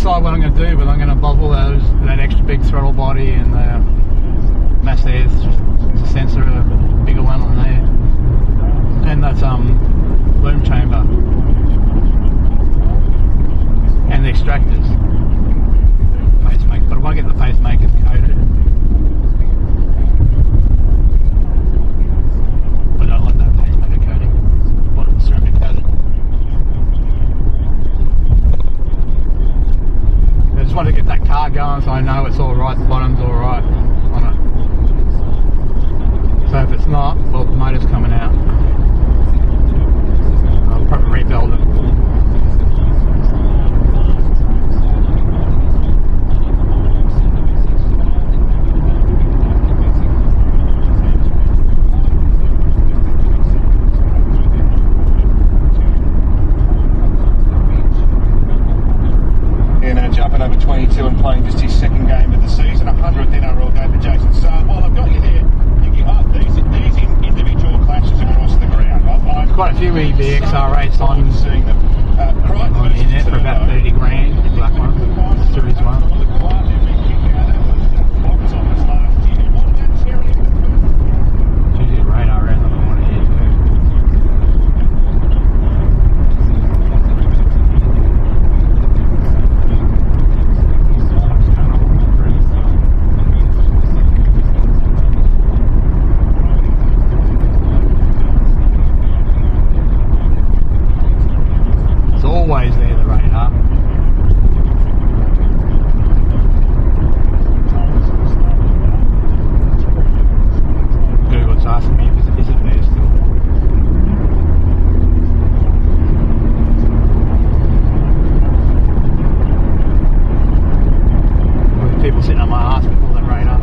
decide what I'm going to do, but I'm going to bubble that extra big throttle body and the mass there. It's just a sensor, a bigger one on there, and that's loom chamber and the extractors. Pacemaker, but I want to get the pacemakers coated. I don't like that pacemaker coating. Bottom ceramic coated. I just want to get that car going so I know it's all right, the bottom's all right on it. So if it's not, well, the motor's coming out. I'll probably rebuild it. Jumping over 22 and playing just his second game of the season, 100th NRL game for Jason. So, while I've got you there, these individual clashes across the ground. Quite a few EBXR8s on seeing them. On the internet for about 30 grand, the black one, Series 1. Usually a radar around the corner here too. Always there, the radar. Google's asking me if is it there still. With people sitting on my ass before the radar.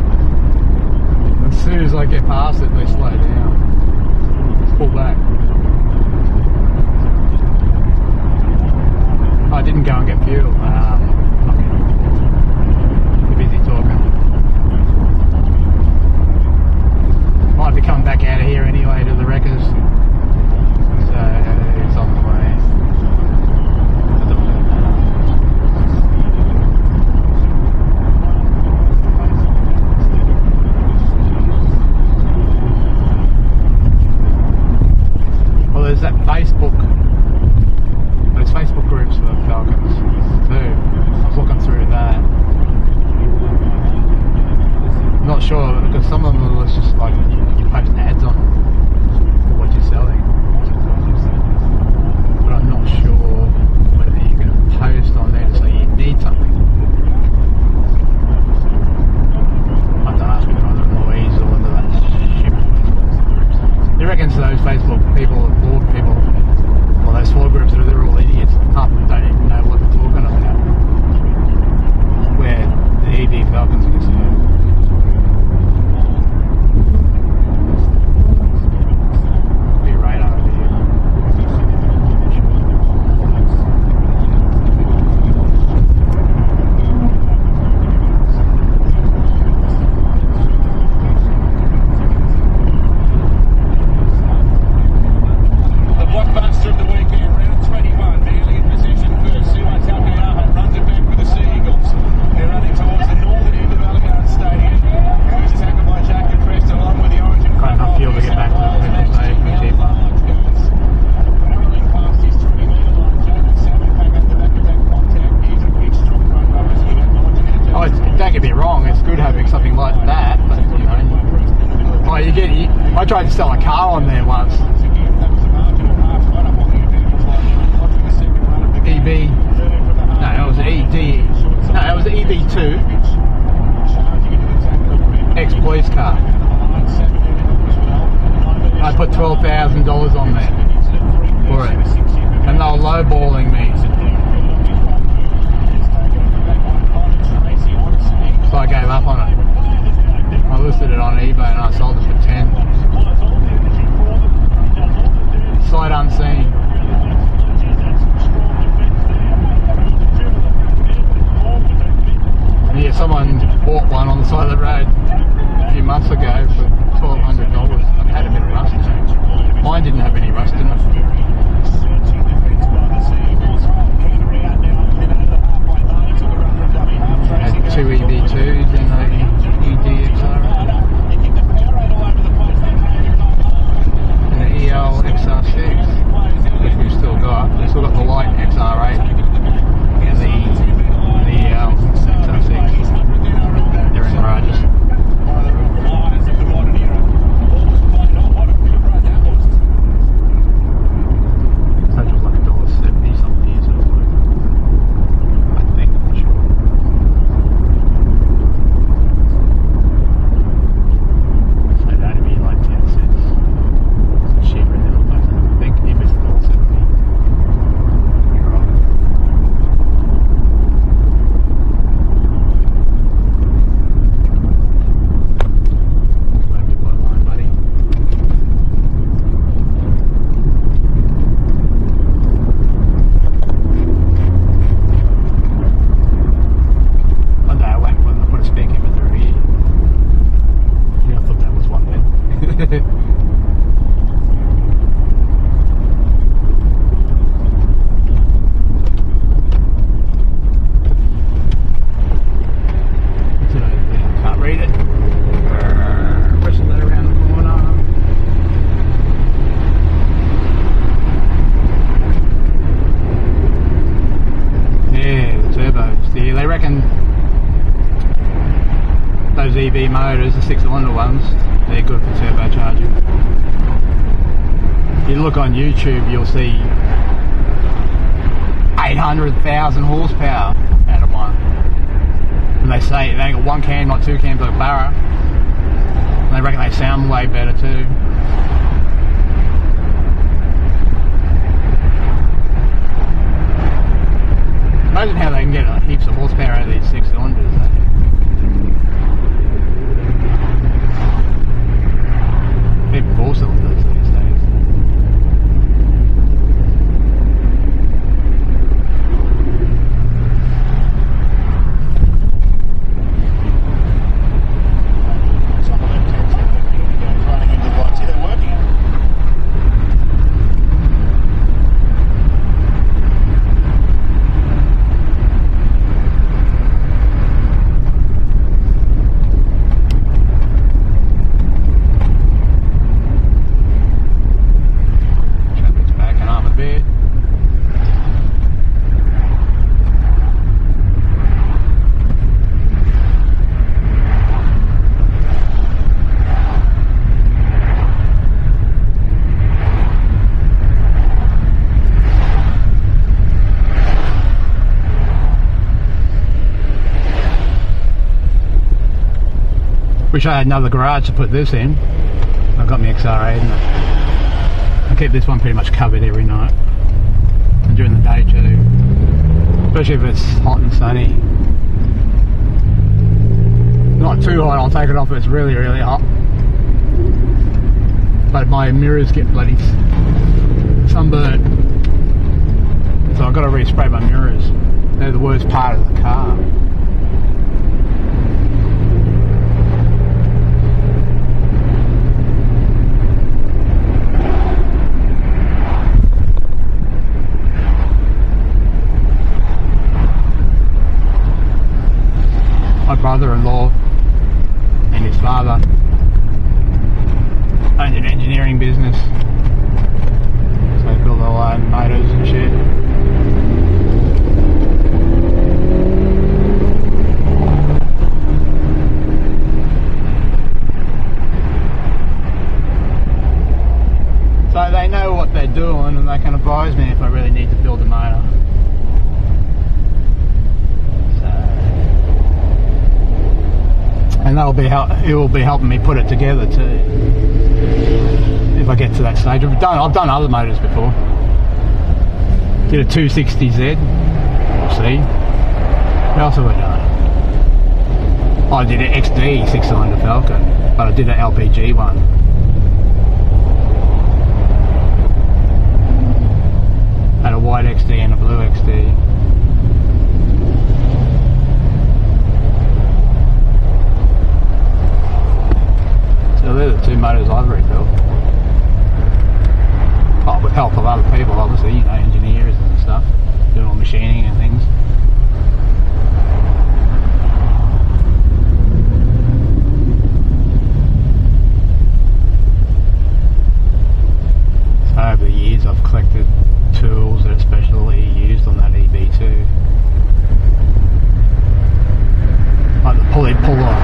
As soon as I get past it, they slow down. Pull back. I didn't go and get fuel. Too busy talking. Might be coming back out of here anyway to the wreckers. So it's on the way. Well, there's that Facebook groups for Falcons too. I was looking through that. I'm not sure because some of them was just like you post ads on for what you're selling, but I'm not sure whether you can post on there to say you need something. I have to ask either employees or whether that's shit. You reckon those Facebook people, board people, well, those small groups that they're all idiots, half of them don't even know what they're talking about. Where the EV Falcons are concerned. Be a radar over here. The blockbuster of the weekend, round 21, nearly in position first. Runs it back for the Sea Eagles. They're running towards the northern end of Valiant Stadium. Who's tackled by Jack and Crest along with the orange and got enough fuel to get back to the Plymouth stage for cheaper. Barreling past his 20 metre line. Jack and Salmon came at the back of that contact. He's a big strong front runners. We don't mind it. Oh, don't get me wrong, it's good having something like that, but you know. Oh, I tried to sell a car on there once. EB. No, it was ED. No, it was the EB2. Ex-police car. I put $12,000 on there for it, and they were lowballing me. So I gave up on it. I listed it on eBay and I sold it for 10. Sight unseen. And yeah, someone bought one on the side of the road a few months ago for $1,200. It had a bit of rust in it. Mine didn't have any rust in it. those EV motors, the 6-cylinder ones, they're good for turbocharging. If you look on YouTube, you'll see 800,000 horsepower out of one. And they say they ain't got one cam, not two cams like a Barra. And they reckon they sound way better too. Imagine how they can get heaps of horsepower out of these 6-cylinders. Even 4-cylinders these days. Some of them running into the lights. See, they're working. Wish I had another garage to put this in. I've got my XR8 and I keep this one pretty much covered every night. And during the day too. Especially if it's hot and sunny. Not too hot, I'll take it off if it's really, really hot. But my mirrors get bloody sunburnt. So I've got to respray my mirrors. They're the worst part of the car. My brother-in-law and his father owned an engineering business, so they built their own motors and shit. So they know what they're doing and they can advise me if I really need to build a motor. And it will be helping me put it together too. If I get to that stage. I've done other motors before. Did a 260Z. See? What else have I done? Oh, I did an XD 6-cylinder Falcon, but I did an LPG one. Had a white XD and a blue XD. So they're the two motors I've rebuilt. Oh, with help of other people, obviously, you know, engineers and stuff, doing all machining and things. So over the years I've collected tools that are specially used on that EB2. Like the pulley puller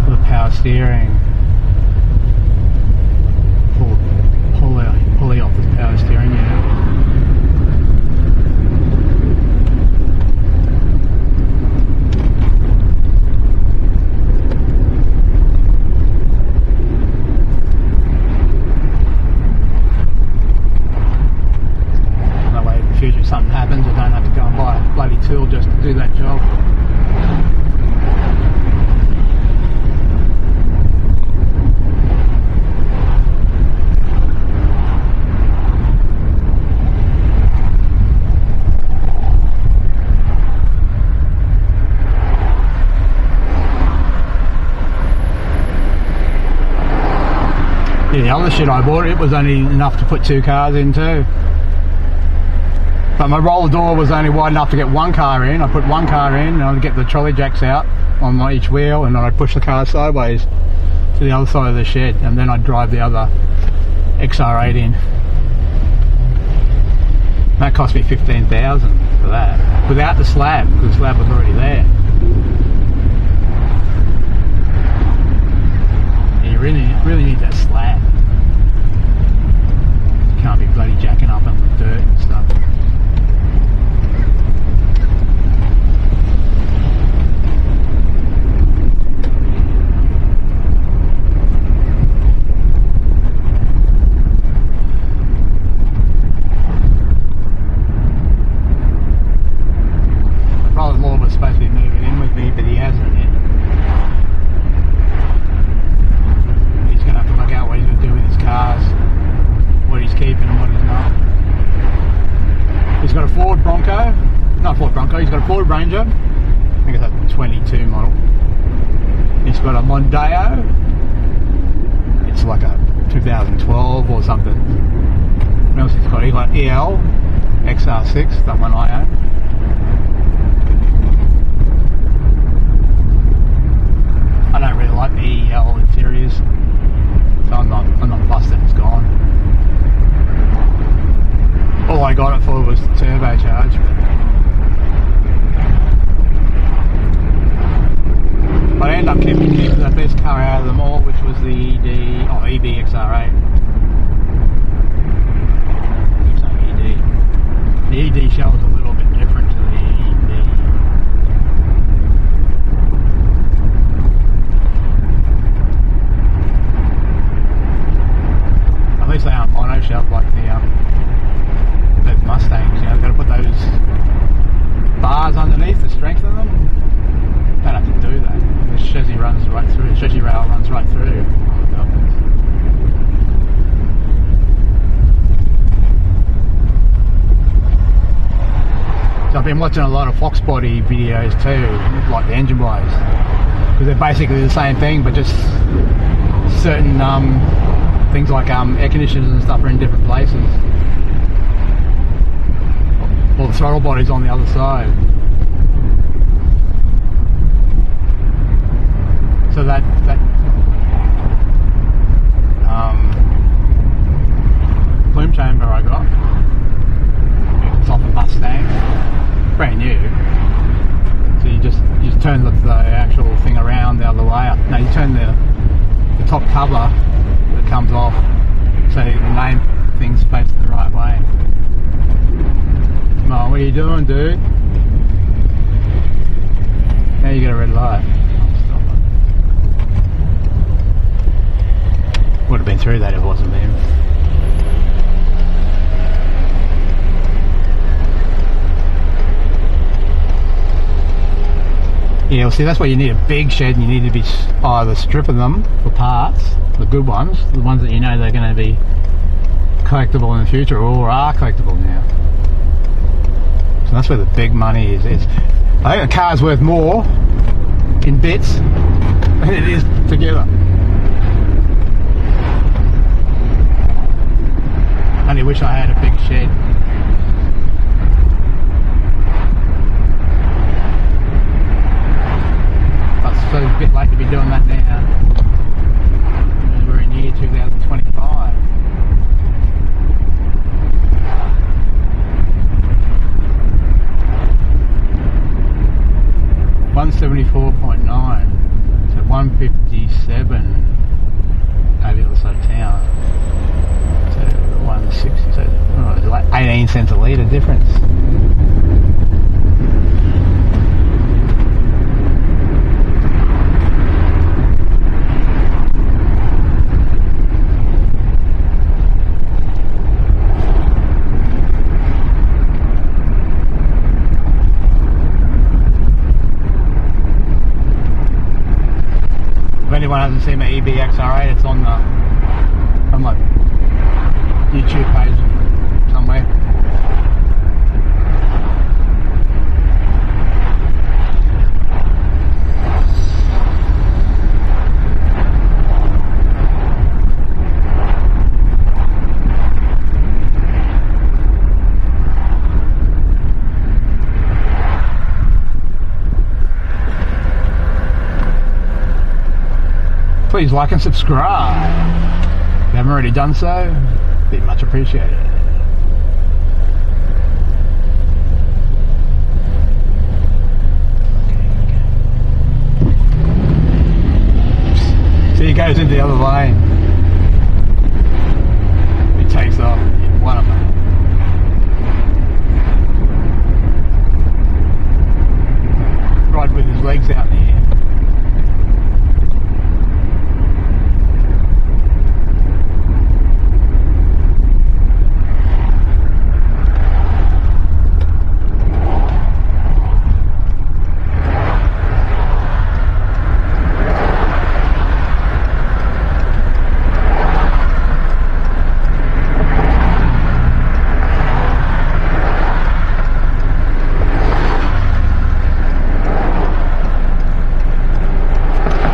for the power steering. Pulley off the power steering unit. That way in the future if something happens I don't have to go and buy a bloody tool just to do that job. Yeah, the other shit I bought, it was only enough to put 2 cars in too. But my roller door was only wide enough to get 1 car in. I put 1 car in and I'd get the trolley jacks out on each wheel and then I'd push the car sideways to the other side of the shed and then I'd drive the other XR8 in. That cost me $15,000 for that, without the slab, because the slab was already there. really need that slab. You can't be bloody jacking up on the dirt and stuff. Brother-in-law was supposed to be moving in with me, but he hasn't yet. He's going to have to work out what he's going to do with his cars, what he's keeping and what he's not. He's got a Ford Bronco, not Ford Bronco, he's got a Ford Ranger, I think it's a 22 model. He's got a Mondeo, it's like a 2012 or something. What else he's got? He's got EL, XR6, that one I own. I don't really like the EL interiors, so I'm not fussed that it's gone. All I got it for was turbocharged. But I ended up keeping the best car out of them all, which was the EB XR8. Keep saying ED. The ED shell is a little bit different to the ED. At least they aren't mono shells like those Mustangs. You know, they've got to put those bars underneath to strengthen them. They don't have to do that. The chassis runs right through. The chassis rail runs right through. So I've been watching a lot of Fox body videos too, like the engine blows, because they're basically the same thing, but just certain things like air conditioners and stuff are in different places. Or the throttle body's on the other side. So that plume chamber I got, it's off a Mustang, brand new. So you just turn the actual thing around the other way. No, you turn the top cover that comes off, so the main thing's facing the right way. Come on, what are you doing, dude? Now you get a red light. Would have been through that if it wasn't him. Yeah, well, see, that's why you need a big shed, and you need to be either stripping them for parts, the good ones, the ones that you know they're going to be collectible in the future, or are collectible now. So that's where the big money is. I think a car's worth more in bits than it is together. I only wish I had a big shed. But it's a bit late to be doing that now. We're in year 2025. $174.9, so 157 over the other side of town. So 160, so it's like 18 cents a litre difference. If anyone hasn't seen my EB XR8, it's on my YouTube page somewhere. Please like and subscribe. If you haven't already done so, it'd be much appreciated. See, it goes into the other lane. myself in one of them. Ride with his legs out in the air.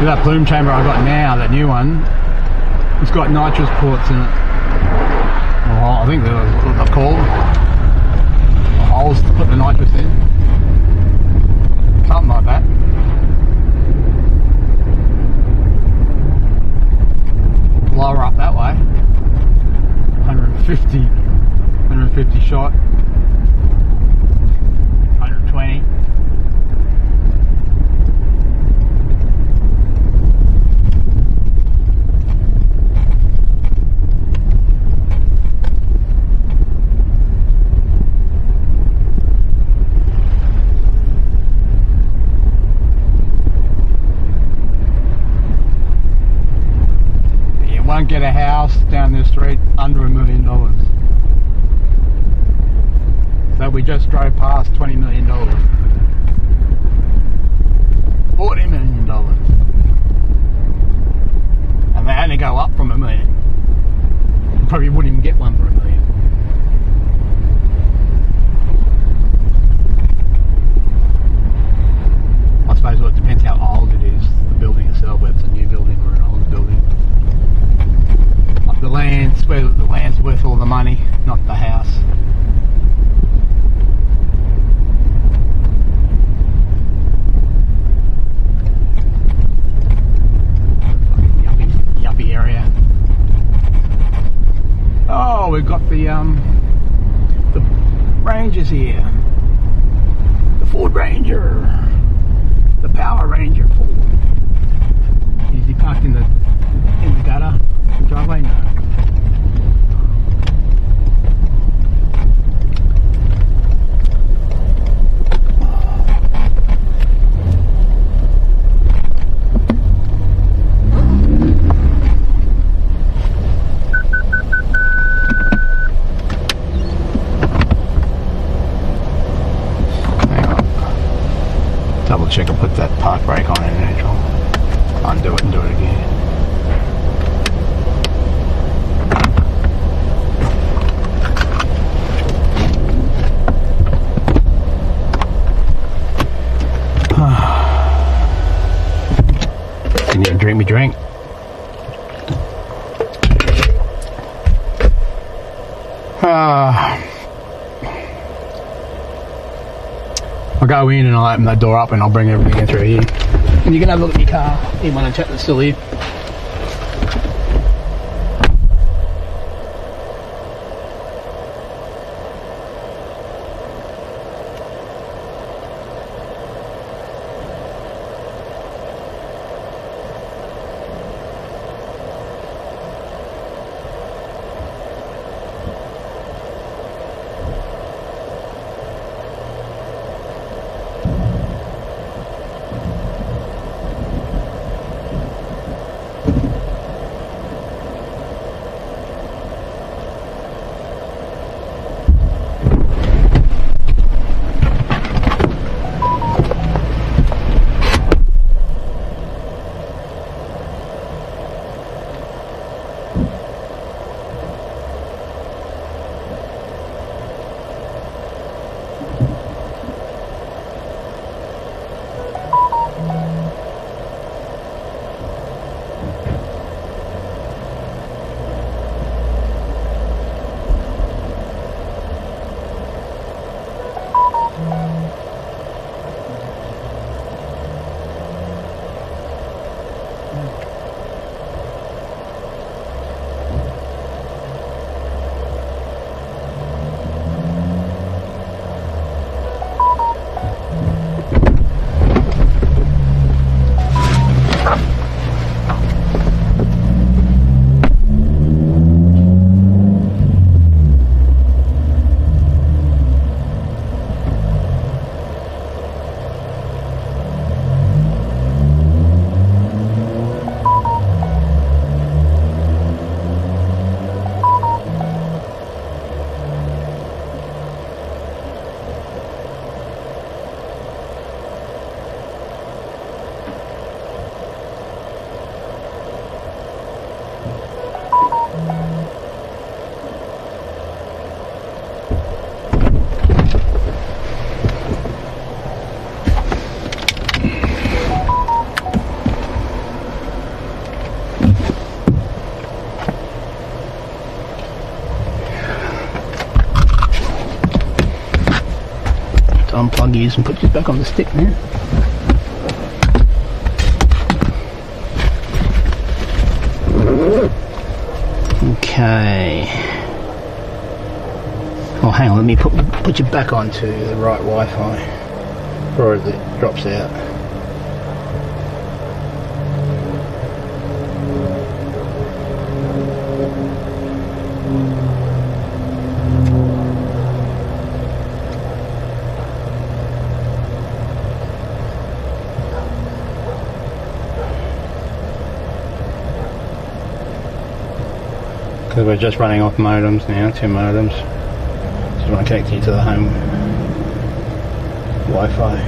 That plume chamber I got now, that new one, it's got nitrous ports in it. Well, I think they're what they're called. Holes to put the nitrous in. Something like that. Lower up that way. 150 shot. 120. Get a house down this street under $1 million. So we just drove past $20 million. $40 million. And they only go up from $1 million. You probably wouldn't even get one for $1 million. I suppose it depends how old it is, the building itself, whether it's a new building or an old building. The land's worth all the money, not the house. Yuppie area. Oh, we've got the Rangers here. The Ford Ranger. The Power Ranger Ford. Is he parked in the gutter? The driveway? No. Double check and put that park brake on in neutral. Undo it and do it again. You need to drink me drink. I'll go in and I'll open that door up and I'll bring everything in through here. And you can have a look at your car. Anyone in chat that's still here. unplug these and put this back on the stick now. Okay. Oh, hang on, let me put you back onto the right Wi-Fi before it drops out. Because we're just running off modems now, 2 modems. Just want to connect you to the home Wi-Fi.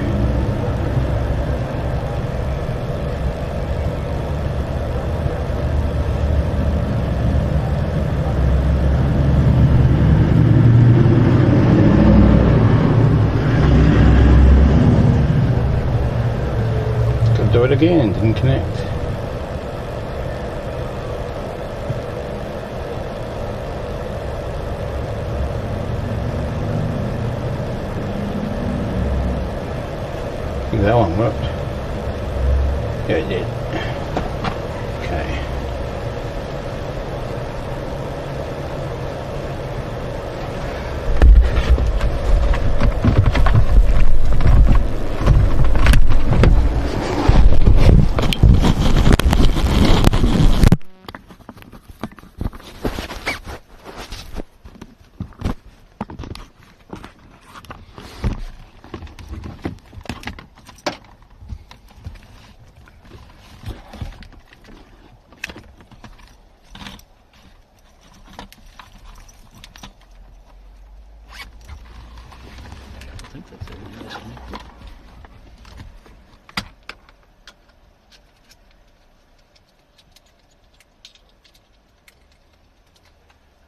Could do it again, didn't connect. That one worked. Yeah, it did. Okay.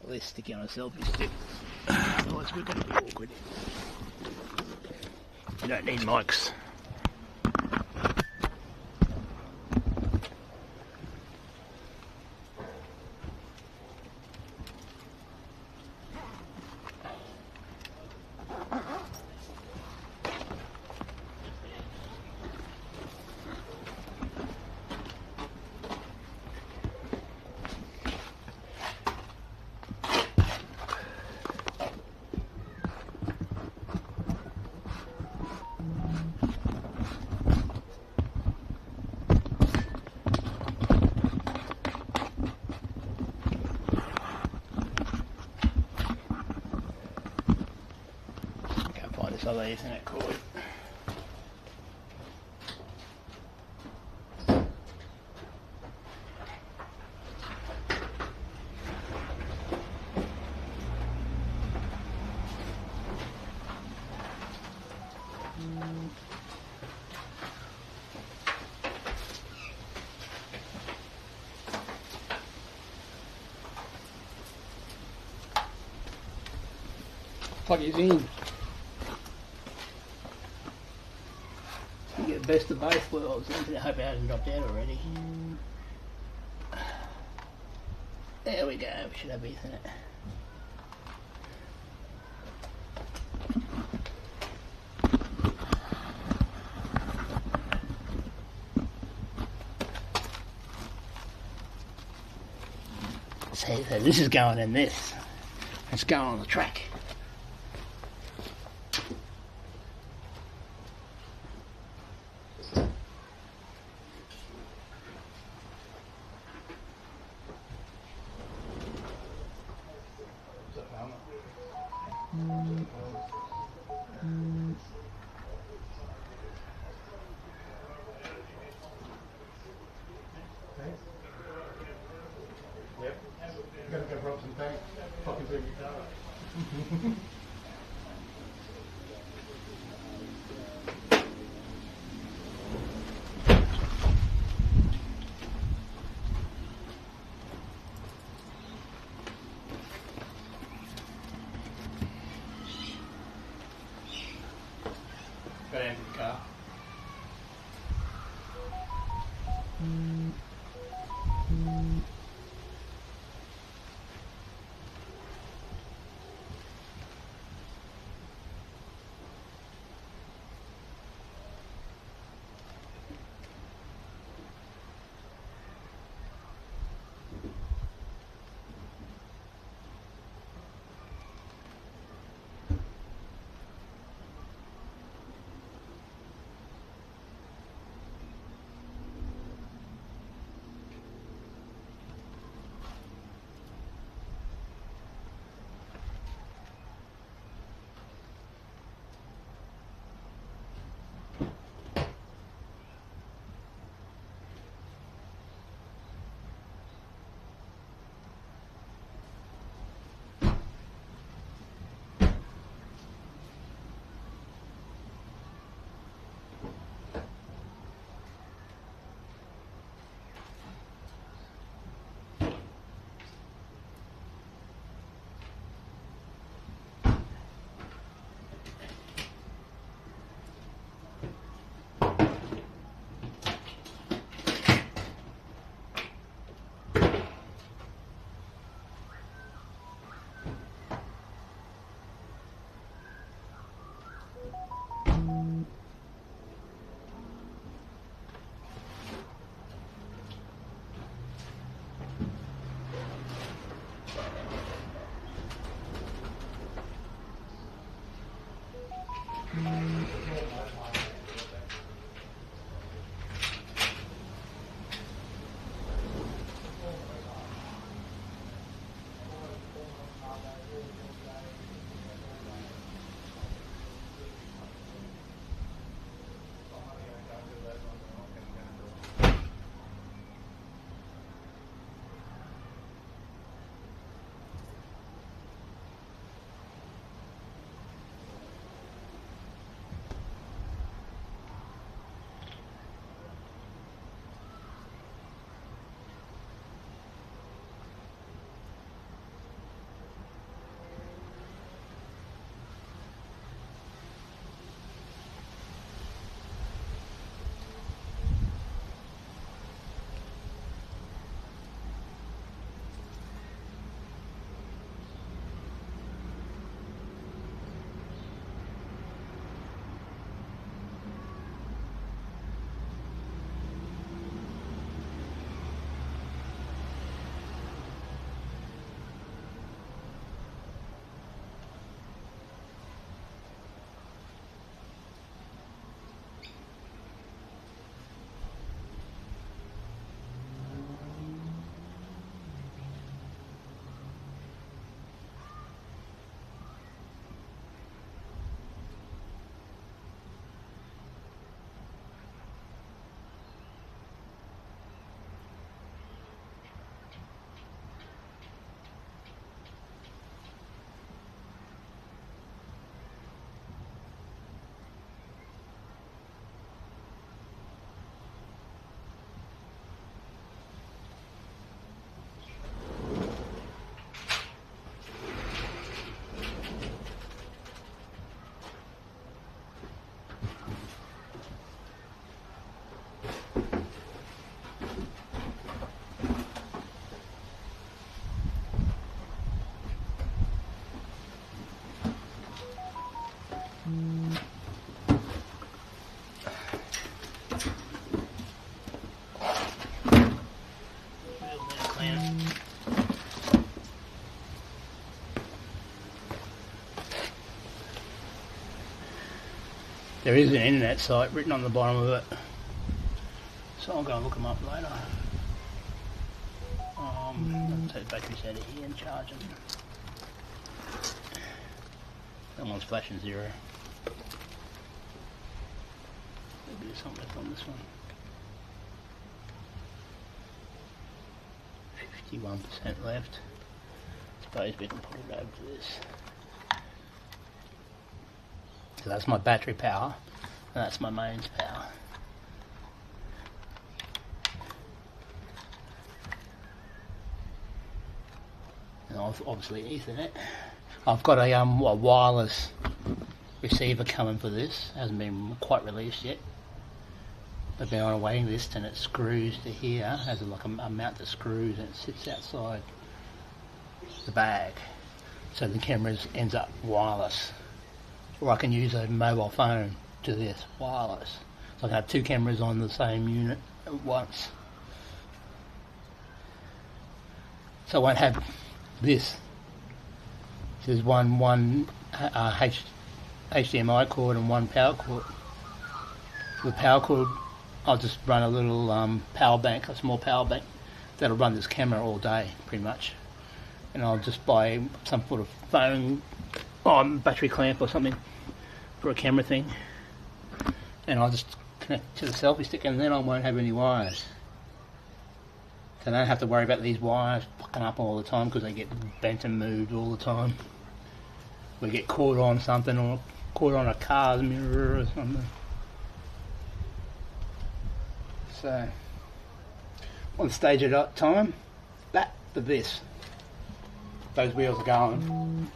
At least sticking on a selfie stick. Otherwise we're going to be awkward. You don't need mics. Other Ethernet cord. Plug it in. Best of both worlds. I hope it hasn't dropped out already. There we go, we should have Ethernet. So this is going in this. It's going on the track. Car. There is an internet site written on the bottom of it, so I'll go and look them up later. I'll take the batteries out of here and charge them. That one's flashing 0. Maybe there's something left on this one. 51% left. Suppose we can put it over to this. So that's my battery power, and that's my mains power. And obviously Ethernet. I've got a wireless receiver coming for this. Hasn't been quite released yet. I've been on a waiting list, and it screws to here. Has like a mount that screws, and it sits outside the bag. So the camera ends up wireless. Or I can use a mobile phone to this wireless. So I can have 2 cameras on the same unit at once. So I won't have this. There's one HDMI cord and 1 power cord. For the power cord, I'll just run a little power bank, a small power bank that'll run this camera all day, pretty much. And I'll just buy some sort of phone battery clamp or something for a camera thing, and I'll just connect to the selfie stick, and then I won't have any wires. So I don't have to worry about these wires fucking up all the time, because they get bent and moved all the time. We get caught on something, or caught on a car's mirror or something. So one stage at a time, that to this. Those wheels are going.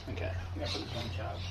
Okay, I'm going to put this on charge.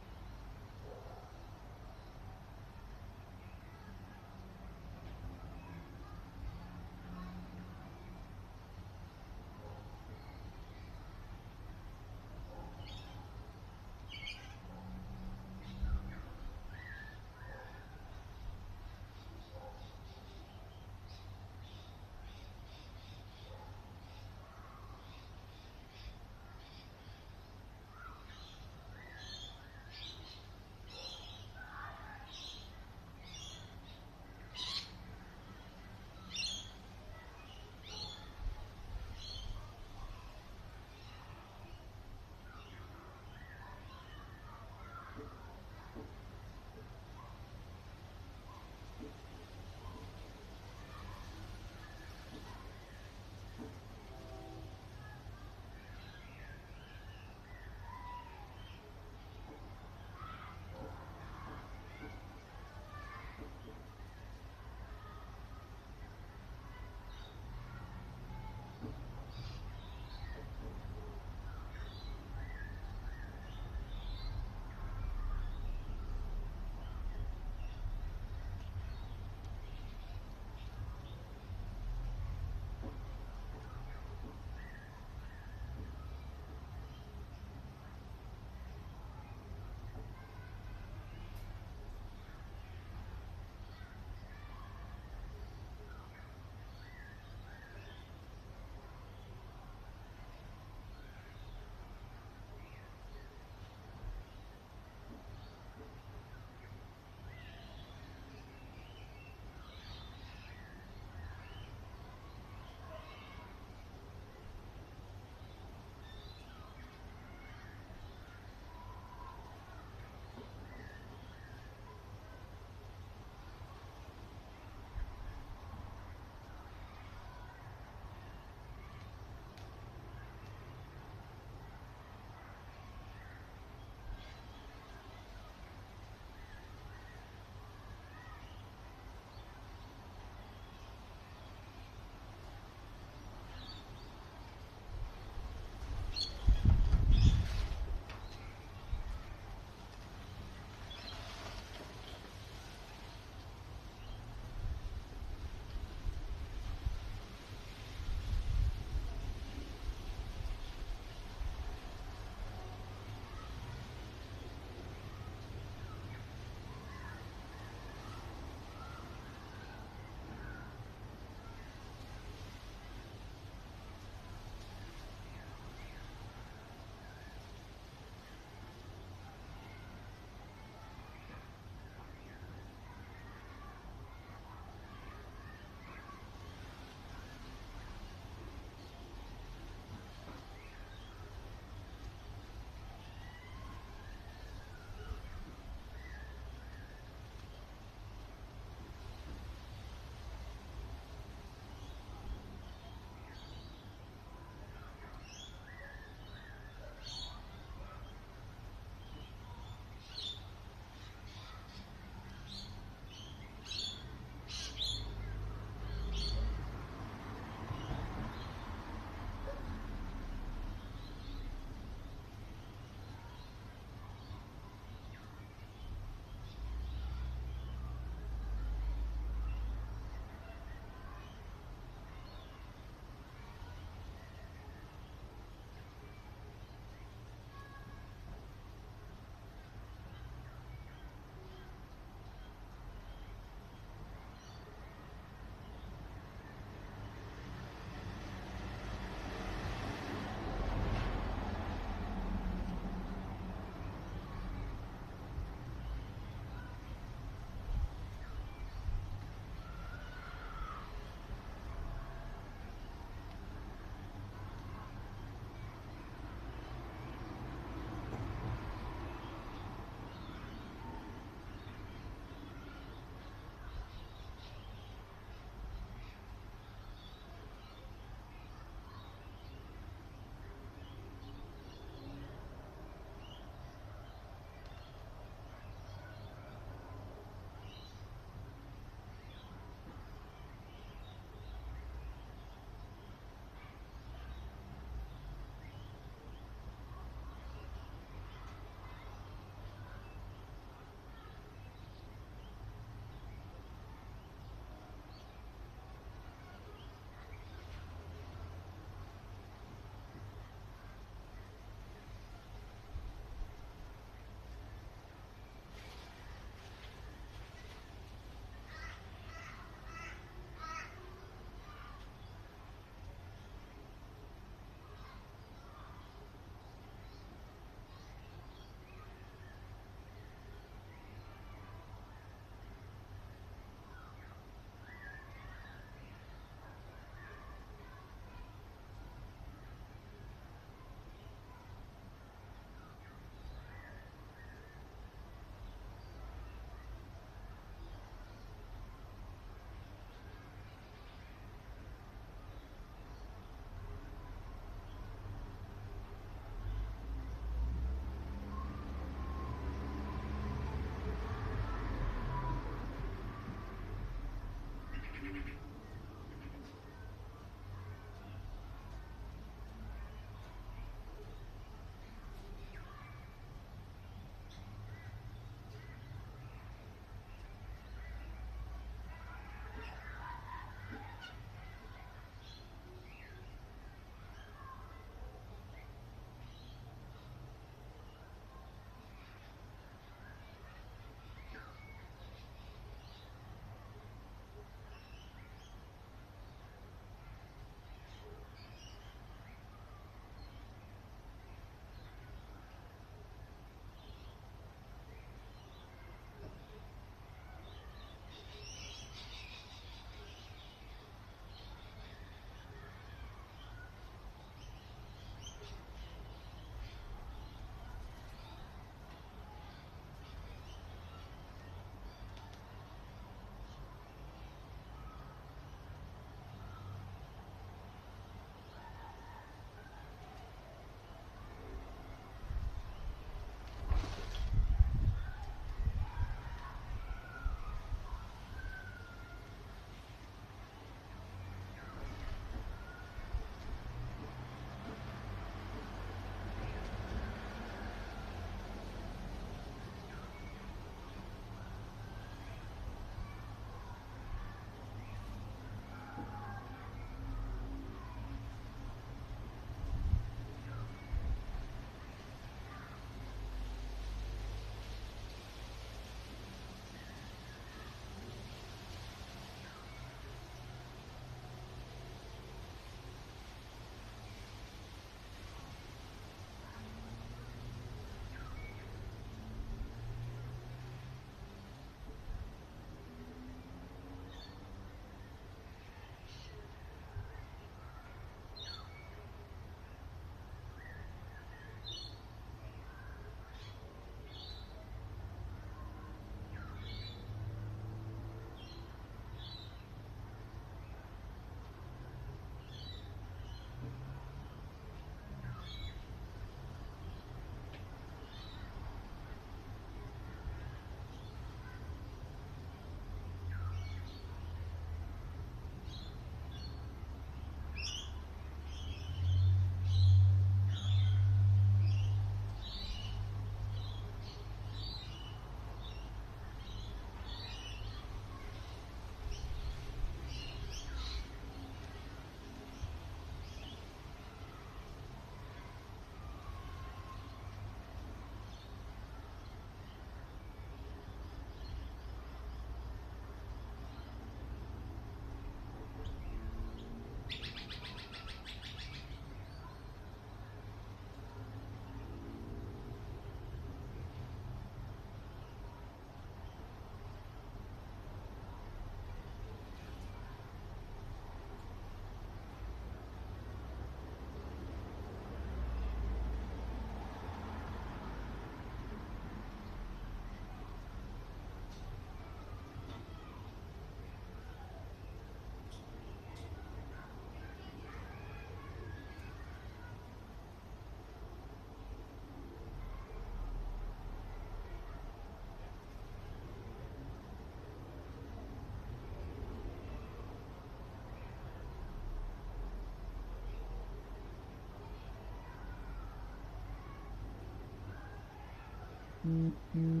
Mm-hmm.